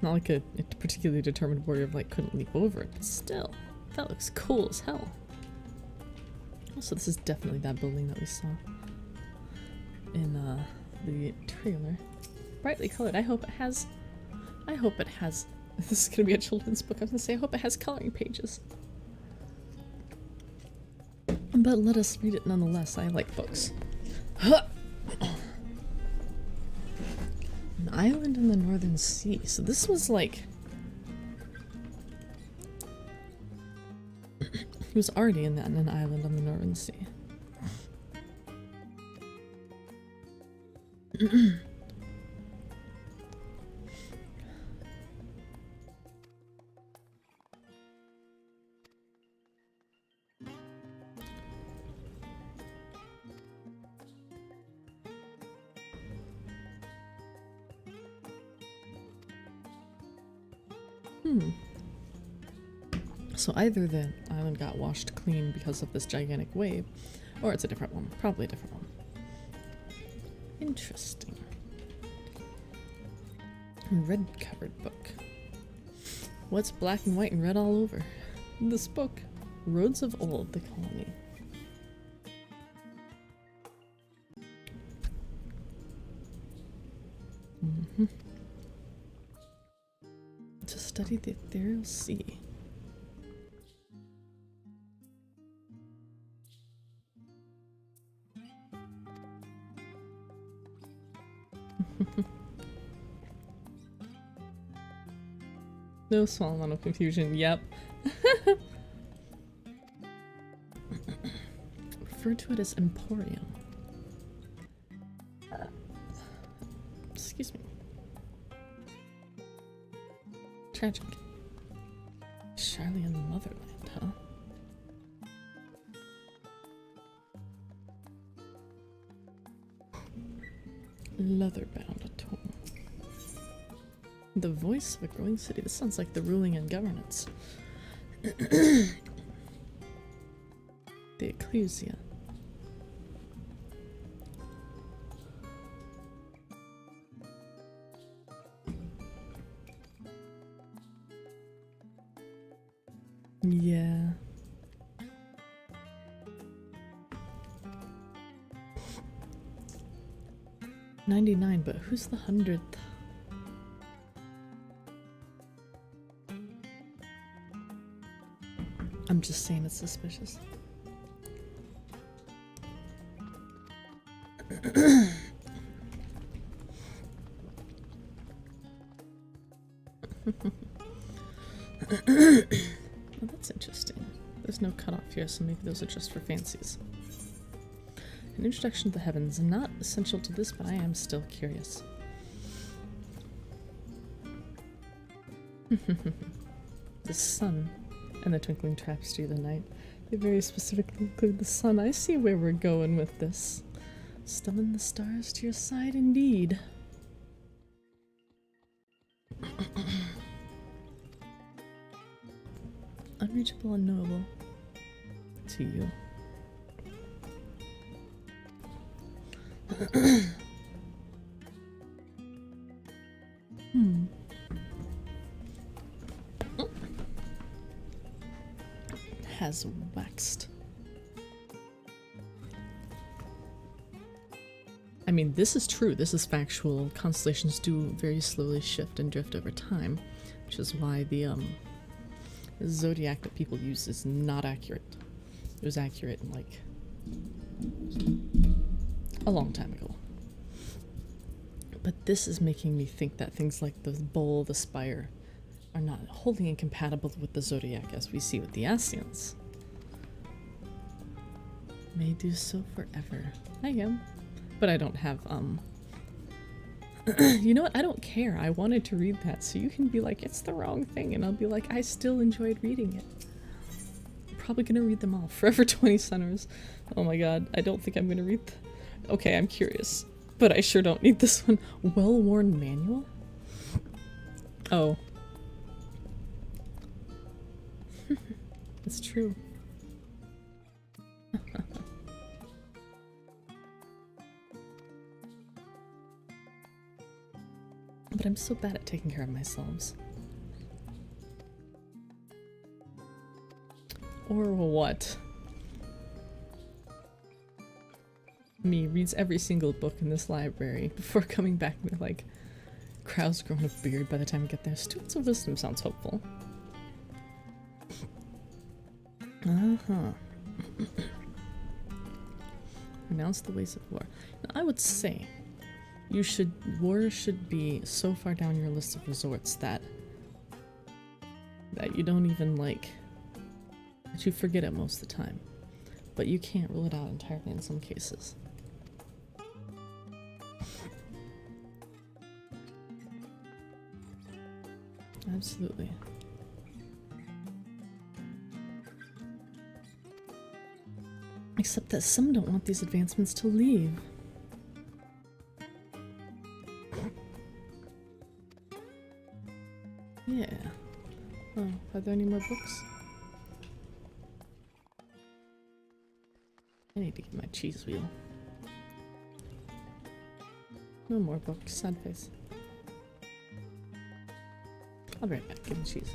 Not like a particularly determined warrior of light couldn't leap over it, but still. That looks cool as hell. Also, this is definitely that building that we saw in the trailer. Brightly colored. I hope it has... This is gonna be a children's book. I was gonna say, I hope it has coloring pages. But let us read it nonetheless. I like books. An island in the Northern Sea. So this was like... He was already in an island on the Northern Sea. So either the island got washed clean because of this gigantic wave, or it's a different one. Probably a different one. Interesting. Red-covered book. What's black and white and red all over? This book. Roads of Old, the colony. To study the ethereal sea. No small amount of confusion, yep. Refer to it as Emporium. Excuse me. Tragic. Charlian Motherland, huh? Leatherbound Atoll. The voice of a growing city. This sounds like the ruling and governance. The Ecclesia. Yeah. 99, but who's the 100th? I'm just saying it's suspicious. Well, that's interesting. There's no cutoff here, so maybe those are just for fancies. An introduction to the heavens. Not essential to this, but I am still curious. The sun and the twinkling tapestry of the night. They very specifically include the sun. I see where we're going with this. Summon the stars to your side, indeed. Unreachable, unknowable to you. Has waxed. I mean, this is true. This is factual. Constellations do very slowly shift and drift over time, which is why the zodiac that people use is not accurate. It was accurate in like a long time ago. But this is making me think that things like the bull, the spire, are not wholly incompatible with the zodiac as we see with the Ascians. May do so forever. I am. But I don't have, you know what? I don't care. I wanted to read that, so you can be like, it's the wrong thing, and I'll be like, I still enjoyed reading it. I'm probably gonna read them all. Forever 20 Centers. Oh my god. I don't think I'm gonna read okay, I'm curious. But I sure don't need this one. Well-worn manual? Oh. It's true. But I'm so bad at taking care of myself. Or what? Me reads every single book in this library before coming back with like Krau's grown a beard by the time we get there. Students of Wisdom sounds hopeful. Renounce the ways of war. Now, I would say war should be so far down your list of resorts that you don't even like, that you forget it most of the time. But you can't rule it out entirely in some cases. Absolutely. Except that some don't want these advancements to leave. Yeah. Oh, are there any more books? I need to get my cheese wheel. No more books. Sad face. I'll be right back. Give me cheese.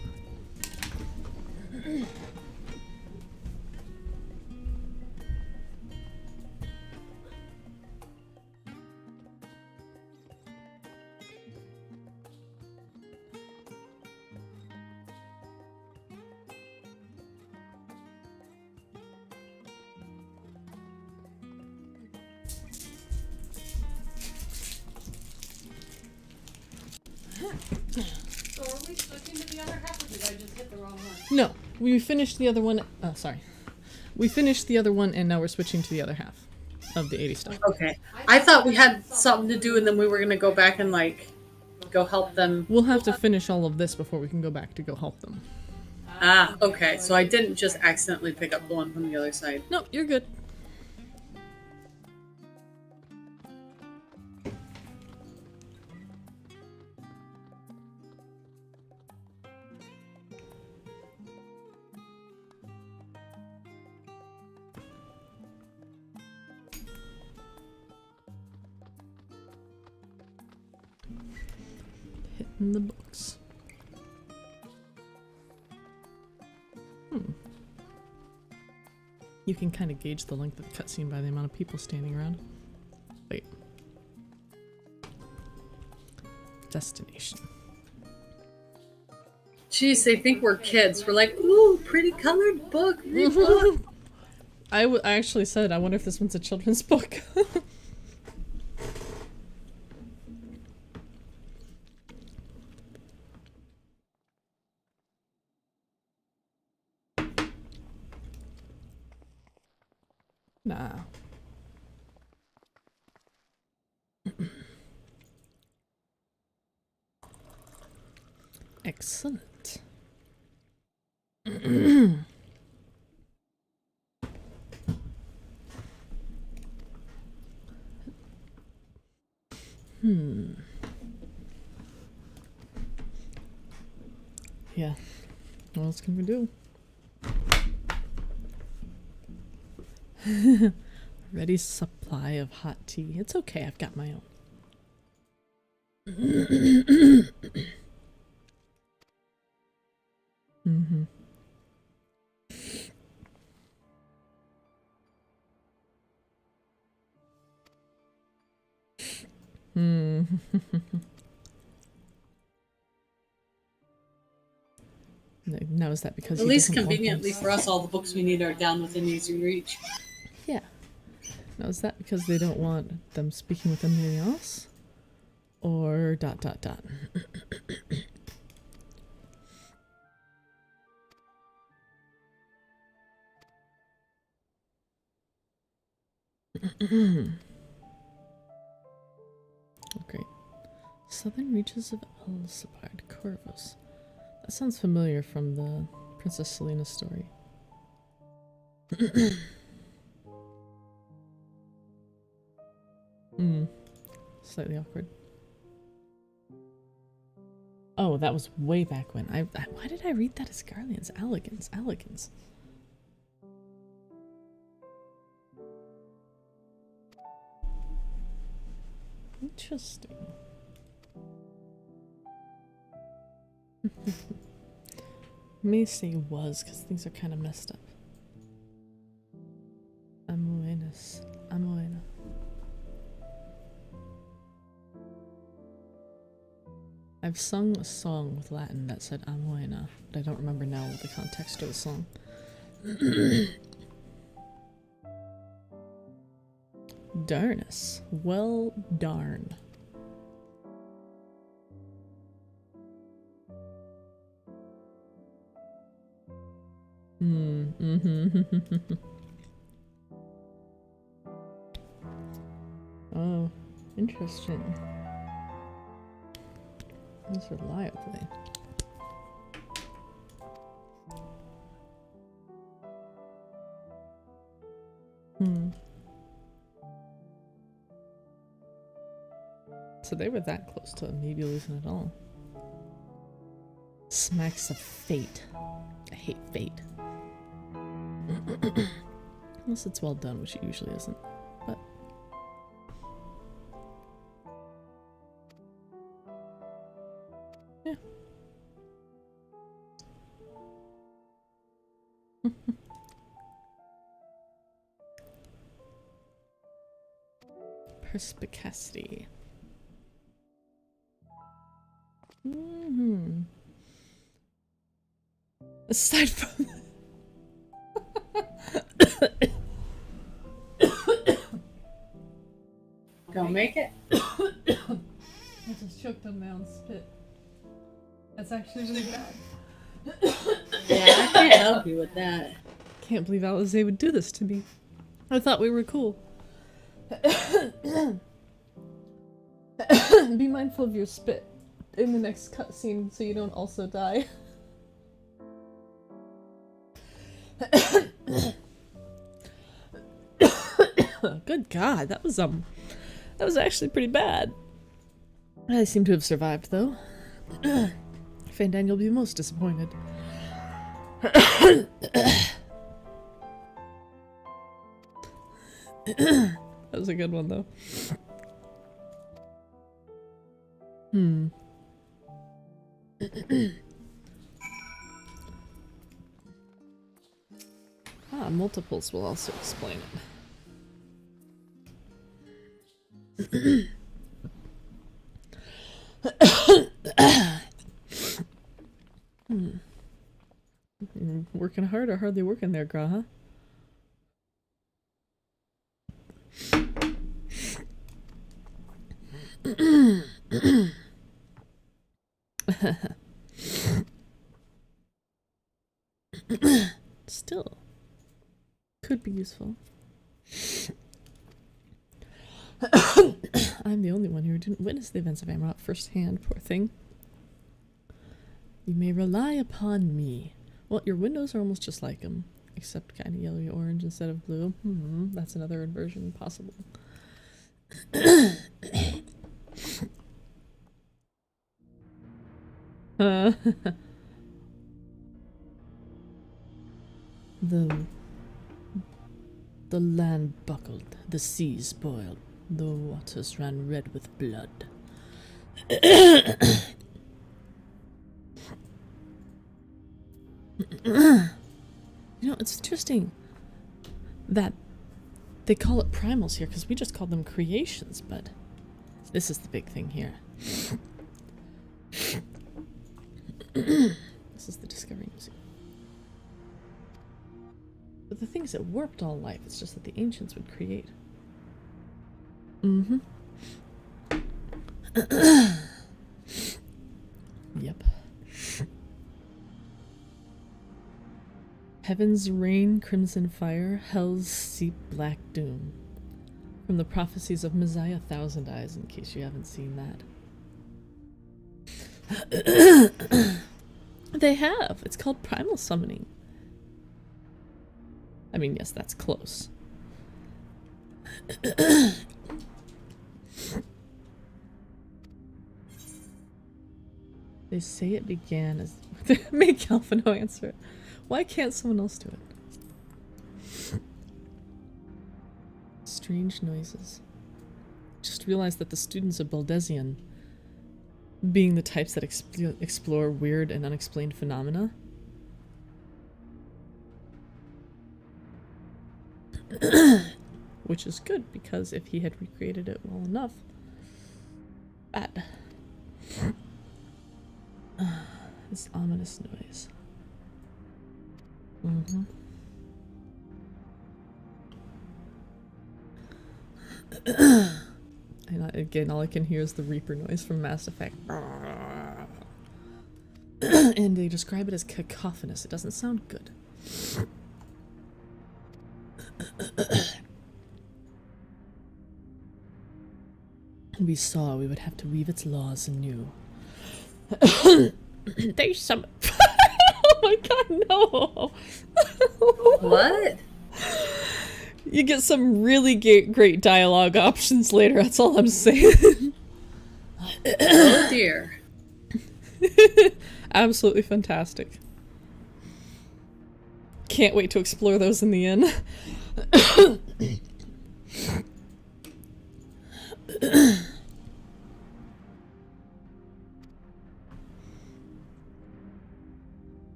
So are we switching to the other half, or did I just hit the wrong one?
No, we finished the other one. Sorry. We finished the other one, and now we're switching to the other half of the 80 stuff.
Okay. I thought we had something to do, and then we were going to go back and, like, go help them.
We'll have to finish all of this before we can go back to go help them.
Ah, okay. So I didn't just accidentally pick up the one from the other side.
No, you're good. Hitting the books. You can kind of gauge the length of the cutscene by the amount of people standing around. Wait. destination.
Jeez, they think we're kids. We're like, ooh, pretty colored book. Read book.
I actually said, I wonder if this one's a children's book. Nah. Excellent. Yeah. What else can we do? Ready supply of hot tea. It's okay, I've got my own. Now is that because
at least conveniently for us, all the books we need are down within easy reach.
Yeah. Now is that because they don't want them speaking with anybody else? Or ... Oh, great. Southern reaches of Elsapard, Corvus. That sounds familiar from the Princess Selena story. Slightly awkward. Oh, that was way back when. Why did I read that as Garleans? Allegans. Interesting. May say was, because things are kind of messed up. Amoena. I've sung a song with Latin that said Amoena, but I don't remember now the context of the song. Darnus. Well, darn. Oh, interesting. That's reliably. So they were that close to maybe losing it all. Smacks of fate. I hate fate. Unless it's well done, which it usually isn't. But yeah. Perspicacity. Aside from
Don't make it.
I just choked on my own spit. That's actually really bad.
Yeah, I can't help you with that.
Can't believe Alize would do this to me. I thought we were cool. Be mindful of your spit in the next cutscene so you don't also die. Good God, that was actually pretty bad. I seem to have survived though. Fandan, you'll be most disappointed. That was a good one though. Multiples will also explain it.
working hard or hardly working there, Graha? Still, could be useful. I'm the only one who didn't witness the events of Amarok firsthand, poor thing. You may rely upon me. Well, your windows are almost just like him, except kind of yellowy orange instead of blue. That's another inversion possible. The land buckled, the seas boiled, the waters ran red with blood. You know, it's interesting that they call it primals here, because we just call them creations, but this is the big thing here. This is the Discovery Museum. But the thing is, it warped all life. It's just that the ancients would create. Yep. Heaven's rain, crimson fire, hell's steep black doom. From the prophecies of Messiah Thousand Eyes, in case you haven't seen that. They have. It's called primal summoning. I mean, yes, that's close. They say it began as... Make Alphino answer it. Why can't someone else do it? Strange noises. Just realized that the students of Baldesion, being the types that explore weird and unexplained phenomena, which is good, because if he had recreated it well enough, bad. This ominous noise. And again, all I can hear is the Reaper noise from Mass Effect. And they describe it as cacophonous. It doesn't sound good. We saw we would have to weave its laws anew. There's some... Oh my god, no!
What?
You get some really great dialogue options later, that's all I'm saying.
Oh dear.
Absolutely fantastic. Can't wait to explore those in the end.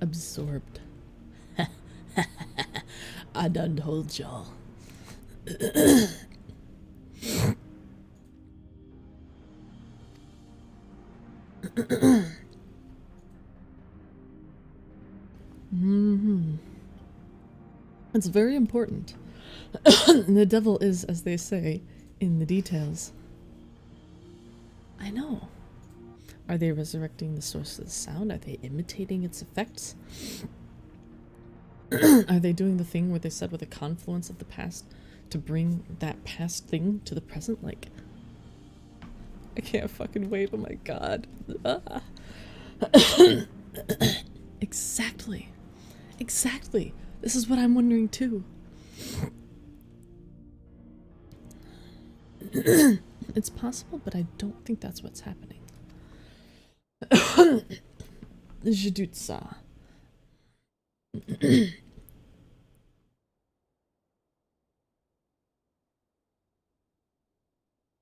Absorbed. I done told y'all. It's very important. The devil is, as they say, in the details. I know. Are they resurrecting the source of the sound? Are they imitating its effects? Are they doing the thing where they said with a confluence of the past to bring that past thing to the present? Like, I can't fucking wait, oh my god. Exactly. Exactly. This is what I'm wondering too. It's possible, but I don't think that's what's happening. Jadutsa.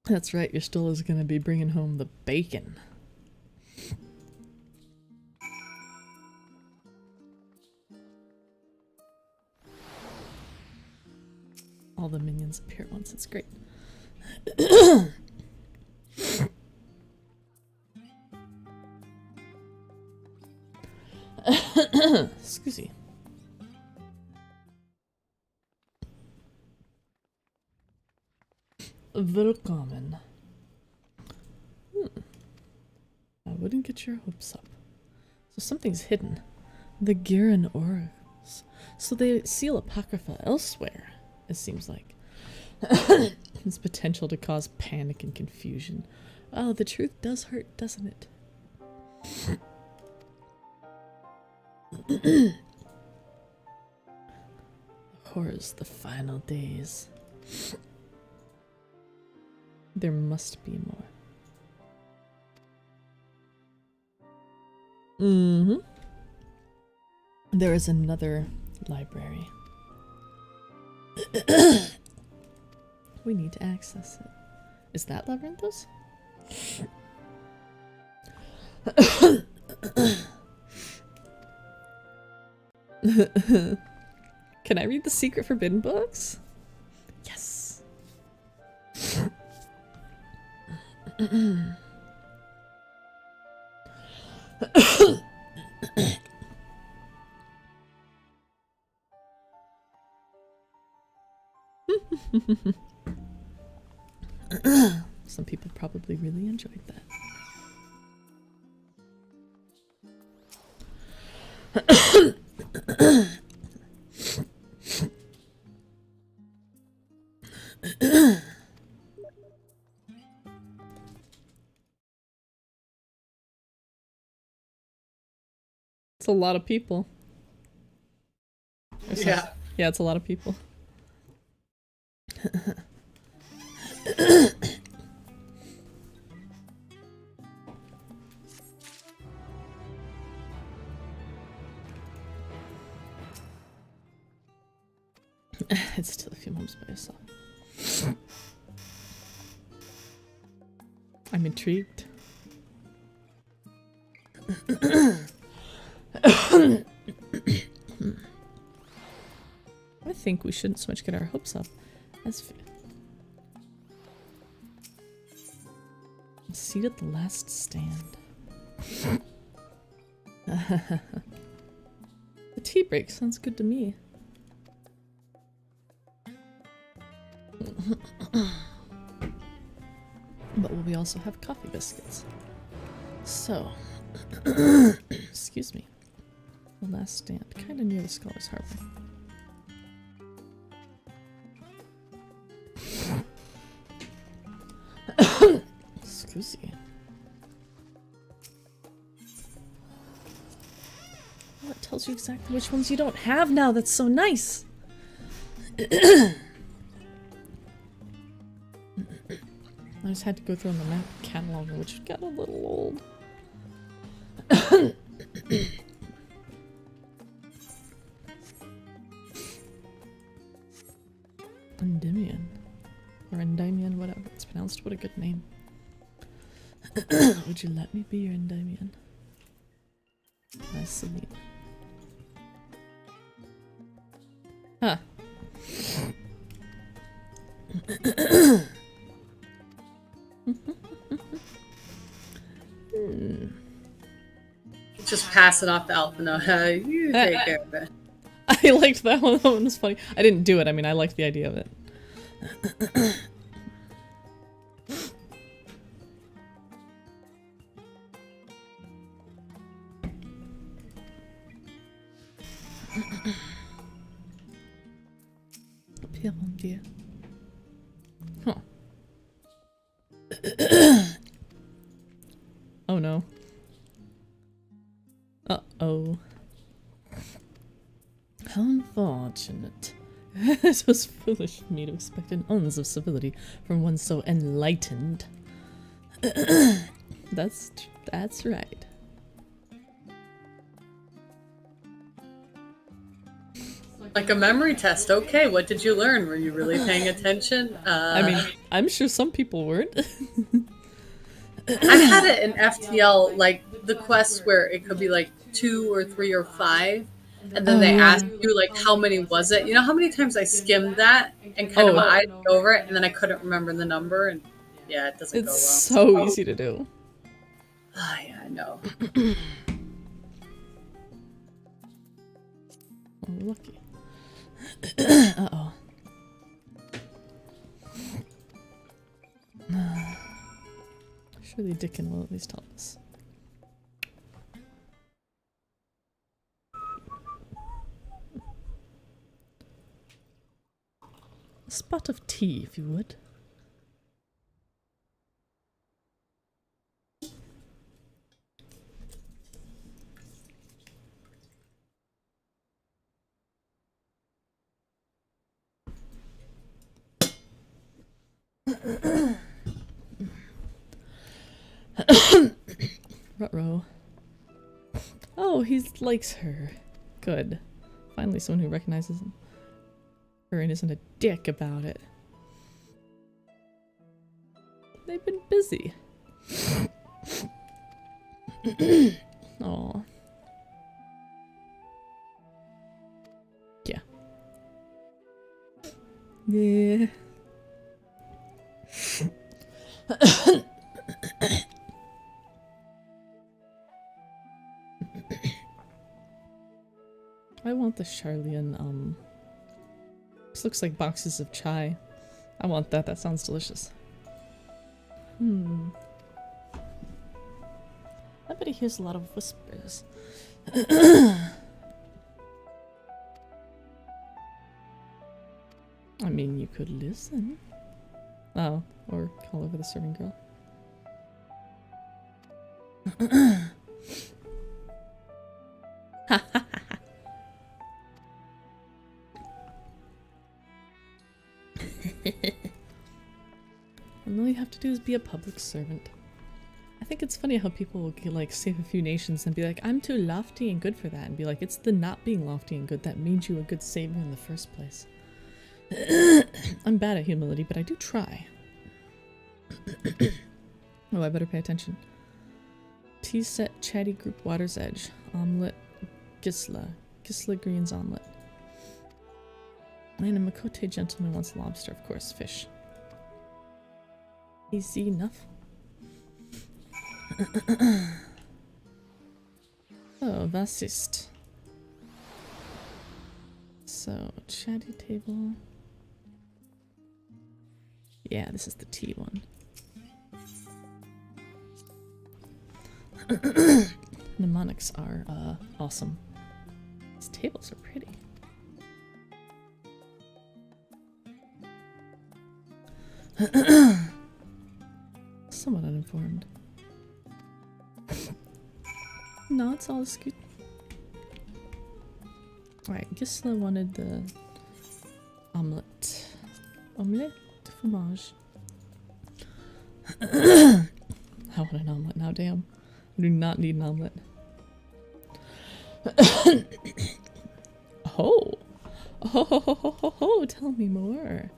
That's right, your stool is gonna be bringing home the bacon.
all the minions appear at once. It's great. Excuse me. Willkommen. I wouldn't get your hopes up. So something's hidden. The Giran oracles. So they seal Apocrypha elsewhere, it seems like. There's potential to cause panic and confusion. Oh, the truth does hurt, doesn't it? Horrors, the final days. There must be more. There is another library. We need to access it. Is that Labyrinthos? Can I read the secret forbidden books? Yes. Some people probably really enjoyed that. It's a lot of people.
Yeah.
Yeah, it's a lot of people. It's still a few moments by yourself. I'm intrigued. I think we shouldn't so much get our hopes up as seat at the last stand. The tea break sounds good to me. But will we also have coffee biscuits? So, excuse me. The last stand, kind of near the Scholar's Harbor. Excuse me. Well, it tells you exactly which ones you don't have now. That's so nice. I just had to go through on the map catalog, which got a little old. Endymion. Or Endymion, whatever it's pronounced. What a good name. Would you let me be your Endymion? I salute. Huh.
Just pass it off to Alphino. You take care of it.
I liked that one. That one was funny. I didn't do it. I mean, I liked the idea of it. Pierre, mon Dieu. Huh. Oh no. Uh-oh. How unfortunate. It was foolish of me to expect an ounce of civility from one so enlightened. That's right.
Like a memory test. Okay, what did you learn? Were you really paying attention?
I mean, I'm sure some people weren't.
I had it in FTL, like the quests where it could be like 2 or 3 or 5, and then they ask you like how many was it. You know how many times I skimmed that and kind of eyed over it, and then I couldn't remember the number, and yeah, it doesn't go well.
It's so easy to do.
Ah, yeah, I know.
Oh, lucky. Uh-oh. Surely Dickon will at least help us. A spot of tea, if you would. Ruh-roh. Oh, he likes her. Good. Finally someone who recognizes her and isn't a dick about it. They've been busy. Aw. Yeah. Yeah. I want the Charlian, this looks like boxes of chai. I want that, that sounds delicious. I bet he hears a lot of whispers. I mean, you could listen. Oh, or call over the serving girl. And all you have to do is be a public servant. I think it's funny how people will get, like, save a few nations and be like, I'm too lofty and good for that. And be like, it's the not being lofty and good that made you a good savior in the first place. I'm bad at humility, but I do try. Oh, I better pay attention. Tea set, chatty group, water's edge. Omelette, Gisla. Gisla Green's omelette. And a Makote gentleman wants lobster, of course, fish. Easy enough. Oh, was ist? So, chatty table. Yeah, this is the tea one. Mnemonics are awesome. These tables are pretty. Somewhat uninformed. No, it's all good. Alright, Gisela wanted the omelette. Omelette de fromage. I want an omelette now, damn. I do not need an omelette. Oh! Oh, tell me more.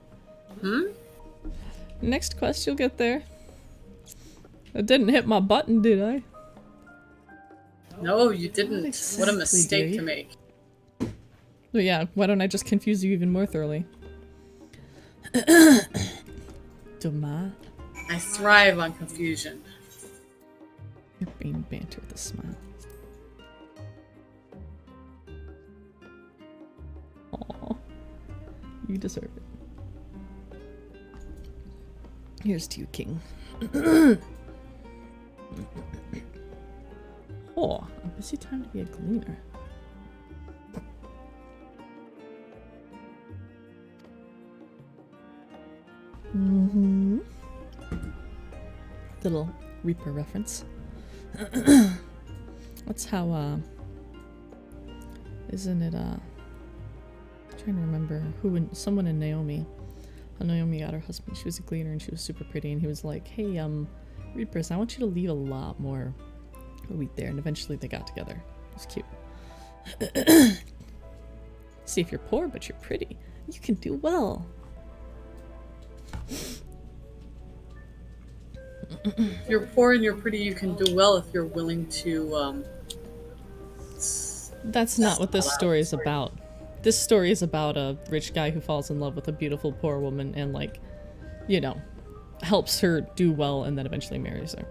Next quest, you'll get there. I didn't hit my button, did I?
No, you didn't. What a mistake to make.
Well, yeah, why don't I just confuse you even more thoroughly? Doma.
I thrive on confusion.
You're being banter with a smile. Aw. You deserve it. Here's to you, King. Oh, a busy time to be a gleaner. Little Reaper reference. That's how, isn't it, I'm trying to remember someone in Naomi. How Naomi got her husband. She was a gleaner and she was super pretty, and he was like, hey, Reapers, I want you to leave a lot more wheat there, and eventually they got together. It was cute. See, if you're poor but you're pretty, you can do well.
If you're poor and you're pretty, you can do well if you're willing to
That's not what this story is about. This story is about a rich guy who falls in love with a beautiful poor woman and, like, you know, helps her do well and then eventually marries her.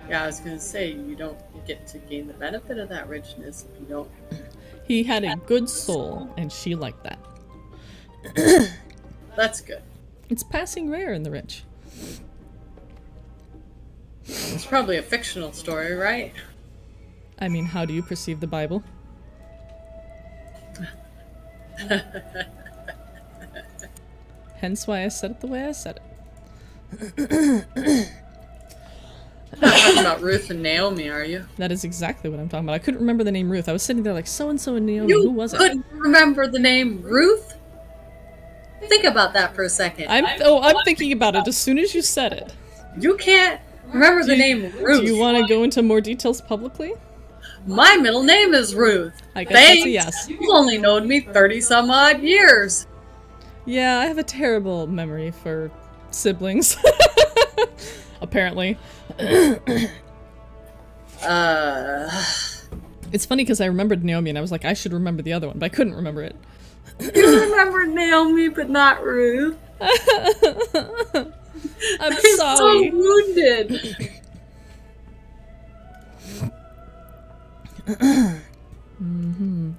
Yeah, I was gonna say, you don't get to gain the benefit of that richness if you don't.
He had a good soul, and she liked that.
That's good.
It's passing rare in the rich.
It's probably a fictional story, right?
I mean, how do you perceive the Bible? Hence why I said it the way I said it.
You're not talking about Ruth and Naomi, are you?
That is exactly what I'm talking about. I couldn't remember the name Ruth. I was sitting there like, so-and-so and Naomi, who was it?
You couldn't remember the name Ruth? Think about that for a second.
I'm thinking about it as soon as you said it.
You can't remember the name Ruth.
Do you want to go into more details publicly?
My middle name is Ruth.
I guess that's a yes.
You've only known me 30-some-odd years.
Yeah, I have a terrible memory for siblings. Apparently. It's funny because I remembered Naomi and I was like, I should remember the other one, but I couldn't remember it.
You remember Naomi, but not Ruth.
I'm sorry.
So wounded.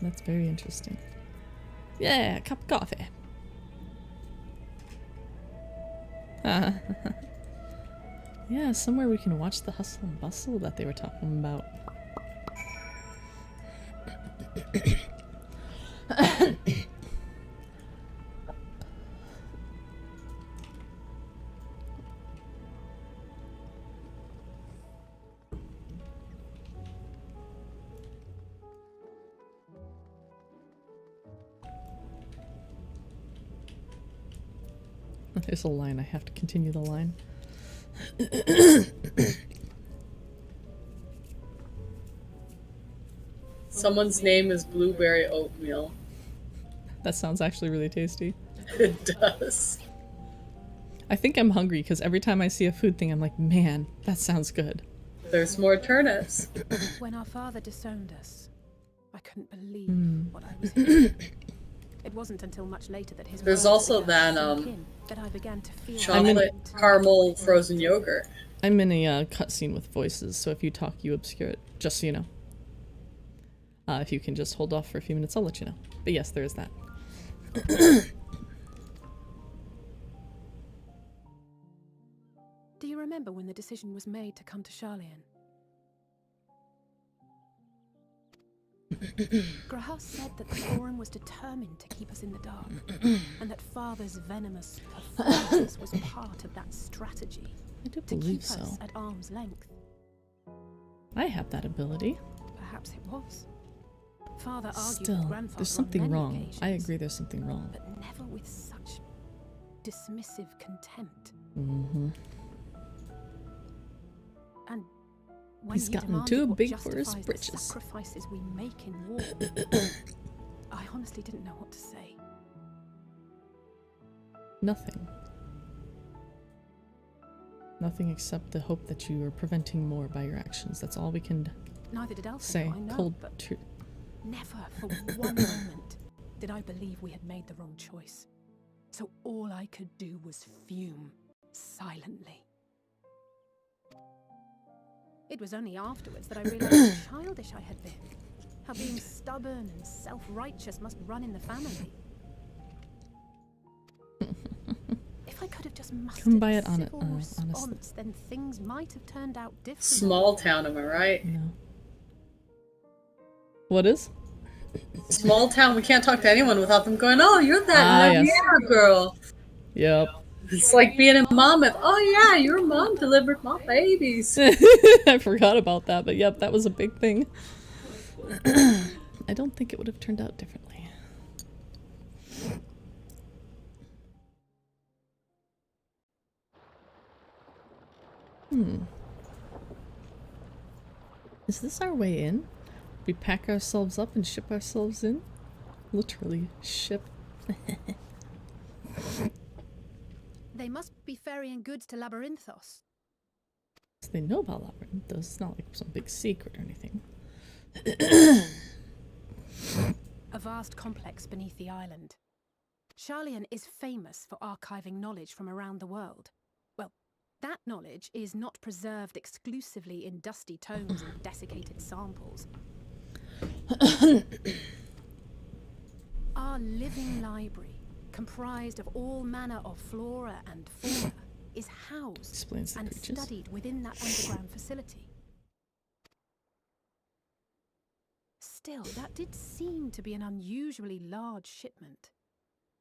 That's very interesting. Yeah, a cup of coffee. Yeah, somewhere we can watch the hustle and bustle that they were talking about. There's a line. I have to continue the line.
Someone's name is Blueberry Oatmeal.
That sounds actually really tasty.
It does.
I think I'm hungry because every time I see a food thing, I'm like, man, that sounds good.
There's more turnips.
When our father disowned us, I couldn't believe what I was hearing. It wasn't until much later that his
There's
words
also
began
that
to sink in, that I began to feel
chocolate caramel frozen yogurt.
I'm in a cutscene with voices, so if you talk, you obscure it. Just so you know. If you can just hold off for a few minutes, I'll let you know. But yes, there is that.
Do you remember when the decision was made to come to Charlian? Graham said that the Forum was determined to keep us in the dark, and that Father's venomous performance was part of that strategy.
I do
to
believe
keep
so.
us at arm's length.
I have that ability.
Perhaps it was. Father argued
Still,
with Grandfather
there's
on
something
many
wrong.
occasions,
I agree there's something wrong.
but never with such dismissive contempt. And when
He's
he
gotten
demanded
too
what
big for his
justifies
britches.
the sacrifices we make in war, I honestly didn't know what to say.
Nothing. Nothing except the hope that you are preventing more by your actions. That's all we can
Neither did Elsa,
say.
I know,
Cold
but
truth.
never for one moment did I believe we had made the wrong choice. So all I could do was fume silently. It was only afterwards that I realized how childish I had been. How being stubborn and self-righteous must run in the family. If I could have just mustered
Come by
a
it on it,
civil
honestly.
response, then things might have turned out differently.
Small town, am I right?
No. What is?
Small town, we can't talk to anyone without them going, oh, you're that Naviera girl.
Yep.
It's like being in Monmouth. Oh yeah, your mom delivered my babies.
I forgot about that, but yep, that was a big thing. I don't think it would have turned out differently. Is this our way in? We pack ourselves up and ship ourselves in? Literally, ship.
They must be ferrying goods to Labyrinthos.
They know about Labyrinthos. It's not like some big secret or anything.
a vast complex beneath the island. Sharlayan is famous for archiving knowledge from around the world. Well, that knowledge is not preserved exclusively in dusty tomes and desiccated samples. Our living library, comprised of all manner of flora and fauna, is housed and studied within that underground facility. Still, that did seem to be an unusually large shipment.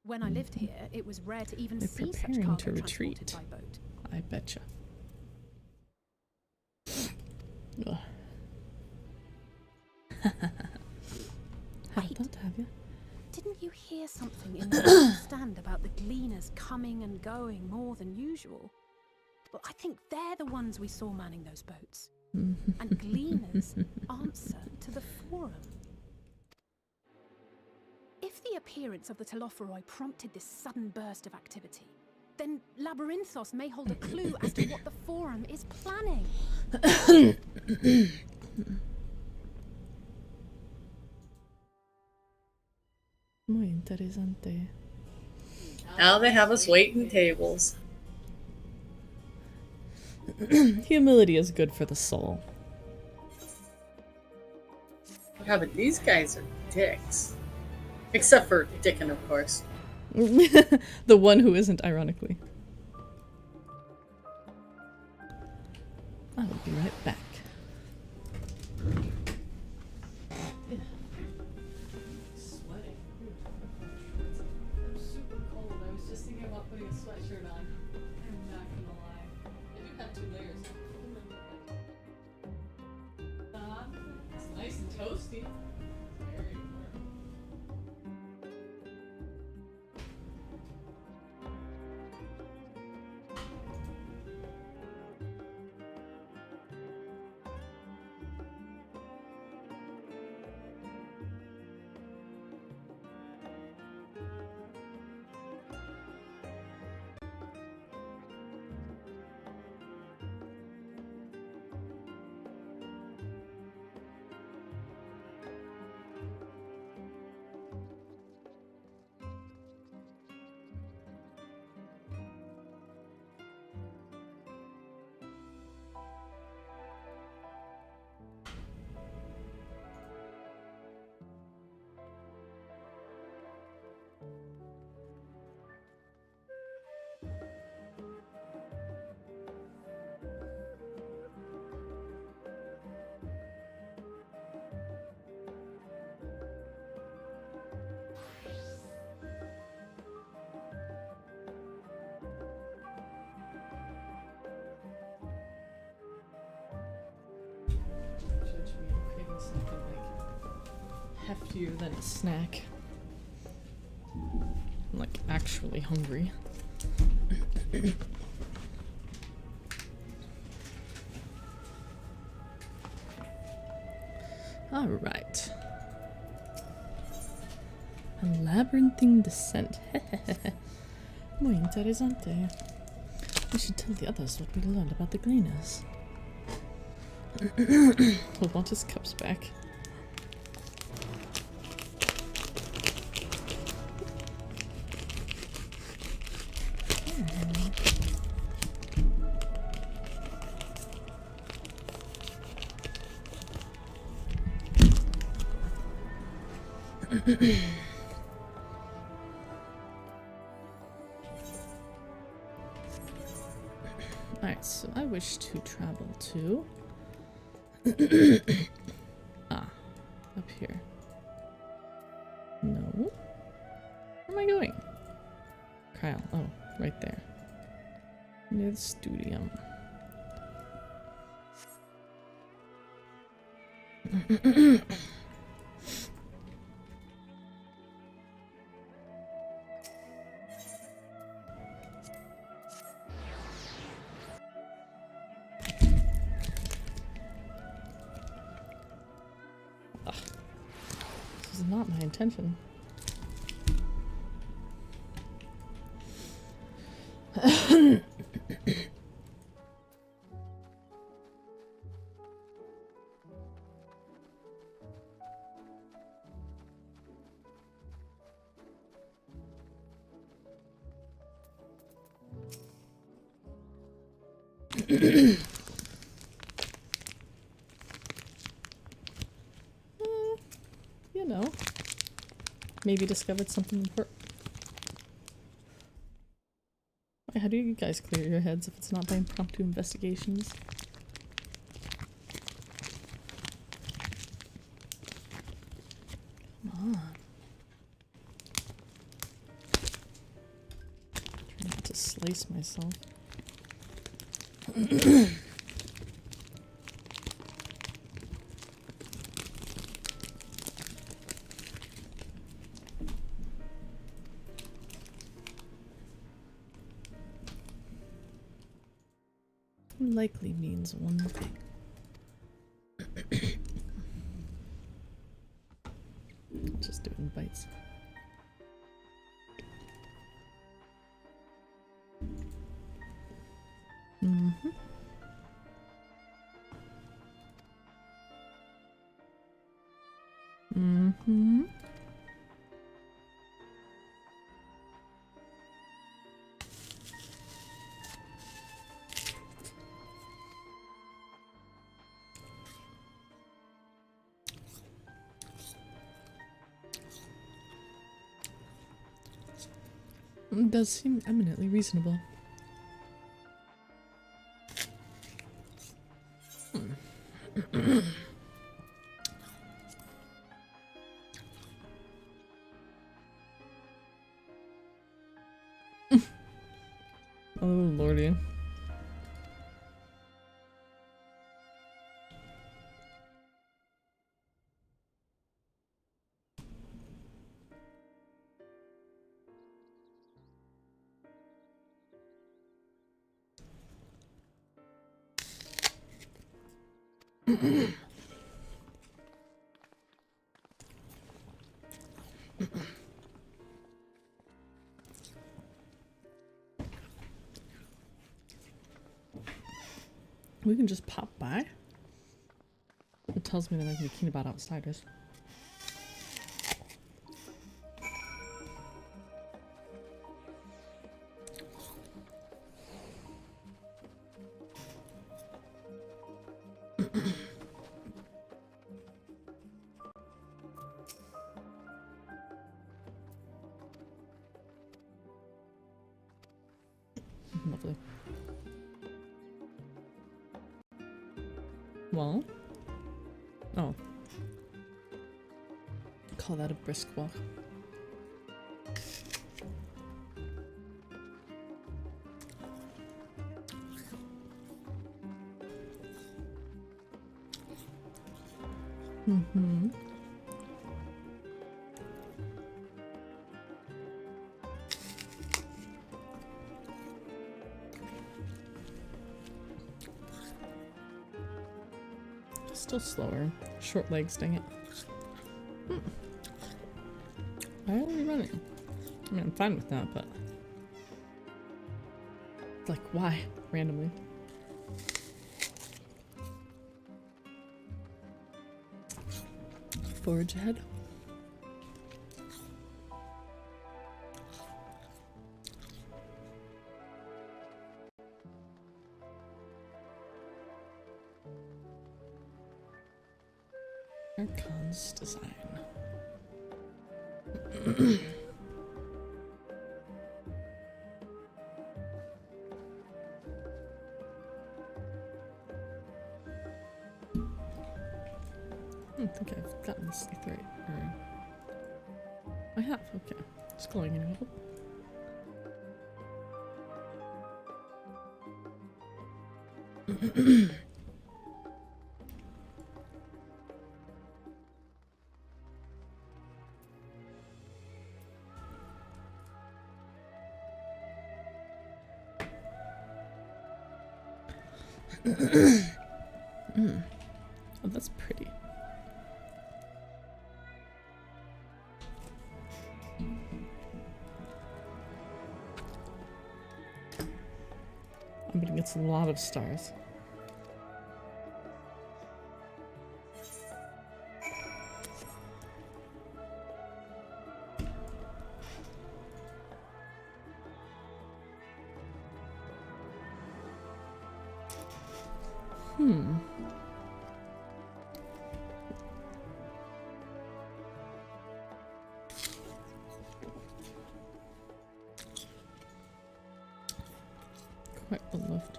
When I lived here, it was rare to even see such cargo transported by boat.
I betcha. Ugh.
Wait, didn't you hear something in the stand about the gleaners coming and going more than usual? Well, I think they're the ones we saw manning those boats. And gleaners answer to the forum. If the appearance of the Telophoroi prompted this sudden burst of activity, then Labyrinthos may hold a clue as to what the forum is planning.
Muy interesante.
Now they have us waiting tables.
Humility is good for the soul.
Yeah, but these guys are dicks. Except for Dickon, of course.
The one who isn't, ironically. I will be right back.
Sweating. I'm super cold. I was just thinking about putting a sweatshirt on. I'm not gonna lie. I do have 2 layers. It's nice and toasty. Very warm. Judge me, I'm craving something like heftier than a snack. I'm like actually hungry. Alright. A labyrinthine descent. Muy interesante. We should tell the others what we learned about the gleaners. We'll want his cups back. Alright, so I wish to travel to up here. No. Where am I going? Kyle. Oh, right there. Near the studium. This is not my intention. You know, maybe discovered something important. How do you guys clear your heads if it's not by impromptu investigations? Come on. Trying not to slice myself. Likely means one thing. Just doing bites. Mm-hmm. Mm-hmm. It does seem eminently reasonable. Oh lordy. We can just pop by. It tells me that I can be keen about outsiders. Lovely. Well, oh, call that a brisk walk. Mm-hmm. Still slower. Short legs, dang it. Why are we running? I mean, I'm fine with that, but... like, why? Randomly. Forge ahead. Archon's design. I don't think I've gotten this right. Or... I have, okay. It's glowing in a little. Oh, that's pretty. I'm betting it's a lot of stars.
Quite one left.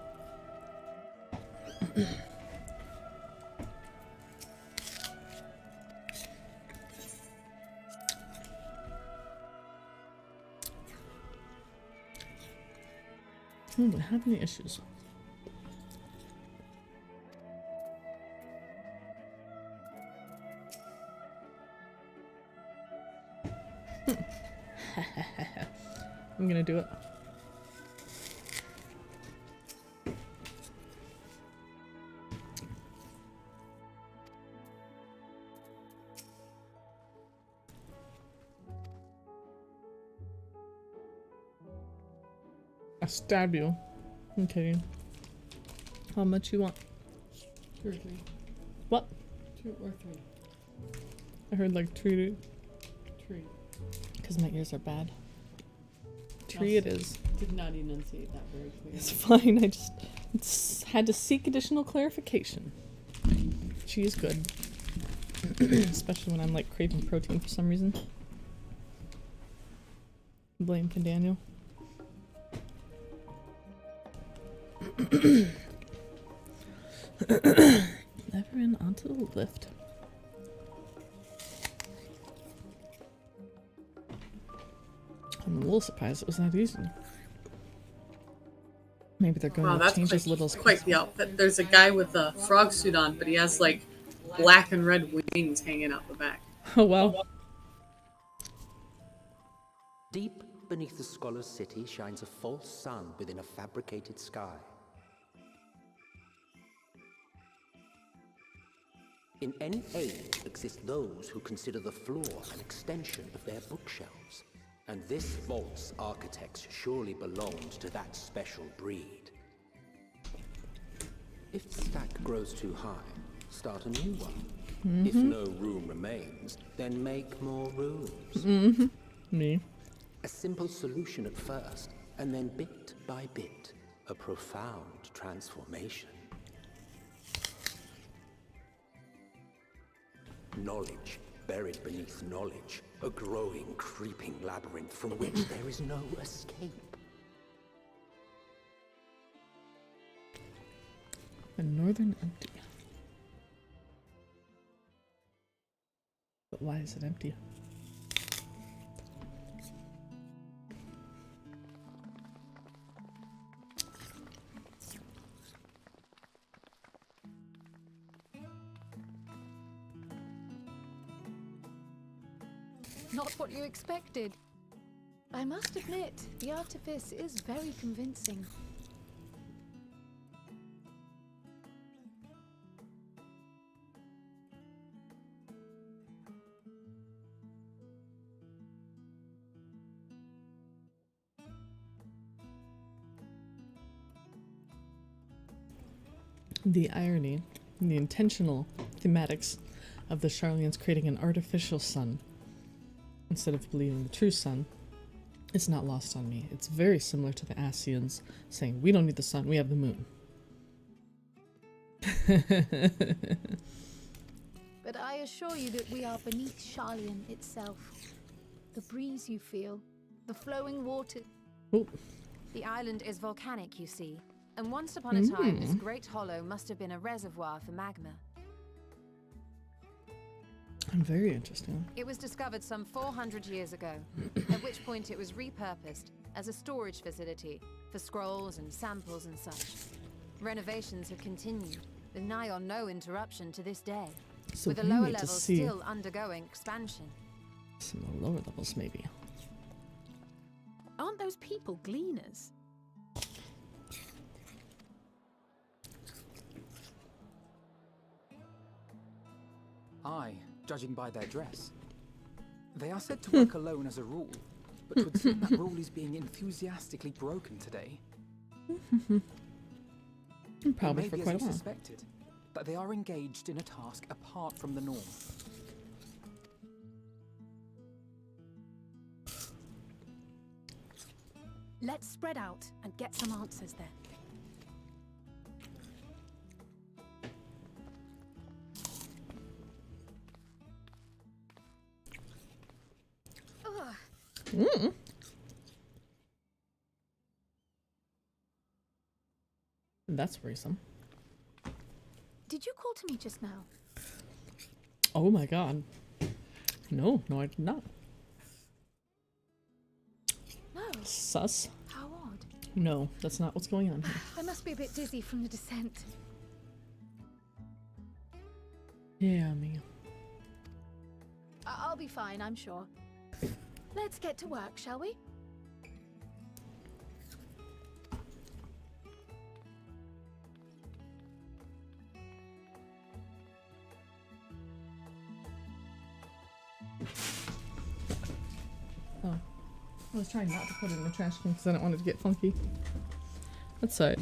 Oh, do I have any issues? I'm gonna do it. I stab you. I'm kidding. How much you want?
2 or 3.
What?
2 or 3.
I heard like tree.
3.
Because my ears are bad. Tree it is.
Did not enunciate that very clearly.
It's fine. I just had to seek additional clarification. She is good. Especially when I'm like craving protein for some reason. Blame can Daniel. Never in onto the lift. I'm a little surprised it was that easy. Maybe they're going to change his little.
Quite the outfit. There's a guy with a frog suit on, but he has like black and red wings hanging out the back.
Oh wow.
Deep beneath the scholar's city shines a false sun within a fabricated sky. In any age exist those who consider the floor an extension of their bookshelves, and this vault's architects surely belonged to that special breed. If the stack grows too high, start a new one. If no room remains, then make more rooms.
Me.
A simple solution at first, and then bit by bit, a profound transformation. Knowledge buried beneath knowledge, a growing, creeping labyrinth from which there is no escape.
The northern empty. But why is it empty?
Not what you expected. I must admit, the artifice is very convincing.
The irony, the intentional thematics of the Sharlayans creating an artificial sun instead of believing the true sun is not lost on me. It's very similar to the Asians saying, we don't need the sun, we have the moon.
But I assure you that we are beneath Sharlayan itself. The breeze you feel, the flowing water.
Oh.
The island is volcanic, you see, and once upon a time this great hollow must have been a reservoir for magma.
Very interesting.
It was discovered some 400 years ago, at which point it was repurposed as a storage facility for scrolls and samples and such. Renovations have continued, with nigh on no interruption to this day,
So
with the
we
lower
need to
levels
see
still undergoing expansion.
some of the lower levels, maybe.
Aren't those people gleaners?
Aye, judging by their dress. They are said to work alone as a rule, but 'twould seem that rule is being enthusiastically broken today.
Probably
It
for
may be
quite
as
a
you
while.
suspected, that they are engaged in a task apart from the norm.
Let's spread out and get some answers then.
Mm. That's worrisome.
Did you call to me just now?
Oh my god. No, I did not.
No.
Sus.
How odd.
No, that's not what's going on here.
I must be a bit dizzy from the descent.
Yeah, me.
I'll be fine, I'm sure. Let's get to work, shall we?
Oh. I was trying not to put it in the trash can because I didn't want it to get funky. That's alright.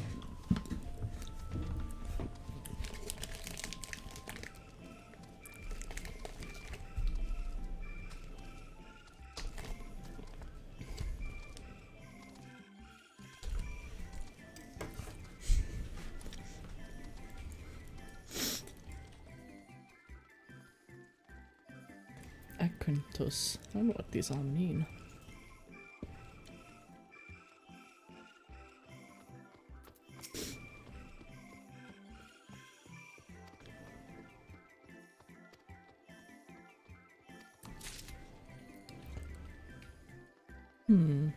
Akynthos. I don't know what these all mean. Hmm.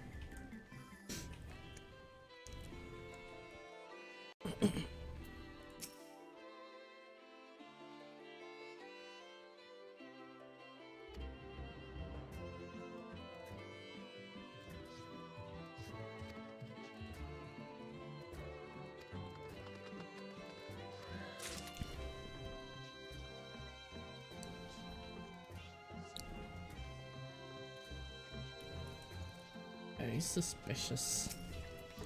Very suspicious.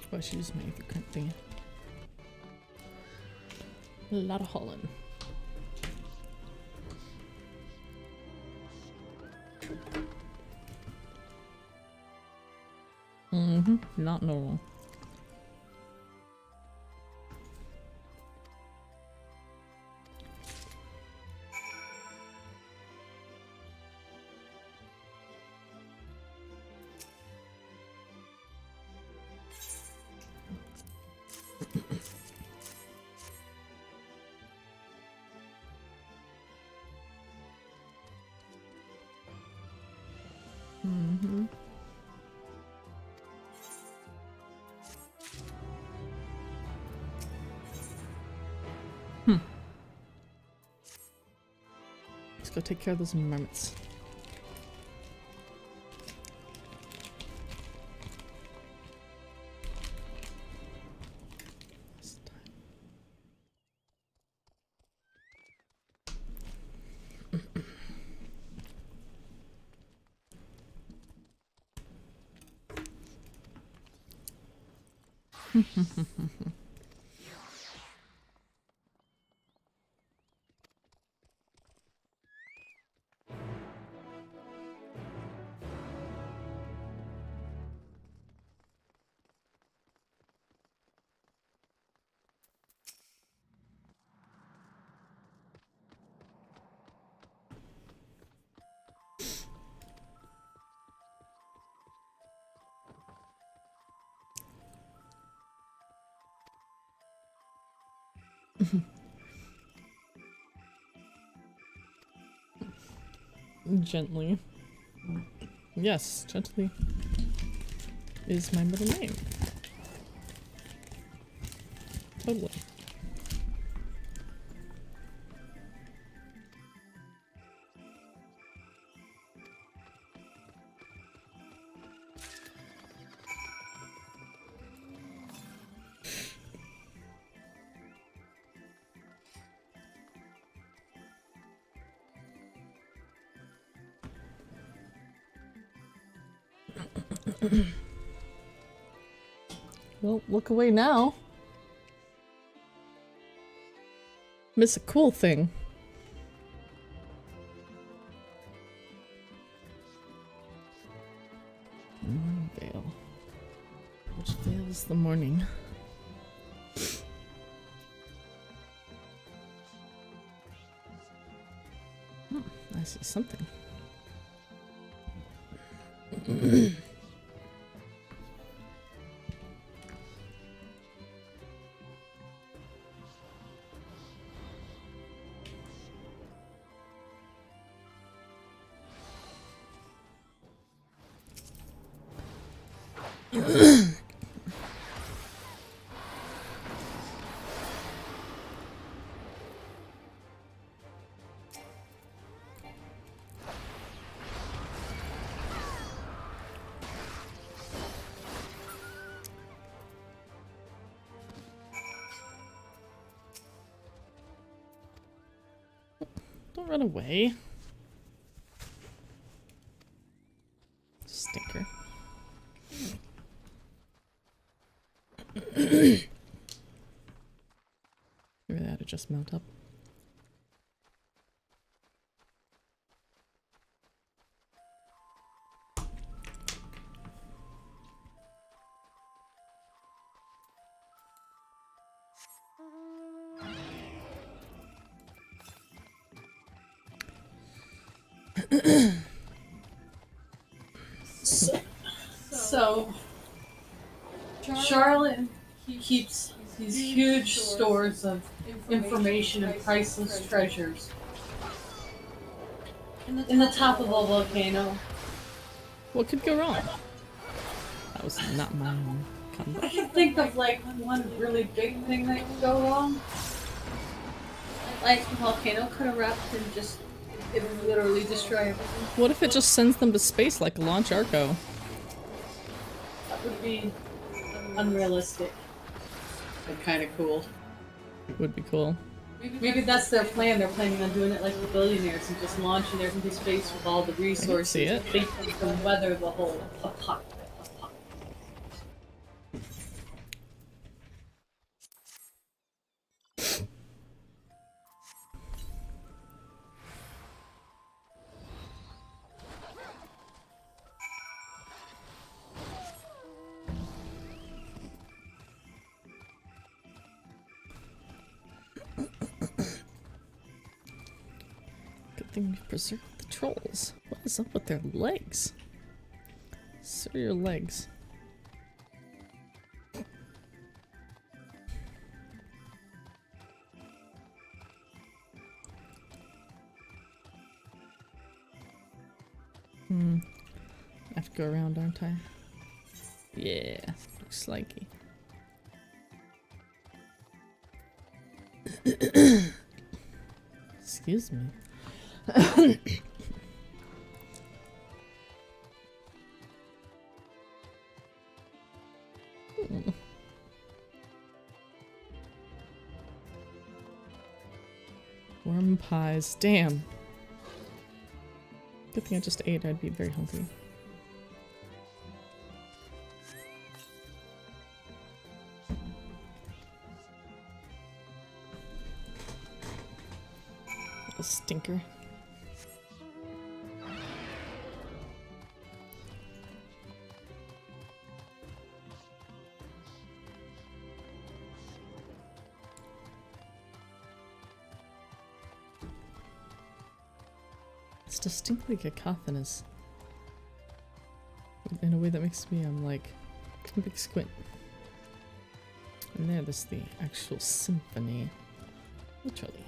Why she use my fingerprint thing? A lot of Holland. Mm-hmm. Not normal. Mm-hmm. Let's go take care of those marmots. Gently. Yes, gently is my middle name. Totally. Well, look away now. Miss a cool thing. Veil. Which veils the morning? I see something.
Don't run away. Stinker. Maybe that had to just mount up.
So Charlotte keeps these huge stores of information and priceless treasures in the top of a volcano.
What could go wrong? That was not my own
I
comment.
can think of like one really big thing that could go wrong. Like the volcano could erupt and just it would literally destroy everything.
What if it just sends them to space like a launch Arco?
That would be unrealistic. But kind of cool.
Would be cool.
Maybe that's their plan. They're planning on doing it like the billionaires and just launching there into space with all the resources.
see it.
They can weather the whole apocalypse.
Good thing we preserved the trolls. What is up with their legs? So your legs. I have to go around, aren't I? Yeah, looks like it. Excuse me. Worm pies. Damn. Good thing I just ate. I'd be very hungry. Little stinker. It's distinctly cacophonous. In a way that makes me, I'm like, a big squint. And there's the actual symphony. Literally.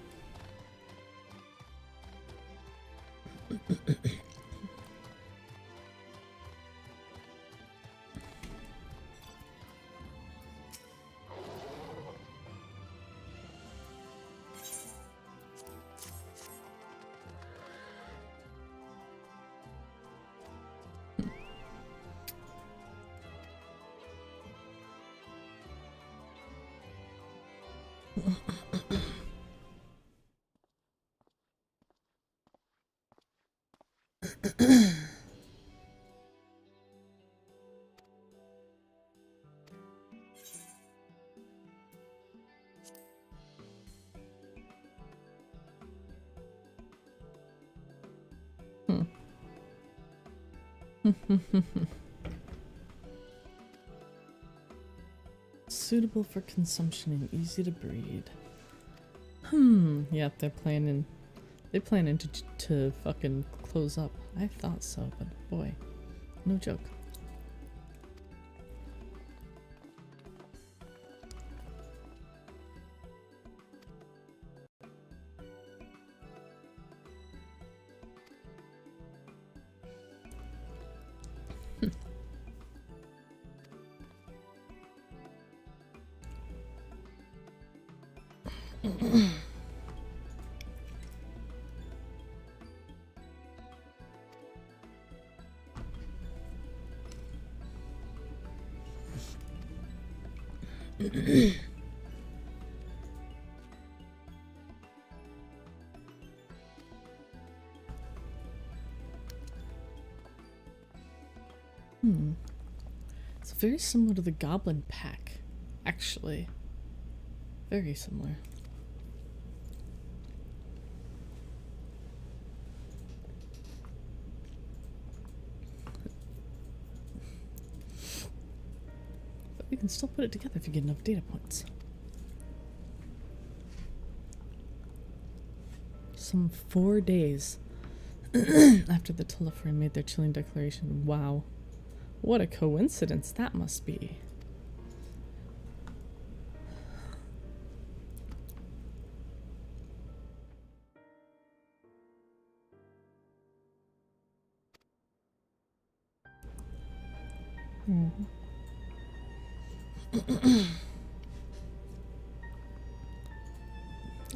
Suitable for consumption and easy to breed. Yep, they're planning to fucking close up. I thought so, but boy, no joke. It's very similar to the Goblin Pack, actually. Very similar. But you can still put it together if you get enough data points. Some 4 days after the Telephone made their chilling declaration. Wow. What a coincidence that must be.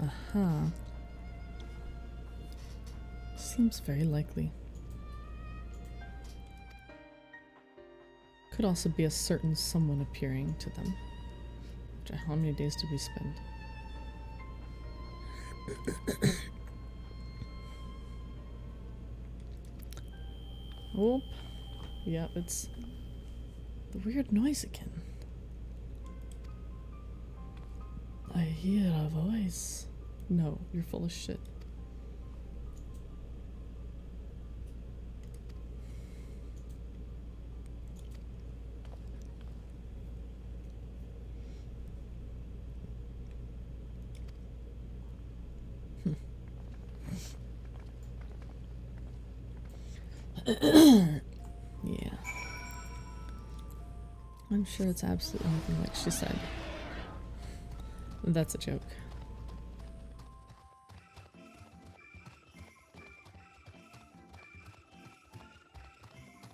Aha. Seems very likely. Could also be a certain someone appearing to them. How many days did we spend? Oh, yep, it's the weird noise again. I hear a voice. No, you're full of shit. Yeah. I'm sure it's absolutely nothing like she said. That's a joke.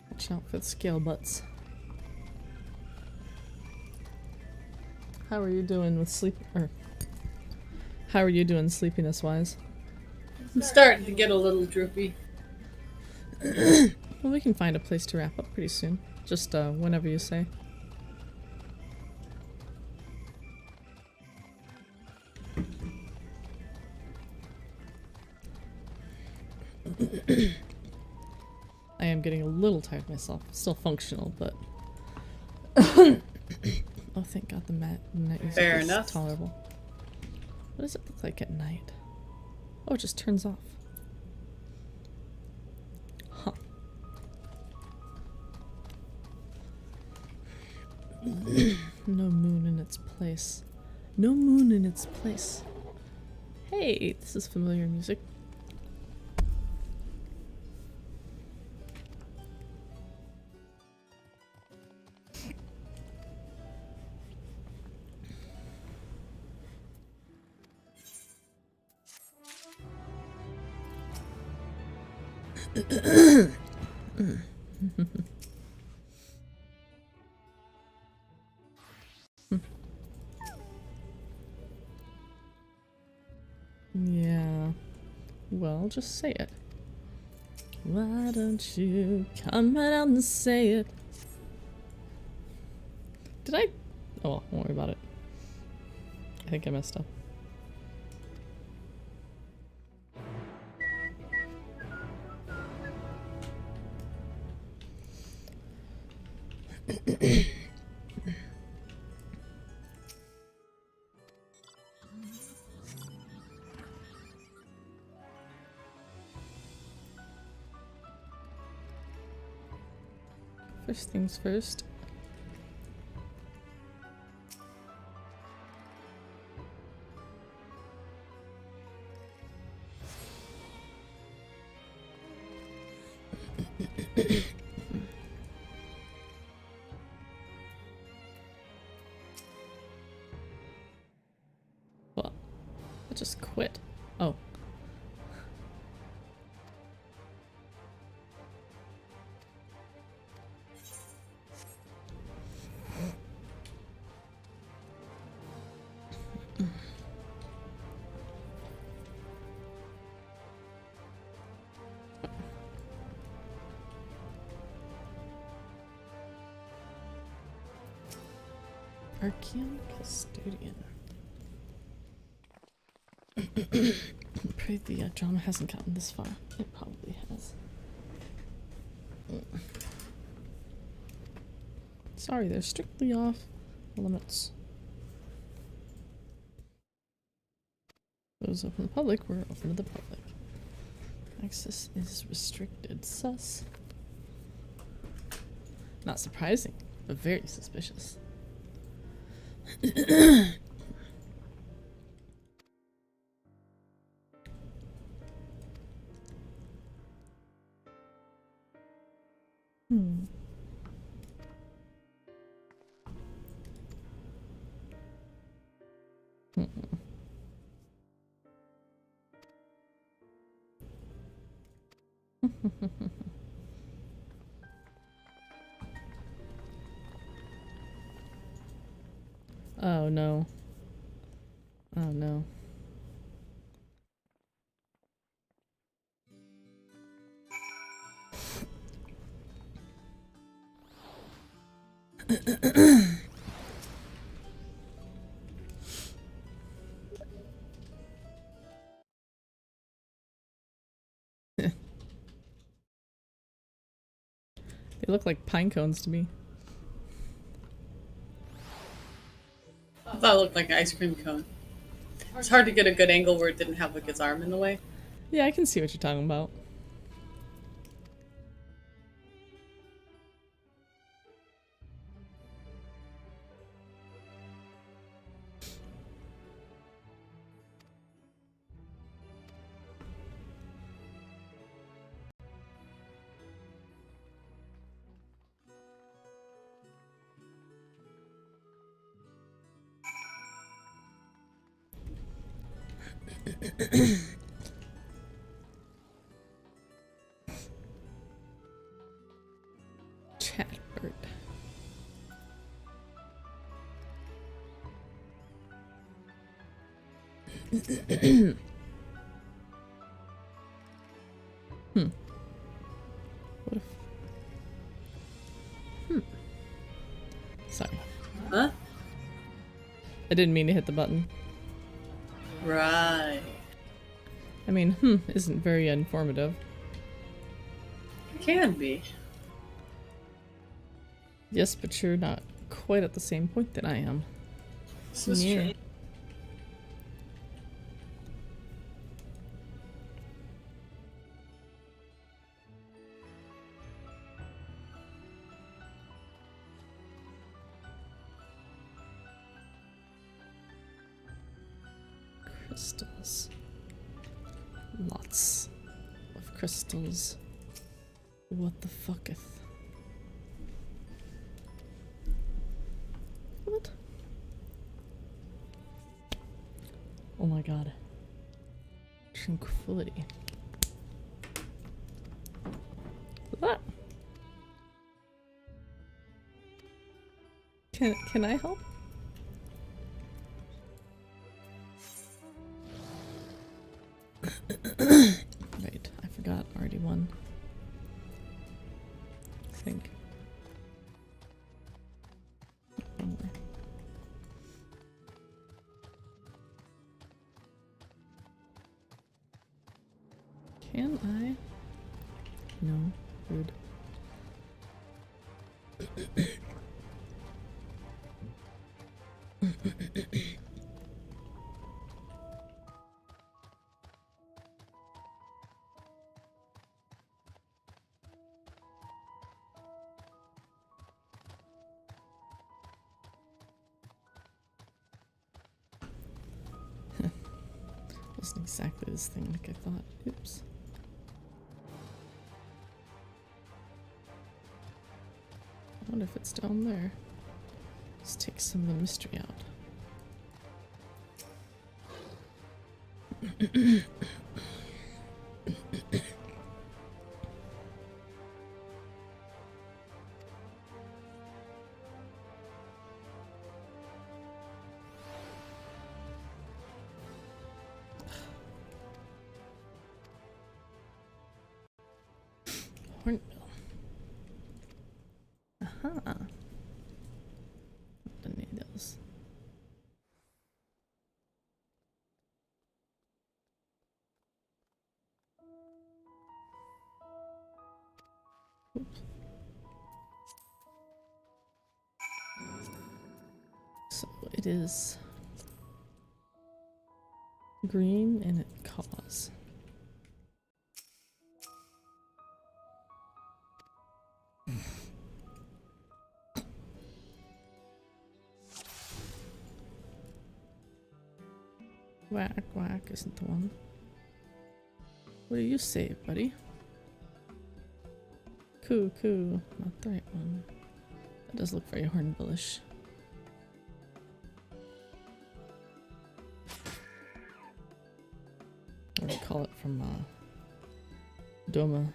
Watch out for the scale butts. How are you doing with sleep? Or how are you doing sleepiness wise?
I'm starting to get a little droopy.
Well, we can find a place to wrap up pretty soon. Just whenever you say. I am getting a little tired myself. Still functional, but oh, thank God the net music is tolerable. What does it look like at night? Oh, it just turns off. Huh. No moon in its place. No moon in its place. Hey, this is familiar music. Yeah. Well, just say it. Why don't you come right out and say it? Did I? Oh, well, don't worry about it. I think I messed up. First things first. Well, I just quit. Oh. Archean Custodian. Pray the drama hasn't gotten this far. It probably has. Sorry, they're strictly off limits. Those open to the public were open to the public. Access is restricted. Sus. Not surprising, but very suspicious. Hmm. Oh no. Oh no. They look like pine cones to me.
I thought it looked like an ice cream cone. It's hard to get a good angle where it didn't have like its arm in the way.
Yeah, I can see what you're talking about. Chatbird. What if... Sorry.
Huh?
I didn't mean to hit the button.
Right.
I mean, isn't very informative.
It can be.
Yes, but you're not quite at the same point that I am.
This is true.
Crystals. Lots of crystals. What the fucketh? What? Oh my god. Tranquility. What? Can I help? Right, I forgot. Already won. I think. One more. Can I? No. Rude. Wasn't exactly this thing like I thought. Oops. I wonder if it's down there. Let's take some of the mystery out. Hornbill. Aha. Not any of those. So it is green and it caws. Whack whack isn't the one. What do you say, buddy? Coo coo, not the right one. That does look very hornbillish. What do you call it from Doma?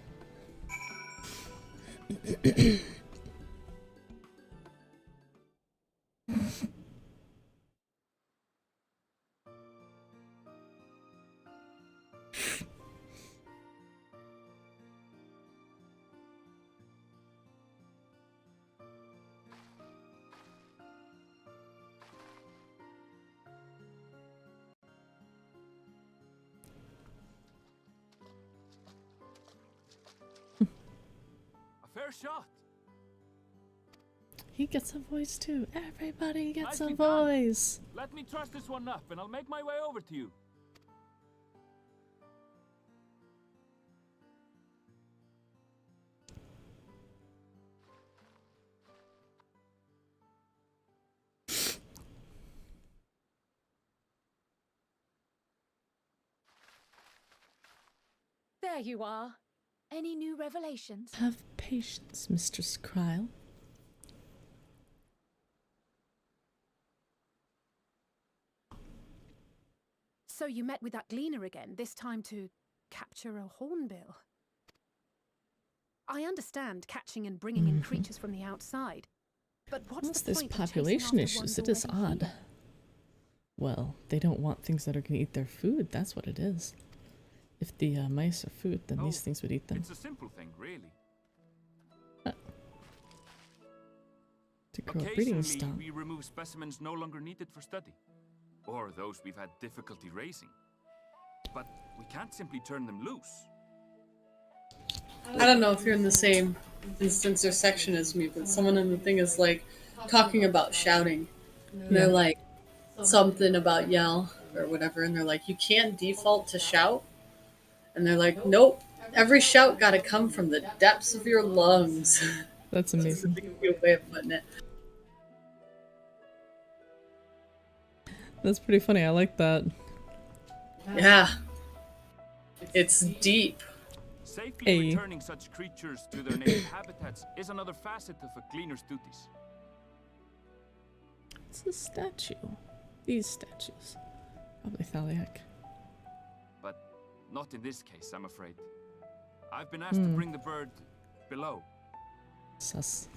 Fair shot.
He gets a voice too. Everybody gets
Nicely
a
done.
voice.
Let me trust this one up, and I'll make my way over to you.
There you are. Any new revelations?
Have patience, Mistress Kryle.
So you met with that gleaner again, this time to capture a hornbill. I understand catching and bringing in creatures from the outside, but what's the
This
point of chasing
population
after
issues,
ones
it is
already
odd. Well, they don't want things that are going to eat their food, that's what it is. If the mice are food, then these things would eat them.
It's a simple thing, really.
To grow a breeding
Occasionally,
stock.
we remove specimens no longer needed for study, or those we've had difficulty raising. But we can't simply turn them loose.
I don't know if you're in the same instance or section as me, but someone in the thing is like talking about shouting. And they're like something about yell or whatever, and they're like, you can't default to shout. And they're like, nope, every shout got to come from the depths of your lungs.
That's amazing.
That's a good way of putting it.
That's pretty funny, I like that.
Yeah. It's deep.
Safely returning such creatures to their native habitats is another facet of a cleaner's duties.
It's a statue. These statues. Probably Thaliak.
But not in this case, I'm afraid. I've been asked to bring the bird below.
Sus.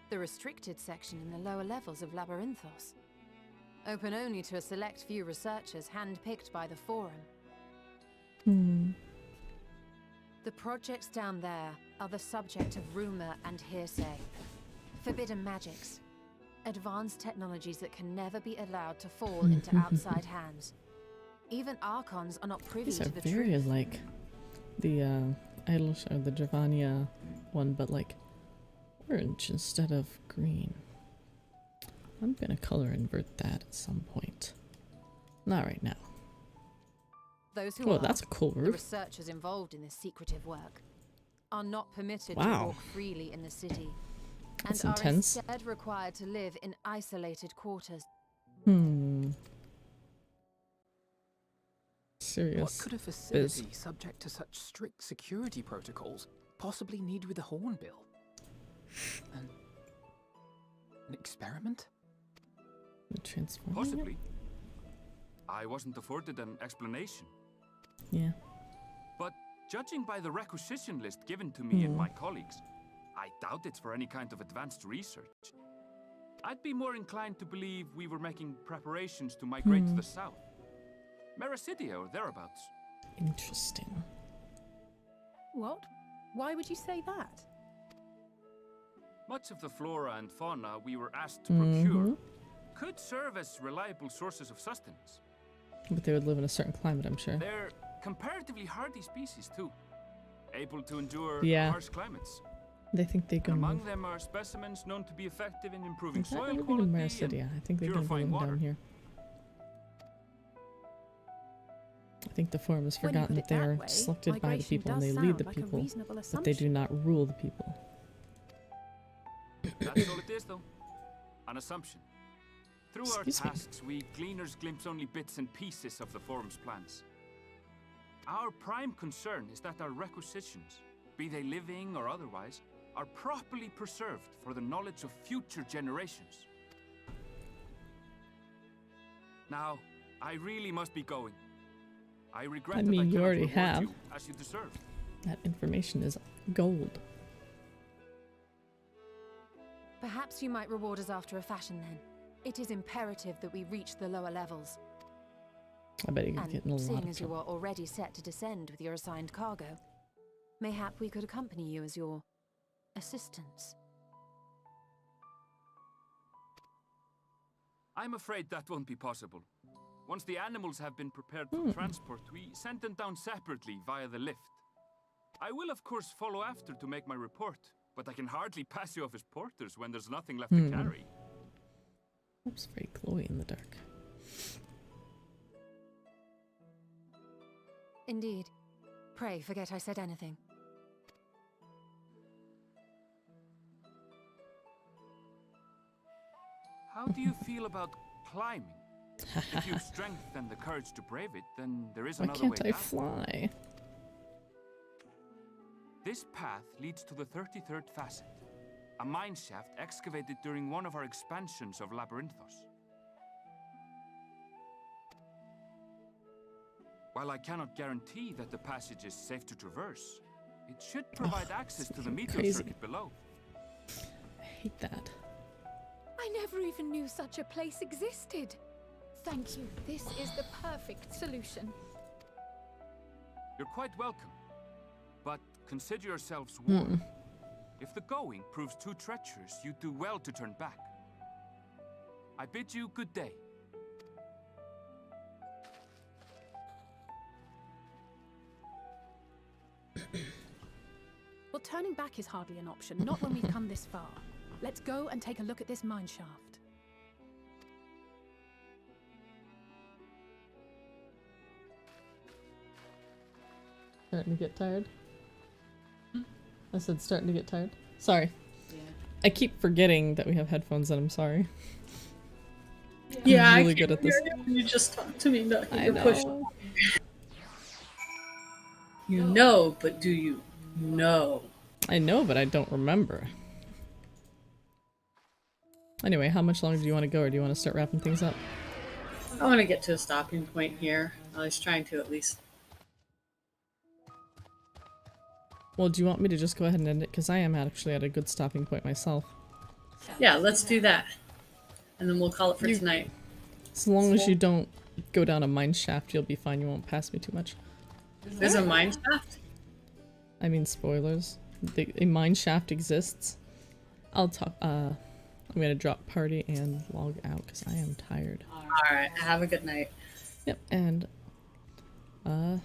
The restricted section in the lower levels of Labyrinthos. Open only to a select few researchers handpicked by the Forum. The projects down there are the subject of rumor and hearsay. Forbidden magics. Advanced technologies that can never be allowed to fall into outside hands. Even Archons are not privy
These
to
are
the
very
truth.
like the Idle or the Dravania one, but like orange instead of green. I'm gonna color invert that at some point. Not right now.
Those who
Oh,
are,
that's a cool
the
roof.
researchers involved in this secretive work, are not permitted to
Wow.
walk freely in the city,
That's
and are
intense.
instead required to live in isolated quarters.
Serious.
What could a facility subject to such strict security protocols possibly need with a hornbill? An experiment?
Possibly. I wasn't afforded an explanation.
Yeah.
But judging by the requisition list given to me and my colleagues, I doubt it's for any kind of advanced research. I'd be more inclined to believe we were making preparations to migrate to the south. Mericidia or thereabouts.
Interesting.
What? Why would you say that?
Much of the flora and fauna we were asked to procure could serve as reliable sources of sustenance.
But they would live in a certain climate, I'm sure.
They're comparatively hardy species too, able to endure harsh climates.
They think they can
Among
move.
them are specimens known to be effective in improving
Is that
soil
moving
quality
to Marasidia? I think they're going to be
purifying
living
water.
down here. I think the forum has
When you
forgotten
put
that
it
they
that
are
way,
selected by the
migration
people and
does
they lead the
sound like a
people,
reasonable
but they do
assumption.
not rule the people.
That's all it is, though. An assumption. Through
Excuse
our
me.
tasks, we gleaners glimpse only bits and pieces of the forum's plans. Our prime concern is that our requisitions, be they living or otherwise, are properly preserved for the knowledge of future generations. Now, I really must be going. I regret
I
that
mean,
I
you
cannot
already
reward
have.
you as you deserve.
That information is gold.
Perhaps you might reward us after a fashion then. It is imperative that we reach the lower levels.
I bet you could
And
get in a lot
seeing
of
as you
trouble.
are already set to descend with your assigned cargo, mayhap we could accompany you as your assistants.
I'm afraid that won't be possible. Once the animals have been prepared for transport, we send them down separately via the lift. I will of course follow after to make my report, but I can hardly pass you off as porters when there's nothing left to carry.
Oops, very glowy in the dark.
Indeed. Pray forget I said anything.
How do you feel about climbing? If you've strength and the courage to brave it, then there is
Why
another way
can't I
down.
fly?
This path leads to the 33rd facet, a mine shaft excavated during one of our expansions of Labyrinthos. While I cannot guarantee that the passage is safe to traverse, it should provide access to the meteor
crazy.
circuit below.
I hate that.
I never even knew such a place existed. Thank you. This is the perfect solution.
You're quite welcome, but consider yourselves warned. If the going proves too treacherous, you do well to turn back. I bid you good day.
Well, turning back is hardly an option, not when we've come this far. Let's go and take a look at this mine shaft.
Starting to get tired? I said starting to get tired. Sorry.
Yeah.
I keep forgetting that we have headphones and I'm sorry.
Yeah,
I'm really
I
good at this.
You just talked to me, not
I
you're
know.
pushing. You know, but do you know?
I know, but I don't remember. Anyway, how much longer do you want to go, or do you want to start wrapping things up?
I want to get to a stopping point here. I was trying to at least.
Well, do you want me to just go ahead and end it? Because I am actually at a good stopping point myself.
Yeah, let's do that. And then we'll call it for tonight.
As long as you don't go down a mine shaft, you'll be fine. You won't pass me too much.
There's a mine shaft?
I mean, spoilers. A mine shaft exists. I'll talk. I'm gonna drop party and log out because I am tired.
Alright, have a good night.
Yep, and continue.